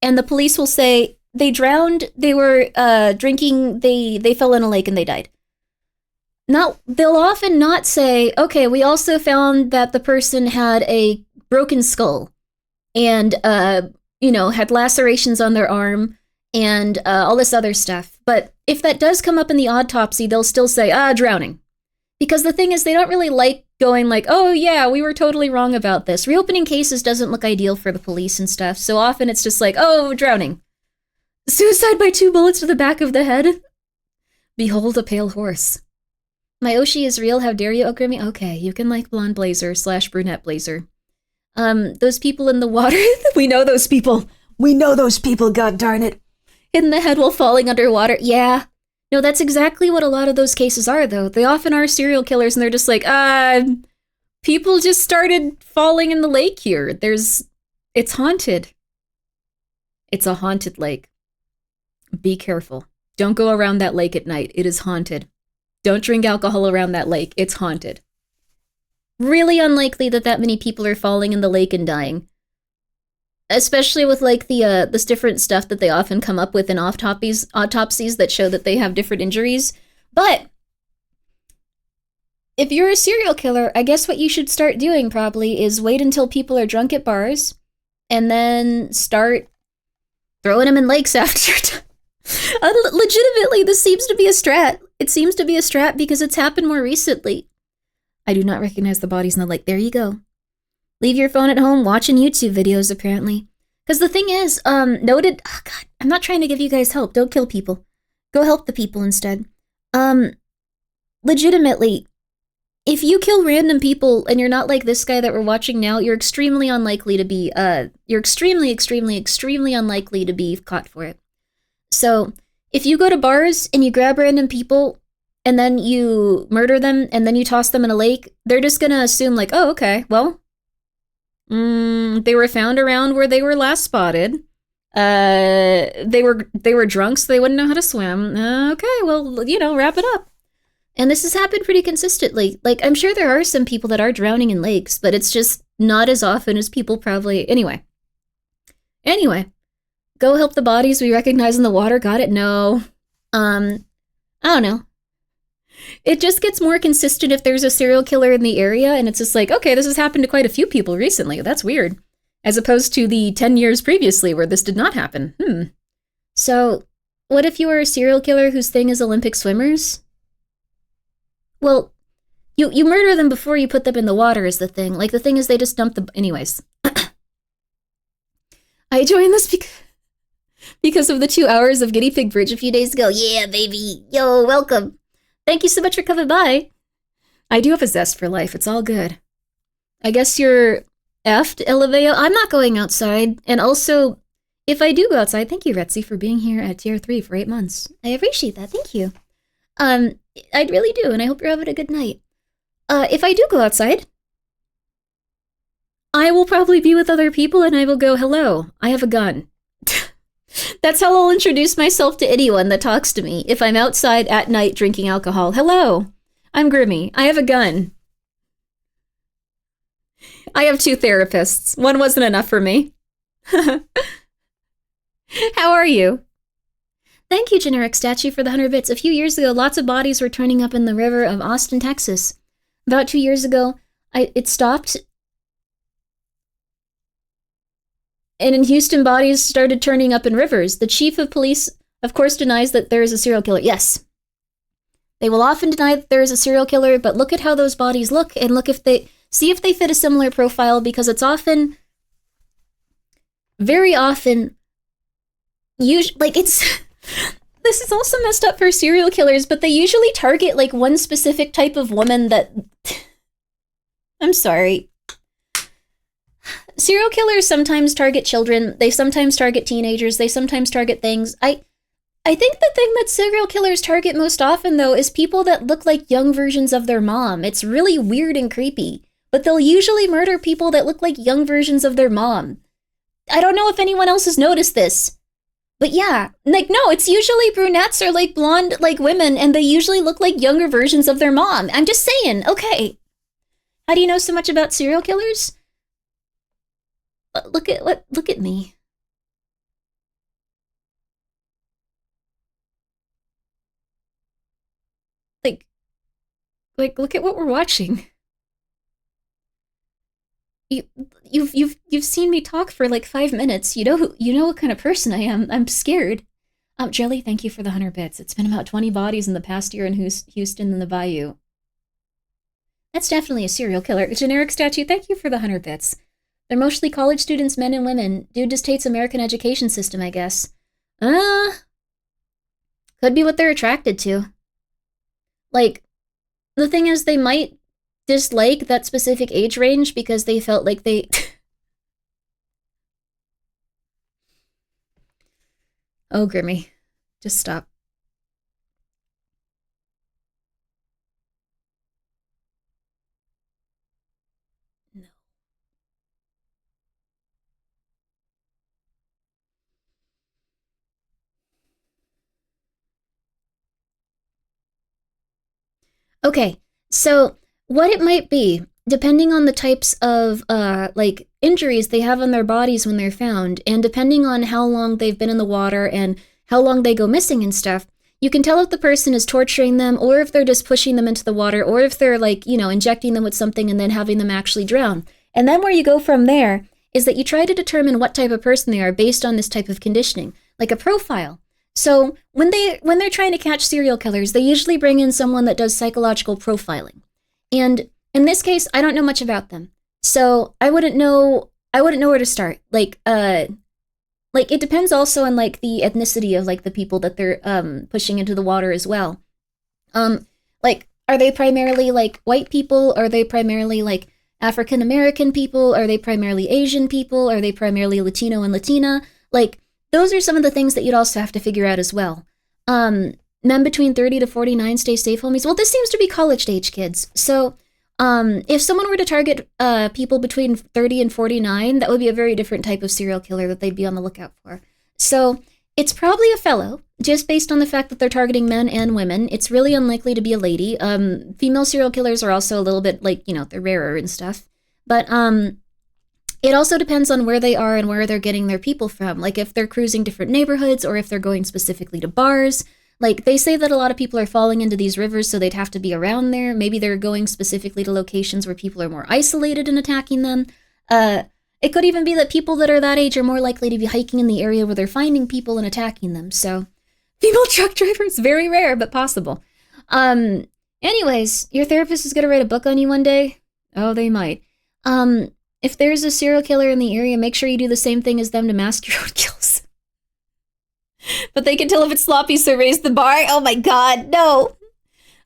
and the police will say they drowned, they were drinking, they fell in a lake and they died. They'll often not say, okay, we also found that the person had a broken skull and, had lacerations on their arm and all this other stuff. But if that does come up in the autopsy, they'll still say, drowning. Because the thing is, they don't really like going like, oh yeah, we were totally wrong about this. Reopening cases doesn't look ideal for the police and stuff, so often it's just like, oh, drowning. Suicide by 2 bullets to the back of the head? Behold a pale horse. My Oshi is real, how dare you, oh Grimmi? Okay, you can like blonde blazer / brunette blazer. Those people in the water, we know those people. We know those people, god darn it. Hit in the head while falling underwater, yeah. No, that's exactly what a lot of those cases are, though. They often are serial killers, and they're just like, people just started falling in the lake here. It's haunted. It's a haunted lake. Be careful. Don't go around that lake at night. It is haunted. Don't drink alcohol around that lake. It's haunted. really unlikely that that many people are falling in the lake and dying. Especially with like this different stuff that they often come up with in autopsies that show that they have different injuries. But if you're a serial killer, I guess what you should start doing probably is wait until people are drunk at bars and then start throwing them in lakes after. Legitimately, this seems to be a strat. It seems to be a strat because it's happened more recently. I do not recognize the bodies in the lake. There you go. Leave your phone at home watching YouTube videos, apparently. Because the thing is, noted... Oh, God, I'm not trying to give you guys help. Don't kill people. Go help the people instead. Legitimately, if you kill random people and you're not like this guy that we're watching now, you're extremely unlikely to be, you're extremely unlikely to be caught for it. So, if you go to bars and you grab random people and then you murder them and then you toss them in a lake, they're just gonna assume like, oh, okay, well, they were found around where they were last spotted. They were drunk, so they wouldn't know how to swim. Okay, well, wrap it up. And this has happened pretty consistently. Like, I'm sure there are some people that are drowning in lakes, but it's just not as often as people probably... Anyway. Go help the bodies we recognize in the water. Got it? No. I don't know. It just gets more consistent if there's a serial killer in the area, and it's just like, okay, this has happened to quite a few people recently. That's weird. As opposed to the 10 years previously where this did not happen. So, what if you were a serial killer whose thing is Olympic swimmers? Well, you murder them before you put them in the water is the thing. Like, the thing is they just dump the... Anyways. I joined this because of the 2 hours of Guinea Pig Bridge a few days ago. Yeah, baby. Yo, welcome. Thank you so much for coming by. I do have a zest for life. It's all good. I guess you're effed, Eleveo. I'm not going outside. And also, if I do go outside, thank you, Retzi, for being here at Tier 3 for 8 months. I appreciate that. Thank you. I really do, and I hope you're having a good night. If I do go outside, I will probably be with other people and I will go, hello, I have a gun. That's how I'll introduce myself to anyone that talks to me if I'm outside at night drinking alcohol. Hello, I'm Grimmi. I have a gun. I have 2 therapists. One wasn't enough for me. How are you? Thank you, Generic Statue, for the 100 bits. A few years ago, lots of bodies were turning up in the river of Austin, Texas. About 2 years ago, it stopped. And in Houston, bodies started turning up in rivers. The chief of police, of course, denies that there is a serial killer. Yes. They will often deny that there is a serial killer, but look at how those bodies look and see if they fit a similar profile, because it's often, very often, this is also messed up for serial killers, but they usually target like one specific type of woman that... I'm sorry. Serial killers sometimes target children, they sometimes target teenagers, they sometimes target things. I think the thing that serial killers target most often, though, is people that look like young versions of their mom. It's really weird and creepy, but they'll usually murder people that look like young versions of their mom. I don't know if anyone else has noticed this, but yeah, like, no, it's usually brunettes or like blonde, like women, and they usually look like younger versions of their mom. I'm just saying, okay. How do you know so much about serial killers? Look at me. Like, look at what we're watching. You've seen me talk for like 5 minutes. You know what kind of person I am. I'm scared. Jelly, thank you for the 100 bits. It's been about 20 bodies in the past year in Houston and the Bayou. That's definitely a serial killer. Generic Statue, thank you for the 100 bits. They're mostly college students, men and women. Dude just hates American education system, I guess. Could be what they're attracted to. Like, the thing is, they might dislike that specific age range because they felt like they... Oh, Grimmi. Just stop. No. Okay, so what it might be depending on the types of, like, injuries they have on their bodies when they're found, and depending on how long they've been in the water and how long they go missing and stuff, you can tell if the person is torturing them, or if they're just pushing them into the water, or if they're, like, you know, injecting them with something and then having them actually drown. And then where you go from there is that you try to determine what type of person they are based on this type of conditioning, like a profile. So when they're trying to catch serial killers, they usually bring in someone that does psychological profiling. And in this case, I don't know much about them. So I wouldn't know where to start. Like it depends also on like the ethnicity of like the people that they're pushing into the water as well. Like, are they primarily like white people? Are they primarily like African American people? Are they primarily Asian people? Are they primarily Latino and Latina? Like, those are some of the things that you'd also have to figure out as well. Men between 30 to 49 stay safe, homies. Well, this seems to be college-age kids. So, if someone were to target people between 30 and 49, that would be a very different type of serial killer that they'd be on the lookout for. So, it's probably a fellow, just based on the fact that they're targeting men and women. It's really unlikely to be a lady. Female serial killers are also a little bit, like, you know, they're rarer and stuff. But, it also depends on where they are and where they're getting their people from. Like, if they're cruising different neighborhoods, or if they're going specifically to bars. Like, they say that a lot of people are falling into these rivers, so they'd have to be around there. Maybe they're going specifically to locations where people are more isolated and attacking them. It could even be that people that are that age are more likely to be hiking in the area where they're finding people and attacking them. So, female truck drivers, very rare, but possible. Anyways, your therapist is going to write a book on you one day? Oh, they might. If there's a serial killer in the area, make sure you do the same thing as them to mask your own kills. But they can tell if it's sloppy, so raise the bar. Oh my god, no.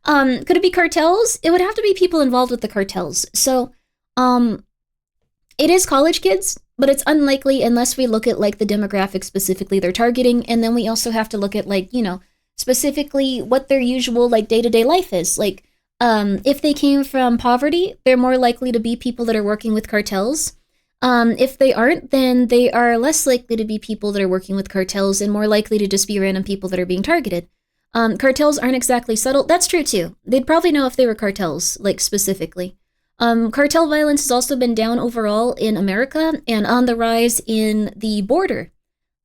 Could it be cartels? It would have to be people involved with the cartels. So, it is college kids, but it's unlikely unless we look at, like, the demographics specifically they're targeting, and then we also have to look at, like, you know, specifically what their usual, like, day-to-day life is. Like, if they came from poverty, they're more likely to be people that are working with cartels. If they aren't, then they are less likely to be people that are working with cartels and more likely to just be random people that are being targeted. Cartels aren't exactly subtle. That's true, too. They'd probably know if they were cartels, like, specifically. Cartel violence has also been down overall in America and on the rise in the border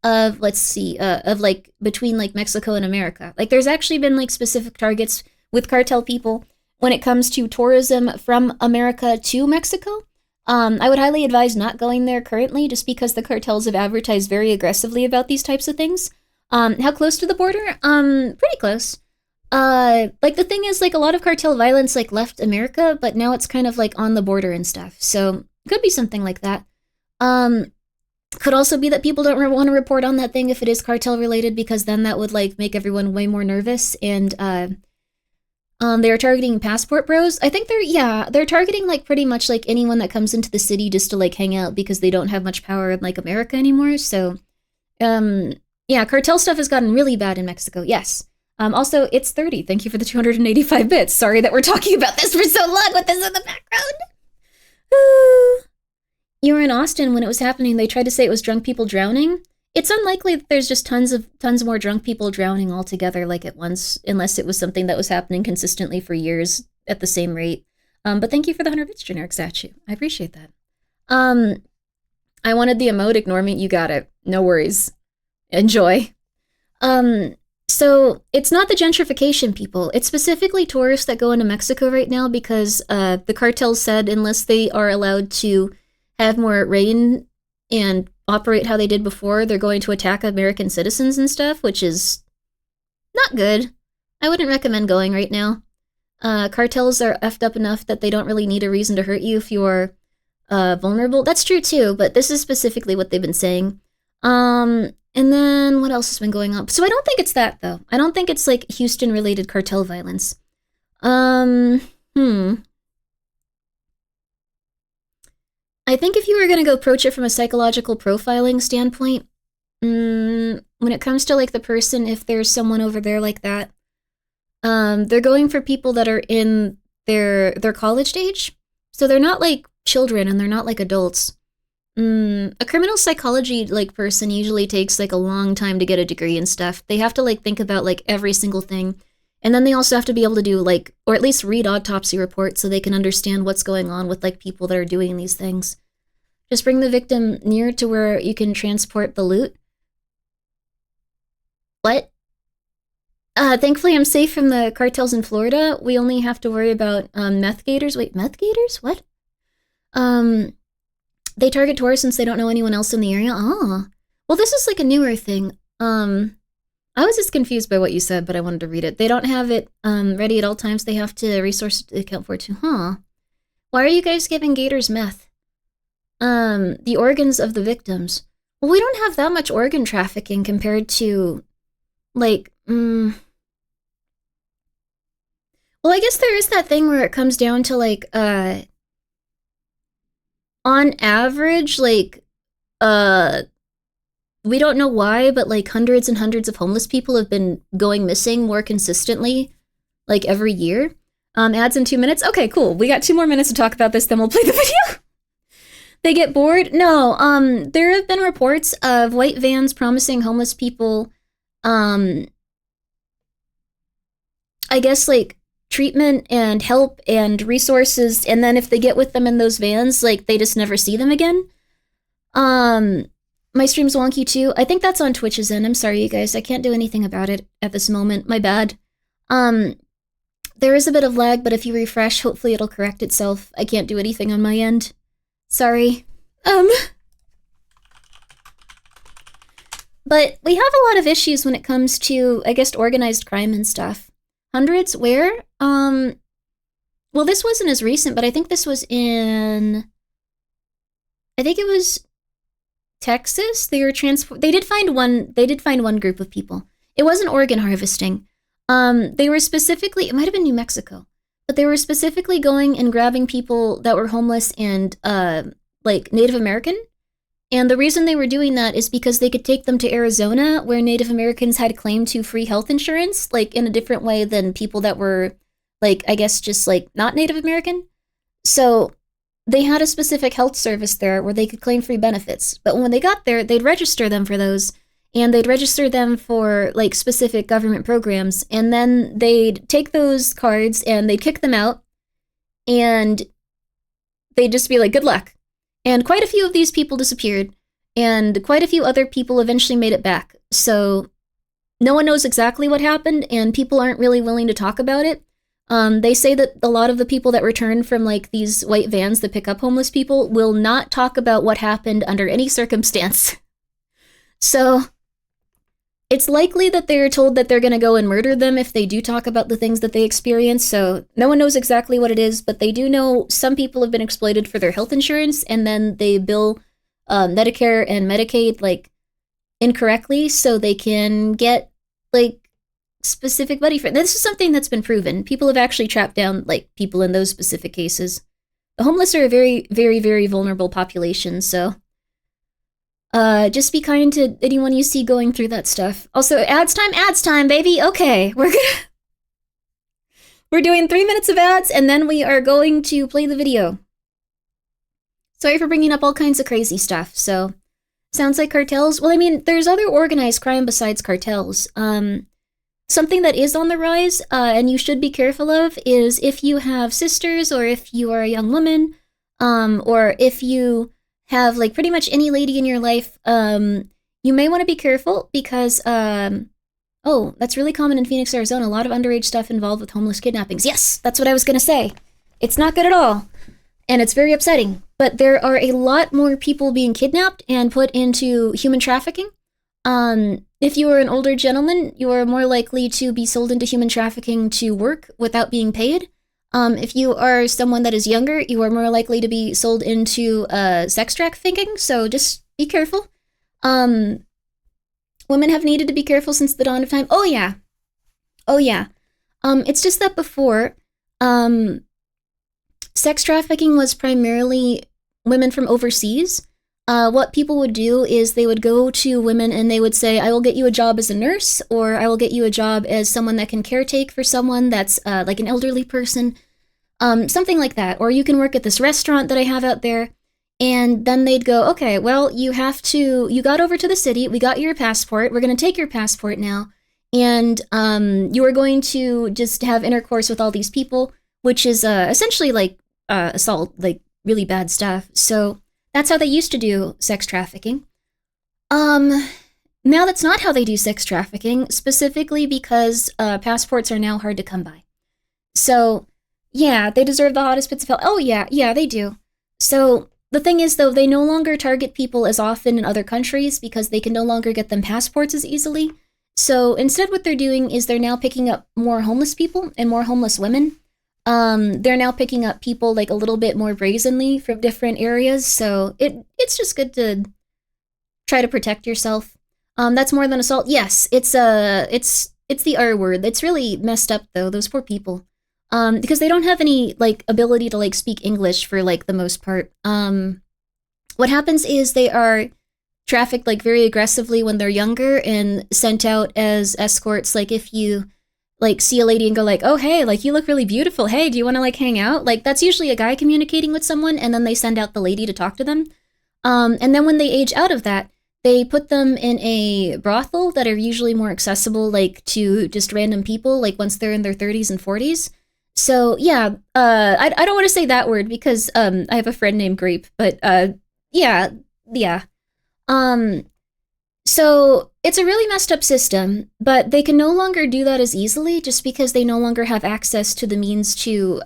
of, like, between, like, Mexico and America. Like, there's actually been, like, specific targets with cartel people when it comes to tourism from America to Mexico. I would highly advise not going there currently, just because the cartels have advertised very aggressively about these types of things. How close to the border? Pretty close. Like, the thing is, like, a lot of cartel violence, like, left America, but now it's kind of, like, on the border and stuff. So, could be something like that. Could also be that people don't want to report on that thing if it is cartel related, because then that would, like, make everyone way more nervous, and, they're targeting passport bros. I think they're targeting, like, pretty much, like, anyone that comes into the city just to, like, hang out because they don't have much power in, like, America anymore. So, yeah, cartel stuff has gotten really bad in Mexico, yes. Also, it's 30. Thank you for the 285 bits. Sorry that we're talking about this for so long with this in the background. You were in Austin when it was happening. They tried to say it was drunk people drowning. It's unlikely that there's just tons more drunk people drowning altogether, like, at once, unless it was something that was happening consistently for years at the same rate. But thank you for the 100 bits, generic statue. I appreciate that. I wanted the emote, ignore me. You got it. No worries. Enjoy. So it's not the gentrification people. It's specifically tourists that go into Mexico right now because the cartels said unless they are allowed to have more rain and operate how they did before, they're going to attack American citizens and stuff, which is not good. I wouldn't recommend going right now. Cartels are effed up enough that they don't really need a reason to hurt you if you're vulnerable. That's true too, but this is specifically what they've been saying. And then what else has been going on? So I don't think it's that, though. I don't think it's, like, Houston-related cartel violence. I think if you were going to go approach it from a psychological profiling standpoint, when it comes to, like, the person, if there's someone over there like that, they're going for people that are in their college age. So they're not, like, children and they're not, like, adults. A criminal psychology, like, person usually takes, like, a long time to get a degree and stuff. They have to, like, think about, like, every single thing And then they also have to be able to do, like, or at least read autopsy reports so they can understand what's going on with, like, people that are doing these things. Just bring the victim near to where you can transport the loot. What? Thankfully, I'm safe from the cartels in Florida. We only have to worry about meth gators. Wait, meth gators? What? They target tourists since they don't know anyone else in the area. Ah. Well, this is like a newer thing. I was just confused by what you said, but I wanted to read it. They don't have it ready at all times. They have to resource to account for it too. Huh. Why are you guys giving gators meth? The organs of the victims. Well, we don't have that much organ trafficking compared to, like, well, I guess there is that thing where it comes down to, like, on average, like, we don't know why, but, like, hundreds and hundreds of homeless people have been going missing more consistently, like, every year. Ads in 2 minutes? Okay, cool. We got 2 more minutes to talk about this, then we'll play the video. They get bored? No, there have been reports of white vans promising homeless people, I guess, like, treatment and help and resources, and then if they get with them in those vans, like, they just never see them again. My stream's wonky too. I think that's on Twitch's end. I'm sorry, you guys. I can't do anything about it at this moment. My bad. There is a bit of lag, but if you refresh, hopefully it'll correct itself. I can't do anything on my end. Sorry. But we have a lot of issues when it comes to, I guess, organized crime and stuff. Hundreds? Where? Well, this wasn't as recent, but I think this was in... I think it was Texas. They did find one group of people. It wasn't organ harvesting. They were specifically, it might have been New Mexico, but they were specifically going and grabbing people that were homeless and, like, Native American. And the reason they were doing that is because they could take them to Arizona, where Native Americans had claim to free health insurance, like, in a different way than people that were, like, I guess just, like, not Native American. So they had a specific health service there where they could claim free benefits. But when they got there, they'd register them for those, and they'd register them for, like, specific government programs, and then they'd take those cards and they'd kick them out, and they'd just be like, good luck. And quite a few of these people disappeared, and quite a few other people eventually made it back. So no one knows exactly what happened, and people aren't really willing to talk about it. They say that a lot of the people that return from, like, these white vans that pick up homeless people will not talk about what happened under any circumstance. So it's likely that they're told that they're going to go and murder them if they do talk about the things that they experience. So no one knows exactly what it is, but they do know some people have been exploited for their health insurance, and then they bill Medicare and Medicaid, like, incorrectly, so they can get, like, specific money for it. This is something that's been proven. People have actually trapped down, like, people in those specific cases. The homeless are a very, very, very vulnerable population, so just be kind to anyone you see going through that stuff. Also, ads time, baby. Okay, we're doing 3 minutes of ads, and then we are going to play the video. Sorry for bringing up all kinds of crazy stuff. So, sounds like cartels. Well, I mean, there's other organized crime besides cartels. Something that is on the rise, and you should be careful of, is if you have sisters, or if you are a young woman, or if you have, like, pretty much any lady in your life, you may want to be careful because, oh, that's really common in Phoenix, Arizona. A lot of underage stuff involved with homeless kidnappings. Yes, that's what I was going to say. It's not good at all, and it's very upsetting. But there are a lot more people being kidnapped and put into human trafficking. If you are an older gentleman, you are more likely to be sold into human trafficking to work without being paid. If you are someone that is younger, you are more likely to be sold into sex trafficking, so just be careful. Women have needed to be careful since the dawn of time. Oh yeah. It's just that before, sex trafficking was primarily women from overseas. What people would do is they would go to women and they would say, I will get you a job as a nurse, or I will get you a job as someone that can caretake for someone that's like an elderly person, something like that. Or you can work at this restaurant that I have out there. And then they'd go, okay, well, you got over to the city, we got your passport, we're going to take your passport now, and you are going to just have intercourse with all these people, which is essentially like assault, like really bad stuff. So that's how they used to do sex trafficking. Now that's not how they do sex trafficking, specifically because passports are now hard to come by. So, yeah, they deserve the hottest bits of hell. Oh, yeah, they do. So, the thing is, though, they no longer target people as often in other countries because they can no longer get them passports as easily. So, instead what they're doing is they're now picking up more homeless people and more homeless women. They're now picking up people, like, a little bit more brazenly from different areas, so it's just good to try to protect yourself. That's more than assault. Yes, it's the R word. It's really messed up though, those poor people. Because they don't have any like ability to like speak English for like the most part. What happens is they are trafficked like very aggressively when they're younger and sent out as escorts. Like if you like see a lady and go like, oh hey, like you look really beautiful. Hey, do you want to like hang out? Like that's usually a guy communicating with someone, and then they send out the lady to talk to them. And then when they age out of that, they put them in a brothel that are usually more accessible, like, to just random people, like, once they're in their 30s and 40s. So, yeah, I don't want to say that word because, I have a friend named Grape, but, yeah. So, it's a really messed up system, but they can no longer do that as easily just because they no longer have access to the means to,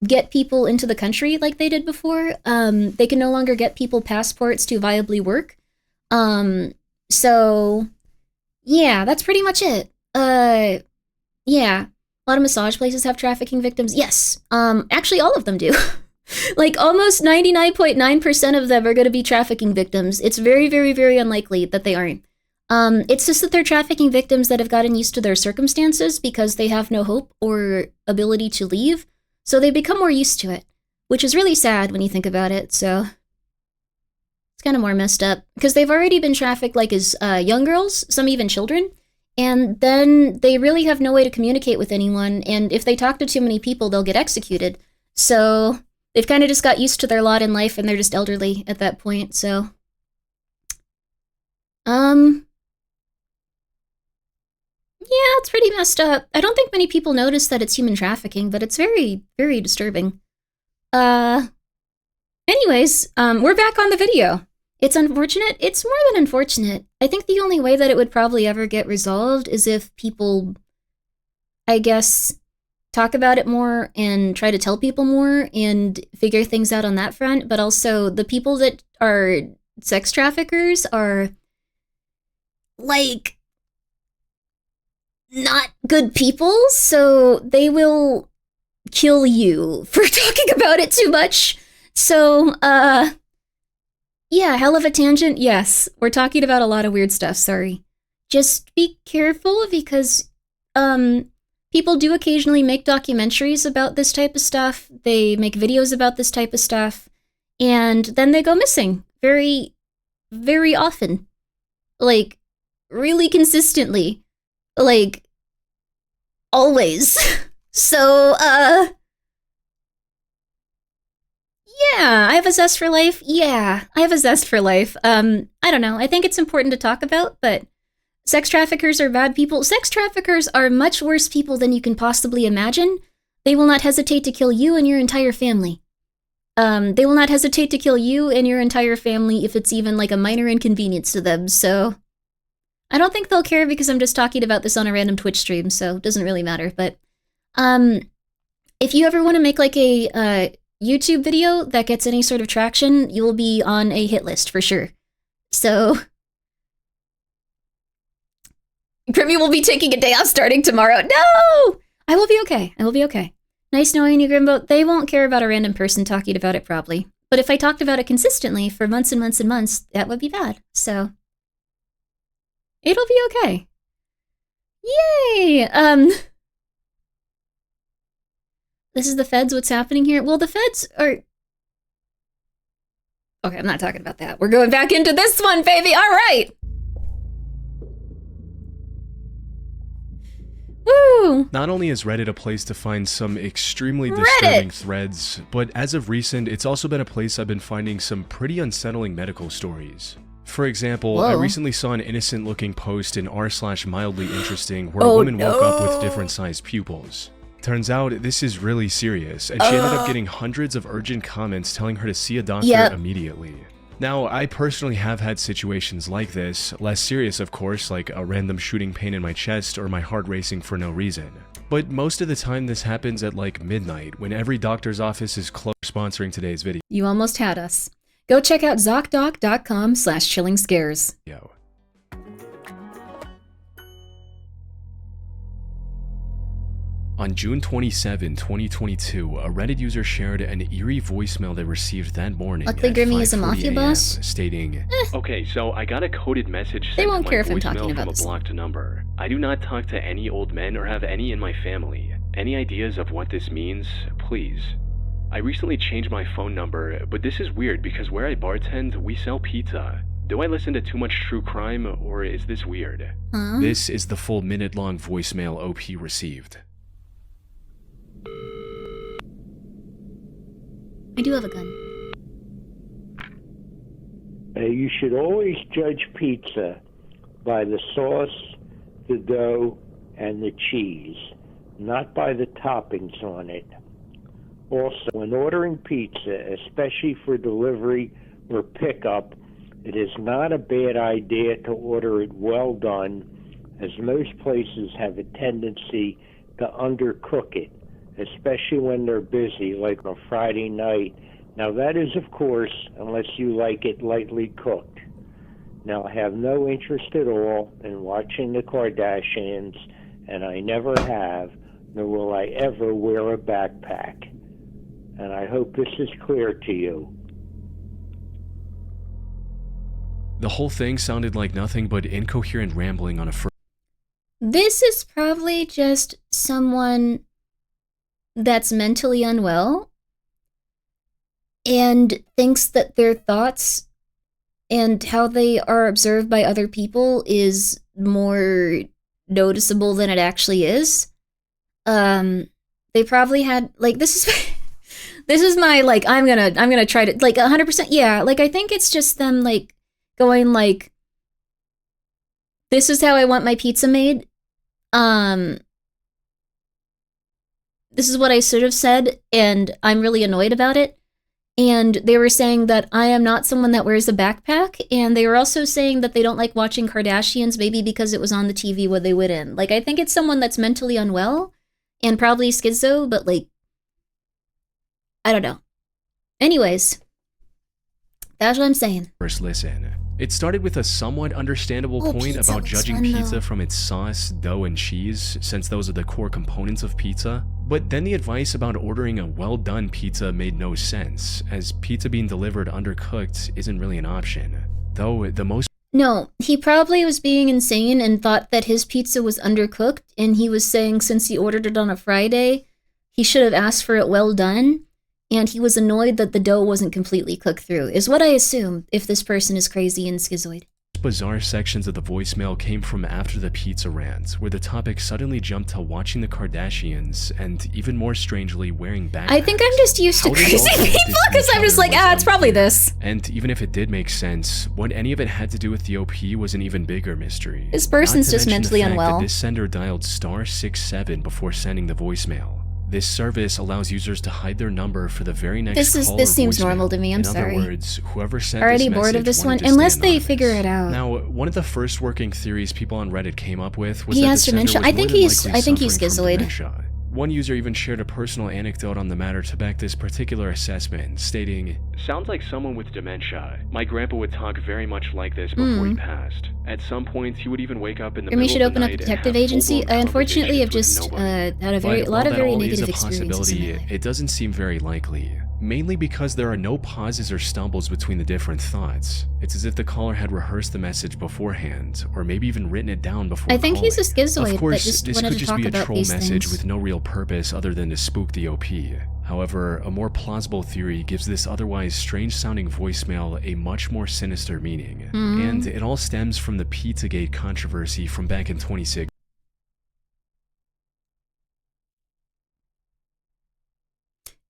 get people into the country like they did before. They can no longer get people passports to viably work. So, yeah, that's pretty much it. Yeah, a lot of massage places have trafficking victims. Yes, actually all of them do. Like, almost 99.9% of them are going to be trafficking victims. It's very, very, very unlikely that they aren't. It's just that they're trafficking victims that have gotten used to their circumstances because they have no hope or ability to leave, so they become more used to it, which is really sad when you think about it, so kind of more messed up because they've already been trafficked like as young girls, some even children, and then they really have no way to communicate with anyone, and if they talk to too many people, they'll get executed. So they've kind of just got used to their lot in life, and they're just elderly at that point, so yeah, it's pretty messed up. I don't think many people notice that it's human trafficking, but it's very, very disturbing. Anyways, we're back on the video. It's unfortunate. It's more than unfortunate. I think the only way that it would probably ever get resolved is if people, I guess, talk about it more and try to tell people more and figure things out on that front. But also, the people that are sex traffickers are, like, not good people, so they will kill you for talking about it too much. So, yeah, hell of a tangent, yes. We're talking about a lot of weird stuff, sorry. Just be careful because, people do occasionally make documentaries about this type of stuff. They make videos about this type of stuff, and then they go missing very, very often. Like, really consistently. Like, always. So, yeah, I have a zest for life. Yeah, I have a zest for life. I don't know. I think it's important to talk about, but sex traffickers are bad people. Sex traffickers are much worse people than you can possibly imagine. They will not hesitate to kill you and your entire family. They will not hesitate to kill you and your entire family if it's even like a minor inconvenience to them, so I don't think they'll care because I'm just talking about this on a random Twitch stream, so it doesn't really matter, but if you ever want to make like a YouTube video that gets any sort of traction, you will be on a hit list for sure. So Grimmi will be taking a day off starting tomorrow. No! I will be okay. I will be okay. Nice knowing you, Grimbo. They won't care about a random person talking about it probably. But if I talked about it consistently for months and months and months, that would be bad. So it'll be okay. Yay! This is the feds, what's happening here? Well, the feds are... Okay, I'm not talking about that. We're going back into this one, baby! Alright! Woo! Not only is Reddit a place to find some extremely disturbing threads, but as of recent, it's also been a place I've been finding some pretty unsettling medical stories. For example, Whoa. I recently saw an innocent-looking post in r/mildly interesting where a woman woke up with different-sized pupils. Turns out this is really serious, and she ended up getting hundreds of urgent comments telling her to see a doctor immediately. Now, I personally have had situations like this, less serious of course, like a random shooting pain in my chest or my heart racing for no reason. But most of the time this happens at like midnight, when every doctor's office is closed. Sponsoring today's video. You almost had us. Go check out ZocDoc.com/chillingscares. Yo. On June 27, 2022, a Reddit user shared an eerie voicemail they received that morning Luckily, at Grimmi is a 5:40 mafia a.m., boss. stating, Okay, so I got a coded message They sent won't to care my if I'm talking voicemail about from a this. blocked number. I do not talk to any old men or have any in my family. Any ideas of what this means? Please. I recently changed my phone number, but this is weird because where I bartend, we sell pizza. Do I listen to too much true crime, or is this weird? Huh? This is the full minute-long voicemail OP received. I do have a gun. You should always judge pizza by the sauce, the dough, and the cheese, not by the toppings on it. Also, when ordering pizza, especially for delivery or pickup, it is not a bad idea to order it well done, as most places have a tendency to undercook it, especially when they're busy, like on Friday night. Now that is, of course, unless you like it lightly cooked. Now, I have no interest at all in watching the Kardashians, and I never have, nor will I ever wear a backpack. And I hope this is clear to you. The whole thing sounded like nothing but incoherent rambling on a This is probably just someone that's mentally unwell and thinks that their thoughts and how they are observed by other people is more noticeable than it actually is. They probably had, like, this is this is my, like, I'm gonna try to, like, 100%, yeah, like, I think it's just them, like, going, like, this is how I want my pizza made. This is what I should have said, and I'm really annoyed about it. And they were saying that I am not someone that wears a backpack, and they were also saying that they don't like watching Kardashians, maybe because it was on the TV when they went in. Like, I think it's someone that's mentally unwell, and probably schizo, but, like, I don't know. Anyways, that's what I'm saying. First listen. It started with a somewhat understandable point pizza about looks judging fun, pizza though. from its sauce, dough, and cheese, since those are the core components of pizza. But then the advice about ordering a well-done pizza made no sense, as pizza being delivered undercooked isn't really an option. Though the most No, he probably was being insane and thought that his pizza was undercooked, and he was saying since he ordered it on a Friday, he should have asked for it well done, and he was annoyed that the dough wasn't completely cooked through, is what I assume if this person is crazy and schizoid. bizarre sections of the voicemail came from after the pizza rant, where the topic suddenly jumped to watching the Kardashians, and even more strangely, wearing backpacks. I think I'm just used to How they crazy all connected people, to because each I'm just other like, was it's probably unclear. this. And even if it did make sense, what any of it had to do with the OP was an even bigger mystery. This person's Not to just mention mentally the fact unwell. That this sender dialed *67 before sending the voicemail. This service allows users to hide their number for the very next call or This seems voicemail. normal to me, I'm sorry. In other words, whoever sent Already this bored of message this one, wanted to unless stay they anonymous. figure it out. Now, one of the first working theories people on Reddit came up with was He that has the sender dementia. was I more think than he's- likely I think he's suffering from schizoid. dementia. One user even shared a personal anecdote on the matter to back this particular assessment, stating, "Sounds like someone with dementia. My grandpa would talk very much like this before he passed. At some points, he would even wake up in the Grimmi middle should of the open up a night and detective have agency. full-blown I unfortunately have conversations just with nobody." had a But lot while of that very all is negative a experiences in my possibility, life. it doesn't seem very likely. Mainly because there are no pauses or stumbles between the different thoughts. It's as if the caller had rehearsed the message beforehand, or maybe even written it down before I think he's a calling. schizoid Of that course, just this wanted could to just talk be a about troll these message things. with no real purpose other than to spook the OP. However, a more plausible theory gives this otherwise strange-sounding voicemail a much more sinister meaning. Mhm. And it all stems from the Pizzagate controversy from back in 2016.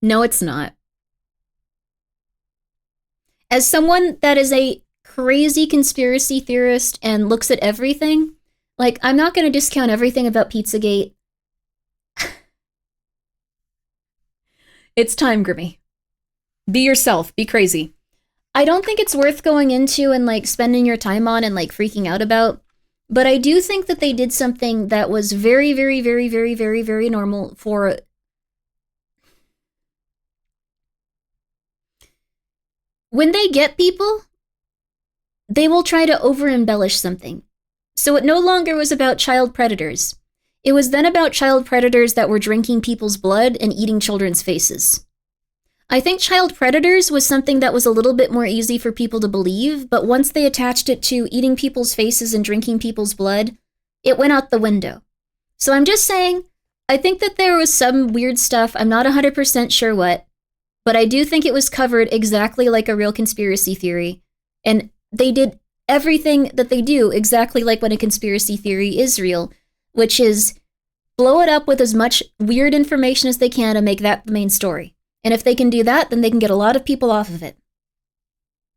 No, it's not. As someone that is a crazy conspiracy theorist and looks at everything, like, I'm not going to discount everything about Pizzagate. It's time, Grimmy. Be yourself. Be crazy. I don't think it's worth going into and, like, spending your time on and, like, freaking out about. But I do think that they did something that was very, very, very, very, very, very normal for... When they get people, they will try to over-embellish something. So it no longer was about child predators. It was then about child predators that were drinking people's blood and eating children's faces. I think child predators was something that was a little bit more easy for people to believe, but once they attached it to eating people's faces and drinking people's blood, it went out the window. So I'm just saying, I think that there was some weird stuff, I'm not 100% sure what, but I do think it was covered exactly like a real conspiracy theory, and they did everything that they do exactly like when a conspiracy theory is real, which is blow it up with as much weird information as they can and make that the main story. And if they can do that, then they can get a lot of people off of it.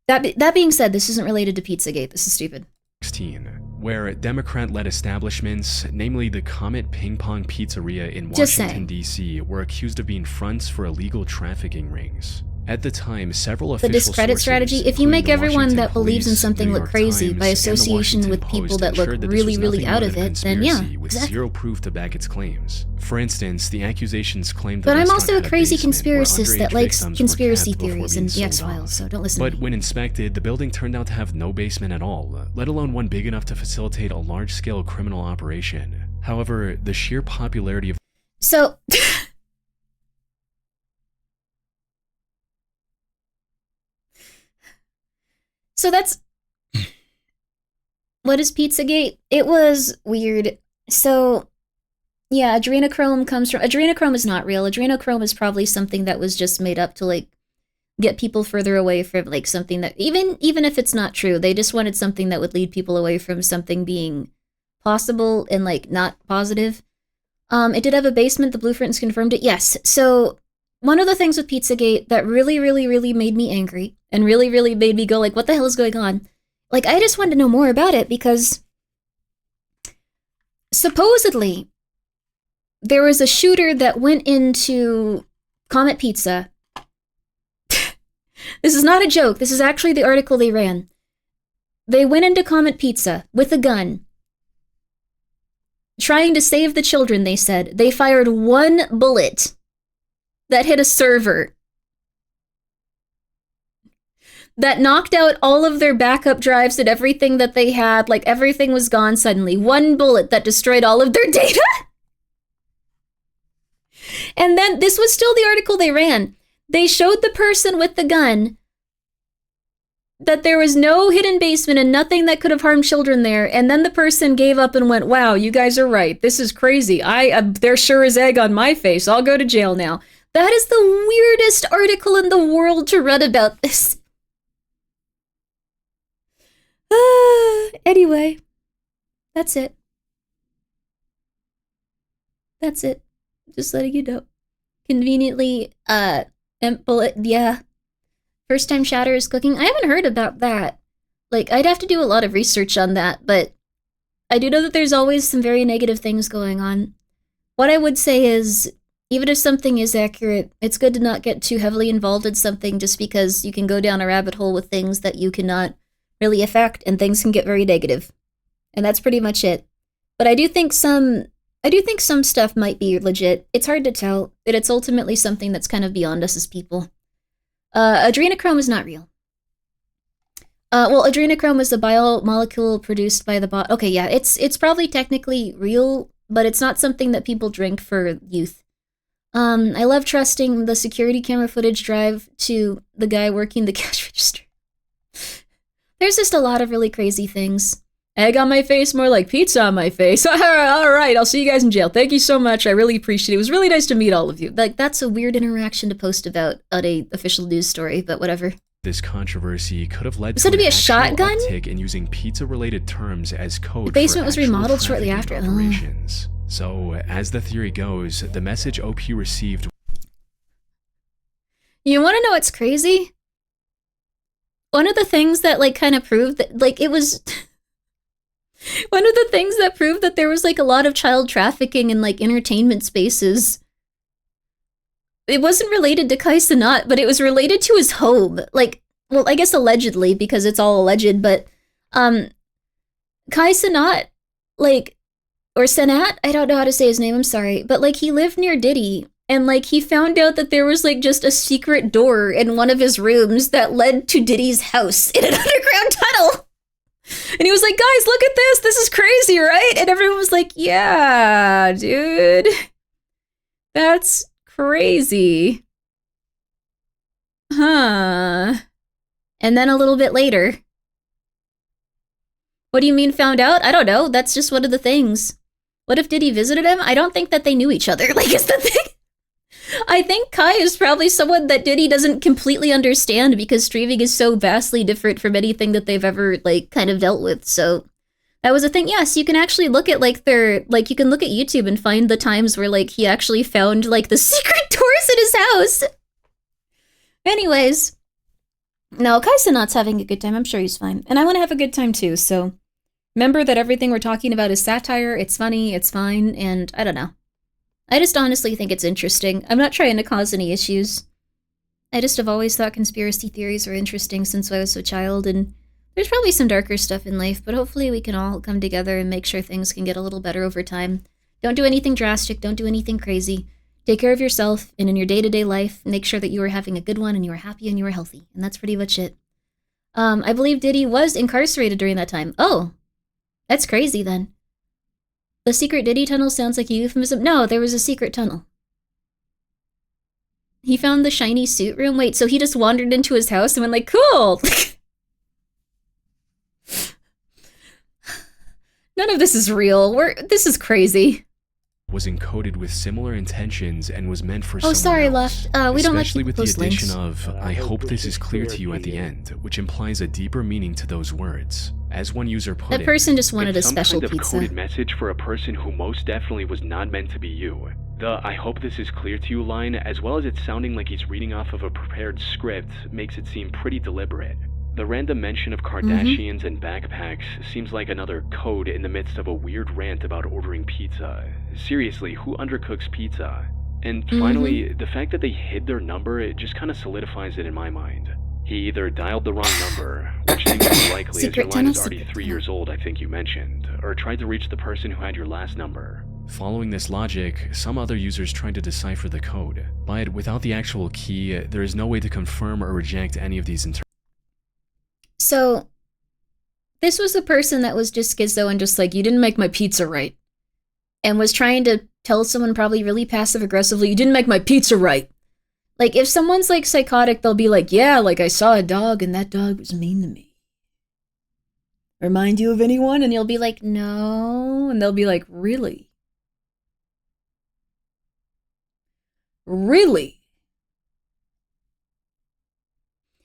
That being said, this isn't related to Pizzagate. This is stupid. 16, where Democrat-led establishments, namely the Comet Ping Pong Pizzeria in Just Washington, saying. D.C., were accused of being fronts for illegal trafficking rings. At the time, several The official discredit sources, strategy, if you including make the everyone Washington that believes in Police, something New look York crazy Times, by and the association Washington with people Post that look ensured that this really, was really nothing out more of than a it, then yeah, conspiracy with exactly. zero proof to back its claims. For instance, the accusations claimed the But I'm restaurant also a had crazy basement where conspiracist that underage likes victims were conspiracy kept before theories being and the sold X-Files, off. so don't listen to But me. when inspected, the building turned out to have no basement at all, let alone one big enough to facilitate a large-scale criminal operation. However, the sheer popularity of So... So that's... What is Pizzagate? It was weird. So, yeah, adrenochrome comes from... Adrenochrome is not real. Adrenochrome is probably something that was just made up to, like, get people further away from, like, something that... Even if it's not true, they just wanted something that would lead people away from something being possible and, like, not positive. It did have a basement. The blueprints confirmed it. Yes. So, one of the things with Pizzagate that really, really, really made me angry and really, really made me go, like, what the hell is going on? Like, I just wanted to know more about it because supposedly there was a shooter that went into Comet Pizza. This is not a joke. This is actually the article they ran. They went into Comet Pizza with a gun, trying to save the children, they said. They fired one bullet that hit a server that knocked out all of their backup drives and everything that they had. Like, everything was gone suddenly. One bullet that destroyed all of their data. And then, this was still the article they ran. They showed the person with the gun that there was no hidden basement and nothing that could have harmed children there. And then the person gave up and went, wow, you guys are right. This is crazy. There sure is egg on my face. I'll go to jail now. That is the weirdest article in the world to read about this. Anyway, that's it. That's it. Just letting you know. Conveniently, bullet, yeah. First time shatter is cooking. I haven't heard about that. Like, I'd have to do a lot of research on that, but I do know that there's always some very negative things going on. What I would say is, even if something is accurate, it's good to not get too heavily involved in something just because you can go down a rabbit hole with things that you cannot really affect, and things can get very negative. And that's pretty much it. But I do think some stuff might be legit. It's hard to tell, but it's ultimately something that's kind of beyond us as people. Adrenochrome is not real. Well, adrenochrome is a biomolecule produced by the body. Okay, yeah, it's probably technically real, but it's not something that people drink for youth. I love trusting the security camera footage drive to the guy working the cash register. There's just a lot of really crazy things. Egg on my face, more like pizza on my face. All right, I'll see you guys in jail. Thank you so much. I really appreciate it. It was really nice to meet all of you. Like, that's a weird interaction to post about on a official news story, but whatever. This controversy could have led Was to it to an be a actual shotgun? uptick in using pizza-related terms as code The basement for was actual remodeled shortly trafficking after. operations. So, as the theory goes, the message OP received... You want to know what's crazy? one of the things that, like, kind of proved that, like, it was... one of the things that proved that there was, like, a lot of child trafficking in, like, entertainment spaces. It wasn't related to Kai Cenat, but it was related to his home. Like, well, I guess allegedly, because it's all alleged, but, Kai Cenat, like, or Senat? I don't know how to say his name, I'm sorry. But, like, he lived near Diddy, and, like, he found out that there was, like, just a secret door in one of his rooms that led to Diddy's house in an underground tunnel. And he was like, guys, look at this! This is crazy, right? And everyone was like, yeah, dude. That's crazy. Huh. And then a little bit later. What do you mean found out? I don't know. That's just one of the things. What if Diddy visited him? I don't think that they knew each other. Like, is the thing. I think Kai is probably someone that Diddy doesn't completely understand because streaming is so vastly different from anything that they've ever, like, kind of dealt with. So that was a thing. Yes, you can actually look at, like, you can look at YouTube and find the times where, like, he actually found, like, the secret doors in his house. Anyways. No, Kai Cenat's having a good time. I'm sure he's fine. And I want to have a good time too, so remember that everything we're talking about is satire, it's funny, it's fine, and I don't know. I just honestly think it's interesting. I'm not trying to cause any issues. I just have always thought conspiracy theories were interesting since I was a child, and there's probably some darker stuff in life, but hopefully we can all come together and make sure things can get a little better over time. Don't do anything drastic, don't do anything crazy. Take care of yourself, and in your day-to-day life, make sure that you are having a good one, and you are happy, and you are healthy. And that's pretty much it. I believe Diddy was incarcerated during that time. Oh, that's crazy then. The secret Diddy tunnel sounds like a euphemism. No, there was a secret tunnel. He found the shiny suit room. Wait, so he just wandered into his house and went like, cool! None of this is real. This is crazy. Was encoded with similar intentions and was meant for someone sorry, else. Left. We don't like especially with the addition links. of, I hope this is clear to you at the end, which implies a deeper meaning to those words. As one user put it, that person just wanted a special kind of pizza. Coded message for a person who most definitely was not meant to be you. The I hope this is clear to you line, as well as it sounding like he's reading off of a prepared script, makes it seem pretty deliberate. The random mention of Kardashians and backpacks seems like another code in the midst of a weird rant about ordering pizza. Seriously, who undercooks pizza? And finally, the fact that they hid their number, it just kind of solidifies it in my mind. He either dialed the wrong number, which seems more likely as your line is already 3 years old, I think you mentioned, or tried to reach the person who had your last number. Following this logic, some other users tried to decipher the code, but without the actual key, there is no way to confirm or reject any of these interpretations. So, this was a person that was just schizo and just like, you didn't make my pizza right. And was trying to tell someone probably really passive-aggressively, you didn't make my pizza right. Like, if someone's, like, psychotic, they'll be like, yeah, like, I saw a dog and that dog was mean to me. Remind you of anyone? And you'll be like, no. And they'll be like, really? Really?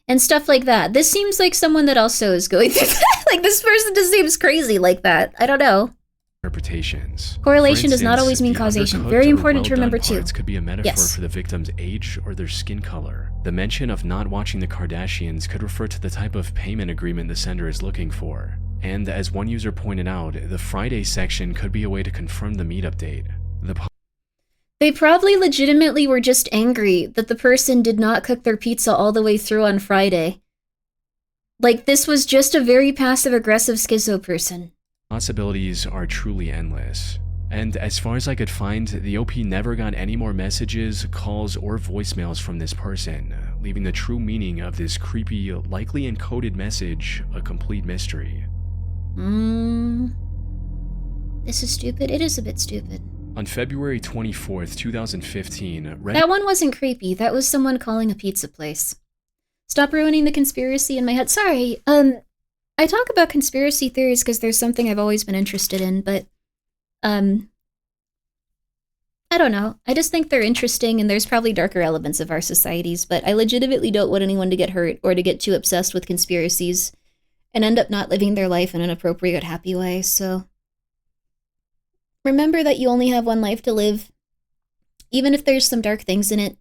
And stuff like that. This seems like someone that also is going through that. Like, this person just seems crazy like that. I don't know. Interpretations. Correlation does not always mean causation. Very important to remember too. Could be a metaphor for the victim's age or their skin color. The mention of not watching the Kardashians could refer to the type of payment agreement the sender is looking for. And as one user pointed out, the Friday section could be a way to confirm the meetup date. They probably legitimately were just angry that the person did not cook their pizza all the way through on Friday. Like, this was just a very passive-aggressive schizo person. Possibilities are truly endless. And as far as I could find, the OP never got any more messages, calls, or voicemails from this person, leaving the true meaning of this creepy, likely encoded message a complete mystery. This is stupid. It is a bit stupid. On February 24th, 2015, That one wasn't creepy. That was someone calling a pizza place. Stop ruining the conspiracy in my head. Sorry, I talk about conspiracy theories because there's something I've always been interested in, but, I don't know. I just think they're interesting, and there's probably darker elements of our societies, but I legitimately don't want anyone to get hurt or to get too obsessed with conspiracies and end up not living their life in an appropriate, happy way, so... Remember that you only have one life to live, even if there's some dark things in it.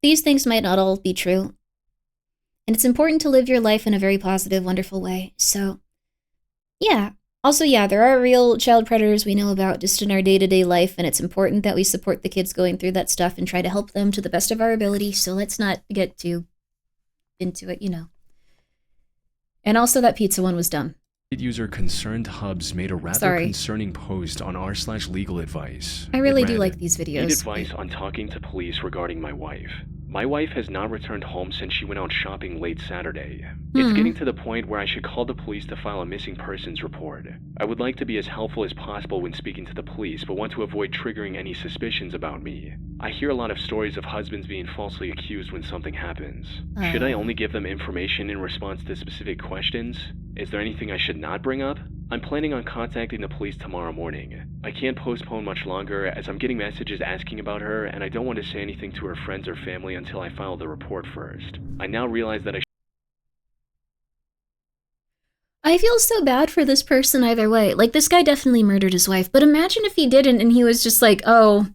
These things might not all be true. And it's important to live your life in a very positive, wonderful way. So, yeah. Also, yeah, there are real child predators we know about just in our day-to-day life, and it's important that we support the kids going through that stuff and try to help them to the best of our ability, so let's not get too into it, you know. And also that pizza one was dumb. User Concerned Hubs made a rather concerning post on r/legal advice. I really do like these videos. Need advice on talking to police regarding my wife. My wife has not returned home since she went out shopping late Saturday. It's getting to the point where I should call the police to file a missing persons report. I would like to be as helpful as possible when speaking to the police, but want to avoid triggering any suspicions about me. I hear a lot of stories of husbands being falsely accused when something happens. Should I only give them information in response to specific questions? Is there anything I should not bring up? I'm planning on contacting the police tomorrow morning. I can't postpone much longer as I'm getting messages asking about her, and I don't want to say anything to her friends or family until I file the report first. I now realize that I feel so bad for this person either way. Like, this guy definitely murdered his wife, but imagine if he didn't and he was just like, oh,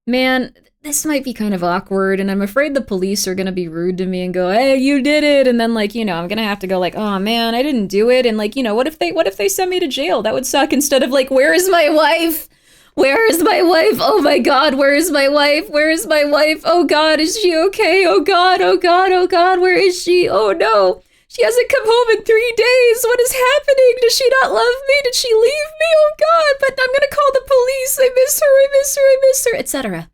man, this might be kind of awkward, and I'm afraid the police are gonna be rude to me and go, hey, you did it, and then, like, you know, I'm gonna have to go like, oh man, I didn't do it, and like, you know, what if they send me to jail? That would suck, instead of like, where is my wife? Where is my wife? Oh my god, where is my wife? Where is my wife? Oh god, is she okay? Oh god, oh god, oh god, where is she? Oh no, she hasn't come home in 3 days. What is happening? Does she not love me? Did she leave me? Oh god, but I'm gonna call the police. I miss her, I miss her, I miss her, etc.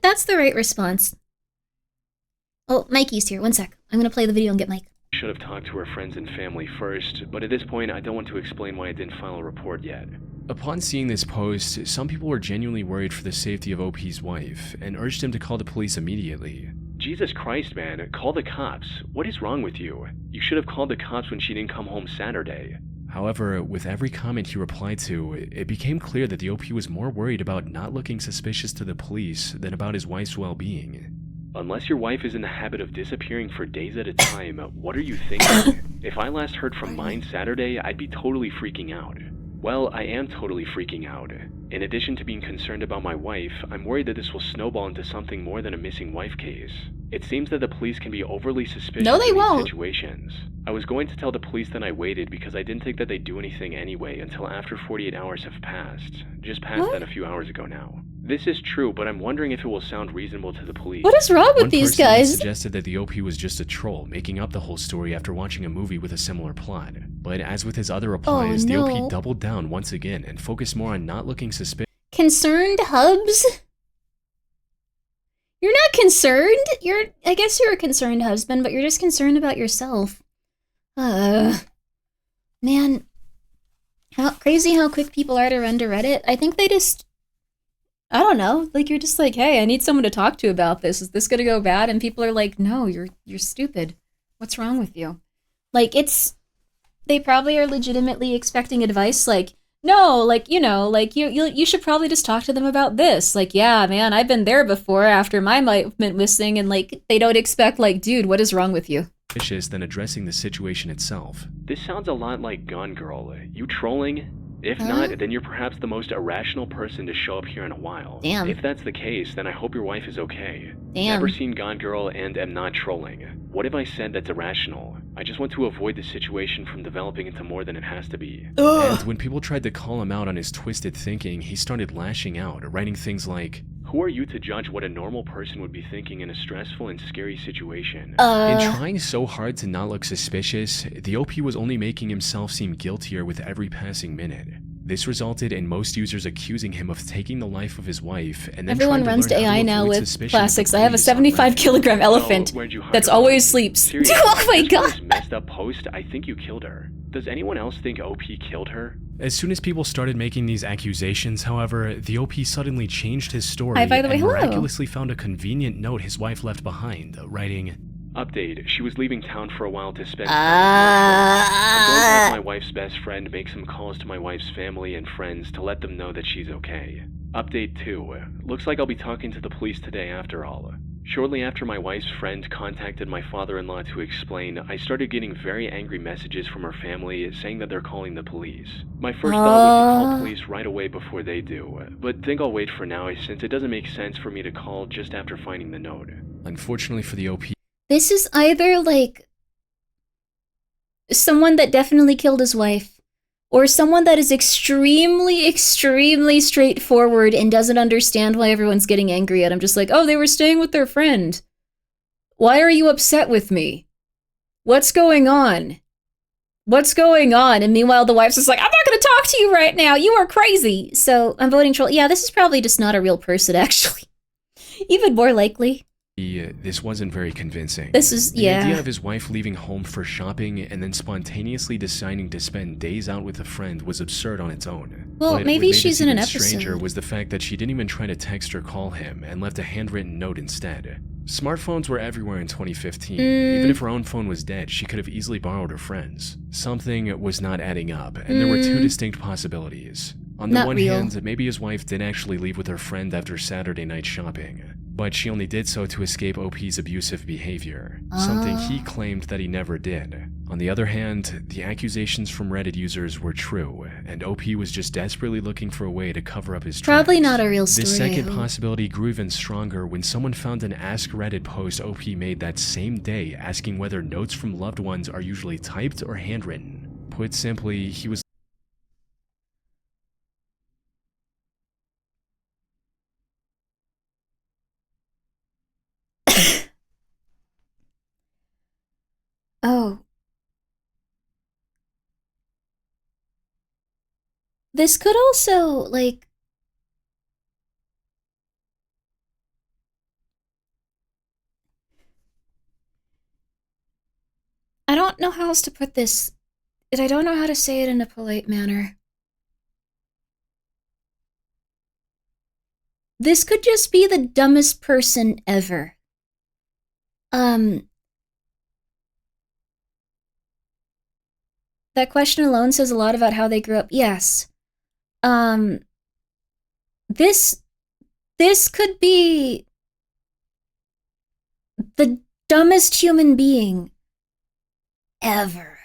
That's the right response. Oh, Mikey's here. One sec. I'm gonna play the video and get Mike. I should have talked to her friends and family first, but at this point I don't want to explain why I didn't file a report yet. Upon seeing this post, some people were genuinely worried for the safety of OP's wife, and urged him to call the police immediately. Jesus Christ, man, call the cops. What is wrong with you? You should have called the cops when she didn't come home Saturday. However, with every comment he replied to, it became clear that the OP was more worried about not looking suspicious to the police than about his wife's well-being. Unless your wife is in the habit of disappearing for days at a time, what are you thinking? If I last heard from mine Saturday, I'd be totally freaking out. Well, I am totally freaking out. In addition to being concerned about my wife, I'm worried that this will snowball into something more than a missing wife case. It seems that the police can be overly suspicious in these situations. I was going to tell the police that I waited because I didn't think that they'd do anything anyway until after 48 hours have passed. Just past that a few hours ago now. This is true, but I'm wondering if it will sound reasonable to the police. What is wrong with these guys? One suggested that the OP was just a troll, making up the whole story after watching a movie with a similar plot. But as with his other replies, the OP doubled down once again and focused more on not looking suspicious. Concerned hubs? You're not concerned? I guess you're a concerned husband, but you're just concerned about yourself. Man. How crazy how quick people are to run to Reddit. I think they just, I don't know, like you're just like, hey, I need someone to talk to about this. Is this gonna go bad? And people are like, no, you're stupid. What's wrong with you? Like, they probably are legitimately expecting advice, like, no, like, you know, like, you should probably just talk to them about this. Like, yeah, man, I've been there before after my wife went missing, and, like, they don't expect, like, dude, what is wrong with you? Than addressing the situation itself. This sounds a lot like Gone Girl. You trolling? If not, then you're perhaps the most irrational person to show up here in a while. Damn. If that's the case, then I hope your wife is okay. Damn. Never seen Gone Girl and am not trolling. What have I said that's irrational? I just want to avoid the situation from developing into more than it has to be. And when people tried to call him out on his twisted thinking, he started lashing out, writing things like, who are you to judge what a normal person would be thinking in a stressful and scary situation? In trying so hard to not look suspicious, the OP was only making himself seem guiltier with every passing minute. This resulted in most users accusing him of taking the life of his wife, and then everyone runs to AI now with classics. I have a 75-kilogram elephant that's always sleeps. Oh my god! Messed up post. I think you killed her. Does anyone else think OP killed her? As soon as people started making these accusations, however, the OP suddenly changed his story Hi, by the way, and hello. miraculously found a convenient note his wife left behind, writing, update, she was leaving town for a while to spend time with I'm going to have my wife's best friend make some calls to my wife's family and friends to let them know that she's okay. Update 2, looks like I'll be talking to the police today after all. Shortly after my wife's friend contacted my father-in-law to explain, I started getting very angry messages from her family saying that they're calling the police. My first thought was to call police right away before they do, but think I'll wait for now since it doesn't make sense for me to call just after finding the note. Unfortunately for the OP, this is either like someone that definitely killed his wife, or someone that is extremely, extremely straightforward and doesn't understand why everyone's getting angry at him. Just like, oh, they were staying with their friend. Why are you upset with me? What's going on? What's going on? And meanwhile, the wife's just like, I'm not going to talk to you right now. You are crazy. So I'm voting troll. Yeah, this is probably just not a real person, actually. Even more likely. this wasn't very convincing. This is, The idea of his wife leaving home for shopping and then spontaneously deciding to spend days out with a friend was absurd on its own. Well, But maybe what made she's this in an even stranger episode. was the fact that she didn't even try to text or call him and left a handwritten note instead. Smartphones were everywhere in 2015. Even if her own phone was dead, she could have easily borrowed her friend's. Something was not adding up, and there were two distinct possibilities. On the Not one real. hand, maybe his wife did actually leave with her friend after Saturday night shopping, but she only did so to escape OP's abusive behavior, something he claimed that he never did. On the other hand, the accusations from Reddit users were true, and OP was just desperately looking for a way to cover up his tracks. Probably not a real story. This I second hope. possibility grew even stronger when someone found an Ask Reddit post OP made that same day asking whether notes from loved ones are usually typed or handwritten. Put simply, he was Oh. This could also, like... I don't know how else to put this. And I don't know how to say it in a polite manner. This could just be the dumbest person ever. That question alone says a lot about how they grew up. Yes. This could be the dumbest human being ever.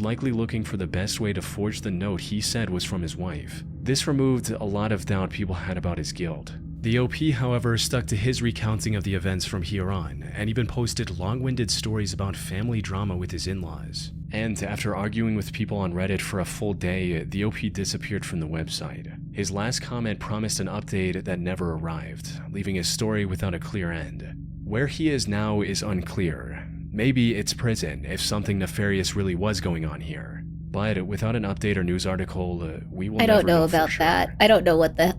likely looking for the best way to forge the note he said was from his wife. This removed a lot of doubt people had about his guilt. The OP, however, stuck to his recounting of the events from here on, and even posted long-winded stories about family drama with his in-laws. And after arguing with people on Reddit for a full day, the OP disappeared from the website. His last comment promised an update that never arrived, leaving his story without a clear end. Where he is now is unclear. Maybe it's prison if something nefarious really was going on here. But without an update or news article, we will I never don't know for about sure. that. I don't know what the...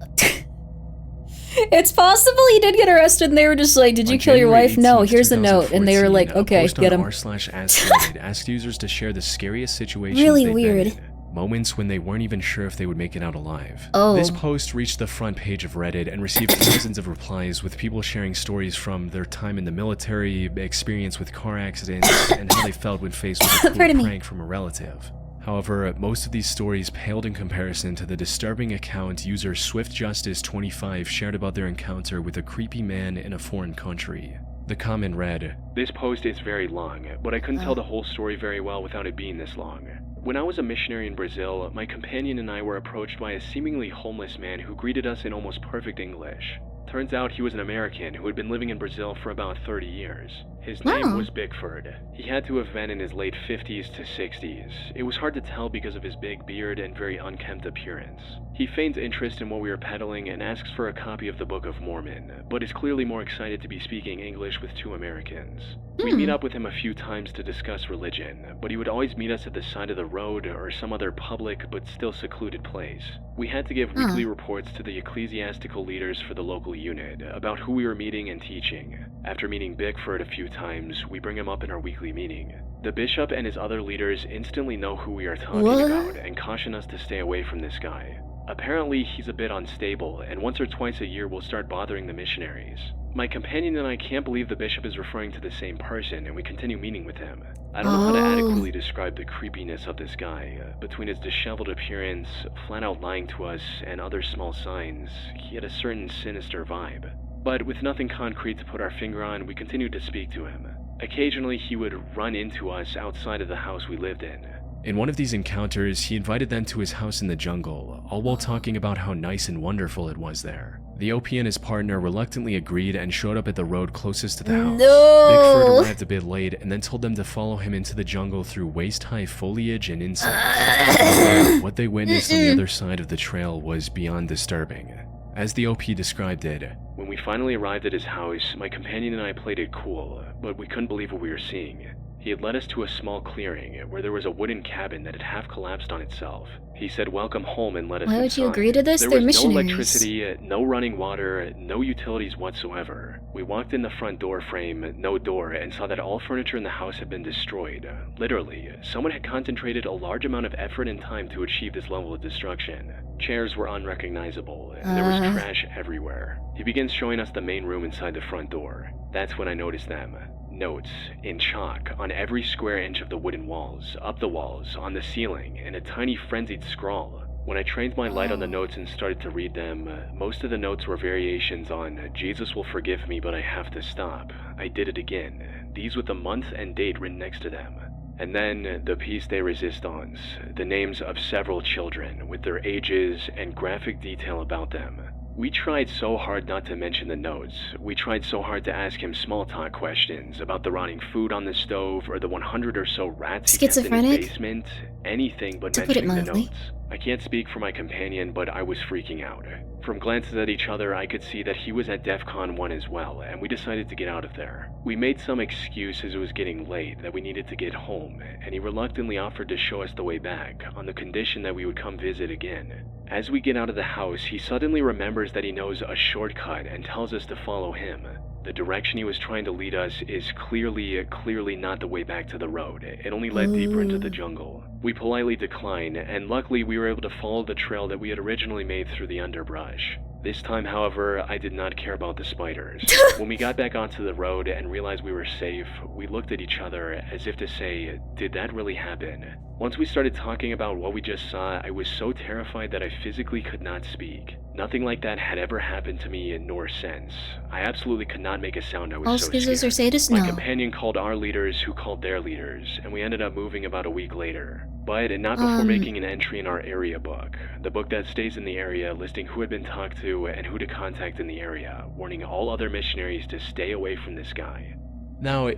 It's possible he did get arrested and they were just like, did you On kill your January wife? No, 18th, here's a note. And they were 2014, like, a okay, post get on him. r/askreddit asked users to share the scariest situations Really they've been weird. in, moments when they weren't even sure if they would make it out alive. Oh. This post reached the front page of Reddit and received thousands of replies with people sharing stories from their time in the military, experience with car accidents, and how they felt when faced with a cruel Pardon me. prank from a relative. However, most of these stories paled in comparison to the disturbing account user SwiftJustice25 shared about their encounter with a creepy man in a foreign country. The comment read, "This post is very long, but I couldn't tell the whole story very well without it being this long. When I was a missionary in Brazil, my companion and I were approached by a seemingly homeless man who greeted us in almost perfect English. Turns out he was an American who had been living in Brazil for about 30 years. His name was Bickford. He had to have been in his late 50s to 60s. It was hard to tell because of his big beard and very unkempt appearance. He feigns interest in what we were peddling and asks for a copy of the Book of Mormon, but is clearly more excited to be speaking English with two Americans. We'd meet up with him a few times to discuss religion, but he would always meet us at the side of the road or some other public but still secluded place. We had to give weekly reports to the ecclesiastical leaders for the local unit about who we were meeting and teaching. After meeting Bickford a few times, we bring him up in our weekly meeting. The bishop and his other leaders instantly know who we are talking about and caution us to stay away from this guy. Apparently, he's a bit unstable, and once or twice a year will start bothering the missionaries. My companion and I can't believe the bishop is referring to the same person, and we continue meeting with him. I don't know how to adequately describe the creepiness of this guy. Between his disheveled appearance, flat-out lying to us, and other small signs, he had a certain sinister vibe. But with nothing concrete to put our finger on, we continued to speak to him. Occasionally, he would run into us outside of the house we lived in. In one of these encounters, he invited them to his house in the jungle, all while talking about how nice and wonderful it was there. The OP and his partner reluctantly agreed and showed up at the road closest to the house. No. Bigford arrived a bit late and then told them to follow him into the jungle through waist-high foliage and insects. What they witnessed on the other side of the trail was beyond disturbing. As the OP described it, when we finally arrived at his house, my companion and I played it cool, but we couldn't believe what we were seeing. He had led us to a small clearing where there was a wooden cabin that had half collapsed on itself. He said welcome home and let us inside. Why would you agree to this? There They're was missionaries. no electricity, no running water, no utilities whatsoever. We walked in the front door frame, no door, and saw that all furniture in the house had been destroyed. Literally, someone had concentrated a large amount of effort and time to achieve this level of destruction. Chairs were unrecognizable, and there was trash everywhere. He begins showing us the main room inside the front door. That's when I noticed them. Notes, in chalk, on every square inch of the wooden walls, up the walls, on the ceiling, and a tiny frenzied scrawl. When I trained my light on the notes and started to read them, most of the notes were variations on, Jesus will forgive me, but I have to stop. I did it again. These with the month and date written next to them. And then, the piece de resistance, the names of several children, with their ages and graphic detail about them. We tried so hard not to mention the notes. We tried so hard to ask him small talk questions about the rotting food on the stove or the 100 or so rats he kept in his basement. Anything but mentioning the notes. I can't speak for my companion, but I was freaking out. From glances at each other, I could see that he was at DEF CON 1 as well, and we decided to get out of there. We made some excuse as it was getting late that we needed to get home, and he reluctantly offered to show us the way back, on the condition that we would come visit again. As we get out of the house, he suddenly remembers that he knows a shortcut and tells us to follow him. The direction he was trying to lead us is clearly not the way back to the road. It only led deeper into the jungle. We politely declined, and luckily we were able to follow the trail that we had originally made through the underbrush. This time, however, I did not care about the spiders. When we got back onto the road and realized we were safe, we looked at each other as if to say, did that really happen? Once we started talking about what we just saw, I was so terrified that I physically could not speak. Nothing like that had ever happened to me nor since. I absolutely could not make a sound. I was All so schizzos scared. are sadists? My No. companion called our leaders who called their leaders, and we ended up moving about a week later. But not before making an entry in our area book. The book that stays in the area listing who had been talked to and who to contact in the area, warning all other missionaries to stay away from this guy. Now,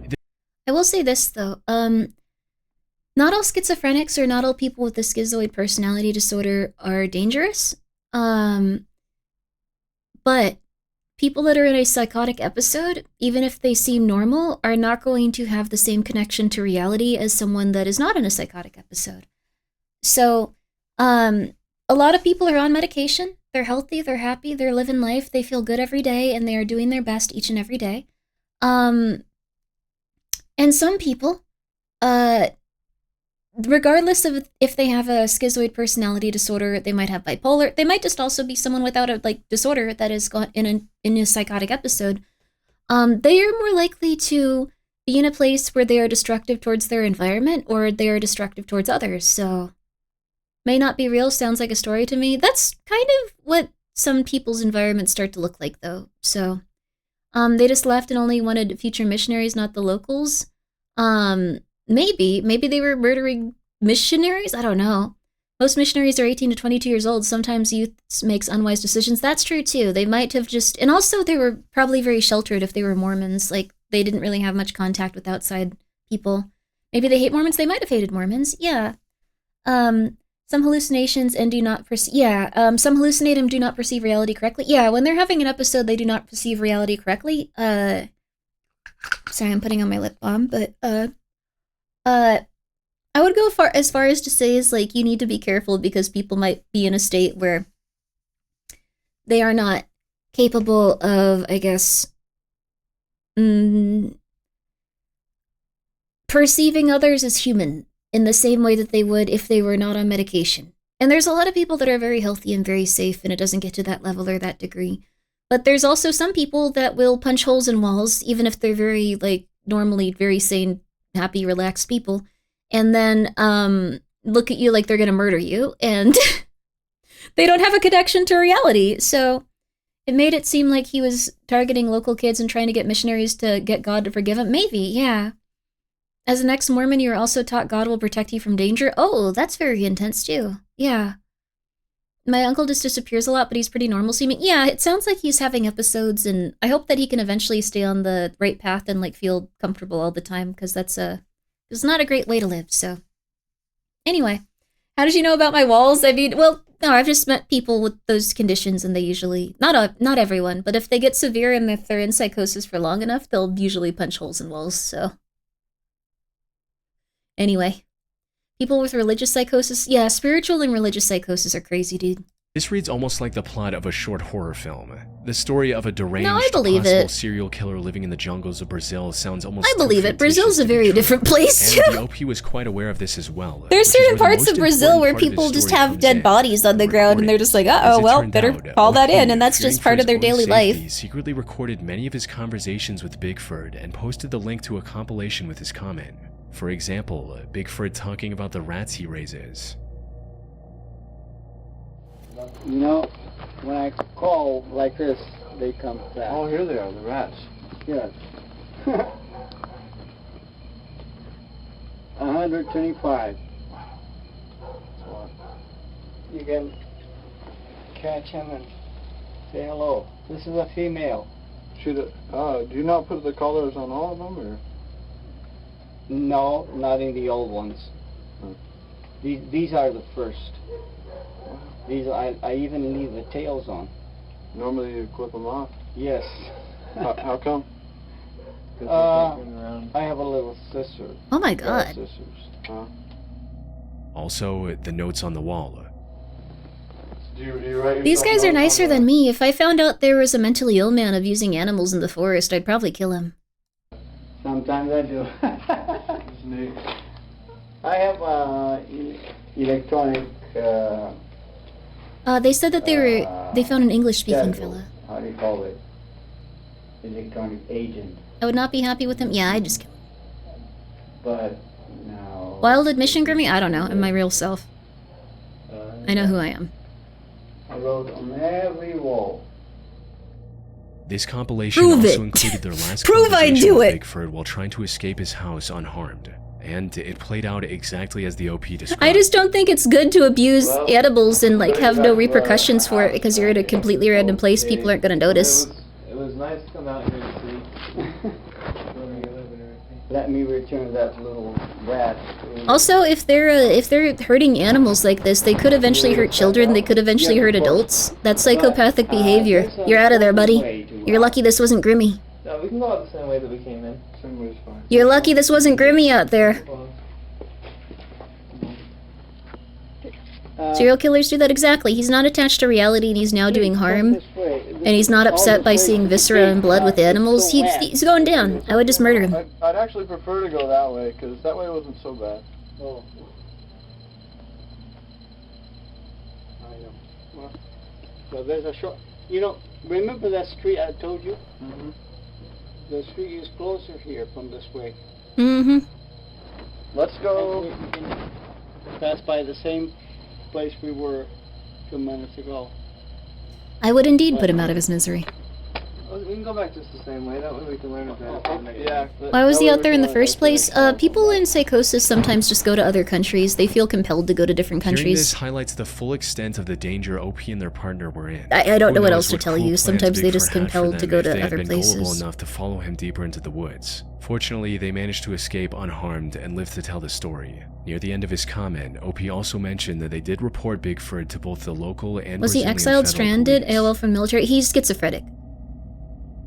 I will say this though, not all schizophrenics or not all people with the schizoid personality disorder are dangerous. But people that are in a psychotic episode, even if they seem normal, are not going to have the same connection to reality as someone that is not in a psychotic episode. So, a lot of people are on medication. They're healthy, they're happy, they're living life, they feel good every day, and they are doing their best each and every day. And some people, regardless of if they have a schizoid personality disorder, they might have bipolar, they might just also be someone without a disorder that is in a psychotic episode. They are more likely to be in a place where they are destructive towards their environment or they are destructive towards others. So, may not be real, sounds like a story to me. That's kind of what some people's environments start to look like, though. So, they just left and only wanted future missionaries, not the locals. Maybe they were murdering missionaries? I don't know. Most missionaries are 18 to 22 years old. Sometimes youth makes unwise decisions. That's true, too. They might have just... And also, they were probably very sheltered if they were Mormons. Like, they didn't really have much contact with outside people. Maybe they hate Mormons. They might have hated Mormons. Yeah. Some hallucinations and do not perceive... Yeah, some hallucinate and do not perceive reality correctly. Yeah, when they're having an episode, they do not perceive reality correctly. Sorry, I'm putting on my lip balm, but, I would go as far as to say is, like, you need to be careful because people might be in a state where they are not capable of, I guess, perceiving others as human in the same way that they would if they were not on medication. And there's a lot of people that are very healthy and very safe, and it doesn't get to that level or that degree. But there's also some people that will punch holes in walls, even if they're very, like, normally very sane, happy, relaxed people, and then look at you like they're going to murder you, and they don't have a connection to reality. So it made it seem like he was targeting local kids and trying to get missionaries to get God to forgive him. Maybe, yeah. As an ex-Mormon, you are also taught God will protect you from danger. Oh, that's very intense, too. Yeah. My uncle just disappears a lot, but he's pretty normal seeming. Yeah, it sounds like he's having episodes, and I hope that he can eventually stay on the right path and like feel comfortable all the time, because it's not a great way to live. So, anyway, how did you know about my walls? I mean, well, no, I've just met people with those conditions, and they usually not everyone, but if they get severe and if they're in psychosis for long enough, they'll usually punch holes in walls. So, anyway. People with religious psychosis? Yeah, spiritual and religious psychosis are crazy, dude. This reads almost like the plot of a short horror film. The story of a deranged, possible serial killer living in the jungles of Brazil sounds almost I believe it. Brazil's a very different place, and the OP was quite aware of this as well. There are certain parts of Brazil where people just have dead bodies on the ground, and they're just like, uh-oh, well, better call that in, and that's just part of their daily life. He secretly recorded many of his conversations with Bigford and posted the link to a compilation with his comment. For example, Bigford talking about the rats he raises. You know, when I call like this, they come back. Oh, here they are, the rats. Yes. 125. You can catch him and say hello. This is a female. Do you not put the collars on all of them, or? No, not in the old ones. These are the first. These I even leave the tails on. Normally you clip them off? Yes. How come? I have a little sister. Oh my god. Sisters. Also, the notes on the wall. These guys are nicer than me. If I found out there was a mentally ill man abusing animals in the forest, I'd probably kill him. Sometimes I do. I have electronic. They said that they found an English-speaking fella. How do you call it? Electronic agent. I would not be happy with him. Yeah, I'd just kill him. But no. Wild admission, Grimmy? I don't know. I'm my real self. I know who I am. I wrote on every wall. This compilation also included their last conversation with Bigford while trying to escape his house unharmed. And it played out exactly as the OP described. I just don't think it's good to abuse animals and like have no repercussions for it because you're at a completely random place. People aren't gonna notice. It was nice to come out here to see. Let me return that little rat. Also, if they're hurting animals like this, they could eventually hurt children. They could eventually hurt adults. That's psychopathic behavior. You're out of there, buddy. You're lucky this wasn't Grimmy. No, we can go out the same way that we came in. Same way is fine. You're lucky this wasn't Grimmy out there. Serial killers do that exactly. He's not attached to reality and he's now doing harm. And he's not upset by seeing viscera and blood with animals. He's going down. I would just murder him. I'd actually prefer to go that way, because that way wasn't so bad. Oh. I know. Well, so there's a short... You know, remember that street I told you? Mm-hmm. The street is closer here from this way. Mm-hmm. Let's go. We can pass by the same place we were a few minutes ago. I would indeed put him out of his misery. We can go back just the same way. That way we can learn about it. Yeah. Why was he out there in the first place? People in psychosis sometimes just go to other countries. They feel compelled to go to different Hearing countries. this highlights the full extent of the danger OP and their partner were in. I don't know what else to Who knows tell cool you. plans Sometimes they Bigford just had for compelled to them go if to they had other been gullible places. enough to follow him deeper into the woods. Fortunately, they managed to escape unharmed and lived to tell the story. Near the end of his comment, OP also mentioned that they did report Bigford to both the local and Was he Brazilian exiled, federal stranded, police. AOL from military? He's schizophrenic.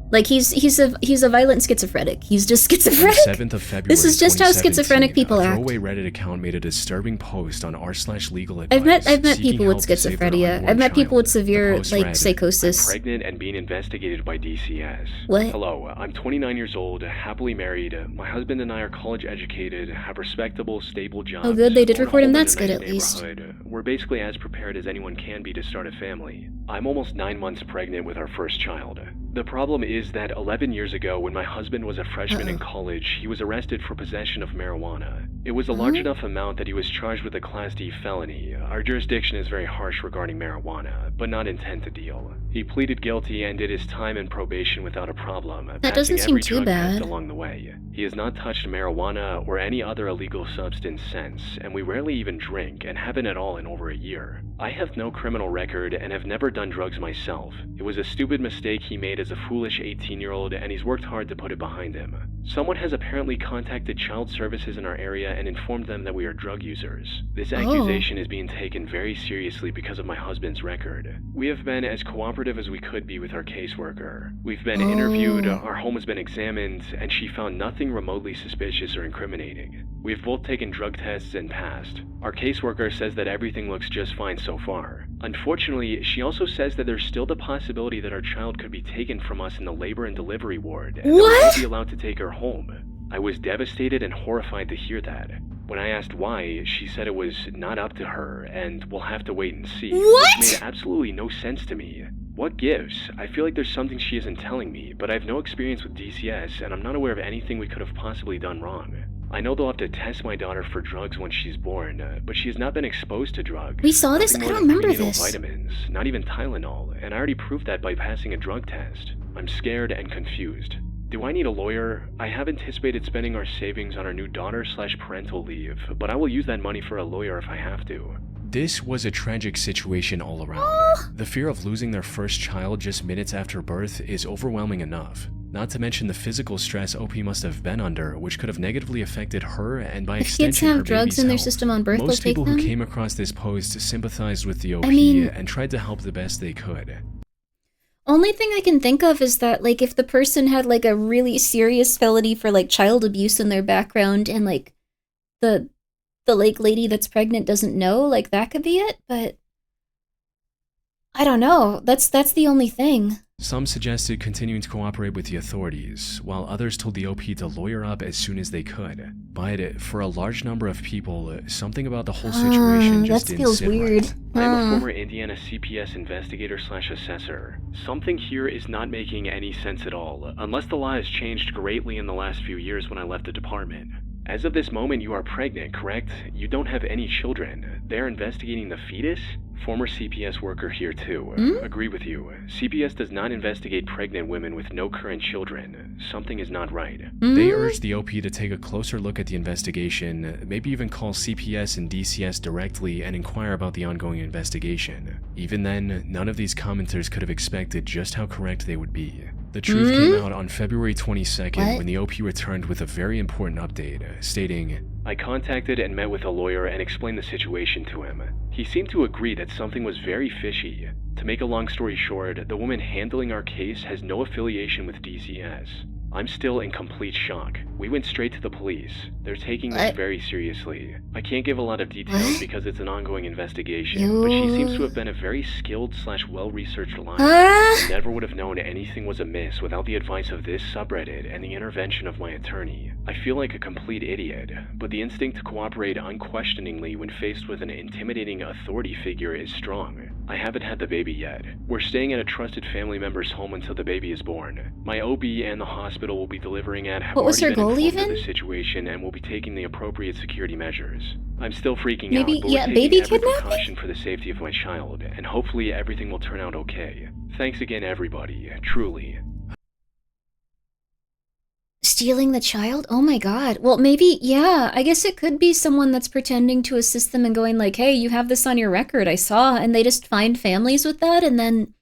Like he's a violent schizophrenic. He's just schizophrenic. On the 7th of February, This is just how schizophrenic people a act. throwaway Reddit account made a disturbing post on r/legal advice. I've met seeking people with help to save their schizophrenia. unborn I've met people with child. severe The post like read, psychosis. I'm pregnant and being investigated by DCS. What? Hello, I'm 29 years old, happily married. My husband and I are college educated, have respectable, stable jobs. Oh good, they did own a report him. home in That's a good nice at least. neighborhood. We're basically as prepared as anyone can be to start a family. I'm almost 9 months pregnant with our first child. The problem is that 11 years ago, when my husband was a freshman in college, he was arrested for possession of marijuana. It was a large enough amount that he was charged with a Class D felony, our jurisdiction is very harsh regarding marijuana, but not intent to deal. He pleaded guilty and did his time in probation without a problem, That doesn't seem too bad. test along the way. He has not touched marijuana or any other illegal substance since, and we rarely even drink and haven't at all in over a year. I have no criminal record and have never done drugs myself. It was a stupid mistake he made as a foolish 18-year-old, and he's worked hard to put it behind him. Someone has apparently contacted child services in our area and informed them that we are drug users. This accusation is being taken very seriously because of my husband's record. We have been as cooperative as we could be with our caseworker. We've been interviewed, our home has been examined, and she found nothing remotely suspicious or incriminating. We've both taken drug tests and passed. Our caseworker says that everything looks just fine so far. Unfortunately, she also says that there's still the possibility that our child could be taken from us in the labor and delivery ward, and that we won't be allowed to take her home. I was devastated and horrified to hear that. When I asked why, she said it was not up to her, and we'll have to wait and see. What? Which made absolutely no sense to me. What gives? I feel like there's something she isn't telling me, but I have no experience with DCS, and I'm not aware of anything we could have possibly done wrong. I know they'll have to test my daughter for drugs when she's born, but she has not been exposed to drugs. We saw this? I don't remember this. Vitamins, not even Tylenol, and I already proved that by passing a drug test. I'm scared and confused. Do I need a lawyer? I have anticipated spending our savings on our new daughter/parental leave, but I will use that money for a lawyer if I have to. This was a tragic situation all around. The fear of losing their first child just minutes after birth is overwhelming enough. Not to mention the physical stress OP must have been under, which could have negatively affected her and by extension her baby's If kids have drugs in their health. system on birth, Most they'll people take them? who came across this post sympathized with the OP and tried to help the best they could. Only thing I can think of is that, like, if the person had, like, a really serious felony for, like, child abuse in their background and, like, the like, lady that's pregnant doesn't know, like, that could be it, but I don't know. That's the only thing. Some suggested continuing to cooperate with the authorities, while others told the OP to lawyer up as soon as they could. But for a large number of people, something about the whole situation just didn't feels sit weird. right. I'm a former Indiana CPS investigator/assessor. Something here is not making any sense at all, unless the law has changed greatly in the last few years when I left the department. As of this moment, you are pregnant, correct? You don't have any children. They're investigating the fetus? Former CPS worker here too. Agree with you. CPS does not investigate pregnant women with no current children. Something is not right. They urged the OP to take a closer look at the investigation, maybe even call CPS and DCS directly and inquire about the ongoing investigation. Even then, none of these commenters could have expected just how correct they would be. The truth came out on February 22nd when the OP returned with a very important update, stating, I contacted and met with a lawyer and explained the situation to him. He seemed to agree that something was very fishy. To make a long story short, the woman handling our case has no affiliation with DCS. I'm still in complete shock. We went straight to the police. They're taking this very seriously. I can't give a lot of details because it's an ongoing investigation, but she seems to have been a very skilled/well-researched liar. I never would have known anything was amiss without the advice of this subreddit and the intervention of my attorney. I feel like a complete idiot, but the instinct to cooperate unquestioningly when faced with an intimidating authority figure is strong. I haven't had the baby yet. We're staying at a trusted family member's home until the baby is born. My OB and the hospital will be delivering at have already been informed of the situation and will be taking the appropriate security measures. I'm still freaking out, but we're taking every precaution for the safety of my child, and hopefully everything will turn out okay. Thanks again, everybody. Truly. Stealing the child? Oh my god. Well, maybe, yeah, I guess it could be someone that's pretending to assist them and going like, hey, you have this on your record, I saw, and they just find families with that, and then...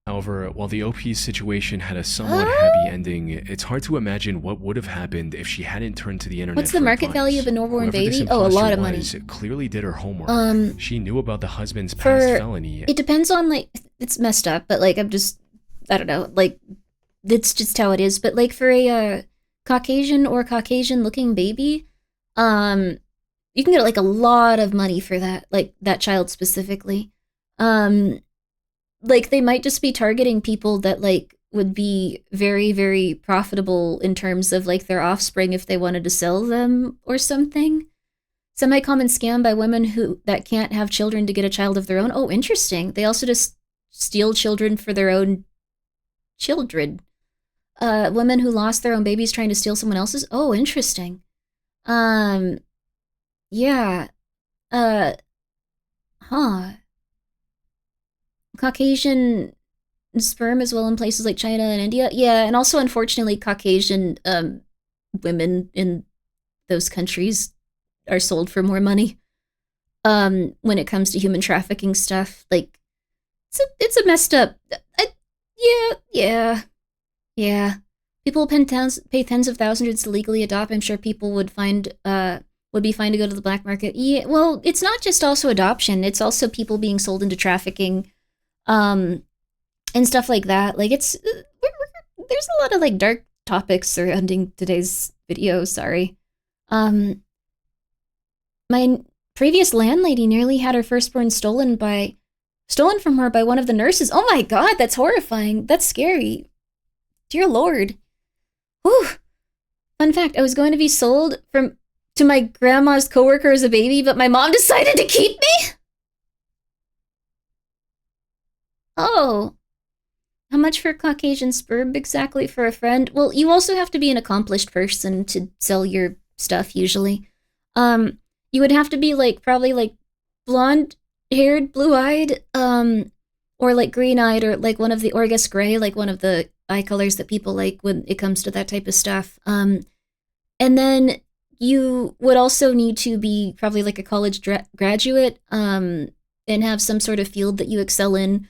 However, while the OP's situation had a somewhat happy ending, it's hard to imagine what would have happened if she hadn't turned to the internet. What's the market value of a newborn baby? Oh, a lot of money. Clearly did her homework. She knew about the husband's past felony. It depends on, like, it's messed up, but, like, I don't know, like, that's just how it is. But, like, for a Caucasian or Caucasian-looking baby, you can get, like, a lot of money for that, like, that child specifically. Like, they might just be targeting people that, like, would be very, very profitable in terms of, like, their offspring if they wanted to sell them or something. Semi-common scam by women that can't have children to get a child of their own. Oh, interesting. They also just steal children for their own children. Women who lost their own babies trying to steal someone else's. Oh, interesting. Yeah. Uh, huh. Caucasian sperm as well in places like China and India. Yeah, and also unfortunately Caucasian women in those countries are sold for more money. When it comes to human trafficking stuff, like it's a messed up. Yeah. People pay tens of thousands to legally adopt. I'm sure people would be fine to go to the black market. Yeah, well, it's not just also adoption. It's also people being sold into trafficking, and stuff like that. Like there's a lot of like dark topics surrounding today's video. Sorry. My previous landlady nearly had her firstborn stolen from her by one of the nurses. Oh my god, that's horrifying. That's scary. Dear Lord. Whew. Fun fact, I was going to be sold to my grandma's coworker as a baby, but my mom decided to keep me? Oh. How much for Caucasian sperm exactly for a friend? Well, you also have to be an accomplished person to sell your stuff usually. You would have to be like probably like blonde-haired, blue-eyed, or like green-eyed, or like or I guess gray, like one of the eye colors that people like when it comes to that type of stuff. And then you would also need to be probably like a college graduate, and have some sort of field that you excel in.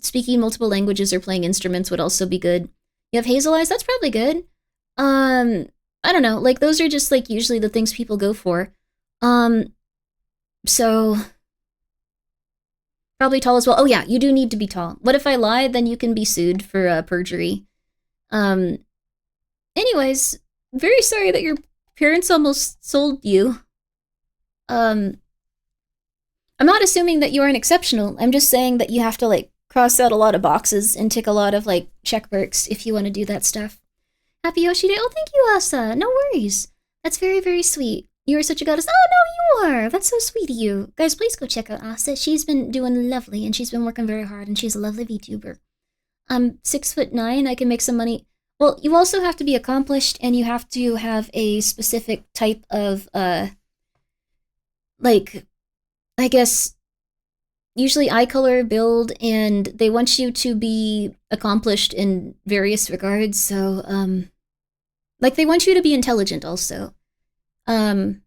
Speaking multiple languages or playing instruments would also be good. You have hazel eyes, that's probably good. I don't know, like those are just like usually the things people go for. So probably tall as well. Oh yeah, you do need to be tall. What if I lie? Then you can be sued for perjury. Anyways, very sorry that your parents almost sold you. I'm not assuming that you aren't exceptional. I'm just saying that you have to like cross out a lot of boxes and tick a lot of like check marks if you want to do that stuff. Happy Yoshi Day. Oh, thank you, Asa. No worries. That's very, very sweet. You are such a goddess. Oh, no, you are. That's so sweet of you. Guys, please go check out Asa. She's been doing lovely, and she's been working very hard, and she's a lovely VTuber. I'm 6'9". I can make some money. Well, you also have to be accomplished, and you have to have a specific type of, like, I guess, usually eye color, build, and they want you to be accomplished in various regards, so, like, they want you to be intelligent also. I'm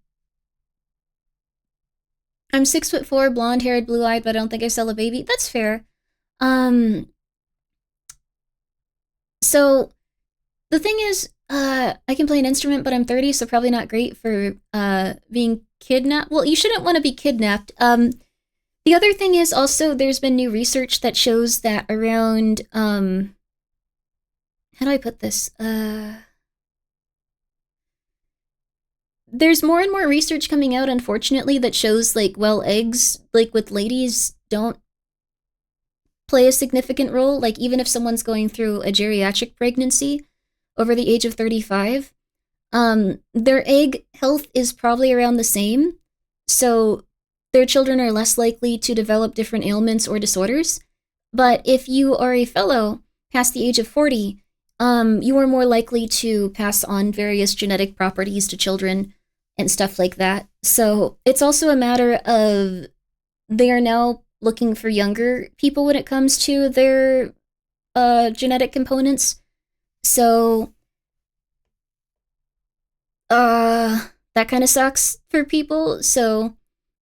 6'4", blonde-haired, blue-eyed, but I don't think I sell a baby. That's fair. So, the thing is, I can play an instrument, but I'm 30, so probably not great for, being kidnapped. Well, you shouldn't want to be kidnapped. The other thing is also there's been new research that shows that around, how do I put this? There's more and more research coming out, unfortunately, that shows, like, well, eggs, like, with ladies don't play a significant role. Like, even if someone's going through a geriatric pregnancy over the age of 35, their egg health is probably around the same. So their children are less likely to develop different ailments or disorders. But if you are a fellow past the age of 40, you are more likely to pass on various genetic properties to children and stuff like that. So it's also a matter of they are now looking for younger people when it comes to their genetic components. So that kind of sucks for people. So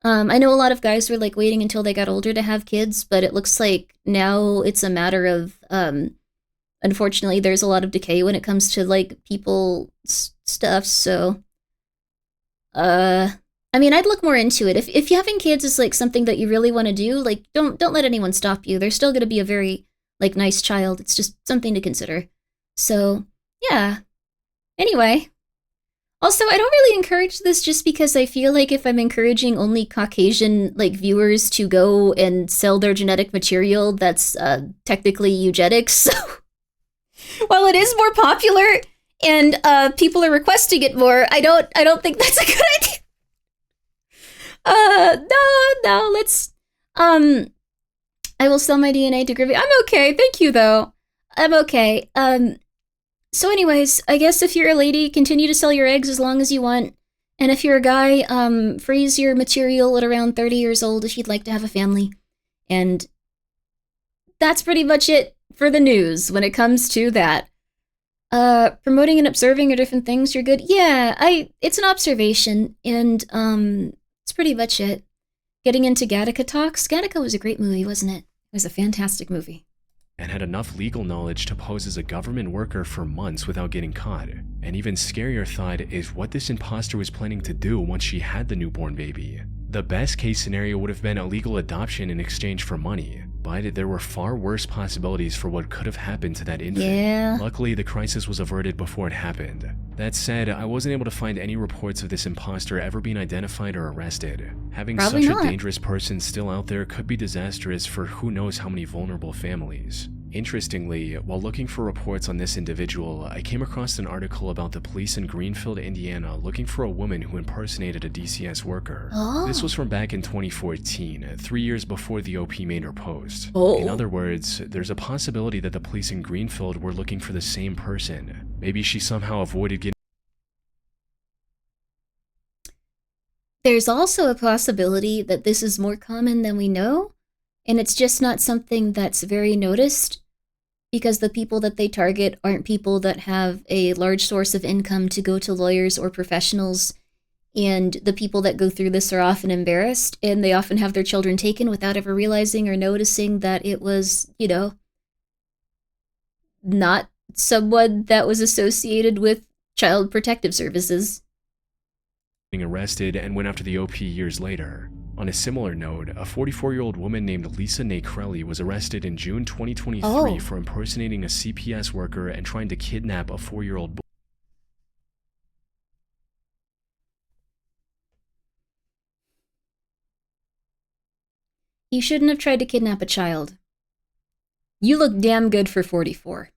I know a lot of guys were like waiting until they got older to have kids, but it looks like now it's a matter of unfortunately there's a lot of decay when it comes to like people stuff. So I mean, I'd look more into it. If having kids is like something that you really want to do, like don't let anyone stop you. They're still going to be a very like nice child. It's just something to consider. So, yeah. Anyway, also, I don't really encourage this just because I feel like if I'm encouraging only Caucasian like viewers to go and sell their genetic material, that's technically eugenics. So, while it is more popular and people are requesting it more, I don't think that's a good idea. No, let's, I will sell my DNA to Grimmi. I'm okay, thank you, though. I'm okay. So anyways, I guess if you're a lady, continue to sell your eggs as long as you want. And if you're a guy, freeze your material at around 30 years old if you'd like to have a family. And that's pretty much it for the news when it comes to that. Promoting and observing are different things. You're good. Yeah, it's an observation, and it's pretty much it. Getting into Gattaca talks. Gattaca was a great movie, wasn't it? It was a fantastic movie. And had enough legal knowledge to pose as a government worker for months without getting caught. An even scarier thought is what this imposter was planning to do once she had the newborn baby. The best case scenario would have been a legal adoption in exchange for money, but there were far worse possibilities for what could have happened to that infant. Yeah. Luckily, the crisis was averted before it happened. That said, I wasn't able to find any reports of this imposter ever being identified or arrested. Having Probably such not. a dangerous person still out there could be disastrous for who knows how many vulnerable families. Interestingly, while looking for reports on this individual, I came across an article about the police in Greenfield, Indiana looking for a woman who impersonated a DCS worker. Oh. This was from back in 2014, 3 years before the OP made her post. Oh. In other words, there's a possibility that the police in Greenfield were looking for the same person. Maybe she somehow avoided getting... There's also a possibility that this is more common than we know, and it's just not something that's very noticed, because the people that they target aren't people that have a large source of income to go to lawyers or professionals, and the people that go through this are often embarrassed, and they often have their children taken without ever realizing or noticing that it was, not someone that was associated with Child Protective Services. Arrested and went after the OP years later. On a similar note, a 44-year-old woman named Lisa Nakrelli was arrested in June 2023 for impersonating a CPS worker and trying to kidnap a 4-year-old boy. You shouldn't have tried to kidnap a child. You look damn good for 44.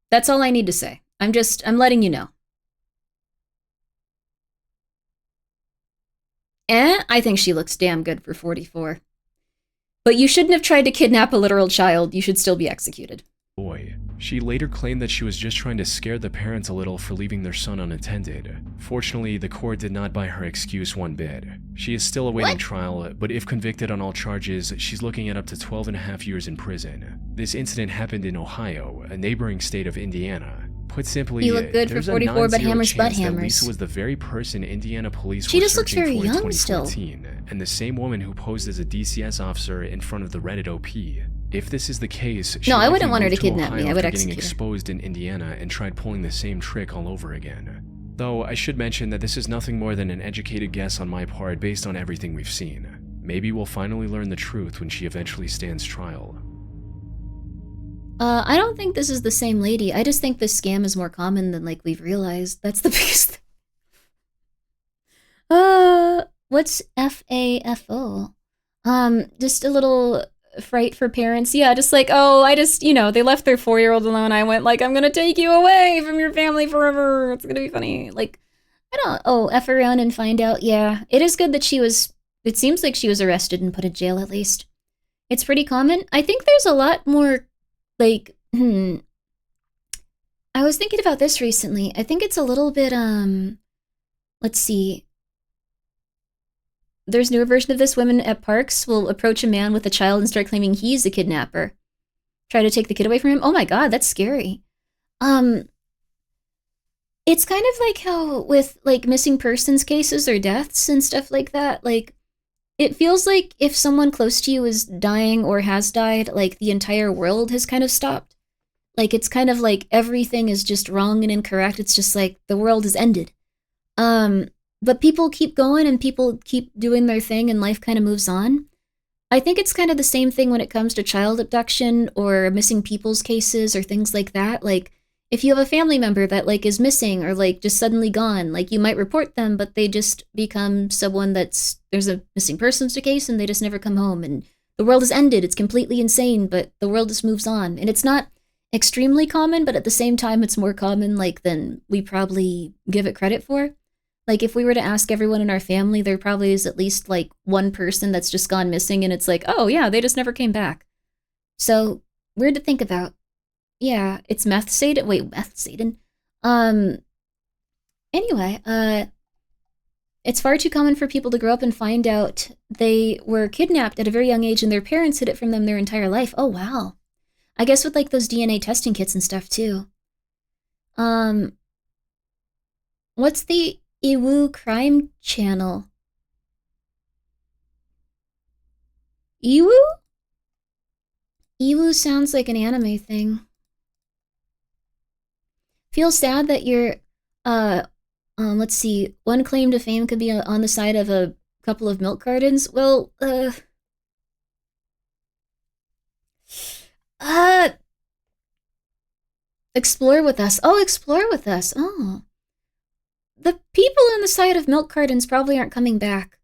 That's all I need to say. I'm letting you know. I think she looks damn good for 44. But you shouldn't have tried to kidnap a literal child. You should still be executed. Boy. She later claimed that she was just trying to scare the parents a little for leaving their son unattended. Fortunately, the court did not buy her excuse one bit. She is still awaiting trial, but if convicted on all charges, she's looking at up to 12.5 years in prison. This incident happened in Ohio, a neighboring state of Indiana. Put simply, you look good for 44, but hammers butt hammers. Lisa was the very person Indiana police she were just looks searching very for in young still. 2014, and the same woman who posed as a DCS officer in front of the Reddit OP. If this is the case, she no, I wouldn't likely want her to moved kidnap Ohio me. I would after execute getting her. exposed in Indiana and tried pulling the same trick all over again. Though I should mention that this is nothing more than an educated guess on my part based on everything we've seen. Maybe we'll finally learn the truth when she eventually stands trial. I don't think this is the same lady. I just think this scam is more common than we've realized. That's the biggest thing. What's FAFO? Just a little fright for parents. Yeah, just they left their 4-year-old alone. I went I'm gonna take you away from your family forever. It's gonna be funny. F around and find out. Yeah, it is good that it seems like she was arrested and put in jail at least. It's pretty common. I think there's a lot more, I was thinking about this recently. I think it's a little bit, let's see. There's a newer version of this. Women at parks will approach a man with a child and start claiming he's the kidnapper. Try to take the kid away from him. Oh my god, that's scary. It's kind of like how with missing persons cases or deaths and stuff like that, it feels like if someone close to you is dying or has died, the entire world has kind of stopped. It's kind of everything is just wrong and incorrect. It's just the world has ended. But people keep going and people keep doing their thing and life kind of moves on. I think it's kind of the same thing when it comes to child abduction or missing people's cases or things like that. If you have a family member that is missing or just suddenly gone, you might report them, but they just become someone there's a missing persons case and they just never come home and the world has ended. It's completely insane, but the world just moves on. And it's not extremely common, but at the same time, it's more common than we probably give it credit for. If we were to ask everyone in our family, there probably is at least one person that's just gone missing and it's oh yeah, they just never came back. So, weird to think about. Yeah, it's meth Satan. Wait, meth Satan? Anyway, it's far too common for people to grow up and find out they were kidnapped at a very young age and their parents hid it from them their entire life. Oh, wow. I guess with, like, those DNA testing kits and stuff, too. What's the Iwu crime channel? Iwu? Iwu sounds like an anime thing. Feel sad that you're, let's see, one claim to fame could be on the side of a couple of milk cartons. Well, explore with us. Oh, explore with us. Oh. The people on the side of milk cartons probably aren't coming back.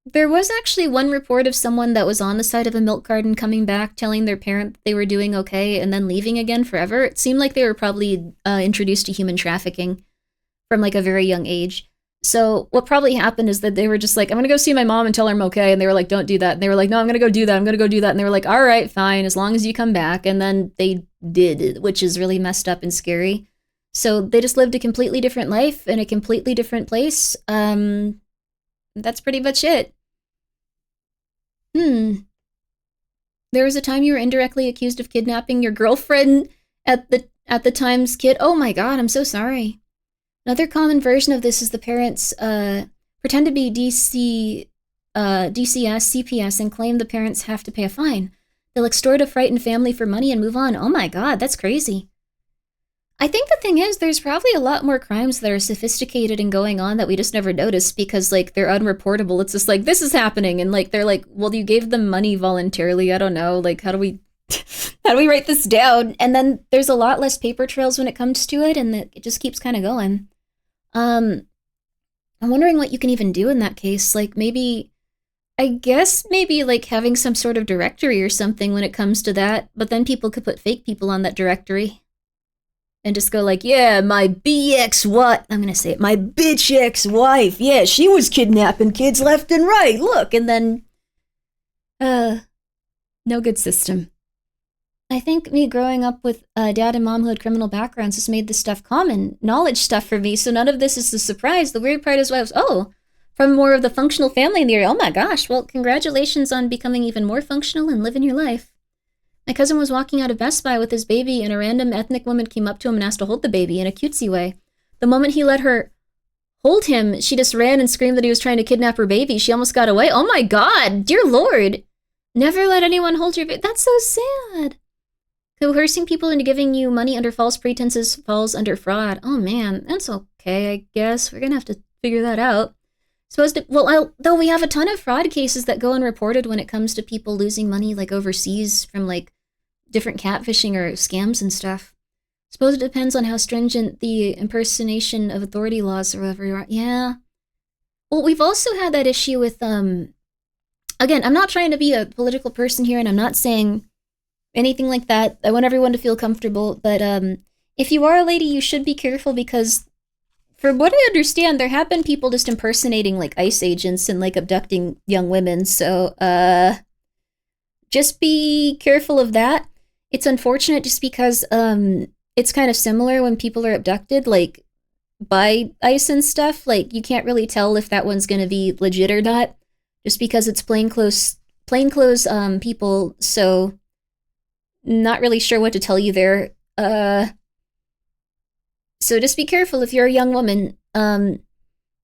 There was actually one report of someone that was on the side of a milk carton coming back, telling their parent they were doing okay, and then leaving again forever. It seemed like they were probably introduced to human trafficking from like a very young age. So what probably happened is that they were just like, I'm going to go see my mom and tell her I'm okay. And they were like, don't do that. And they were like, no, I'm going to go do that. I'm going to go do that. And they were like, all right, fine, as long as you come back. And then they did, which is really messed up and scary. So they just lived a completely different life in a completely different place. That's pretty much it. There was a time you were indirectly accused of kidnapping your girlfriend at the Times kid. Oh my god, I'm so sorry. Another common version of this is the parents pretend to be DCS, CPS, and claim the parents have to pay a fine. They'll extort a frightened family for money and move on. Oh my god, that's crazy. I think the thing is, there's probably a lot more crimes that are sophisticated and going on that we just never notice because, like, they're unreportable. It's just like, this is happening, and, like, they're like, well, you gave them money voluntarily. I don't know. Like, how do we write this down? And then there's a lot less paper trails when it comes to it, and it just keeps kind of going. I'm wondering what you can even do in that case. Like, maybe, like, having some sort of directory or something when it comes to that, but then people could put fake people on that directory. And just go like, yeah, my BX what? I'm going to say it. My bitch ex-wife. Yeah, she was kidnapping kids left and right. Look, and then, no good system. I think me growing up with dad and mom who had criminal backgrounds has made this stuff common knowledge stuff for me. So none of this is a surprise. The weird part is why I was, from more of the functional family in the area. Oh my gosh. Well, congratulations on becoming even more functional and living your life. My cousin was walking out of Best Buy with his baby, and a random ethnic woman came up to him and asked to hold the baby in a cutesy way. The moment he let her hold him, she just ran and screamed that he was trying to kidnap her baby. She almost got away. Oh my god, dear lord. Never let anyone hold your baby. That's so sad. Coercing people into giving you money under false pretenses falls under fraud. Oh man, that's okay, I guess. We're gonna have to figure that out. Though we have a ton of fraud cases that go unreported when it comes to people losing money, like, overseas from, like, different catfishing or scams and stuff. Suppose it depends on how stringent the impersonation of authority laws or whatever you are. Yeah. Well, we've also had that issue with, again, I'm not trying to be a political person here, and I'm not saying anything like that. I want everyone to feel comfortable, but, if you are a lady, you should be careful because, from what I understand, there have been people just impersonating, like, ICE agents and, like, abducting young women, so, just be careful of that. It's unfortunate just because, it's kind of similar when people are abducted, like, by ICE and stuff. Like, you can't really tell if that one's gonna be legit or not, just because it's plainclothes people, so not really sure what to tell you there. So just be careful if you're a young woman.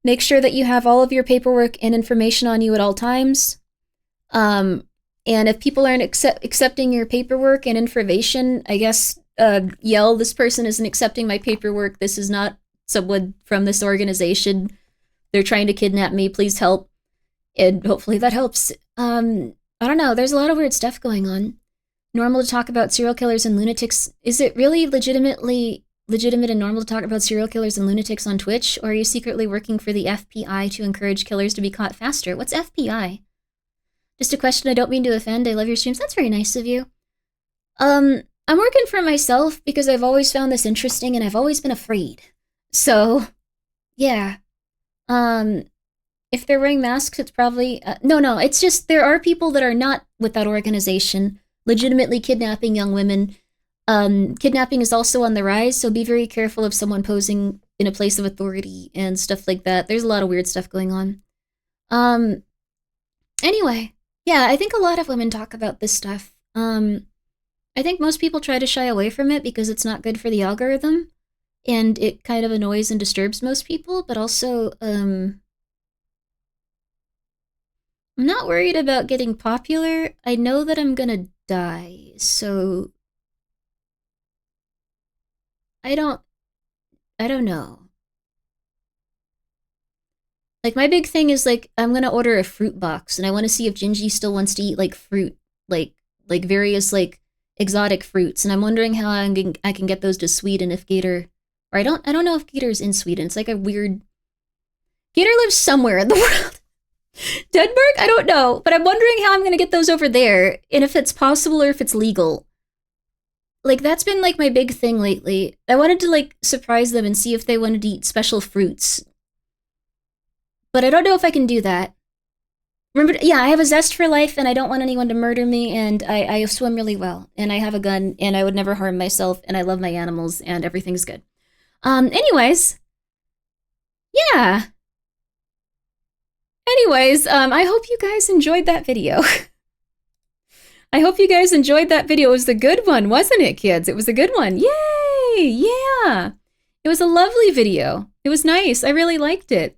Make sure that you have all of your paperwork and information on you at all times. And if people aren't accepting your paperwork and information, I guess yell, this person isn't accepting my paperwork. This is not someone from this organization. They're trying to kidnap me. Please help. And hopefully that helps. I don't know. There's a lot of weird stuff going on. Normal to talk about serial killers and lunatics. Is it really legitimate and normal to talk about serial killers and lunatics on Twitch, or are you secretly working for the FBI to encourage killers to be caught faster? What's FBI? Just a question, I don't mean to offend. I love your streams. That's very nice of you. I'm working for myself because I've always found this interesting and I've always been afraid. So, yeah. If they're wearing masks, it's probably... No, it's just there are people that are not with that organization legitimately kidnapping young women. Kidnapping is also on the rise, so be very careful of someone posing in a place of authority and stuff like that. There's a lot of weird stuff going on. Anyway, yeah, I think a lot of women talk about this stuff. I think most people try to shy away from it because it's not good for the algorithm, and it kind of annoys and disturbs most people, but also, I'm not worried about getting popular. I know that I'm gonna die, so I don't know. Like, my big thing is, like, I'm gonna order a fruit box, and I want to see if Gingy still wants to eat, like, fruit, like various, like, exotic fruits, and I'm wondering how I can get those to Sweden if Gator, or I don't know if Gator's in Sweden. It's like a weird, Gator lives somewhere in the world. Denmark? I don't know, but I'm wondering how I'm gonna get those over there, and if it's possible or if it's legal. Like, that's been, like, my big thing lately. I wanted to, like, surprise them and see if they wanted to eat special fruits. But I don't know if I can do that. Remember, yeah, I have a zest for life, and I don't want anyone to murder me, and I swim really well, and I have a gun, and I would never harm myself, and I love my animals, and everything's good. Anyways. Yeah. Anyways, I hope you guys enjoyed that video. I hope you guys enjoyed that video. It was a good one, wasn't it, kids? It was a good one. Yay! Yeah! It was a lovely video. It was nice. I really liked it.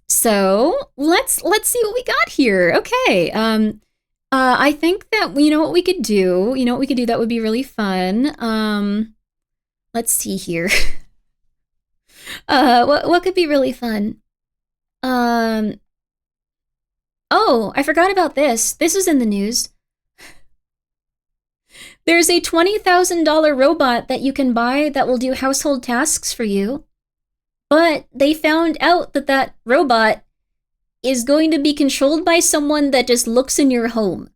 So let's see what we got here. Okay. I think that, you know what we could do? You know what we could do that would be really fun? Let's see here. What could be really fun? Oh, I forgot about this. This is in the news. There's a $20,000 robot that you can buy that will do household tasks for you. But they found out that that robot is going to be controlled by someone that just looks in your home.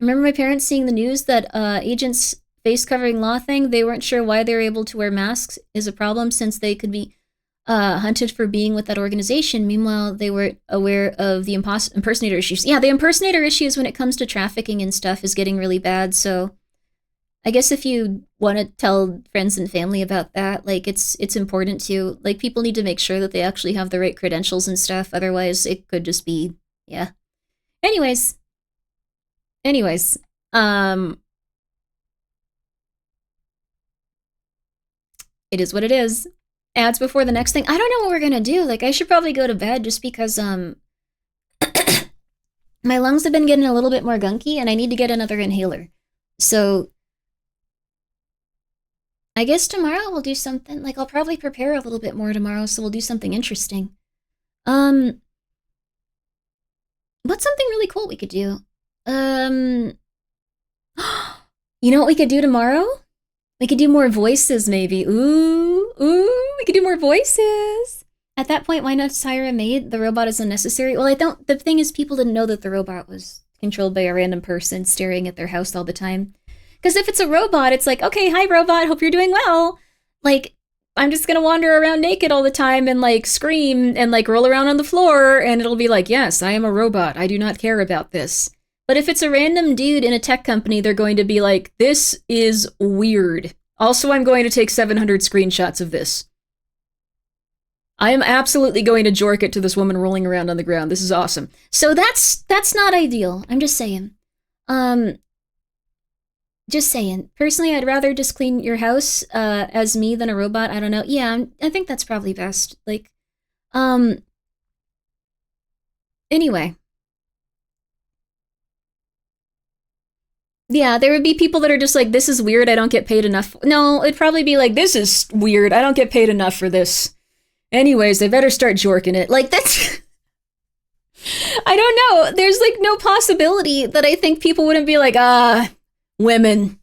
Remember my parents seeing the news that agents face covering law thing? They weren't sure why they were able to wear masks is a problem since they could be hunted for being with that organization. Meanwhile, they were aware of the impersonator issues. Yeah, the impersonator issues when it comes to trafficking and stuff is getting really bad. So I guess if you want to tell friends and family about that, like, it's important to, like, people need to make sure that they actually have the right credentials and stuff. Otherwise, it could just be, yeah. Anyways, it is what it is. Ads before the next thing. I don't know what we're gonna do. Like, I should probably go to bed just because, my lungs have been getting a little bit more gunky and I need to get another inhaler. So I guess tomorrow we'll do something, like, I'll probably prepare a little bit more tomorrow, so we'll do something interesting. What's something really cool we could do? You know what we could do tomorrow? We could do more voices, maybe. Ooh, we could do more voices. At that point, why not just hire a maid? The robot is unnecessary. Well, the thing is, people didn't know that the robot was controlled by a random person staring at their house all the time. Because if it's a robot, it's like, okay, hi robot, hope you're doing well. Like, I'm just gonna wander around naked all the time and, like, scream and, like, roll around on the floor, and it'll be like, yes, I am a robot, I do not care about this. But if it's a random dude in a tech company, they're going to be like, this is weird. Also, I'm going to take 700 screenshots of this. I am absolutely going to jork it to this woman rolling around on the ground. This is awesome. So that's not ideal. I'm just saying. Just saying. Personally, I'd rather just clean your house as me than a robot. I don't know. Yeah, I think that's probably best. Like, anyway. Yeah, there would be people that are just like, this is weird, I don't get paid enough. No, it'd probably be like, this is weird, I don't get paid enough for this. Anyways, they better start jorking it. Like, that's... I don't know. There's, like, no possibility that I think people wouldn't be like, women.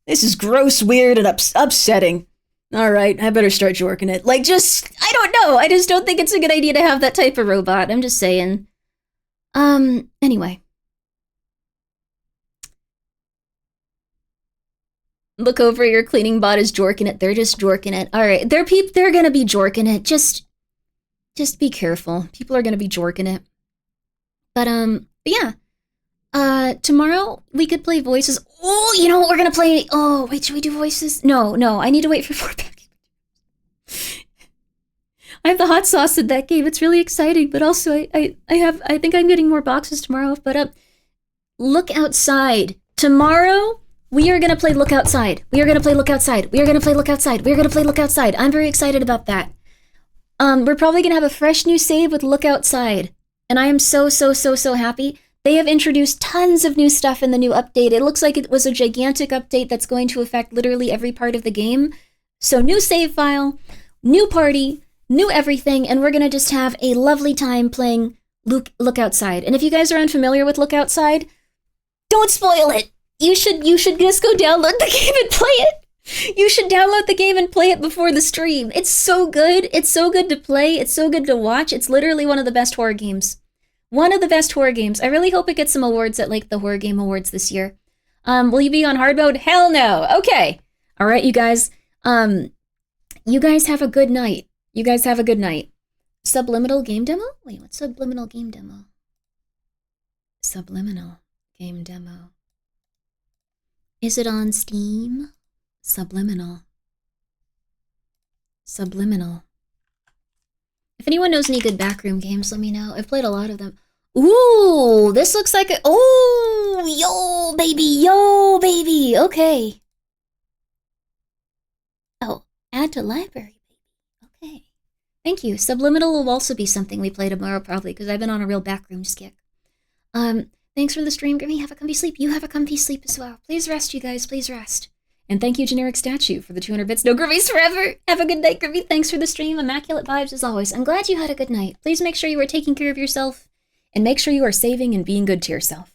This is gross, weird, and upsetting. All right, I better start jorking it. Like, just, I don't know. I just don't think it's a good idea to have that type of robot. I'm just saying. Anyway. Look over, your cleaning bot is jorking it. They're just jorking it. All right, they're gonna be jorking it. Just be careful. People are gonna be jorking it. But yeah. Tomorrow we could play voices. Oh, you know what we're gonna play? Oh, wait, should we do voices? No, I need to wait for 4 pack. I have the hot sauce in that game. It's really exciting, but also I think I'm getting more boxes tomorrow. But look outside. Tomorrow we are gonna play Look Outside. We are gonna play Look Outside. We are gonna play Look Outside. We are gonna play Look Outside. I'm very excited about that. We're probably gonna have a fresh new save with Look Outside, and I am so happy. They have introduced tons of new stuff in the new update. It looks like it was a gigantic update that's going to affect literally every part of the game. So new save file, new party, new everything, and we're gonna just have a lovely time playing Look Outside. And if you guys are unfamiliar with Look Outside, don't spoil it. You should just go download the game and play it. You should download the game and play it before the stream. It's so good. It's so good to play. It's so good to watch. It's literally one of the best horror games. One of the best horror games. I really hope it gets some awards at like the Horror Game Awards this year. Will you be on hard mode? Hell no. Okay. All right, you guys. You guys have a good night. You guys have a good night. Subliminal game demo? Wait, what's subliminal game demo? Subliminal game demo. Is it on Steam? Subliminal. Subliminal. If anyone knows any good backroom games, let me know. I've played a lot of them. Ooh, this looks like a... Oh, yo, baby. Okay. Oh, add to library, baby. Okay. Thank you. Subliminal will also be something we play tomorrow, probably, because I've been on a real backrooms kick. Thanks for the stream, Grimmi. Have a comfy sleep. You have a comfy sleep as well. Please rest, you guys. Please rest. And thank you, Generic Statue, for the 200 bits. No Grimmies forever! Have a good night, Grimmi. Thanks for the stream. Immaculate vibes as always. I'm glad you had a good night. Please make sure you are taking care of yourself, and make sure you are saving and being good to yourself.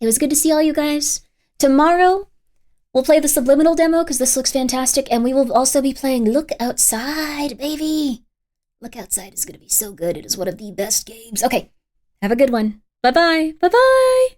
It was good to see all you guys. Tomorrow, we'll play the Subliminal demo, because this looks fantastic, and we will also be playing Look Outside, baby! Look Outside is going to be so good. It is one of the best games. Okay, have a good one. Bye-bye. Bye-bye!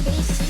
face.